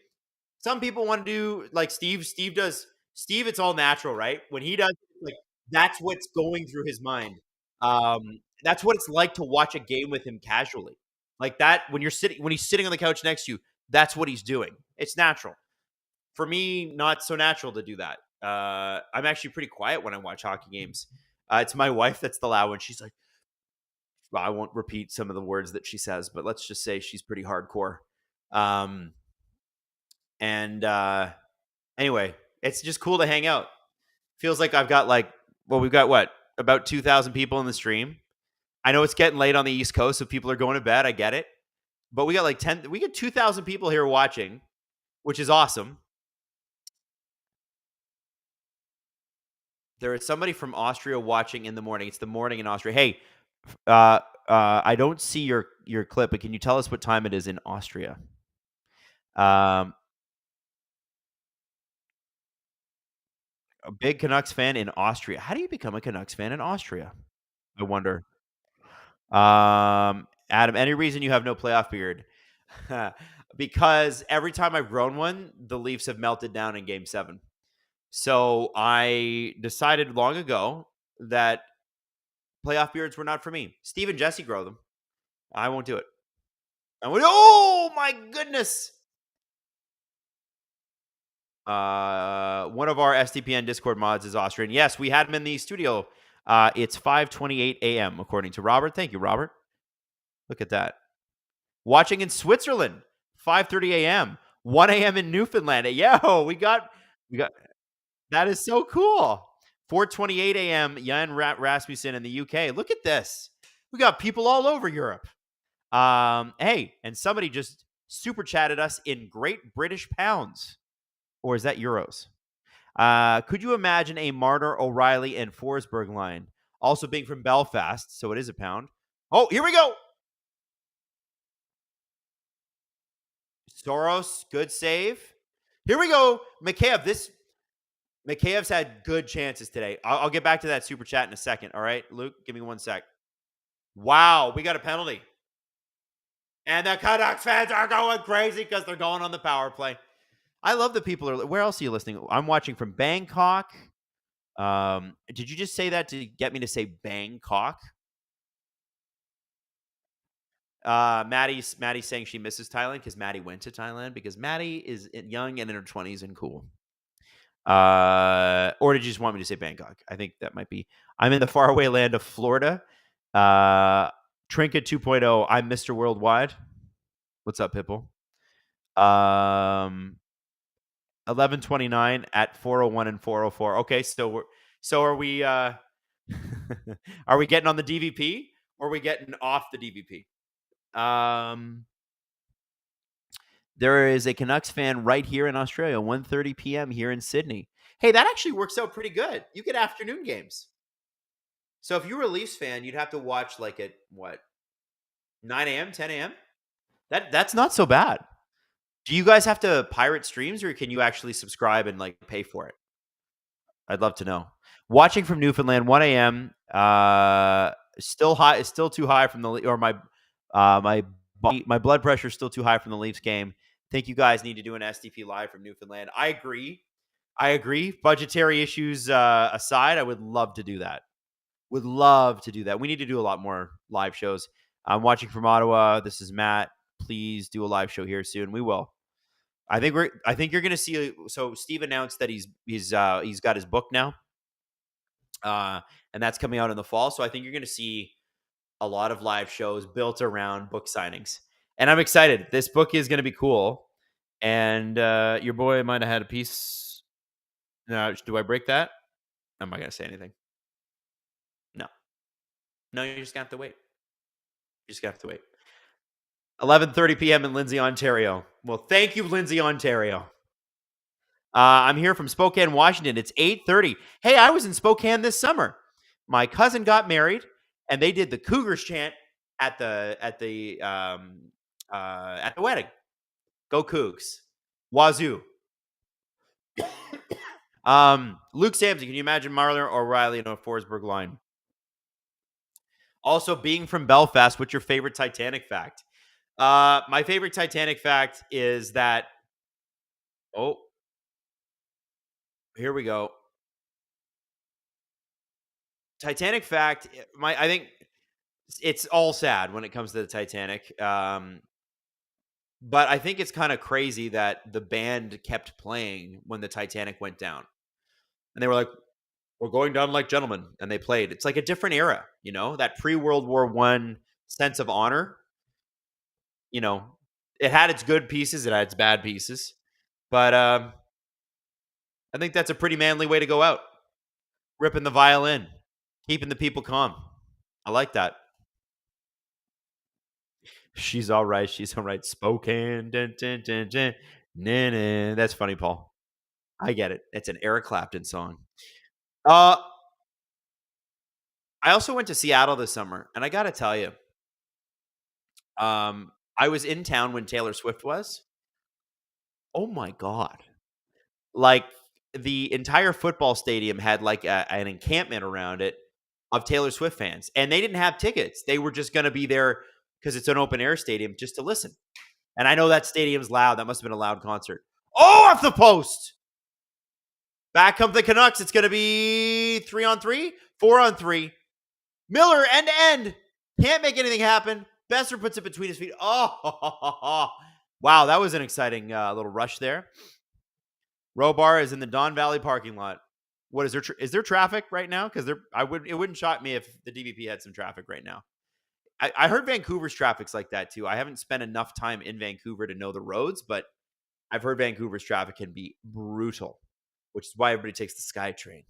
Some people want to do like Steve. Steve does. Steve, it's all natural, right? When he does, like that's what's going through his mind. That's what it's like to watch a game with him casually, like that. When he's sitting on the couch next to you, that's what he's doing. It's natural. For me, not so natural to do that. I'm actually pretty quiet when I watch hockey games. It's my wife that's the loud one. She's like, well, I won't repeat some of the words that she says, but let's just say she's pretty hardcore. Anyway, it's just cool to hang out. Feels like I've got we've got about 2,000 people in the stream. I know it's getting late on the East Coast, so people are going to bed. I get it. But we got 2,000 people here watching, which is awesome. There is somebody from Austria watching in the morning. It's the morning in Austria. Hey, I don't see your clip, but can you tell us what time it is in Austria? A big Canucks fan in Austria. How do you become a Canucks fan in Austria? I wonder. Adam, any reason you have no playoff beard? Because every time I've grown one, the Leafs have melted down in Game 7. So I decided long ago that playoff beards were not for me. Steve and Jesse grow them. I won't do it. Oh my goodness. One of our SDPN Discord mods is Austrian. Yes, we had him in the studio. It's 5:28 a.m. according to Robert. Thank you, Robert. Look at that. Watching in Switzerland, 5:30 a.m. 1 a.m. in Newfoundland. Yo, we got. That is so cool. 4:28 a.m. Jan Rasmussen in the UK. Look at this. We got people all over Europe. Hey, and somebody just super chatted us in Great British Pounds. Or is that euros? Could you imagine a Marner, O'Reilly, and Forsberg line? Also being from Belfast, so it is a pound. Oh, here we go. Soros, good save. Here we go. Mikheyev's had good chances today. I'll get back to that super chat in a second. All right, Luke, give me 1 sec. Wow, we got a penalty. And the Canucks fans are going crazy because they're going on the power play. I love that people are. Where else are you listening? I'm watching from Bangkok. Did you just say that to get me to say Bangkok? Maddie's saying she misses Thailand because Maddie went to Thailand because Maddie is young and in her 20s and cool. Or did you just want me to say Bangkok? I think that might be. I'm in the faraway land of Florida. Trinket 2.0. I'm Mr. Worldwide. What's up, Pipple? 11:29 at 4:01 and 4:04. Okay, so are we are we getting on the DVP or are we getting off the DVP? There is a Canucks fan right here in Australia, 1:30 p.m. here in Sydney. Hey, that actually works out pretty good. You get afternoon games. So if you were a Leafs fan, you'd have to watch like at what? 9 a.m., 10 a.m.? That's not so bad. Do you guys have to pirate streams or can you actually subscribe and like pay for it? I'd love to know. Watching from Newfoundland, 1 a.m. Still high. It's still too high from the or my blood pressure is still too high from the Leafs game. Think you guys need to do an STP live from Newfoundland. I agree. Budgetary issues aside, I would love to do that. We need to do a lot more live shows. I'm watching from Ottawa. This is Matt. Please do a live show here soon. We will. I think you're going to see. So Steve announced that he's got his book now, and that's coming out in the fall. So I think you're going to see a lot of live shows built around book signings, and I'm excited. This book is going to be cool. And your boy might have had a piece. Now, do I break that? I'm not going to say anything. No, you're just going to have to wait. 11:30 p.m. in Lindsay, Ontario. Well, thank you, Lindsay, Ontario. I'm here from Spokane, Washington. It's 8:30. Hey, I was in Spokane this summer. My cousin got married, and they did the Cougars chant at the wedding. Go Cougs. Wazoo. Luke Sampson, can you imagine Marler or Riley in a Forsberg line? Also, being from Belfast, what's your favorite Titanic fact? My favorite Titanic fact is that, here we go. Titanic fact, I think it's all sad when it comes to the Titanic. But I think it's kind of crazy that the band kept playing when the Titanic went down. And they were like, we're going down like gentlemen. And they played. It's like a different era, that pre-World War I sense of honor. It had its good pieces. It had its bad pieces. But I think that's a pretty manly way to go out. Ripping the violin. Keeping the people calm. I like that. She's all right. Spokane. Dun, dun, dun, dun. Nah, nah. That's funny, Paul. I get it. It's an Eric Clapton song. I also went to Seattle this summer, and I got to tell you, I was in town when Taylor Swift was. Oh my God. Like the entire football stadium had like an encampment around it of Taylor Swift fans, and they didn't have tickets. They were just going to be there because it's an open air stadium just to listen. And I know that stadium's loud. That must have been a loud concert. Oh, off the post. Back come the Canucks. It's going to be 3-on-3, 4-on-3. Miller end to end. Can't make anything happen. Besser puts it between his feet. Oh, wow. That was an exciting little rush there. Robar is in the Don Valley parking lot. What is there? Is there traffic right now? Because it wouldn't shock me if the DVP had some traffic right now. I heard Vancouver's traffic's like that too. I haven't spent enough time in Vancouver to know the roads, but I've heard Vancouver's traffic can be brutal, which is why everybody takes the SkyTrain.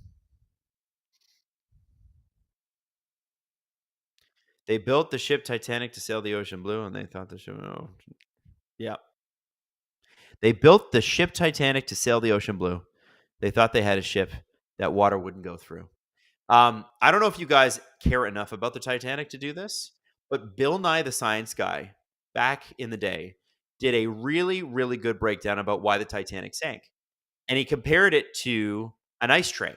They built the ship Titanic to sail the ocean blue, and they thought the ship. Oh, yeah. They built the ship Titanic to sail the ocean blue. They thought they had a ship that water wouldn't go through. I don't know if you guys care enough about the Titanic to do this, but Bill Nye the Science Guy back in the day did a really, really good breakdown about why the Titanic sank. And he compared it to an ice tray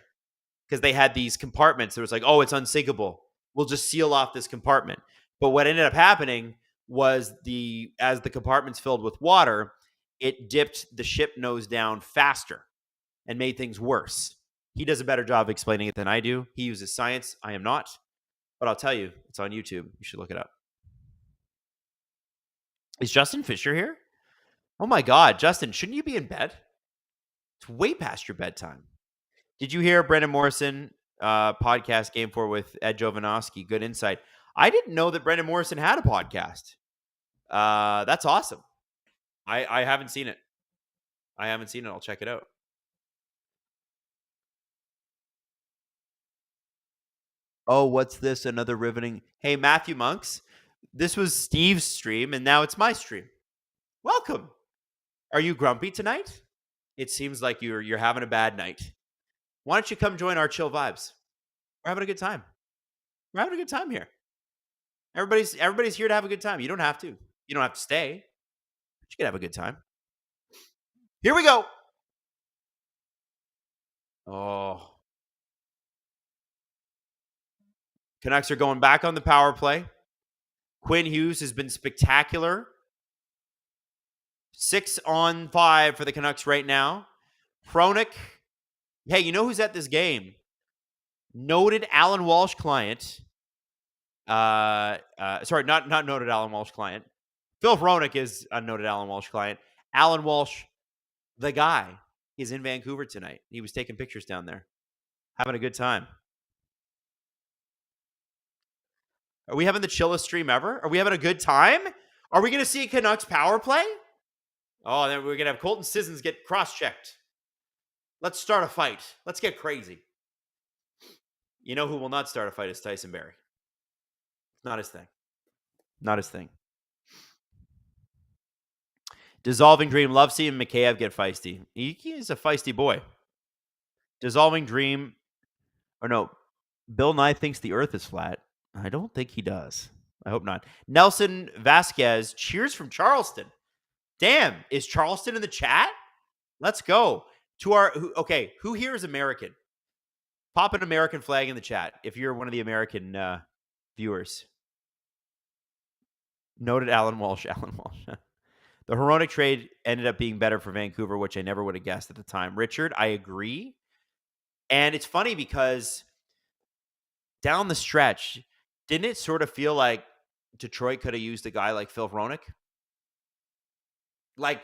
because they had these compartments. It was like, oh, it's unsinkable. We'll just seal off this compartment. But what ended up happening was as the compartments filled with water, it dipped the ship nose down faster and made things worse. He does a better job of explaining it than I do. He uses science. I am not. But I'll tell you, it's on YouTube. You should look it up. Is Justin Fisher here? Oh my God, Justin, shouldn't you be in bed? It's way past your bedtime. Did you hear Brendan Morrison podcast Game 4 with Ed Jovanovski? Good insight. I didn't know that Brendan Morrison had a podcast. That's awesome. I haven't seen it. I'll check it out. Oh, what's this? Another riveting. Hey, Matthew Monks. This was Steve's stream, and now it's my stream. Welcome. Are you grumpy tonight? It seems like you're having a bad night. Why don't you come join our chill vibes? We're having a good time. We're having a good time here. Everybody's here to have a good time. You don't have to. You don't have to stay. But you can have a good time. Here we go. Oh. Canucks are going back on the power play. Quinn Hughes has been spectacular. 6-on-5 for the Canucks right now. Hronek. Hey, you know who's at this game? Noted Alan Walsh client. Sorry, not noted Alan Walsh client. Phil Hronek is a noted Alan Walsh client. Alan Walsh, the guy, is in Vancouver tonight. He was taking pictures down there. Having a good time. Are we having the chillest stream ever? Are we having a good time? Are we going to see a Canucks power play? Oh, then we're going to have Colton Sissons get cross-checked. Let's start a fight. Let's get crazy. You know who will not start a fight is Tyson Barrie. Not his thing. Not his thing. Dissolving Dream. Love seeing Mikheyev get feisty. He is a feisty boy. Dissolving Dream. Or no. Bill Nye thinks the earth is flat. I don't think he does. I hope not. Nelson Vasquez. Cheers from Charleston. Damn. Is Charleston in the chat? Let's go. Who here is American? Pop an American flag in the chat if you're one of the American viewers. Noted Alan Walsh. The Hronek trade ended up being better for Vancouver, which I never would have guessed at the time. Richard, I agree. And it's funny because down the stretch, didn't it sort of feel like Detroit could have used a guy like Phil Hronek? Like,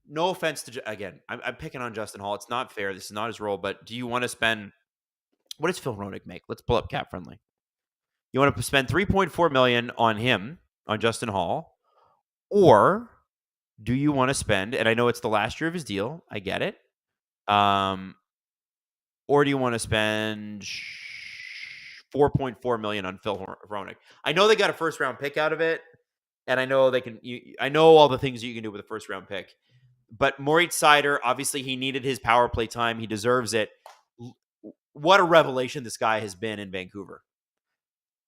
no offense to, again, I'm picking on Justin Hall. It's not fair. This is not his role, but do you want to spend, what does Phil Hronek make? Let's pull up Cap Friendly. You want to spend $3.4 million on him, on Justin Hall, or do you want to spend, and I know it's the last year of his deal, I get it, or do you want to spend $4.4 million on Phil Hronek? I know they got a first-round pick out of it, and I know they can. I know all the things you can do with a first-round pick, but Moritz Seider, obviously, he needed his power play time. He deserves it. What a revelation this guy has been in Vancouver.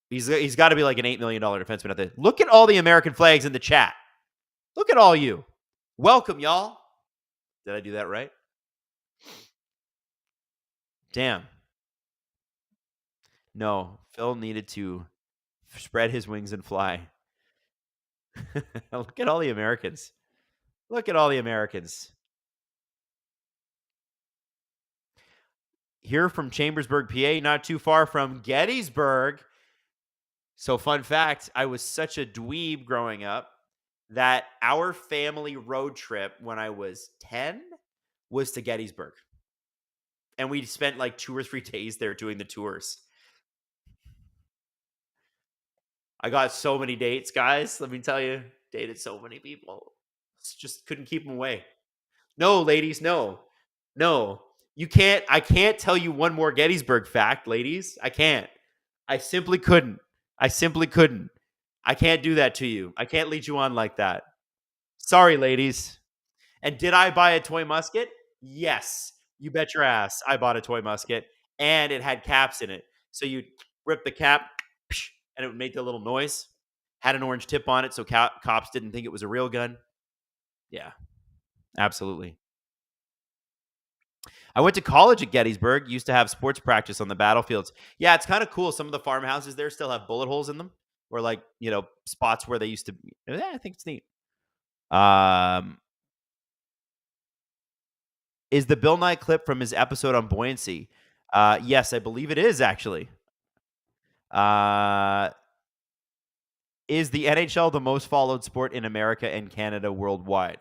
He's got to be like an $8 million defenseman out there. Look at all the American flags in the chat. Look at all you. Welcome, y'all. Did I do that right? Damn. No, Phil needed to spread his wings and fly. Look at all the Americans. Look at all the Americans. Here from Chambersburg, PA, not too far from Gettysburg. So, fun fact, I was such a dweeb growing up that our family road trip when I was 10 was to Gettysburg. And we spent like 2 or 3 days there doing the tours. I got so many dates, guys. Let me tell you, dated so many people. Just couldn't keep them away. No, ladies, no. You can't. I can't tell you one more Gettysburg fact, ladies. I can't. I simply couldn't. I can't do that to you. I can't lead you on like that. Sorry, ladies. And did I buy a toy musket? Yes. You bet your ass I bought a toy musket. And it had caps in it. So you rip the cap, and it would make the little noise. Had an orange tip on it, so cops didn't think it was a real gun. Yeah, absolutely. I went to college at Gettysburg. Used to have sports practice on the battlefields. Yeah, it's kind of cool. Some of the farmhouses there still have bullet holes in them, or like, spots where they used to. Yeah, I think it's neat. Is the Bill Nye clip from his episode on buoyancy? Yes, I believe it is actually. Is the NHL the most followed sport in America and Canada worldwide?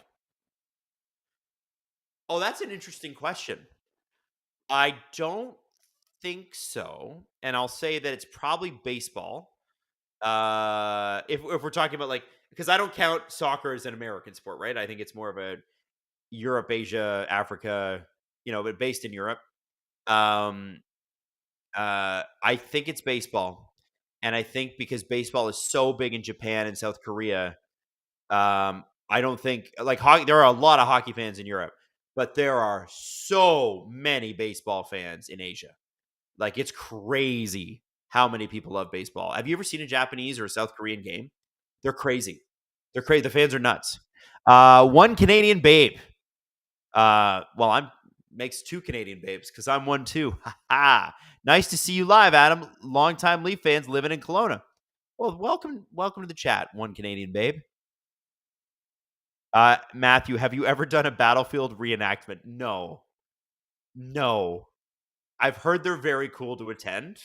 Oh, that's an interesting question. I don't think so. And I'll say that it's probably baseball. If we're talking about like because I don't count soccer as an American sport, right? I think it's more of a Europe, Asia, Africa, but based in Europe. I think it's baseball. And I think because baseball is so big in Japan and South Korea, I don't think like hockey. There are a lot of hockey fans in Europe, but there are so many baseball fans in Asia. Like it's crazy how many people love baseball. Have you ever seen a Japanese or a South Korean game? They're crazy. They're crazy. The fans are nuts. One Canadian babe. I'm makes two Canadian babes because I'm one too. Nice to see you live, Adam. Longtime Leaf fans living in Kelowna. Well, welcome to the chat, one Canadian babe. Matthew, have you ever done a Battlefield reenactment? No. I've heard they're very cool to attend,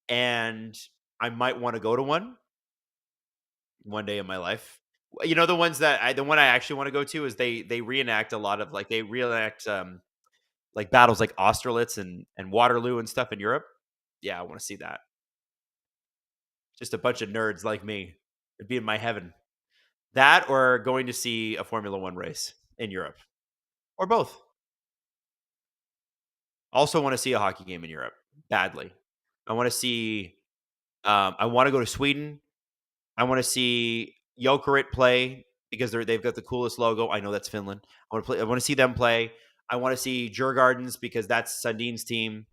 and I might want to go to one day in my life. The ones the one I actually want to go to is they reenact a lot of like like battles like Austerlitz and Waterloo and stuff in Europe. Yeah, I want to see that. Just a bunch of nerds like me. It'd be in my heaven. That or going to see a Formula One race in Europe. Or both. Also want to see a hockey game in Europe. Badly. I want to see I want to go to Sweden. I want to see Jokerit play because they've got the coolest logo. I know that's Finland. I want to see them play. I want to see Djurgårdens because that's Sundin's team.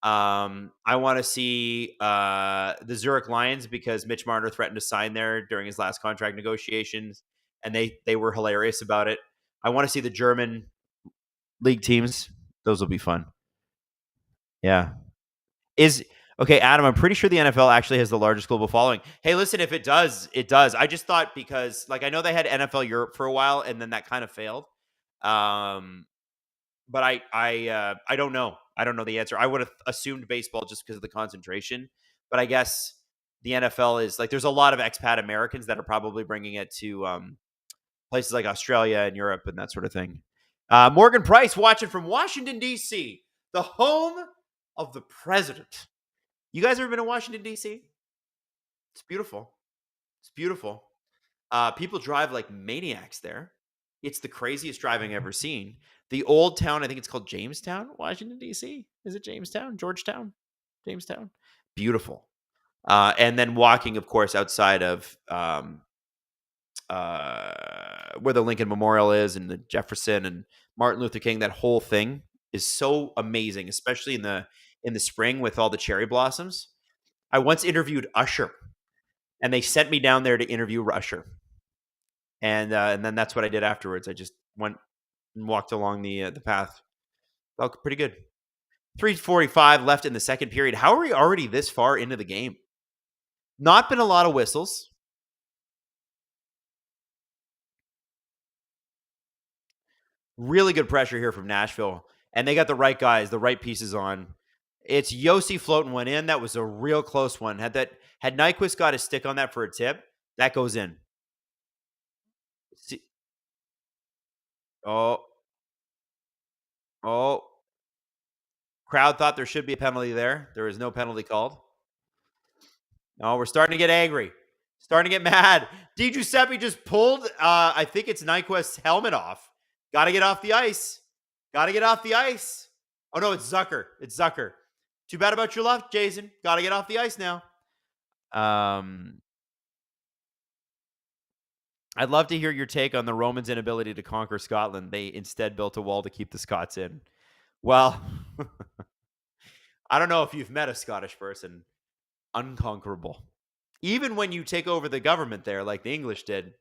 I want to see the Zurich Lions because Mitch Marner threatened to sign there during his last contract negotiations, and they were hilarious about it. I want to see the German league teams. Those will be fun. Yeah. Okay, Adam, I'm pretty sure the NFL actually has the largest global following. Hey, listen, if it does, it does. I just thought because, I know they had NFL Europe for a while, and then that kind of failed. But I don't know. I don't know the answer. I would have assumed baseball just because of the concentration. But I guess the NFL is there's a lot of expat Americans that are probably bringing it to places like Australia and Europe and that sort of thing. Morgan Price watching from Washington, D.C., the home of the president. You guys ever been to Washington, D.C.? It's beautiful. It's beautiful. People drive like maniacs there. It's the craziest driving I've ever seen. The old town, I think it's called Jamestown, Washington, D.C. Is it Jamestown? Georgetown? Jamestown? Beautiful. And then walking, of course, outside of where the Lincoln Memorial is and the Jefferson and Martin Luther King, that whole thing is so amazing, especially in the spring with all the cherry blossoms. I once interviewed Usher, and they sent me down there to interview Usher. And then that's what I did afterwards. I just went and walked along the path. Felt pretty good. 3:45 left in the second period. How are we already this far into the game? Not been a lot of whistles. Really good pressure here from Nashville. And they got the right guys, the right pieces on. It's Yossi floating one in. That was a real close one. Had Nyquist got a stick on that for a tip, that goes in. Oh. Crowd thought there should be a penalty there. There is no penalty called. Oh, we're starting to get angry. Starting to get mad. Di Giuseppe just pulled, I think it's Nyquist's helmet off. Got to get off the ice. Oh, no, it's Zucker. Too bad about your luck, Jason. Got to get off the ice now. I'd love to hear your take on the Romans' inability to conquer Scotland. They instead built a wall to keep the Scots in. Well, I don't know if you've met a Scottish person. Unconquerable. Even when you take over the government there, like the English did,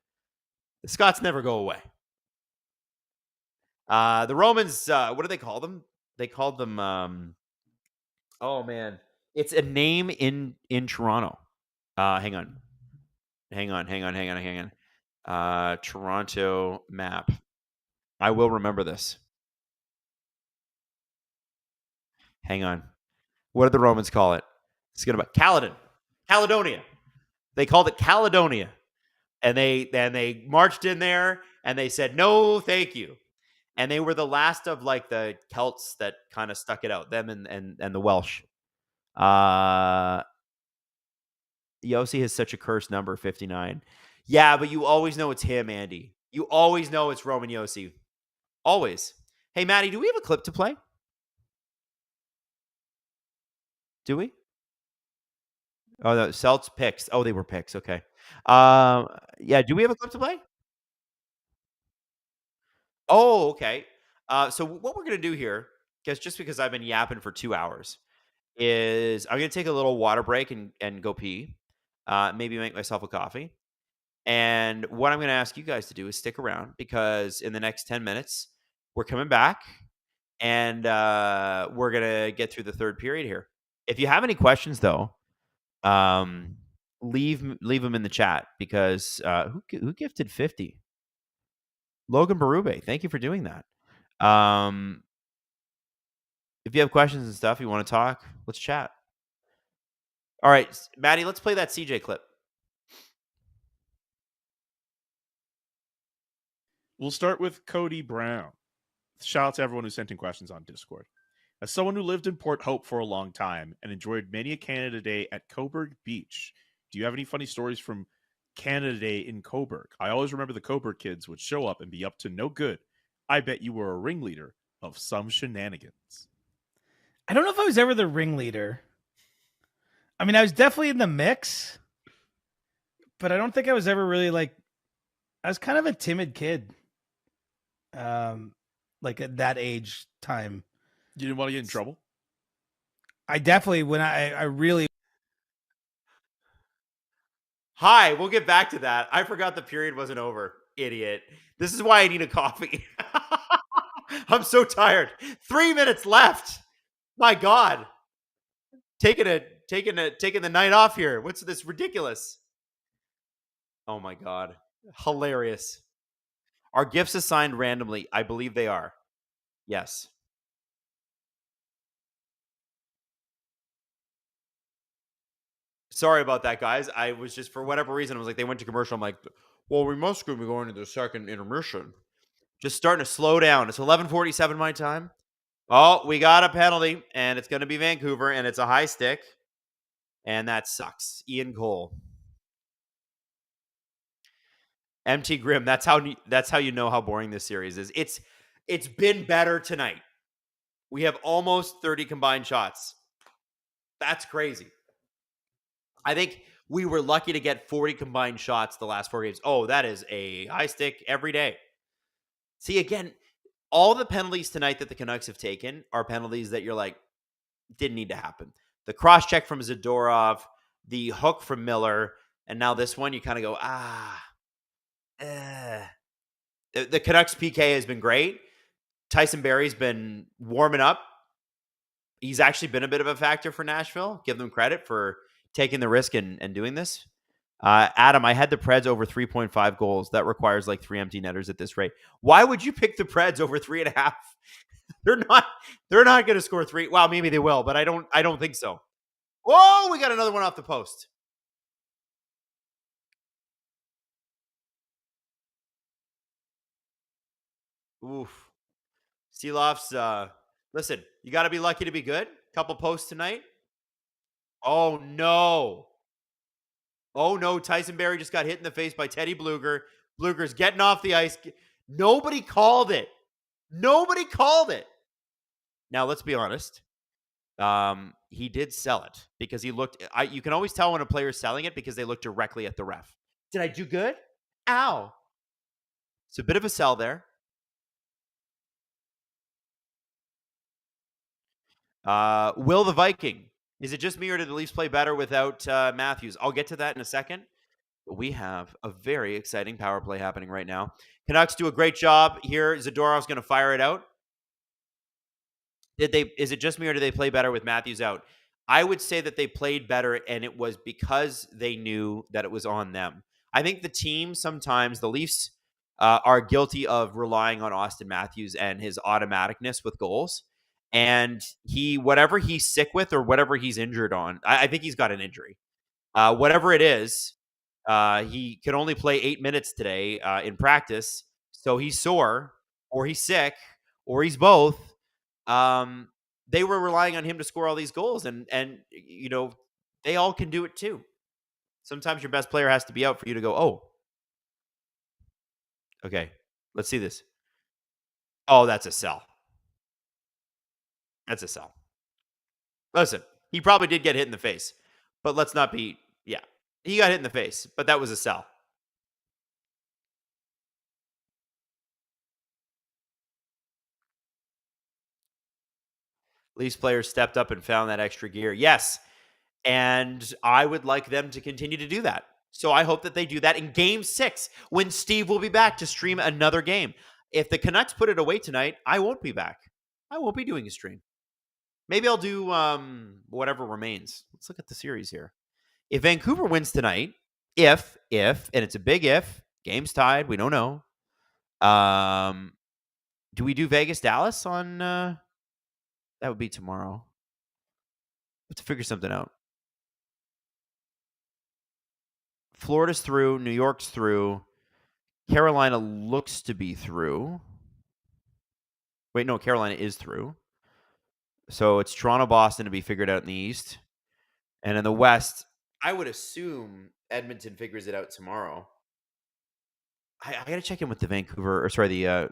the Scots never go away. The Romans, what do they call them? They called them, oh man, it's a name in Toronto. Hang on. Toronto map. I will remember this. Hang on. What did the Romans call it? It's gonna be Caledonia. They called it Caledonia, and they marched in there and they said no, thank you. And they were the last of the Celts that kind of stuck it out. Them and the Welsh. Yossi has such a cursed number, 59. Yeah, but you always know it's him, Andy. You always know it's Roman Yossi. Always. Hey, Maddie, do we have a clip to play? Do we? Oh, no, Celts picks. Oh, they were picks. Okay. Yeah, do we have a clip to play? Oh, okay. So what we're gonna do here, because I've been yapping for 2 hours, is I'm gonna take a little water break and go pee. Maybe make myself a coffee. And what I'm gonna ask you guys to do is stick around because in the next 10 minutes, we're coming back and we're gonna get through the third period here. If you have any questions though, leave them in the chat because who gifted 50? Logan Berube, thank you for doing that. If you have questions and stuff, you want to talk, let's chat. All right, Maddie, let's play that CJ clip. We'll start with Cody Brown. Shout out to everyone who sent in questions on Discord. As someone who lived in Port Hope for a long time and enjoyed many a Canada Day at Coburg Beach, do you have any funny stories from Canada Day in Coburg? I always remember the Coburg kids would show up and be up to no good. I bet you were a ringleader of some shenanigans. I don't know if I was ever the ringleader. I mean, I was definitely in the mix, but I don't think I was ever really like. I was kind of a timid kid. Like at that age time. You didn't want to get in trouble? I definitely when I really. Hi, we'll get back to that. I forgot the period wasn't over. Idiot. This is why I need a coffee. I'm so tired. 3 minutes left. My God. Taking the night off here. What's this ridiculous? Oh my God. Hilarious. Are gifts assigned randomly? I believe they are. Yes. Sorry about that, guys. I was just, for whatever reason, I was like, they went to commercial. I'm like, well, we must be going to the second intermission. Just starting to slow down. It's 11:47 my time. Oh, we got a penalty, and it's going to be Vancouver, and it's a high stick, and that sucks. Ian Cole. MT Grim. That's how you know how boring this series is. It's been better tonight. We have almost 30 combined shots. That's crazy. I think we were lucky to get 40 combined shots the last 4 games. Oh, that is a high stick every day. See, again, all the penalties tonight that the Canucks have taken are penalties that you're like, didn't need to happen. The cross check from Zadorov, the hook from Miller, and now this one, you kind of go, The Canucks PK has been great. Tyson Barrie's been warming up. He's actually been a bit of a factor for Nashville. Give them credit for taking the risk and doing this. Adam, I had the Preds over 3.5 goals. That requires like 3 empty netters at this rate. Why would you pick the Preds over 3.5? They're not going to score 3. Well, maybe they will, but I don't think so. Whoa, we got another one off the post. Oof. Seeloff's, listen, you got to be lucky to be good. Couple posts tonight. Oh, no. Oh, no. Tyson Barrie just got hit in the face by Teddy Bluger. Bluger's getting off the ice. Nobody called it. Nobody called it. Now, let's be honest. He did sell it because he looked. You can always tell when a player's selling it because they look directly at the ref. Did I do good? Ow. It's a bit of a sell there. Will the Viking. Is it just me or did the Leafs play better without Matthews? I'll get to that in a second. But we have a very exciting power play happening right now. Canucks do a great job here. Zadorov's going to fire it out. Is it just me or did they play better with Matthews out? I would say that they played better, and it was because they knew that it was on them. I think the team sometimes, the Leafs, are guilty of relying on Austin Matthews and his automaticness with goals. And whatever he's sick with or whatever he's injured on, I think he's got an injury. Whatever it is, he could only play 8 minutes today in practice. So he's sore or he's sick or he's both. They were relying on him to score all these goals, and you know, they all can do it too. Sometimes your best player has to be out for you to go, oh, Okay, let's see this. Oh, that's a sell. That's a sell. Listen, he probably did get hit in the face, but let's not be. Yeah, he got hit in the face, but that was a sell. Leafs players stepped up and found that extra gear. Yes. And I would like them to continue to do that. So I hope that they do that in game 6 when Steve will be back to stream another game. If the Canucks put it away tonight, I won't be back. I won't be doing a stream. Maybe I'll do whatever remains. Let's look at the series here. If Vancouver wins tonight, if, and it's a big if, game's tied, we don't know. Do we do Vegas Dallas on that would be tomorrow. Let's figure something out. Florida's through. New York's through. Carolina looks to be through. Wait, no, Carolina is through. So it's Toronto, Boston to be figured out in the East. And in the West, I would assume Edmonton figures it out tomorrow. I got to check in with the Vancouver, or sorry, the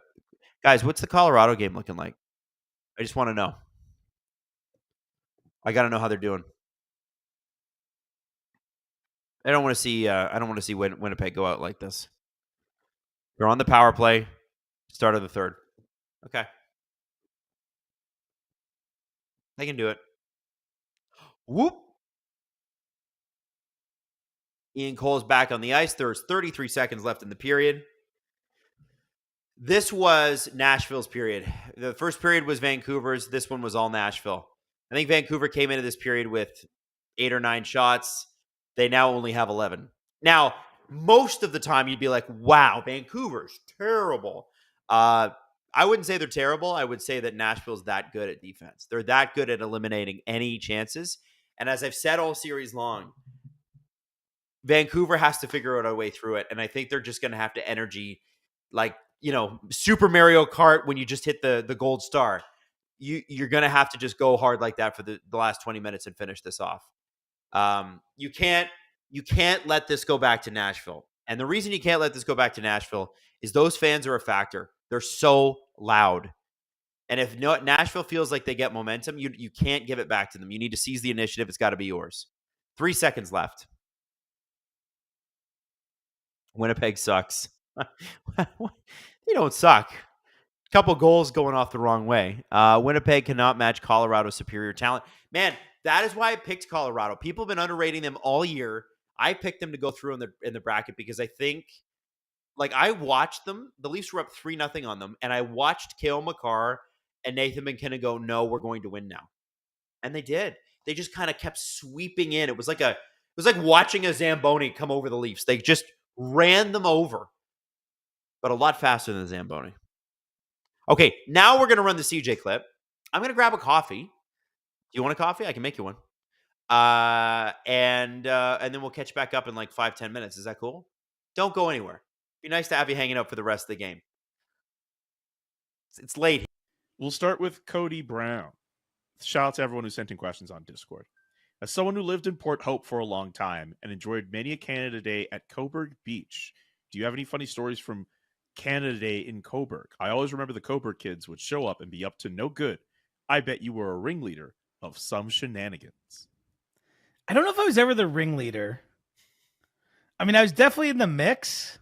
guys, what's the Colorado game looking like? I just want to know. I got to know how they're doing. I don't want to see. I don't want to see Winnipeg go out like this. They're on the power play. Start of the third. Okay, they can do it. Whoop! Ian Cole's back on the ice. There's 33 seconds left in the period. This was Nashville's period. The first period was Vancouver's. This one was all Nashville. I think Vancouver came into this period with 8 or 9 shots. They now only have 11. Now, most of the time you'd be like, wow, Vancouver's terrible. I wouldn't say they're terrible. I would say that Nashville's that good at defense. They're that good at eliminating any chances. And as I've said all series long, Vancouver has to figure out a way through it. And I think they're just going to have to energy, like, Super Mario Kart when you just hit the gold star. You're going to have to just go hard like that for the last 20 minutes and finish this off. You can't let this go back to Nashville. And the reason you can't let this go back to Nashville is those fans are a factor. They're so loud. And if Nashville feels like they get momentum, you can't give it back to them. You need to seize the initiative. It's got to be yours. 3 seconds left. Winnipeg sucks. You don't suck. Couple goals going off the wrong way. Winnipeg cannot match Colorado's superior talent. Man, that is why I picked Colorado. People have been underrating them all year. I picked them to go through in the bracket because I think, like, I watched them. The Leafs were up 3-0 on them, and I watched Cale Makar and Nathan McKinnon go, no, we're going to win now. And they did. They just kind of kept sweeping in. It was like watching a Zamboni come over the Leafs. They just ran them over, but a lot faster than the Zamboni. Okay, now we're going to run the CJ clip. I'm going to grab a coffee. Do you want a coffee? I can make you one. And then we'll catch back up in like 5-10 minutes. Is that cool? Don't go anywhere. Be nice to have you hanging out for the rest of the game. It's late. We'll start with Cody Brown. Shout out to everyone who sent in questions on Discord. As someone who lived in Port Hope for a long time and enjoyed many a Canada Day at Cobourg Beach, do you have any funny stories from Canada Day in Cobourg? I always remember the Cobourg kids would show up and be up to no good. I bet you were a ringleader of some shenanigans. I don't know if I was ever the ringleader. I mean, I was definitely in the mix,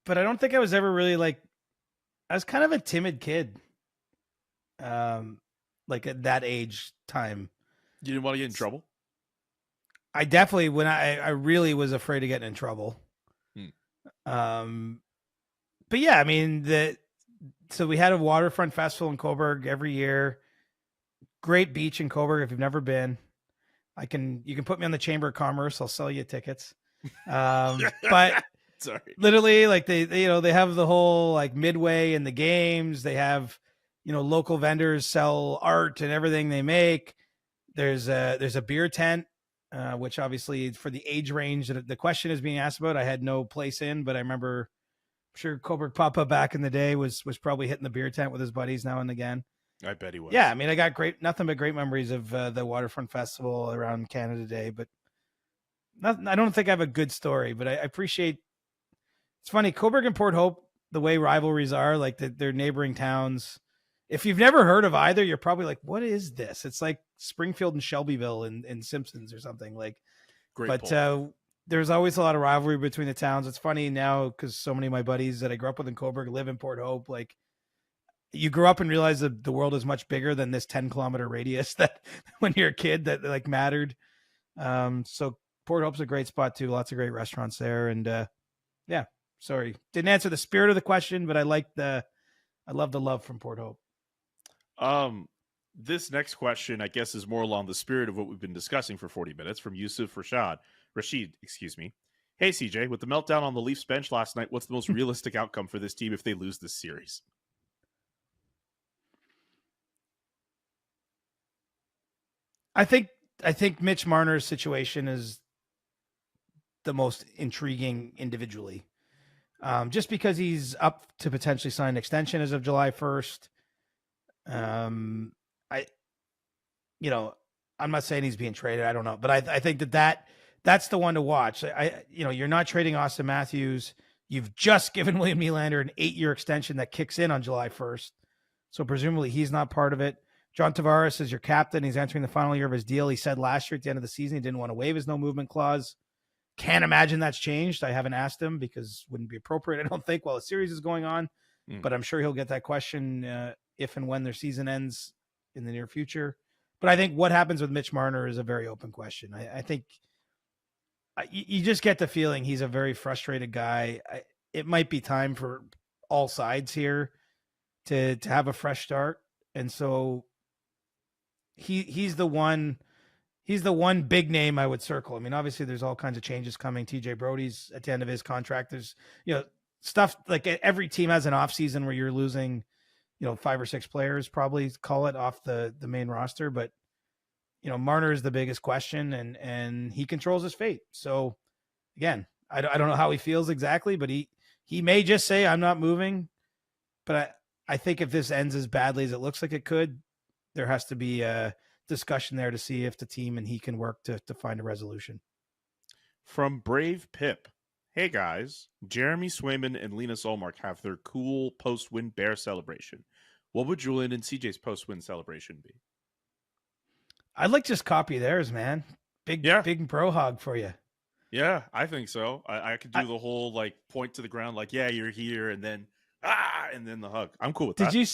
but I don't think I was ever really I was kind of a timid kid. Like at that age time. You didn't want to get in trouble? I definitely, when I really was afraid of getting in trouble. But yeah, I mean, so we had a waterfront festival in Cobourg every year. Great beach in Cobourg. If you've never been, you can put me on the Chamber of Commerce. I'll sell you tickets. But sorry, literally, like they have the whole like midway in the games. They have, local vendors sell art and everything they make. There's a beer tent, which obviously for the age range that the question is being asked about, I had no place in, but I remember, I'm sure Cobourg Papa back in the day was probably hitting the beer tent with his buddies now and again. I bet he was. Yeah, I mean, I got nothing but great memories of the Waterfront Festival around Canada Day, but I don't think I have a good story, but I appreciate It's funny, Cobourg and Port Hope, the way rivalries are, like they're neighboring towns. If you've never heard of either, you're probably like, what is this? It's like Springfield and Shelbyville in Simpsons or something. Like, Great but pull. there's always a lot of rivalry between the towns. It's funny now because so many of my buddies that I grew up with in Cobourg live in Port Hope. Like, you grew up and realize that the world is much bigger than this 10-kilometer radius that when you're a kid that like mattered. So Port Hope's a great spot too. Lots of great restaurants there. And yeah, sorry, didn't answer the spirit of the question, but I love the love from Port Hope. This next question, I guess, is more along the spirit of what we've been discussing for 40 minutes from Yusuf Rashid, excuse me. Hey, CJ, with the meltdown on the Leafs bench last night, what's the most realistic outcome for this team if they lose this series? I think Mitch Marner's situation is the most intriguing individually, just because he's up to potentially sign an extension as of July 1st. I'm not saying he's being traded. I don't know, but I think that's the one to watch. You're not trading Austin Matthews. You've just given William Nylander an 8-year extension that kicks in on July 1st. So presumably he's not part of it. John Tavares is your captain. He's entering the final year of his deal. He said last year at the end of the season he didn't want to waive his no movement clause. Can't imagine that's changed. I haven't asked him because it wouldn't be appropriate, I don't think, while the series is going on. But I'm sure he'll get that question if and when their season ends in the near future. But I think what happens with Mitch Marner is a very open question. I think you just get the feeling he's a very frustrated guy. It might be time for all sides here to have a fresh start. And so he's the one big name I would circle. I mean, obviously there's all kinds of changes coming. TJ Brody's at the end of his contract. There's, stuff like every team has an off season where you're losing, 5 or 6 players, probably call it off the main roster. But, Marner is the biggest question and he controls his fate. So again, I don't know how he feels exactly, but he may just say, I'm not moving. But I think if this ends as badly as it looks like it could, there has to be a discussion there to see if the team and he can work to find a resolution. From Brave Pip. Hey guys, Jeremy Swayman and Linus Ullmark have their cool post-win Bear celebration. What would Julian and CJ's post-win celebration be? I'd like to just copy theirs, man. Big bro hog for you. Yeah, I think so. I could do the whole point to the ground, yeah, you're here, and then and then the hug. I'm cool with that. Did you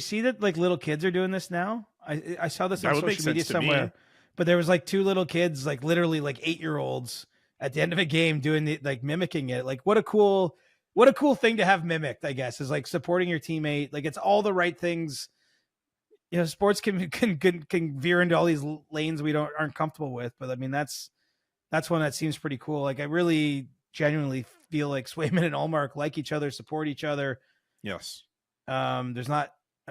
see that little kids are doing this now? I saw this on social media somewhere, but there was 2 little kids, literally 8-year-olds at the end of a game doing the mimicking it. What a cool thing to have mimicked, I guess, is supporting your teammate. It's all the right things. Sports can veer into all these lanes we aren't comfortable with, but I mean that's one that seems pretty cool. I really genuinely feel like Swayman and Ullmark like each other, support each other. Yes. I'm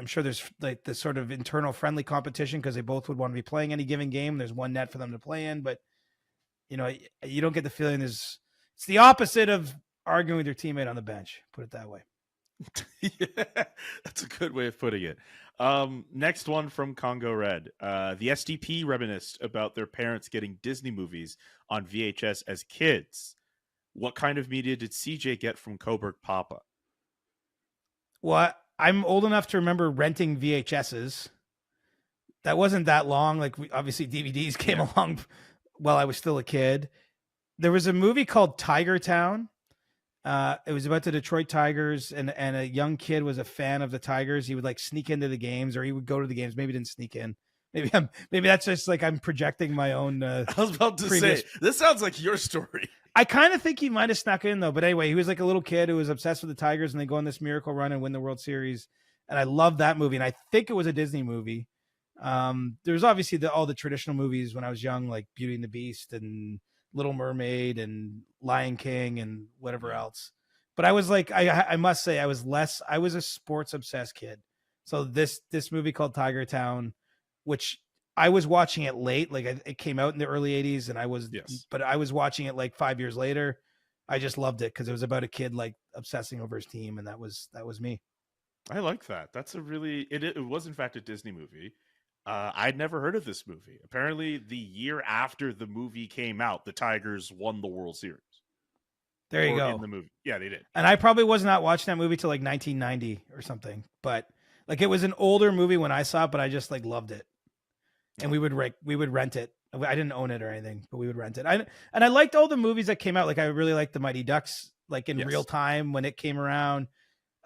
sure there's this sort of internal friendly competition because they both would want to be playing any given game. There's one net for them to play in, but you don't get the feeling it's the opposite of arguing with your teammate on the bench. Put it that way. Yeah, that's a good way of putting it. Next one from Congo Red. The SDP reminisced about their parents getting Disney movies on VHS as kids. What kind of media did CJ get from Cobourg Papa? Well, I'm old enough to remember renting VHSs. That wasn't that long. Obviously DVDs came along while I was still a kid. There was a movie called Tiger Town. It was about the Detroit Tigers, and a young kid was a fan of the Tigers. He would sneak into the games, or he would go to the games. Maybe didn't sneak in. Maybe that's just I'm projecting my own. I was about to say, this sounds like your story. I kind of think he might have snuck in though. But anyway, he was a little kid who was obsessed with the Tigers, and they go on this miracle run and win the World Series. And I love that movie. And I think it was a Disney movie. There's obviously all the traditional movies when I was young, like Beauty and the Beast and Little Mermaid and Lion King and whatever else. But I was I must say I was a sports obsessed kid. So this movie called Tiger Town, which I was watching it late, it came out in the early 80s and but I was watching it 5 years later. I just loved it because it was about a kid obsessing over his team. And that was me. I like that. That's it was in fact a Disney movie. I'd never heard of this movie. Apparently, the year after the movie came out, the Tigers won the World Series. There you or go. in the movie. Yeah, they did. And I probably was not watching that movie till like 1990 or something. But like it was an older movie when I saw it, but I just like loved it. And we would rent it. I didn't own it or anything, but we would rent it. I liked all the movies that came out. Like I really liked the Mighty Ducks, like in real time when it came around.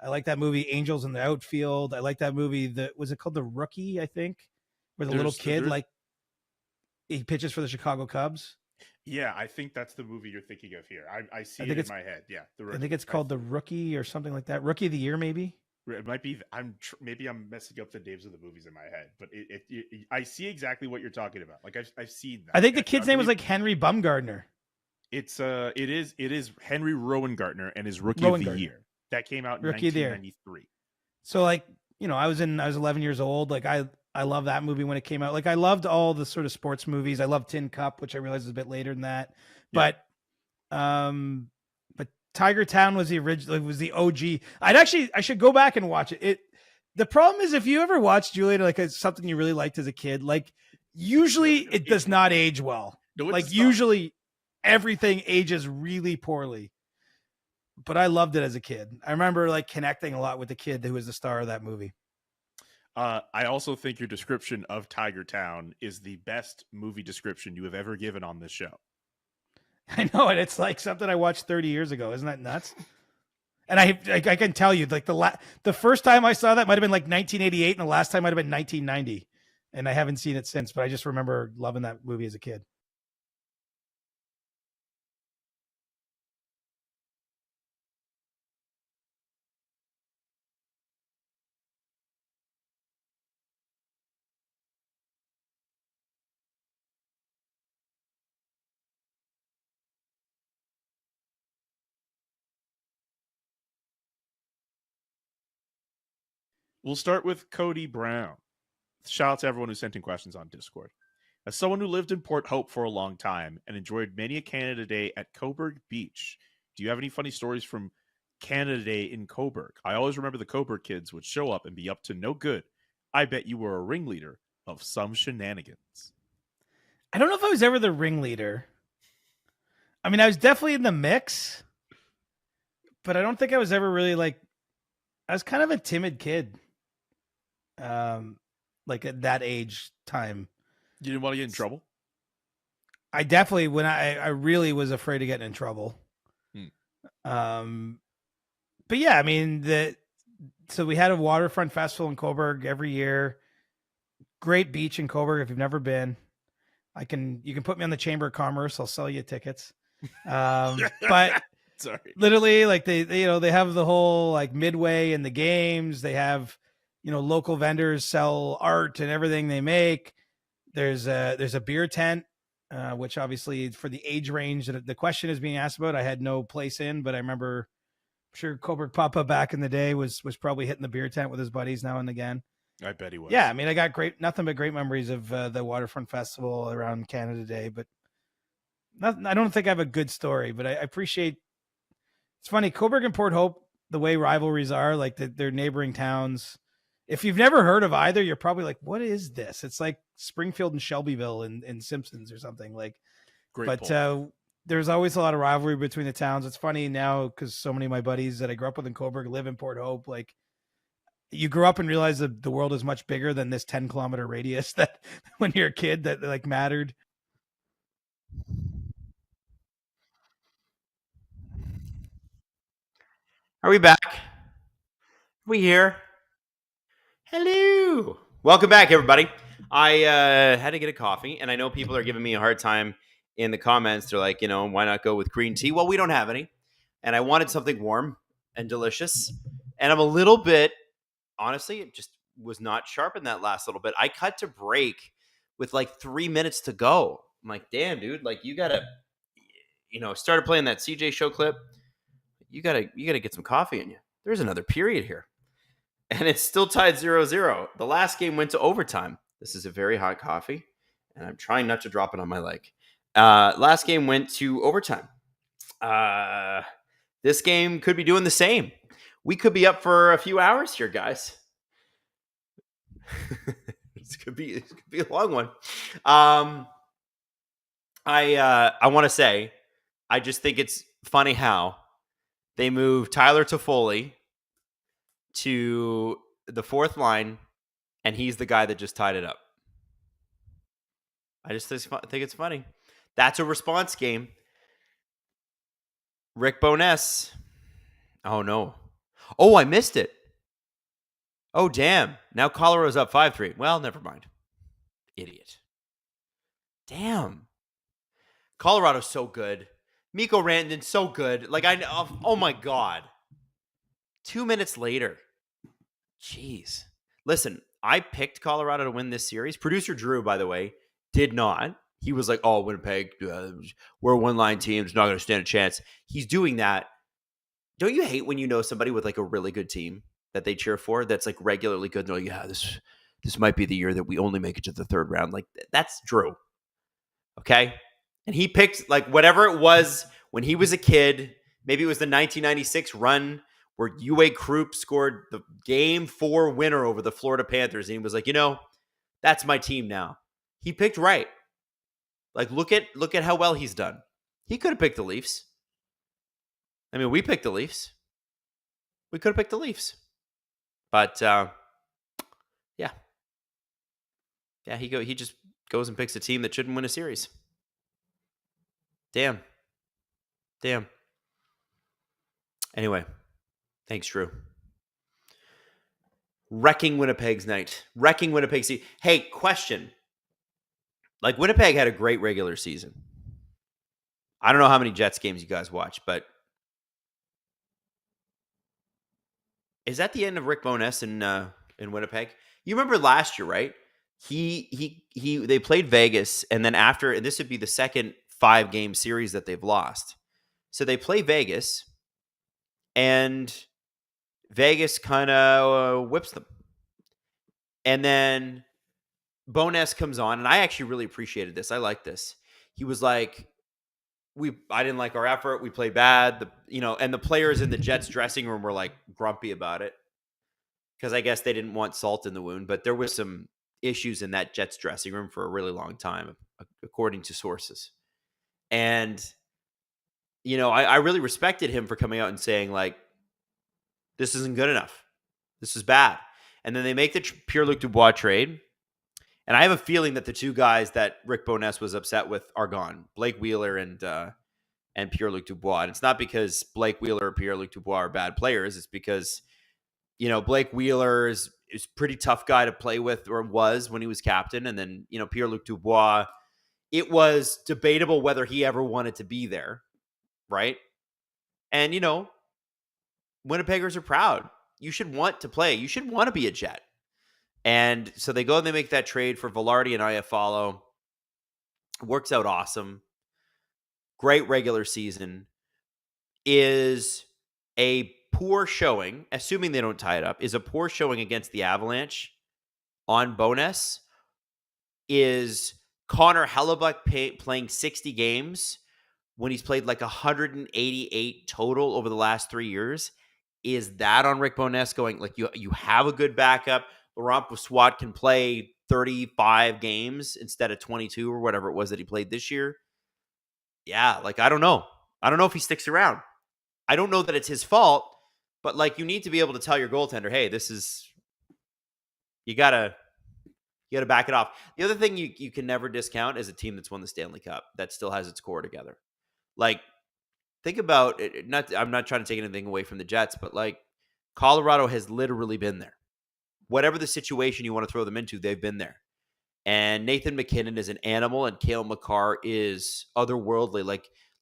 I like that movie Angels in the Outfield. I like that movie was it called The Rookie, I think, where the little kid like he pitches for the Chicago Cubs. Yeah, I think that's the movie you're thinking of here. I see it in my head. Yeah, The Rookie. I think it's called The Rookie or something like that. Rookie of the Year, maybe. It might be. Maybe I'm messing up the names of the movies in my head, but I see exactly what you're talking about. Like I've seen that. I think the kid's name was like Henry Bumgardner. It is Henry Rowengartner and his Rookie of the Year that came out in 1993. So like I was 11 years old. Like I love that movie when it came out. Like I loved all the sort of sports movies. I loved Tin Cup, which I realized is a bit later than that. Yeah. But Tiger Town was the original. It was the OG. I should go back and watch it. The problem is if you ever watch Juliet, like it's something you really liked as a kid, like usually it does not age well. Like usually everything ages really poorly. But I loved it as a kid. I remember like connecting a lot with the kid who was the star of that movie. I also think your description of Tiger Town is the best movie description you have ever given on this show. I know, and it's like something I watched 30 years ago. Isn't that nuts? And I can tell you, like the first time I saw that might have been like 1988, and the last time might have been 1990. And I haven't seen it since, but I just remember loving that movie as a kid. We'll start with Cody Brown. Shout out to everyone who sent in questions on Discord. As someone who lived in Port Hope for a long time and enjoyed many a Canada Day at Cobourg Beach, do you have any funny stories from Canada Day in Cobourg? I always remember the Cobourg kids would show up and be up to no good. I bet you were a ringleader of some shenanigans. I don't know if I was ever the ringleader. I mean, I was definitely in the mix, but I don't think I was ever really like, I was kind of a timid kid. Like at that age time. You didn't want to get in trouble? I definitely, when I really was afraid of getting in trouble. But yeah, I mean, so we had a waterfront festival in Cobourg every year. Great beach in Cobourg. If you've never been, you can put me on the Chamber of Commerce. I'll sell you tickets. But sorry, literally like they have the whole like midway in the games. They have, local vendors sell art and everything they make. There's a beer tent, which obviously for the age range that the question is being asked about, I had no place in, but I remember, I'm sure Cobourg Papa back in the day was probably hitting the beer tent with his buddies now and again. I bet he was. Yeah, I mean, I got nothing but great memories of the Waterfront Festival around Canada Day, but I don't think I have a good story, but I appreciate. It's funny, Cobourg and Port Hope, the way rivalries are, like they're neighboring towns. If you've never heard of either, you're probably like, what is this? It's like Springfield and Shelbyville in Simpsons or something. Like, Great but there's always a lot of rivalry between the towns. It's funny now because so many of my buddies that I grew up with in Cobourg live in Port Hope. Like, you grow up and realize that the world is much bigger than this 10-kilometer radius that when you're a kid that like mattered. Are we back? Are we here? Hello. Welcome back, everybody. I had to get a coffee, and I know people are giving me a hard time in the comments. They're like, why not go with green tea? Well, we don't have any, and I wanted something warm and delicious, and I'm a little bit, honestly, it just was not sharp in that last little bit. I cut to break with like 3 minutes to go. I'm like, damn, dude, like you gotta, started playing that CJ show clip. You gotta get some coffee in you. There's another period here. And it's still tied 0-0. The last game went to overtime. This is a very hot coffee, and I'm trying not to drop it on my leg. Last game went to overtime. This game could be doing the same. We could be up for a few hours here, guys. This could be a long one. I want to say, I just think it's funny how they moved Tyler Toffoli to the fourth line, and he's the guy that just tied it up. I just think it's funny. That's a response game. Rick Bowness. Oh, no. Oh, I missed it. Oh, damn. Now Colorado's up 5-3. Well, never mind. Idiot. Damn. Colorado's so good. Mikko Rantanen, so good. Like, oh my God. 2 minutes later. Jeez. Listen, I picked Colorado to win this series. Producer Drew, by the way, did not. He was like, oh, Winnipeg, we're a one-line team. It's not going to stand a chance. He's doing that. Don't you hate when you know somebody with like a really good team that they cheer for that's like regularly good? And they're like, yeah, this might be the year that we only make it to the third round. Like, that's Drew. Okay? And he picked like whatever it was when he was a kid. Maybe it was the 1996 run where Uwe Krupp scored the Game 4 winner over the Florida Panthers. And he was like, that's my team now. He picked right. Like, look at how well he's done. He could have picked the Leafs. I mean, we picked the Leafs. We could have picked the Leafs. But, yeah. Yeah, he just goes and picks a team that shouldn't win a series. Damn. Anyway, thanks, Drew. Wrecking Winnipeg's night. Wrecking Winnipeg's season. Hey, question. Like, Winnipeg had a great regular season. I don't know how many Jets games you guys watch, but is that the end of Rick Bowness in Winnipeg? You remember last year, right? They played Vegas, and then and this would be the second 5-game series that they've lost. So they play Vegas, and Vegas kind of whips them. And then Bowness comes on, and I actually really appreciated this. I like this. He was like, I didn't like our effort. We played bad. And the players in the Jets dressing room were like grumpy about it because I guess they didn't want salt in the wound. But there was some issues in that Jets dressing room for a really long time, according to sources. And I really respected him for coming out and saying like, this isn't good enough. This is bad. And then they make the Pierre-Luc Dubois trade. And I have a feeling that the two guys that Rick Bowness was upset with are gone, Blake Wheeler and Pierre-Luc Dubois. And it's not because Blake Wheeler or Pierre-Luc Dubois are bad players. It's because, Blake Wheeler is a pretty tough guy to play with, or was when he was captain. And then, Pierre-Luc Dubois, it was debatable whether he ever wanted to be there, right? And, Winnipeggers are proud. You should want to play. You should want to be a Jet. And so they go and they make that trade for Velarde and Iafallo. Works out awesome. Great regular season. Is a poor showing, assuming they don't tie it up, is a poor showing against the Avalanche on Bowness. Is Connor Hellebuyck playing 60 games when he's played like 188 total over the last 3 years? Is that on Rick Bowness going, like, you have a good backup? Laurent Brossoit can play 35 games instead of 22 or whatever it was that he played this year. Yeah, like, I don't know. I don't know if he sticks around. I don't know that it's his fault, but like, you need to be able to tell your goaltender, hey, you gotta back it off. The other thing you can never discount is a team that's won the Stanley Cup that still has its core together. Like, think about it. I'm not trying to take anything away from the Jets, but like, Colorado has literally been there. Whatever the situation you want to throw them into, they've been there. And Nathan McKinnon is an animal, and Cale Makar is otherworldly.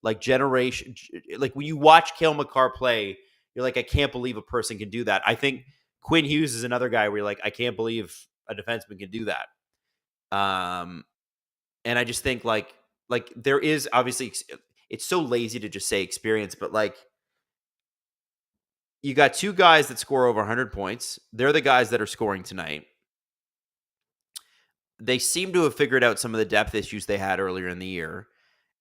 Like generation. Like, when you watch Cale Makar play, you're like, I can't believe a person can do that. I think Quinn Hughes is another guy where you're like, I can't believe a defenseman can do that. And I just think like there is obviously, it's so lazy to just say experience, but like, you got two guys that score over 100 points. They're the guys that are scoring tonight. They seem to have figured out some of the depth issues they had earlier in the year.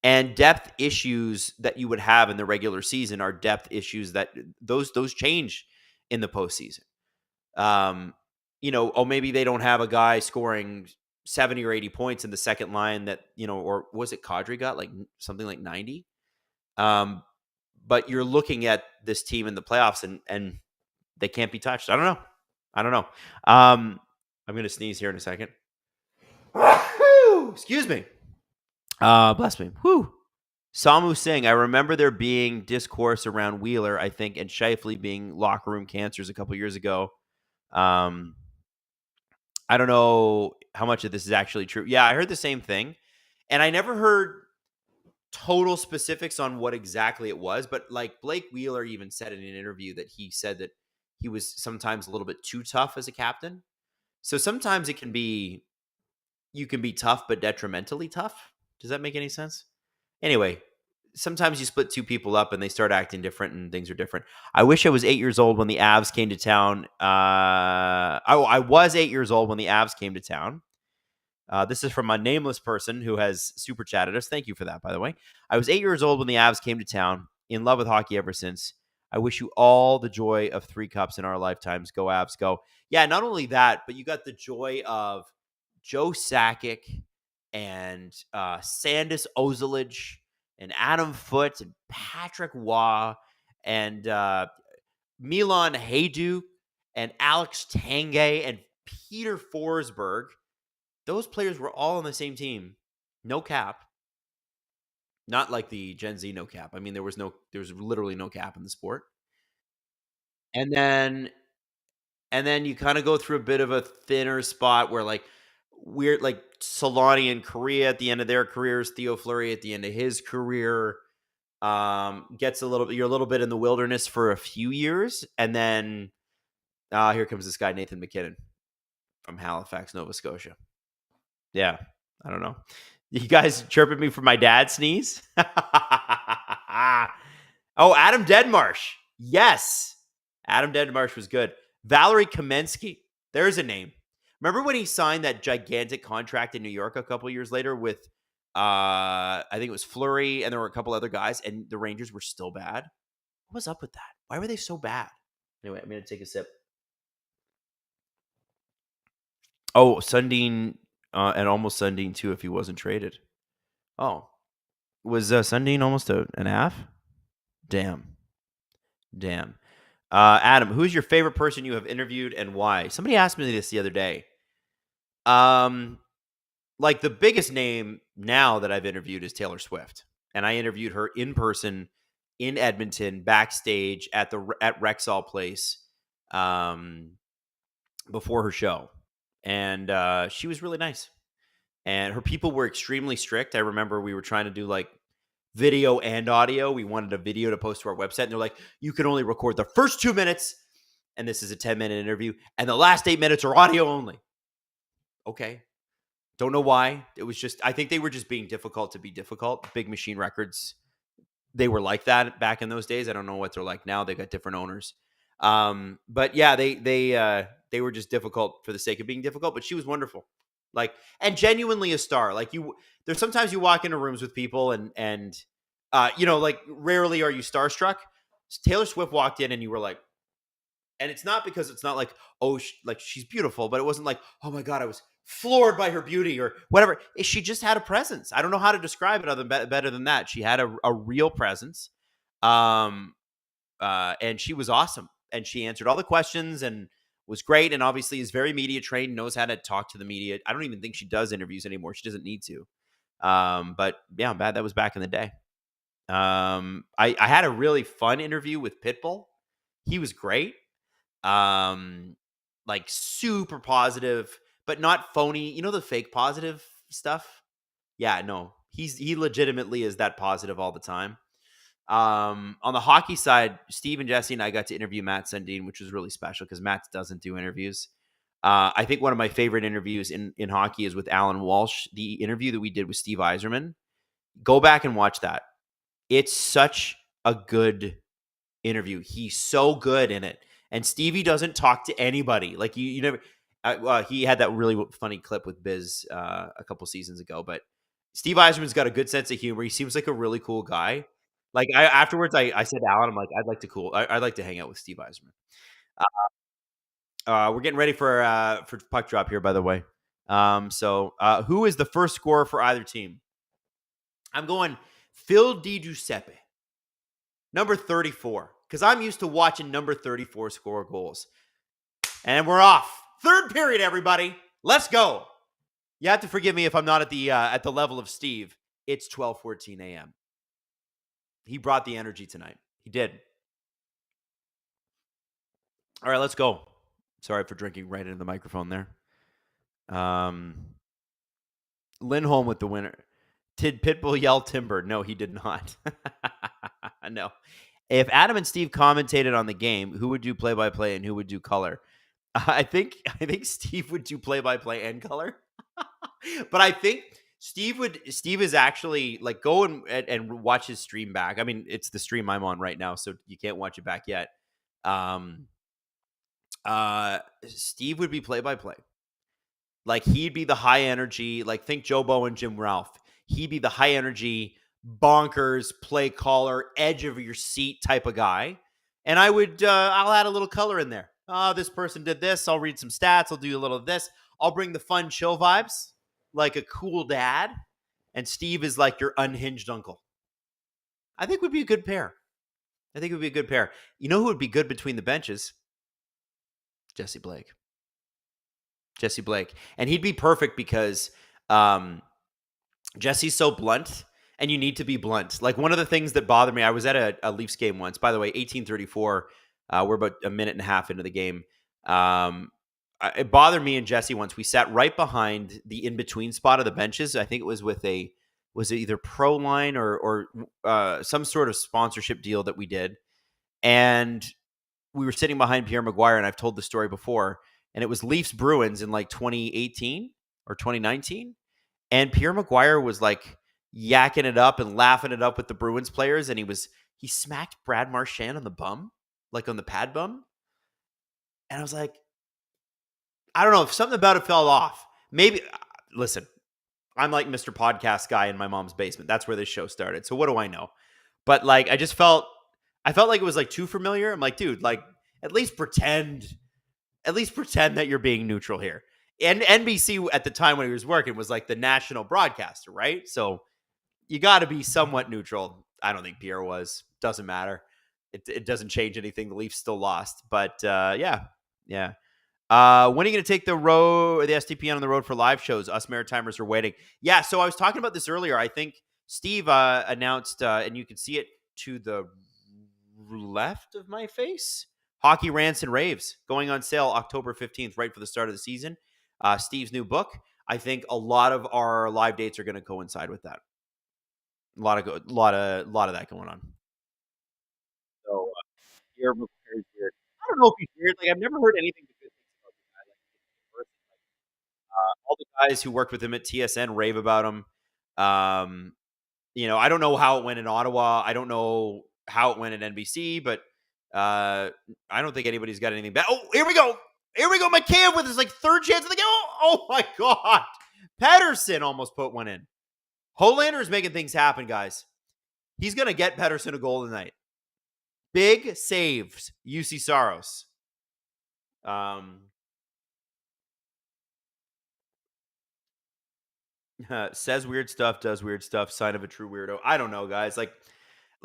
And depth issues that you would have in the regular season are depth issues that those change in the postseason. Maybe they don't have a guy scoring 70 or 80 points in the second line that, or was it Kadri got like something like 90? but you're looking at this team in the playoffs and they can't be touched. I don't know. I'm going to sneeze here in a second. Excuse me. Bless me. Whew. Samu Singh, I remember there being discourse around Wheeler, I think, and Scheifele being locker room cancers a couple years ago. I don't know how much of this is actually true. Yeah, I heard the same thing. And I never heard total specifics on what exactly it was. But like Blake Wheeler even said in an interview that he said that he was sometimes a little bit too tough as a captain. So sometimes it can be, you can be tough, but detrimentally tough. Does that make any sense? Anyway, sometimes you split two people up and they start acting different and things are different. I wish I was 8 years old when the Avs came to town. I was 8 years old when the Avs came to town. This is from a nameless person who has super chatted us. Thank you for that, by the way. I was 8 years old when the Avs came to town. In love with hockey ever since. I wish you all the joy of 3 cups in our lifetimes. Go Avs, go. Yeah, not only that, but you got the joy of Joe Sakic and Sandis Ozilage and Adam Foote and Patrick Waugh and Milan Hajduk and Alex Tanguay and Peter Forsberg. Those players were all on the same team. No cap. Not like the Gen Z no cap. I mean, there was literally no cap in the sport. And then you kind of go through a bit of a thinner spot where like weird, like Solani in Korea at the end of their careers, Theo Fleury at the end of his career, gets you're a little bit in the wilderness for a few years. And then here comes this guy, Nathan McKinnon from Halifax, Nova Scotia. Yeah, I don't know. You guys chirping me for my dad sneeze? Oh, Adam Deadmarsh. Yes. Adam Deadmarsh was good. Valerie Kamensky. There's a name. Remember when he signed that gigantic contract in New York a couple years later with, I think it was Fleury, and there were a couple other guys, and the Rangers were still bad? What was up with that? Why were they so bad? Anyway, I'm going to take a sip. Oh, Sundin, and almost Sundin too if he wasn't traded. Oh, was Sundin almost an half? Damn. Adam, who's your favorite person you have interviewed and why? Somebody asked me this the other day. Like the biggest name now that I've interviewed is Taylor Swift, and I interviewed her in person in Edmonton backstage at Rexall Place before her show, and she was really nice. And her people were extremely strict. I remember we were trying to do like video and audio. We wanted a video to post to our website. And they're like, you can only record the first 2 minutes. And this is a 10-minute interview. And the last 8 minutes are audio only. Okay. Don't know why. It was just, I think they were just being difficult to be difficult. Big Machine Records, they were like that back in those days. I don't know what they're like now. They got different owners. But yeah, they were just difficult for the sake of being difficult. But she was wonderful. Like, and genuinely a star. Like there's sometimes you walk into rooms with people and like rarely are you starstruck. Taylor Swift walked in and you were like, and it's not because it's not like, oh, like she's beautiful, but it wasn't like, oh my God, I was floored by her beauty or whatever. She just had a presence. I don't know how to describe it better than that. She had a real presence. And she was awesome. And she answered all the questions and was great, and obviously is very media trained, knows how to talk to the media. I don't even think she does interviews anymore. She doesn't need to. But yeah, that was back in the day. I had a really fun interview with Pitbull. He was great. Like super positive, but not phony. You know the fake positive stuff? Yeah, no. He legitimately is that positive all the time. On the hockey side, Steve and Jesse and I got to interview Matt Sundin, which was really special because Matt doesn't do interviews. I think one of my favorite interviews in hockey is with Alan Walsh, the interview that we did with Steve Yzerman. Go back and watch that. It's such a good interview. He's so good in it. And Stevie doesn't talk to anybody. Like you never, he had that really funny clip with Biz a couple seasons ago, but Steve Yzerman's got a good sense of humor. He seems like a really cool guy. Like afterwards, I said to Alan, I'm like, I'd like to hang out with Steve Yzerman. We're getting ready for puck drop here, by the way. So who is the first scorer for either team? I'm going Phil Di Giuseppe. Number 34. Because I'm used to watching number 34 score goals. And we're off. Third period, everybody. Let's go. You have to forgive me if I'm not at the level of Steve. It's 12:14 a.m. He brought the energy tonight. He did. All right, let's go. Sorry for drinking right into the microphone there. Lindholm with the winner. Did Pitbull yell timber? No, he did not. No. If Adam and Steve commentated on the game, who would do play-by-play and who would do color? I think Steve would do play-by-play and color. But I think Steve is actually like go and watch his stream back. I mean, it's the stream I'm on right now, so you can't watch it back yet. Steve would be play-by-play. Like he'd be the high energy, like think Joe Bowen, Jim Ralph. He'd be the high energy, bonkers, play caller, edge of your seat type of guy. And I'll add a little color in there. Oh, this person did this. I'll read some stats. I'll do a little of this. I'll bring the fun, chill vibes, like a cool dad. And Steve is like your unhinged uncle. I think would be a good pair. You know who would be good between the benches? Jesse Blake. And he'd be perfect because Jesse's so blunt, and you need to be blunt. Like one of the things that bothered me, I was at a Leafs game once. By the way, 1834. We're about a minute and a half into the game. It bothered me and Jesse once. We sat right behind the in-between spot of the benches. I think it was was it either Proline or some sort of sponsorship deal that we did. And we were sitting behind Pierre Maguire, and I've told the story before. And it was Leafs Bruins in like 2018 or 2019. And Pierre Maguire was like yakking it up and laughing it up with the Bruins players. And he smacked Brad Marchand on the bum, like on the pad bum. And I was like, I don't know if something about it fell off. Maybe, listen, I'm like Mr. Podcast guy in my mom's basement. That's where this show started. So what do I know? But like, I felt like it was like too familiar. I'm like, dude, like at least pretend that you're being neutral here. And NBC at the time when he was working was like the national broadcaster, right? So you got to be somewhat neutral. I don't think Pierre was. Doesn't matter. It doesn't change anything. The Leafs still lost. But yeah. When are you going to take the STPN on the road for live shows? Us Maritimers are waiting. Yeah, so I was talking about this earlier. I think Steve announced, and you can see it to the left of my face, Hockey Rants and Raves going on sale October 15th, right for the start of the season. Steve's new book. I think a lot of our live dates are going to coincide with that. A lot of that going on. So Pierre Maguire's weird. I don't know if he's weird. Like I've never heard anything but good things about the guy. Like all the guys who worked with him at TSN rave about him. I don't know how it went in Ottawa. I don't know how it went at NBC, but I don't think anybody's got anything bad. Oh, here we go. McCann with his like third chance of the game. Oh my God. Pettersson almost put one in. Holander is making things happen, guys. He's going to get Pettersson a goal tonight. Big saves, UC Saros. Says weird stuff, does weird stuff, sign of a true weirdo. I don't know, guys.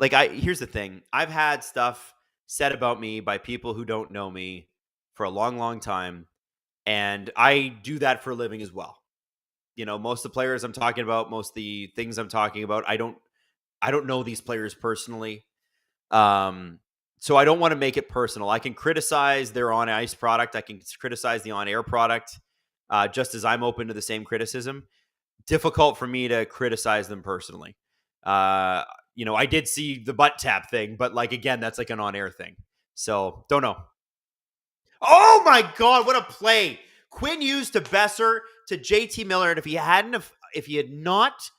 Here's the thing. I've had stuff said about me by people who don't know me for a long, long time. And I do that for a living as well. Most of the players I'm talking about, most of the things I'm talking about, I don't know these players personally. So I don't want to make it personal. I can criticize their on-ice product. I can criticize the on-air product, just as I'm open to the same criticism. Difficult for me to criticize them personally. I did see the butt tap thing, but again, that's like an on-air thing. So don't know. Oh my God, what a play. Quinn Hughes to Besser to JT Miller. And if he had not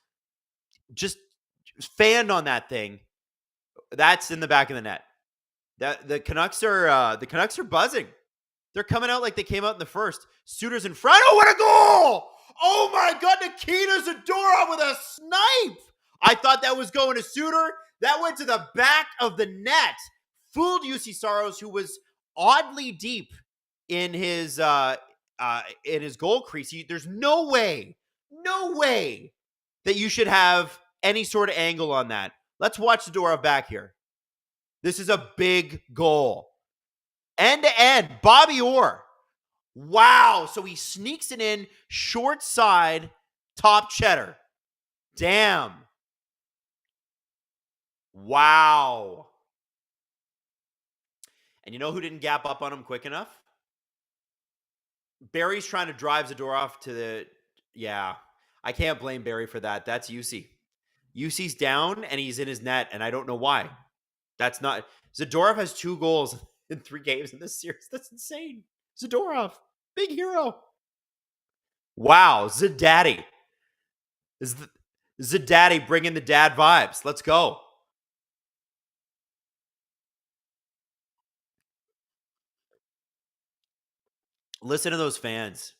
just fanned on that thing, that's in the back of the net. The Canucks are buzzing. They're coming out like they came out in the first. Suter's in front. Oh, what a goal! Oh my God, Nikita Zadorov with a snipe. I thought that was going to Suter. That went to the back of the net. Fooled UC Saros, who was oddly deep in his goal crease. There's no way that you should have any sort of angle on that. Let's watch Zadorov back here. This is a big goal. End to end. Bobby Orr. Wow. So he sneaks it in, short side, top cheddar. Damn. Wow. And you know who didn't gap up on him quick enough? Barry's trying to drive Zadorov to the... Yeah. I can't blame Barry for that. That's UC. UC's down, and he's in his net, and I don't know why. That's not... Zadorov has 2 goals in 3 games in this series. That's insane. Zadorov, big hero. Wow, Zadaddy. Zadaddy bringing the dad vibes. Let's go. Listen to those fans.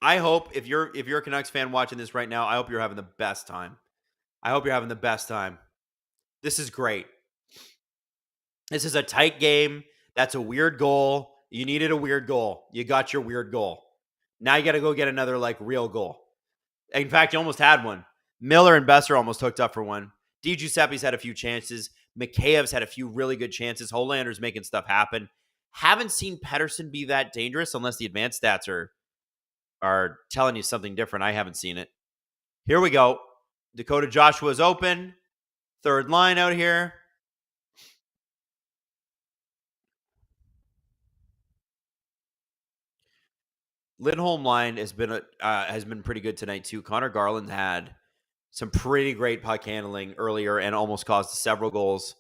I hope if you're a Canucks fan watching this right now, I hope you're having the best time. I hope you're having the best time. This is great. This is a tight game. That's a weird goal. You needed a weird goal. You got your weird goal. Now you got to go get another real goal. In fact, you almost had one. Miller and Besser almost hooked up for one. Di Giuseppe's had a few chances. Mikheyev's had a few really good chances. Holander's making stuff happen. Haven't seen Pettersson be that dangerous unless the advanced stats are telling you something different. I haven't seen it. Here we go. Dakota Joshua's open. Third line out here. Lindholm line has been pretty good tonight too. Connor Garland had some pretty great puck handling earlier and almost caused several goals.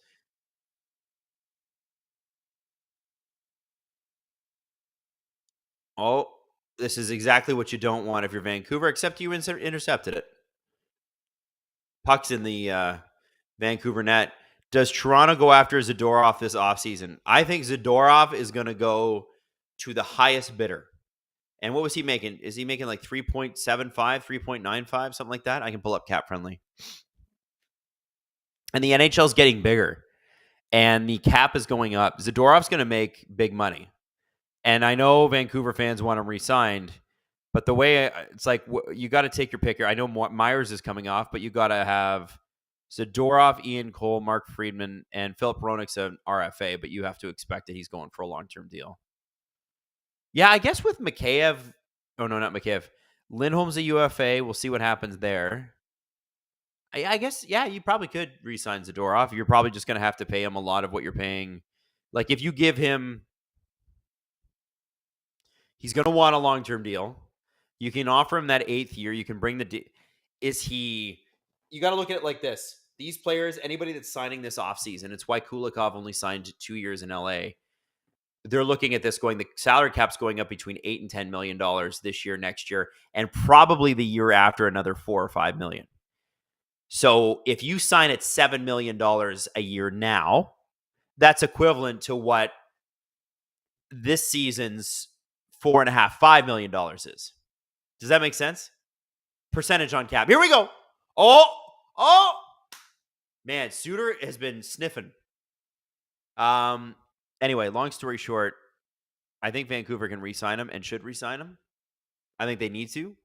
Oh, this is exactly what you don't want if you're Vancouver, except you intercepted it. Puck's in the Vancouver net. Does Toronto go after Zadorov this offseason? I think Zadorov is going to go to the highest bidder. And what was he making? Is he making 3.75, 3.95, something like that? I can pull up Cap Friendly. And the NHL is getting bigger. And the cap is going up. Zadorov's going to make big money. And I know Vancouver fans want him re-signed. But the way it's you got to take your pick here. I know Myers is coming off, but you got to have Zadorov, Ian Cole, Mark Friedman, and Philip Hronek's an RFA. But you have to expect that he's going for a long-term deal. Yeah, I guess with Mikheyev, oh no, not Mikheyev. Lindholm's a UFA. We'll see what happens there. I guess, yeah, you probably could re-sign Zadorov. You're probably just going to have to pay him a lot of what you're paying. If you give him, he's going to want a long-term deal. You can offer him that 8th year. You can bring you got to look at it like this. These players, anybody that's signing this offseason, it's why Kulikov only signed 2 years in LA. They're looking at this the salary cap's going up between $8 and $10 million this year, next year, and probably the year after another $4 or $5 million. So if you sign at $7 million a year now, that's equivalent to what this season's $4.5, $5 million is. Does that make sense? Percentage on cap. Here we go. Oh, man, Suter has been sniffing. Anyway, long story short, I think Vancouver can re-sign him and should re-sign him. I think they need to.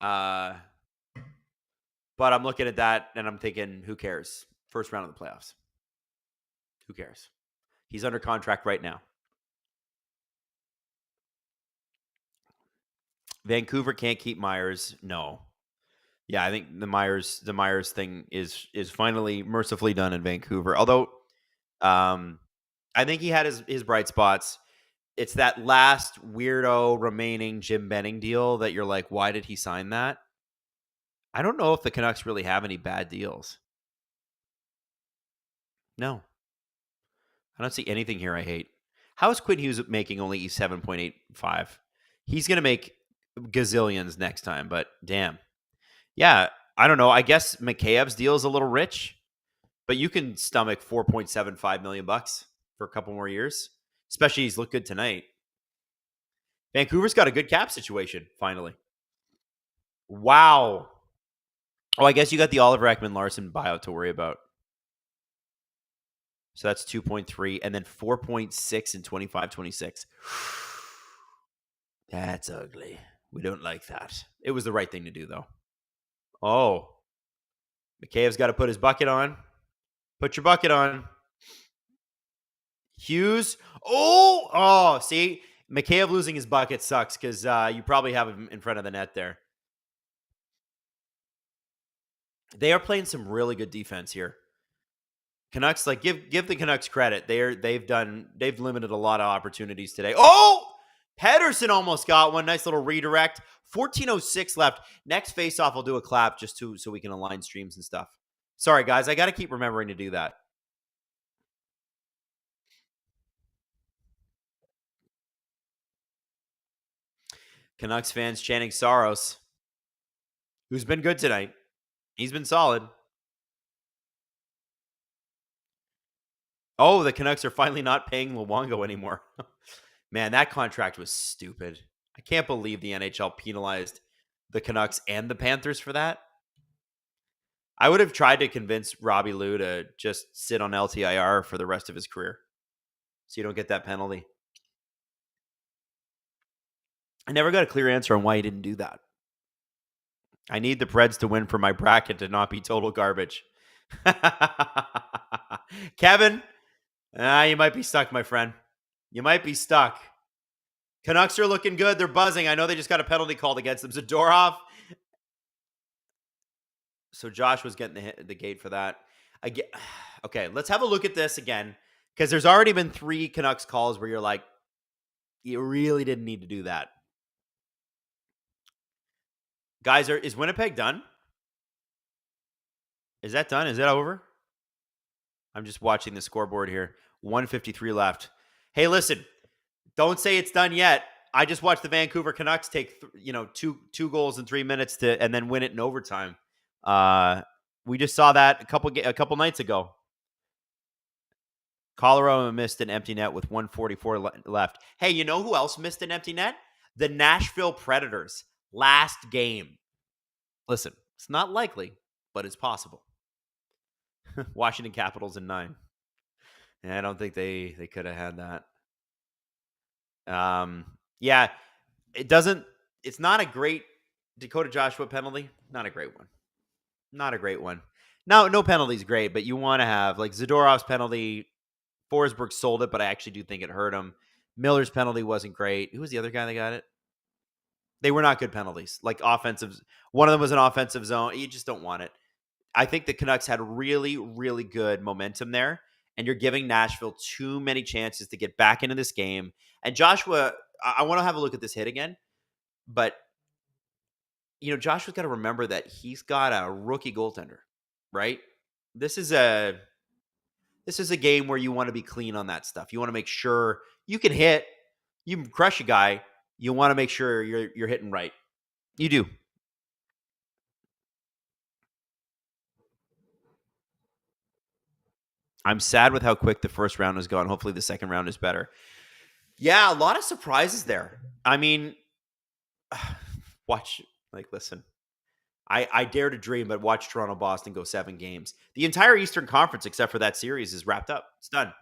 But I'm looking at that and I'm thinking, who cares? First round of the playoffs. Who cares? He's under contract right now. Vancouver can't keep Myers. No. Yeah, I think the Myers thing is finally mercifully done in Vancouver. Although I think he had his bright spots. It's that last weirdo remaining Jim Benning deal that you're like, why did he sign that? I don't know if the Canucks really have any bad deals. No. I don't see anything here I hate. How is Quinn Hughes making only 7.85? He's going to make gazillions next time, but damn. Yeah, I don't know. I guess Mikheyev's deal is a little rich, but you can stomach $4.75 million for a couple more years, especially he's looked good tonight. Vancouver's got a good cap situation, finally. Wow. Oh, I guess you got the Oliver Ekman-Larsson buyout to worry about. So that's 2.3 and then 4.6 in 25-26. That's ugly. We don't like that. It was the right thing to do, though. Oh. Mikheyev's got to put his bucket on. Put your bucket on. Hughes. Oh, see, Mikheyev losing his bucket sucks because you probably have him in front of the net there. They are playing some really good defense here. Canucks, like give the Canucks credit. They've limited a lot of opportunities today. Oh, Pedersen almost got one. Nice little redirect. 14:06 left. Next faceoff, I'll do a clap just so we can align streams and stuff. Sorry, guys, I got to keep remembering to do that. Canucks fans chanting Saros, who's been good tonight. He's been solid. Oh, the Canucks are finally not paying Luongo anymore. Man, that contract was stupid. I can't believe the NHL penalized the Canucks and the Panthers for that. I would have tried to convince Robbie Lou to just sit on LTIR for the rest of his career so you don't get that penalty. I never got a clear answer on why he didn't do that. I need the Preds to win for my bracket to not be total garbage. Kevin, you might be stuck, my friend. You might be stuck. Canucks are looking good. They're buzzing. I know they just got a penalty called against them. Zadorov. So Josh was getting the gate for that. Okay, let's have a look at this again because there's already been 3 Canucks calls where you're like, you really didn't need to do that. Guys, is Winnipeg done? Is that done? Is that over? I'm just watching the scoreboard here. 1:53 left. Hey, listen, don't say it's done yet. I just watched the Vancouver Canucks take two goals in 3 minutes and then win it in overtime. We just saw that a couple nights ago. Colorado missed an empty net with 1:44 left. Hey, you know who else missed an empty net? The Nashville Predators. Last game. Listen, it's not likely, but it's possible. Washington Capitals in 9. I don't think they could have had that. Yeah, it's not a great Dakota Joshua penalty. Not a great one. No penalty's great, but you want to have, like, Zadorov's penalty. Forsberg sold it, but I actually do think it hurt him. Miller's penalty wasn't great. Who was the other guy that got it? They were not good penalties. Like offensive. One of them was an offensive zone. You just don't want it. I think the Canucks had really, really good momentum there, and you're giving Nashville too many chances to get back into this game. And Joshua, I want to have a look at this hit again, but Joshua's got to remember that he's got a rookie goaltender, right? This is a game where you want to be clean on that stuff. You want to make sure you can hit, you can crush a guy. You want to make sure you're hitting right. You do. I'm sad with how quick the first round has gone. Hopefully the second round is better. Yeah, a lot of surprises there. I mean, listen. I dare to dream, but watch Toronto-Boston go 7 games. The entire Eastern Conference, except for that series, is wrapped up. It's done.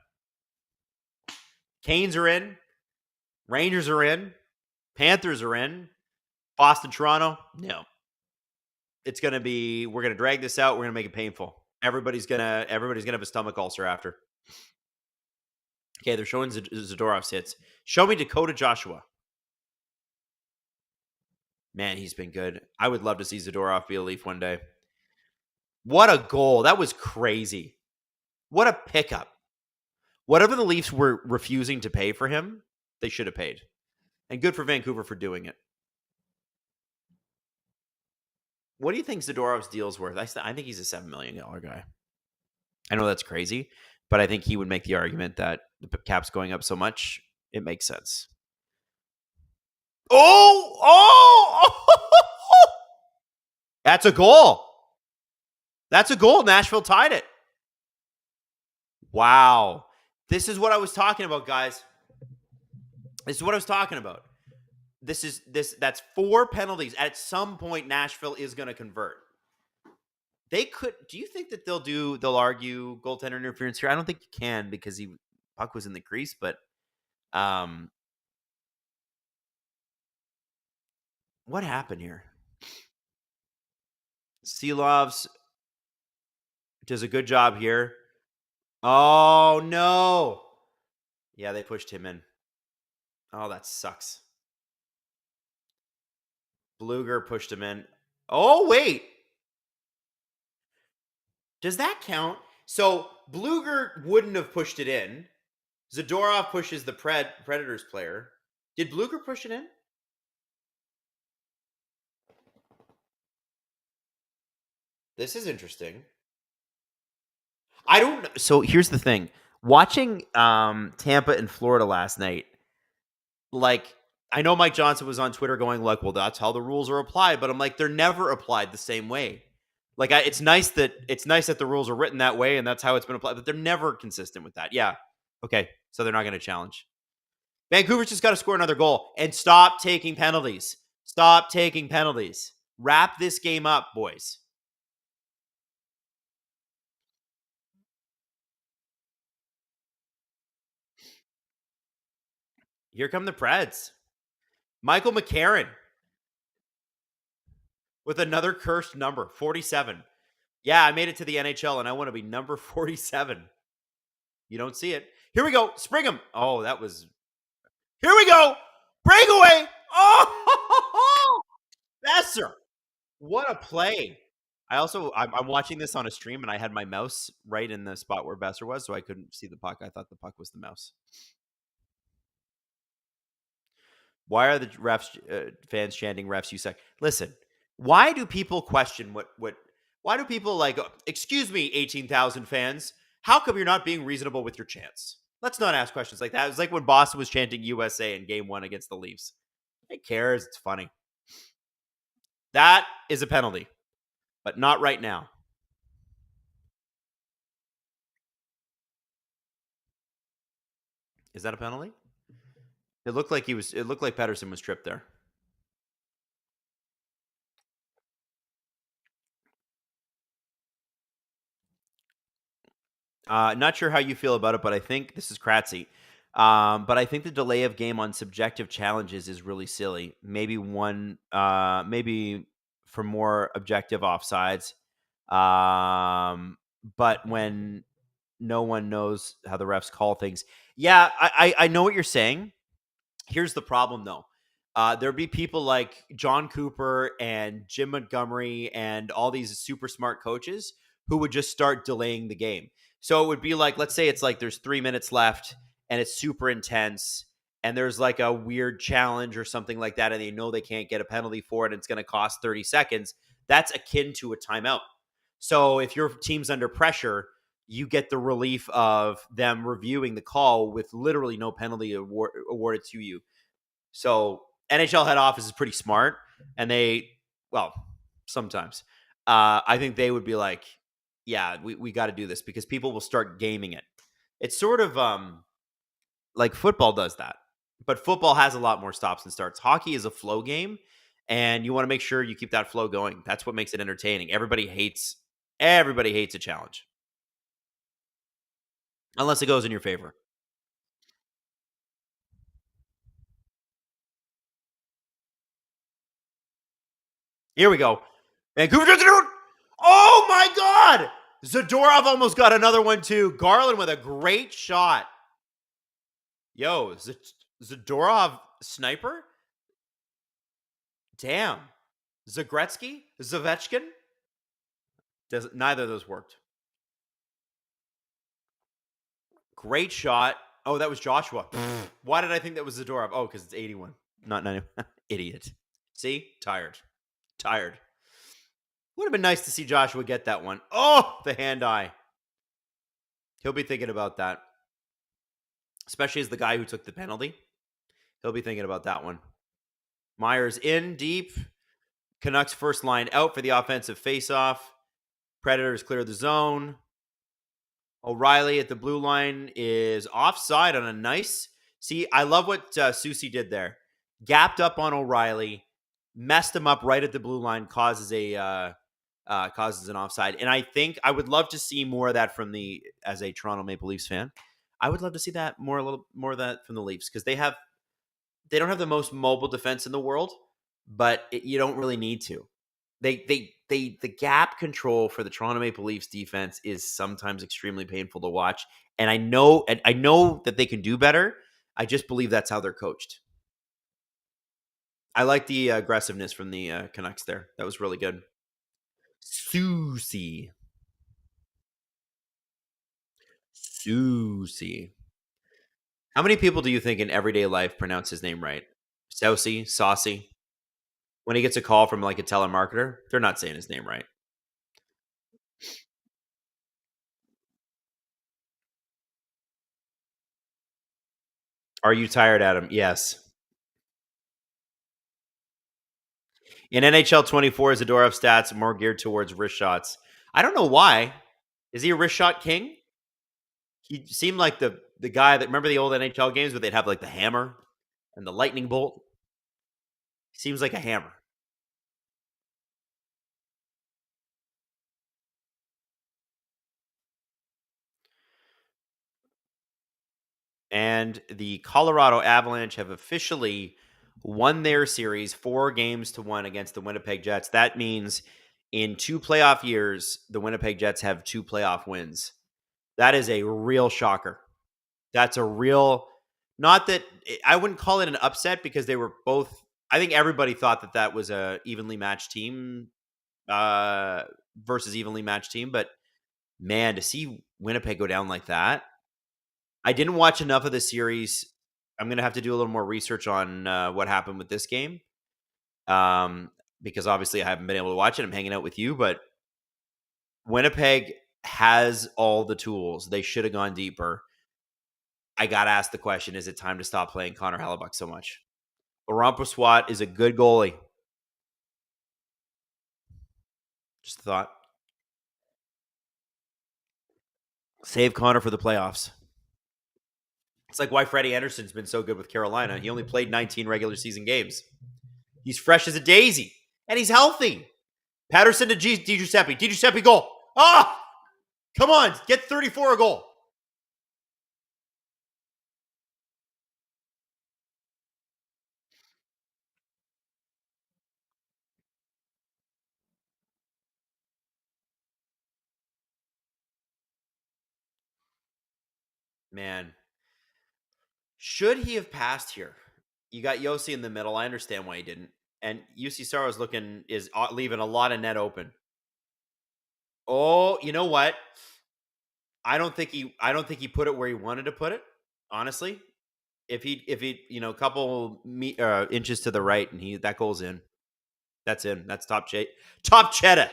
Canes are in. Rangers are in. Panthers are in. Boston, Toronto, no. It's going to be, we're going to drag this out. We're going to make it painful. Everybody's going to have a stomach ulcer after. Okay, they're showing Zadorov's hits. Show me Dakota Joshua. Man, he's been good. I would love to see Zadorov be a Leaf one day. What a goal. That was crazy. What a pickup. Whatever the Leafs were refusing to pay for him, they should have paid. And good for Vancouver for doing it. What do you think Zadorov's deal's worth? I think he's a $7 million guy. I know that's crazy, but I think he would make the argument that the cap's going up so much, it makes sense. Oh! That's a goal. Nashville tied it. Wow. This is what I was talking about, guys. That's 4 penalties. At some point, Nashville is going to convert. They could. Do you think that they'll argue goaltender interference here? I don't think you can because puck was in the crease, but what happened here? Seelovs does a good job here. Oh no. Yeah, they pushed him in. Oh, that sucks. Bluger pushed him in. Oh, wait. Does that count? So Bluger wouldn't have pushed it in. Zadorov pushes the Predators player. Did Bluger push it in? This is interesting. I don't know. So here's the thing. Watching Tampa and Florida last night, like, I know Mike Johnson was on Twitter going like, well, that's how the rules are applied. But I'm like, they're never applied the same way. Like, it's nice that the rules are written that way and that's how it's been applied, but they're never consistent with that. Yeah. Okay. So they're not going to challenge. Vancouver's just got to score another goal and stop taking penalties. Stop taking penalties. Wrap this game up, boys. Here come the Preds. Michael McCarron with another cursed number, 47. Yeah, I made it to the NHL and I want to be number 47. You don't see it. Here we go. Springham. Oh, that was... Here we go. Breakaway. Oh, Besser. What a play. I'm watching this on a stream and I had my mouse right in the spot where Besser was, so I couldn't see the puck. I thought the puck was the mouse. Why are the refs fans chanting refs you suck? Listen, why do people question why do people like, excuse me, 18,000 fans, how come you're not being reasonable with your chants? Let's not ask questions like that. It was like when Boston was chanting USA in game 1 against the Leafs. Who cares? It's funny. That is a penalty, but not right now. Is that a penalty? It looked like Pettersson was tripped there. Not sure how you feel about it, but I think this is Kratzy. But I think the delay of game on subjective challenges is really silly. Maybe for more objective offsides. But when no one knows how the refs call things. Yeah, I know what you're saying. Here's the problem, though. There'd be people like John Cooper and Jim Montgomery and all these super smart coaches who would just start delaying the game. So it would be like, let's say it's like there's 3 minutes left and it's super intense and there's like a weird challenge or something like that and they know they can't get a penalty for it and it's going to cost 30 seconds. That's akin to a timeout. So if your team's under pressure, you get the relief of them reviewing the call with literally no penalty awarded to you. So NHL head office is pretty smart, and sometimes I think they would be like, yeah, we got to do this because people will start gaming it. It's sort of like football does that, but football has a lot more stops and starts. Hockey is a flow game, and you want to make sure you keep that flow going. That's what makes it entertaining. Everybody hates a challenge. Unless it goes in your favor. Here we go. Vancouver does it. Oh my God! Zadorov almost got another one too. Garland with a great shot. Yo, Zadorov sniper? Damn. Zagretsky? Zavechkin? Neither of those worked. Great shot. Oh, that was Joshua. Why did I think that was Zadorov? Oh, because it's 81. Not 90. Idiot. See? Tired. Would have been nice to see Joshua get that one. Oh, the hand-eye. He'll be thinking about that. Especially as the guy who took the penalty. He'll be thinking about that one. Myers in deep. Canucks first line out for the offensive faceoff. Predators clear the zone. O'Reilly at the blue line is offside on a nice... See, I love what Soucy did there. Gapped up on O'Reilly. Messed him up right at the blue line. Causes an offside. And I think I would love to see more of that as a Toronto Maple Leafs fan. I would love to see that a little more of that from the Leafs because they don't have the most mobile defense in the world, but you don't really need to. the gap control for the Toronto Maple Leafs defense is sometimes extremely painful to watch. And I know that they can do better. I just believe that's how they're coached. I like the aggressiveness from the Canucks there. That was really good. Susie. How many people do you think in everyday life pronounce his name right? Saucy. When he gets a call from like a telemarketer, they're not saying his name right. Are you tired, Adam? Yes. In NHL 24, Zadorov stats more geared towards wrist shots. I don't know why. Is he a wrist shot king? He seemed like the guy that, remember the old NHL games where they'd have like the hammer and the lightning bolt? Seems like a hammer. And the Colorado Avalanche have officially won their series 4-1 against the Winnipeg Jets. That means in 2 playoff years, the Winnipeg Jets have 2 playoff wins. That is a real shocker. That's a real, not that, I wouldn't call it an upset because they were both, I think everybody thought that was a evenly matched team versus evenly matched team. But man, to see Winnipeg go down like that, I didn't watch enough of the series. I'm going to have to do a little more research on what happened with this game because obviously I haven't been able to watch it. I'm hanging out with you, but Winnipeg has all the tools. They should have gone deeper. I got to ask the question, is it time to stop playing Connor Hellebuck so much? Laurent Brossoit is a good goalie. Just a thought. Save Connor for the playoffs. It's like why Freddie Anderson's been so good with Carolina. He only played 19 regular season games. He's fresh as a daisy, and he's healthy. Patterson to DiGiuseppe. DiGiuseppe goal. Ah! Come on, get 34 a goal. Man. Should he have passed here? You got Yossi in the middle. I understand why he didn't. And UC Saros is leaving a lot of net open. Oh, you know what? I don't think he put it where he wanted to put it. Honestly, if he a couple inches to the right and that goes in, that's in. That's top cheddar.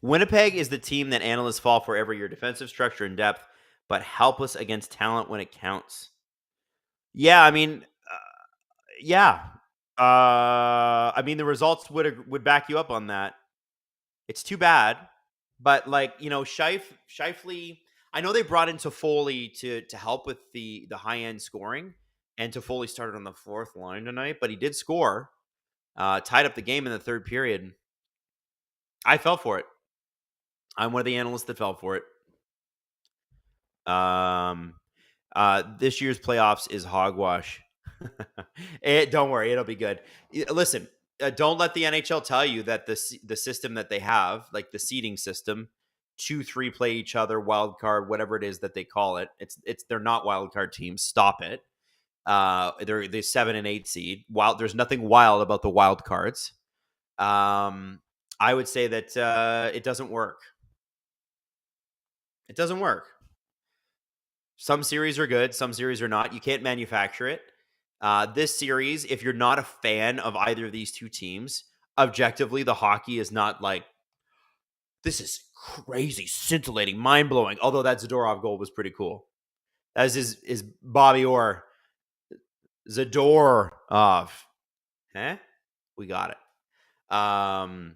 Winnipeg is the team that analysts fall for every year. Defensive structure and depth, but helpless against talent when it counts. Yeah, I mean, yeah. I mean, the results would back you up on that. It's too bad, but like Scheifele. I know they brought in Toffoli to help with the high end scoring, and Toffoli started on the 4th line tonight, but he did score, tied up the game in the 3rd period. I fell for it. I'm one of the analysts that fell for it. This year's playoffs is hogwash. Don't worry, it'll be good. Listen, don't let the NHL tell you that the system that they have, like the seeding system, 2-3 play each other, wild card, whatever it is that they call it. They're not wild card teams. Stop it. They're the 7 and 8 seed. There's nothing wild about the wild cards. I would say that it doesn't work. It doesn't work. Some series are good. Some series are not. You can't manufacture it. This series, if you're not a fan of either of these two teams, objectively, the hockey is not like, this is crazy, scintillating, mind-blowing. Although that Zadorov goal was pretty cool. As is Bobby Orr. Zadorov. We got it. I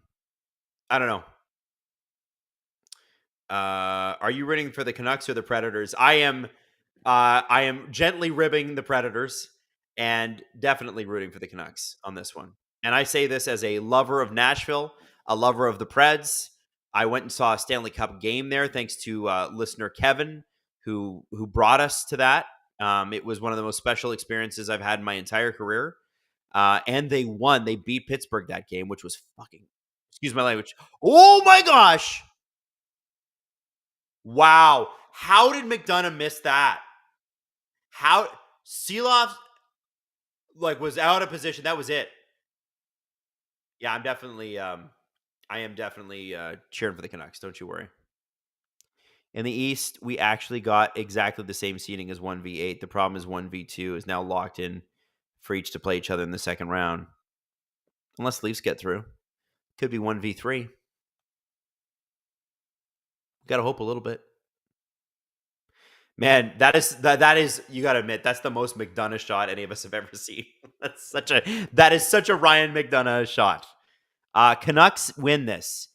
don't know. Are you rooting for the Canucks or the Predators? I am gently ribbing the Predators and definitely rooting for the Canucks on this one. And I say this as a lover of Nashville, a lover of the Preds. I went and saw a Stanley Cup game there thanks to listener Kevin who brought us to that. It was one of the most special experiences I've had in my entire career. And they won. They beat Pittsburgh that game, which was fucking, excuse my language. Oh my gosh. Wow. How did McDonough miss that? How Seeloff was out of position. That was it. Yeah, I am definitely cheering for the Canucks. Don't you worry. In the East, we actually got exactly the same seeding as 1v8. The problem is 1v2 is now locked in for each to play each other in the second round. Unless Leafs get through. Could be 1v3. Got to hope a little bit. Man, that is you got to admit, that's the most McDonough shot any of us have ever seen. That is such a Ryan McDonough shot. Canucks win this.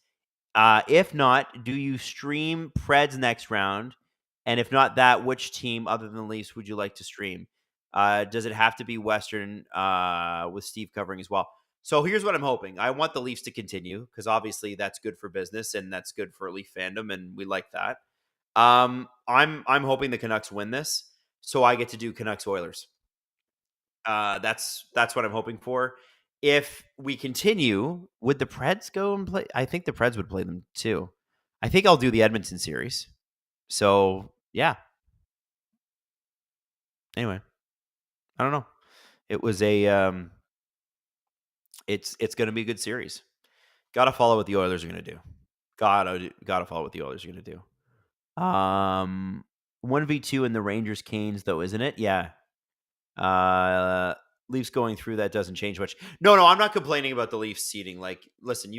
If not, do you stream Preds next round? And if not that, which team other than the Leafs would you like to stream? Does it have to be Western with Steve covering as well? So here's what I'm hoping. I want the Leafs to continue because obviously that's good for business and that's good for Leaf fandom, and we like that. I'm hoping the Canucks win this, so I get to do Canucks Oilers. That's what I'm hoping for. If we continue, would the Preds go and play? I think the Preds would play them too. I think I'll do the Edmonton series. So yeah. Anyway, I don't know. It was a it's going to be a good series. Got to follow what the Oilers are going to do. Got to follow what the Oilers are going to do. 1v2 in the Rangers Canes though, isn't it? Yeah. Leafs going through that doesn't change much. No, I'm not complaining about the Leafs seeding. Like, listen,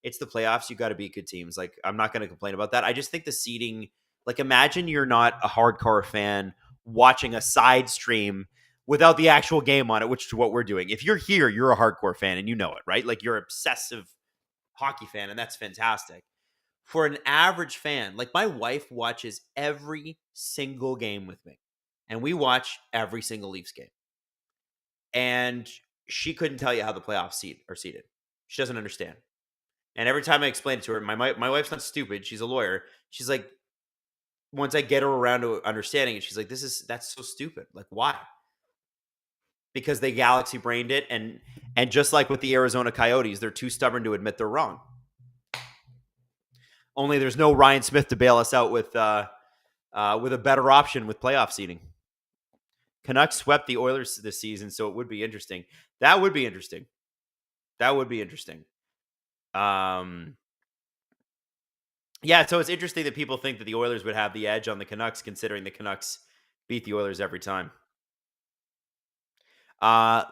it's the playoffs. You got to beat good teams. Like, I'm not going to complain about that. I just think the seeding, like, imagine you're not a hardcore fan watching a side stream without the actual game on it, which is what we're doing. If you're here, you're a hardcore fan and you know it, right? Like, you're an obsessive hockey fan, and that's fantastic. For an average fan, like my wife watches every single game with me, and we watch every single Leafs game. And she couldn't tell you how the playoffs are seeded. She doesn't understand. And every time I explain it to her, my wife's not stupid. She's a lawyer. She's like, once I get her around to understanding it, she's like, that's so stupid. Like, why? Because they galaxy brained it, and just like with the Arizona Coyotes, they're too stubborn to admit they're wrong. Only there's no Ryan Smith to bail us out with a better option with playoff seeding. Canucks swept the Oilers this season, so it would be interesting. That would be interesting. Yeah, so it's interesting that people think that the Oilers would have the edge on the Canucks, considering the Canucks beat the Oilers every time.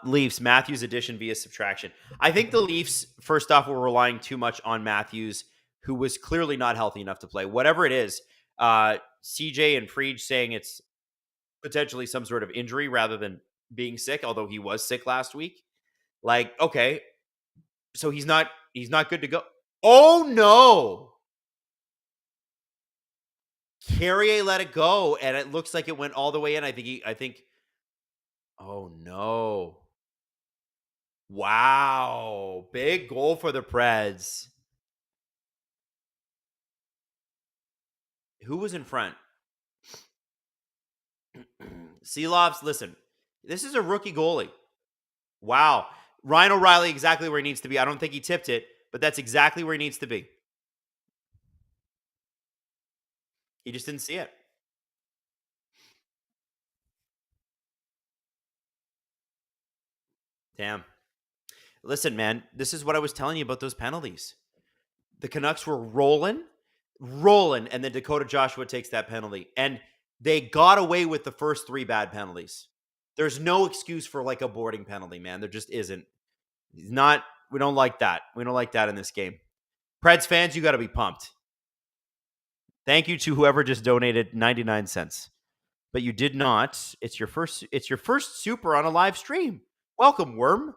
Leafs, Matthews addition via subtraction. I think the Leafs, first off, were relying too much on Matthews, who was clearly not healthy enough to play. Whatever it is, CJ and Fried saying it's potentially some sort of injury rather than being sick, although he was sick last week. Like, okay, so he's not good to go. Oh no. Carrier let it go, and it looks like it went all the way in. I think oh no. Wow. Big goal for the Preds. Who was in front? Seeloff's, listen, this is a rookie goalie. Wow. Ryan O'Reilly, exactly where he needs to be. I don't think he tipped it, but that's exactly where he needs to be. He just didn't see it. Damn. Listen, man, this is what I was telling you about those penalties. The Canucks were rolling, and then Dakota Joshua takes that penalty. And they got away with the first 3 bad penalties. There's no excuse for like a boarding penalty, man. There just isn't. We don't like that. We don't like that in this game. Preds fans, you got to be pumped. Thank you to whoever just donated 99 cents. But you did not. It's your first super on a live stream. Welcome, Worm.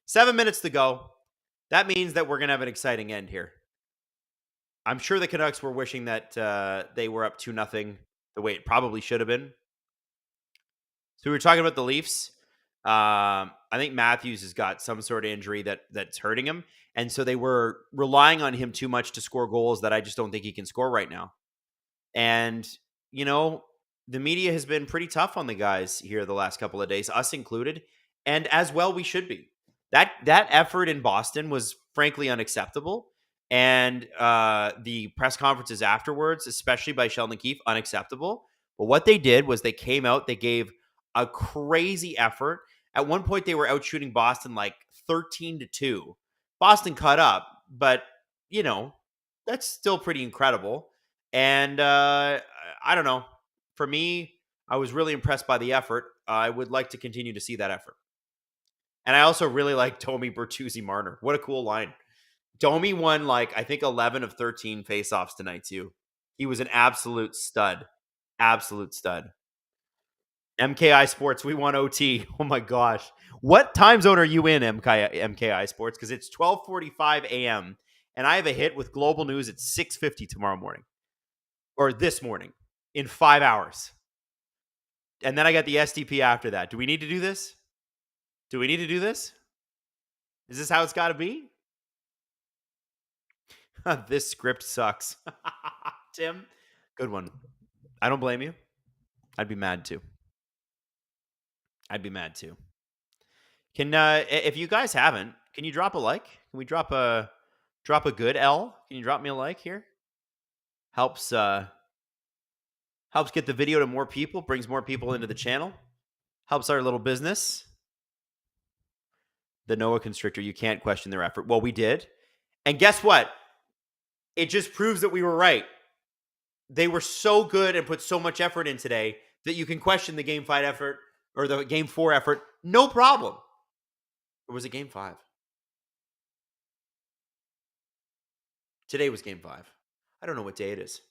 7 minutes to go. That means that we're going to have an exciting end here. I'm sure the Canucks were wishing that they were up 2-0 the way it probably should have been. So we were talking about the Leafs. I think Matthews has got some sort of injury that's hurting him. And so they were relying on him too much to score goals that I just don't think he can score right now. And, the media has been pretty tough on the guys here the last couple of days, us included, and as well we should be. That effort in Boston was frankly unacceptable, and the press conferences afterwards, especially by Sheldon Keefe, unacceptable. But what they did was they came out, they gave a crazy effort. At one point, they were out shooting Boston like 13-2. Boston caught up, but that's still pretty incredible. And I don't know. For me, I was really impressed by the effort. I would like to continue to see that effort. And I also really like Domi Bertuzzi-Marner. What a cool line. Domi won I think 11 of 13 faceoffs tonight too. He was an absolute stud. Absolute stud. MKI Sports, we want OT. Oh my gosh. What time zone are you in, MKI Sports? Because it's 12:45 a.m. and I have a hit with Global News at 6:50 tomorrow morning. Or this morning. In 5 hours. And then I got the STP after that. Do we need to do this? Do we need to do this? Is this how it's got to be? This script sucks. Tim, good one. I don't blame you. I'd be mad too. Can if you guys haven't, can you drop a like? Can we drop a good L? Can you drop me a like here? Helps get the video to more people, brings more people into the channel, helps our little business. The Noah Constrictor, you can't question their effort. Well, we did. And guess what? It just proves that we were right. They were so good and put so much effort in today that you can question the Game 5 effort or the Game 4 effort. No problem. Or was it Game 5? Today was Game 5. I don't know what day it is.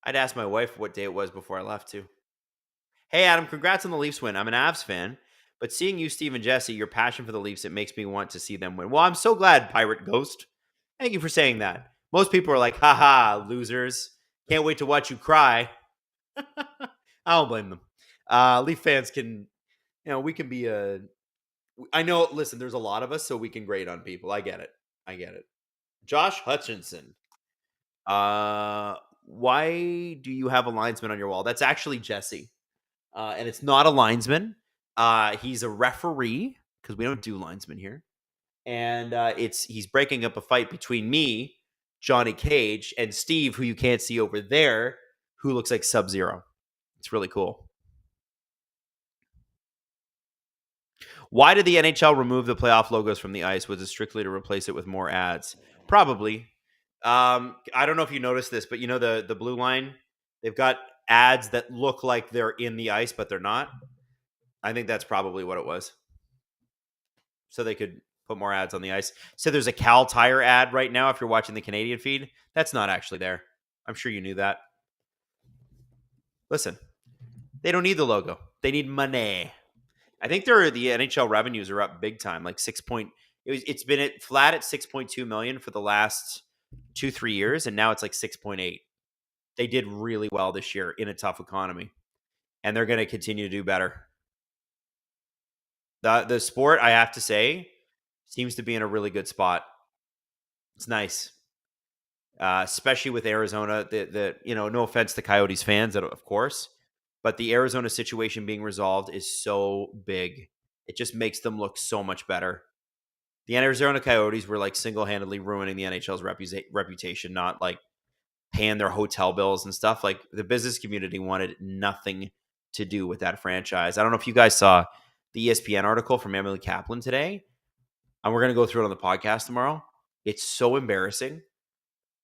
I'd ask my wife what day it was before I left, too. Hey, Adam, congrats on the Leafs win. I'm an Avs fan, but seeing you, Steve, and Jesse, your passion for the Leafs, it makes me want to see them win. Well, I'm so glad, Pirate Ghost. Thank you for saying that. Most people are like, haha, losers. Can't wait to watch you cry. I don't blame them. Leaf fans can, we can be I know, listen, there's a lot of us, so we can grade on people. I get it. Josh Hutchinson. Why do you have a linesman on your wall? That's actually Jesse. And it's not a linesman. He's a referee, because we don't do linesmen here. And he's breaking up a fight between me, Johnny Cage, and Steve, who you can't see over there, who looks like Sub-Zero. It's really cool. Why did the NHL remove the playoff logos from the ice? Was it strictly to replace it with more ads? Probably. I don't know if you noticed this, but the blue line, they've got ads that look like they're in the ice, but they're not. I think that's probably what it was. So they could put more ads on the ice. So there's a Cal Tire ad right now if you're watching the Canadian feed. That's not actually there. I'm sure you knew that. Listen, they don't need the logo. They need money. I think the NHL revenues are up big time, like it's been flat at 6.2 million for the last 2-3 years, and now it's like 6.8. They did really well this year in a tough economy, and they're going to continue to do better. The sport, I have to say, seems to be in a really good spot. It's nice, especially with Arizona. No offense to Coyotes fans, of course, but the Arizona situation being resolved is so big. It just makes them look so much better. The Arizona Coyotes were like single-handedly ruining the NHL's reputation, not like paying their hotel bills and stuff. Like the business community wanted nothing to do with that franchise. I don't know if you guys saw the ESPN article from Emily Kaplan today, and we're going to go through it on the podcast tomorrow. It's so embarrassing.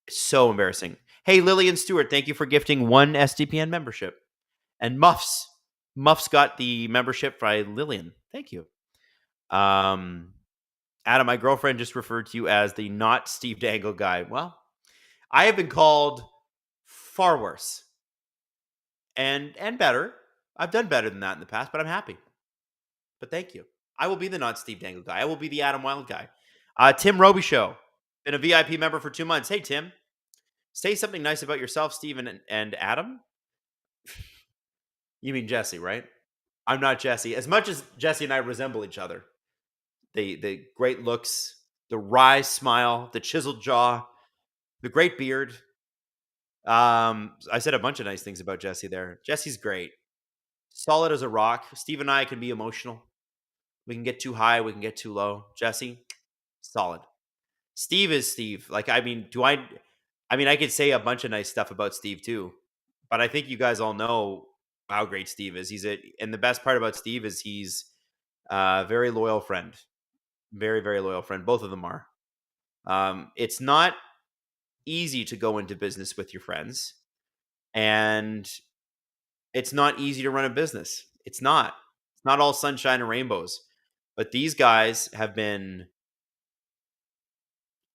So embarrassing. Hey, Lillian Stewart, thank you for gifting 1 SDPN membership. And Muffs got the membership by Lillian. Thank you. Adam, my girlfriend just referred to you as the not Steve Dangle guy. Well, I have been called far worse and better. I've done better than that in the past, but I'm happy. But thank you. I will be the not Steve Dangle guy. I will be the Adam Wylde guy. Tim Roby Show, been a VIP member for 2 months. Hey, Tim, say something nice about yourself, Steven and Adam. You mean Jesse, right? I'm not Jesse. As much as Jesse and I resemble each other. The great looks, the wry smile, the chiseled jaw, the great beard. I said a bunch of nice things about Jesse there. Jesse's great. Solid as a rock. Steve and I can be emotional. We can get too high. We can get too low. Jesse, solid. Steve is Steve. Like, I mean, I could say a bunch of nice stuff about Steve too, but I think you guys all know how great Steve is. And the best part about Steve is he's a very loyal friend. Very, very loyal friend. Both of them are. It's not easy to go into business with your friends, and it's not easy to run a business. It's not all sunshine and rainbows, but these guys have been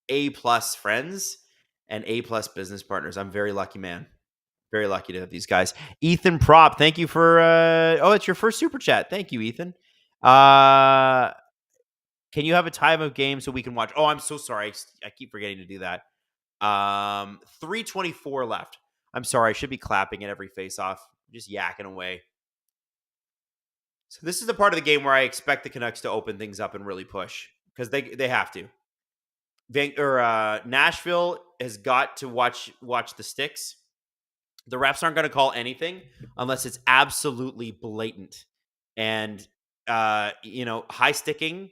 A+ friends and A+ business partners. I'm very lucky, man. Very lucky to have these guys. Ethan Prop, thank you for it's your first super chat. Thank you, Ethan. Can you have a time of game so we can watch? Oh, I'm so sorry. I keep forgetting to do that. 3:24 left. I'm sorry. I should be clapping at every face-off. Just yakking away. So this is the part of the game where I expect the Canucks to open things up and really push, because they have to. Nashville has got to watch the sticks. The refs aren't going to call anything unless it's absolutely blatant. And high sticking,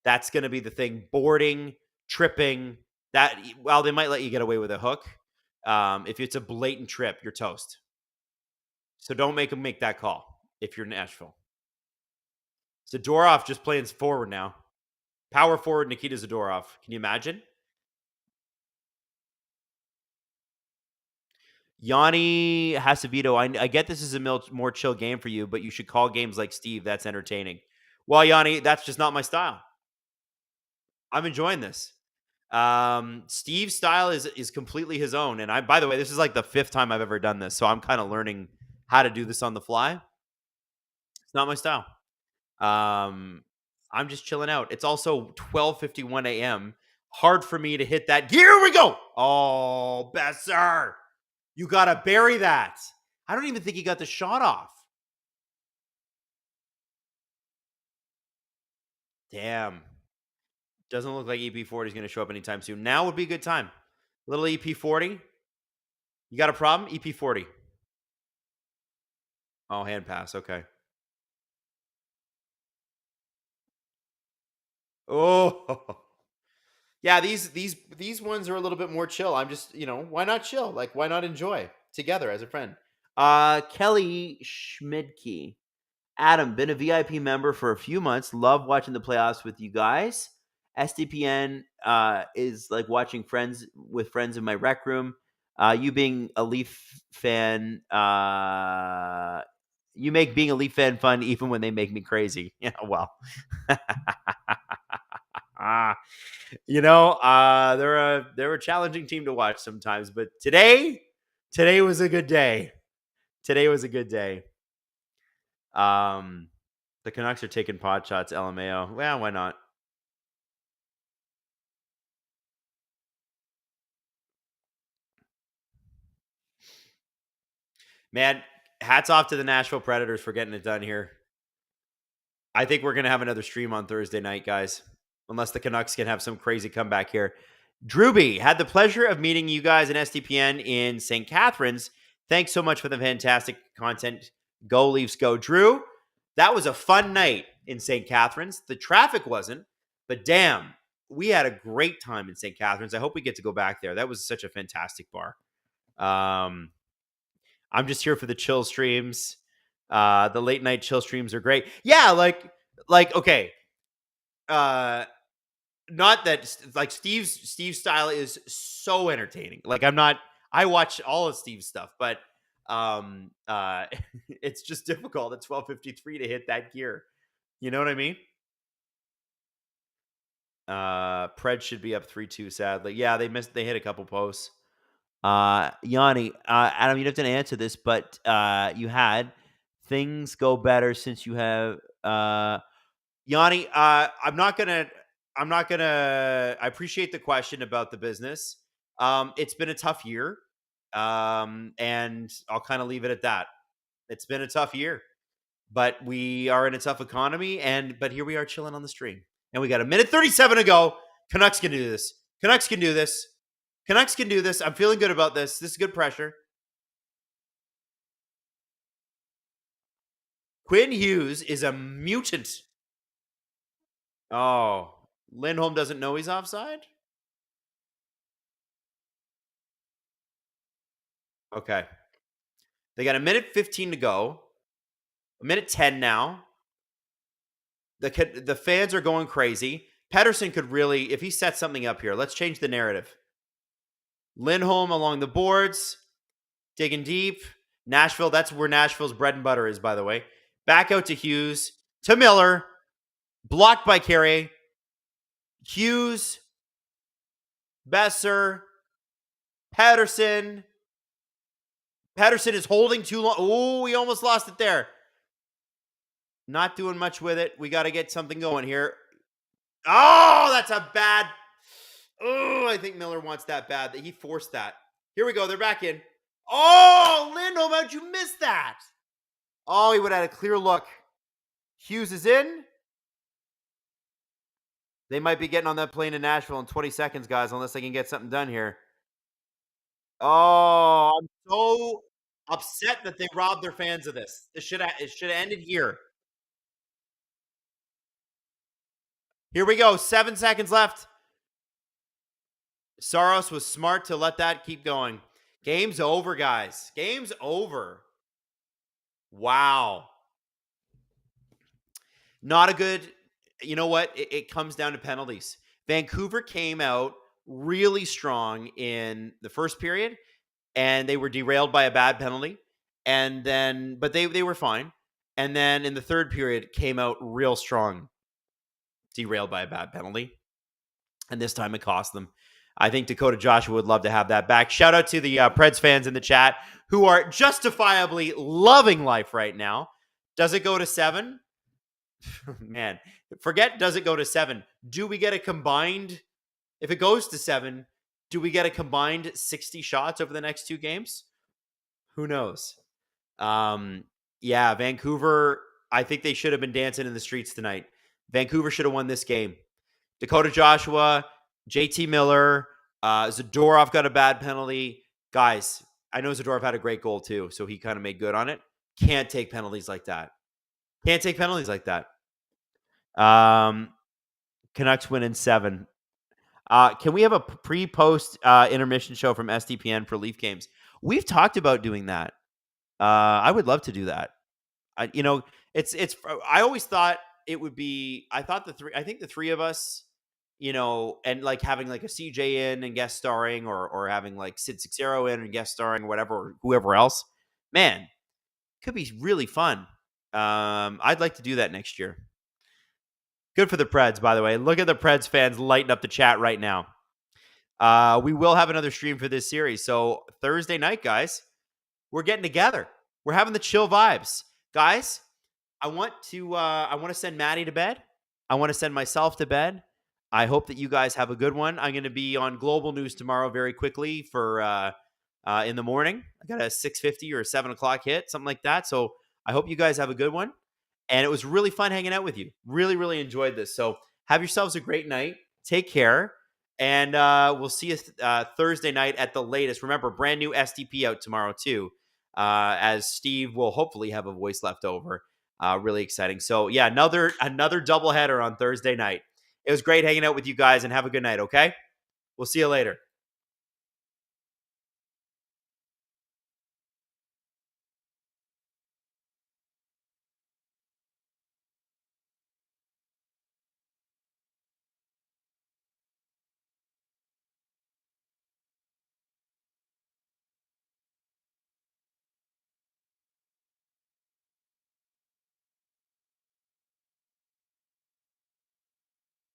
that's going to be the thing. Boarding, tripping, they might let you get away with a hook. If it's a blatant trip, you're toast. So don't make them make that call if you're Nashville. Zadorov just playing forward now. Power forward Nikita Zadorov. Can you imagine? Yanni Hasavito, I get this is a more chill game for you, but you should call games like Steve. That's entertaining. Well, Yanni, that's just not my style. I'm enjoying this. Steve's style is completely his own. And by the way, this is like the 5th time I've ever done this, so I'm kind of learning how to do this on the fly. It's not my style. I'm just chilling out. It's also 12:51 a.m. Hard for me to hit that. Here we go. Oh, Besser. You got to bury that. I don't even think he got the shot off. Damn. Doesn't look like EP40 is going to show up anytime soon. Now would be a good time. Little EP40. You got a problem? EP40. Oh, hand pass. Okay. Oh. Yeah, these ones are a little bit more chill. I'm just, why not chill? Like, why not enjoy together as a friend? Kelly Schmidtke. Adam, been a VIP member for a few months. Love watching the playoffs with you guys. SDPN is like watching friends in my rec room. You being a Leaf fan, you make being a Leaf fan fun even when they make me crazy. Yeah, well. They're a challenging team to watch sometimes, but today was a good day. Today was a good day. The Canucks are taking pot shots, LMAO. Well, why not? Man, hats off to the Nashville Predators for getting it done here. I think we're going to have another stream on Thursday night, guys. Unless the Canucks can have some crazy comeback here. Drewby, had the pleasure of meeting you guys in SDPN in St. Catharines. Thanks so much for the fantastic content. Go Leafs, go. Drew, that was a fun night in St. Catharines. The traffic wasn't, but damn, we had a great time in St. Catharines. I hope we get to go back there. That was such a fantastic bar. I'm just here for the chill streams. The late night chill streams are great. Yeah, like okay. Not that like Steve's style is so entertaining. Like I watch all of Steve's stuff, but it's just difficult at 12:53 to hit that gear. You know what I mean? Pred should be up 3-2, sadly. Yeah, they hit a couple posts. Yanni, Adam, you don't have to answer this, but you had things go better since you have Yanni, I appreciate the question about the business. It's been a tough year. And I'll kind of leave it at that. It's been a tough year, but we are in a tough economy, but here we are chilling on the stream. And we got a minute 37 to go. Canucks can do this. Canucks can do this. Canucks can do this. I'm feeling good about this. This is good pressure. Quinn Hughes is a mutant. Oh, Lindholm doesn't know he's offside? Okay. They got a minute 15 to go. A minute 10 now. The fans are going crazy. Pettersson could really, if he sets something up here, let's change the narrative. Lindholm along the boards, digging deep. Nashville, that's where Nashville's bread and butter is, by the way. Back out to Hughes, to Miller, blocked by Carey. Hughes, Besser, Pettersson. Pettersson is holding too long. Oh, we almost lost it there. Not doing much with it. We got to get something going here. Oh, that's a bad. Oh, I think Miller wants that bad. He forced that. Here we go. They're back in. Oh, Lindholm, how'd you miss that? Oh, he would have had a clear look. Hughes is in. They might be getting on that plane to Nashville in 20 seconds, guys, unless they can get something done here. Oh, I'm so upset that they robbed their fans of this. It should have ended here. Here we go. 7 seconds left. Saros was smart to let that keep going. Game's over, guys. Game's over. Wow. Not a good, you know what? It comes down to penalties. Vancouver came out really strong in the first period, and they were derailed by a bad penalty. And then, but they were fine. And then in the third period, came out real strong, derailed by a bad penalty. And this time it cost them. I think Dakota Joshua would love to have that back. Shout out to the Preds fans in the chat who are justifiably loving life right now. Does it go to 7? Man, forget does it go to 7. Do we get a combined, if it goes to 7, do we get a combined 60 shots over the next 2 games? Who knows? Yeah, Vancouver, I think they should have been dancing in the streets tonight. Vancouver should have won this game. Dakota Joshua, JT Miller, Zadorov got a bad penalty. Guys, I know Zadorov had a great goal too, so he kind of made good on it. Can't take penalties like that. Can't take penalties like that. Canucks win in 7. Can we have a pre-post intermission show from SDPN for Leaf games? We've talked about doing that. I would love to do that. I always thought it would be. I think the three of us, and like having like a CJ in and guest starring, or having like Sid Sixero in and guest starring, or whatever, or whoever else. Man, could be really fun. I'd like to do that next year. Good for the Preds, by the way. Look at the Preds fans lighting up the chat right now. We will have another stream for this series. So Thursday night, guys, we're getting together. We're having the chill vibes. Guys, I want to send Maddie to bed. I want to send myself to bed. I hope that you guys have a good one. I'm going to be on Global News tomorrow very quickly for in the morning. I got a 6:50 or a 7 o'clock hit, something like that. So I hope you guys have a good one. And it was really fun hanging out with you. Really, really enjoyed this. So have yourselves a great night. Take care. And we'll see you Thursday night at the latest. Remember, brand new SDP out tomorrow too, as Steve will hopefully have a voice left over. Really exciting. So yeah, another doubleheader on Thursday night. It was great hanging out with you guys, and have a good night, okay? We'll see you later.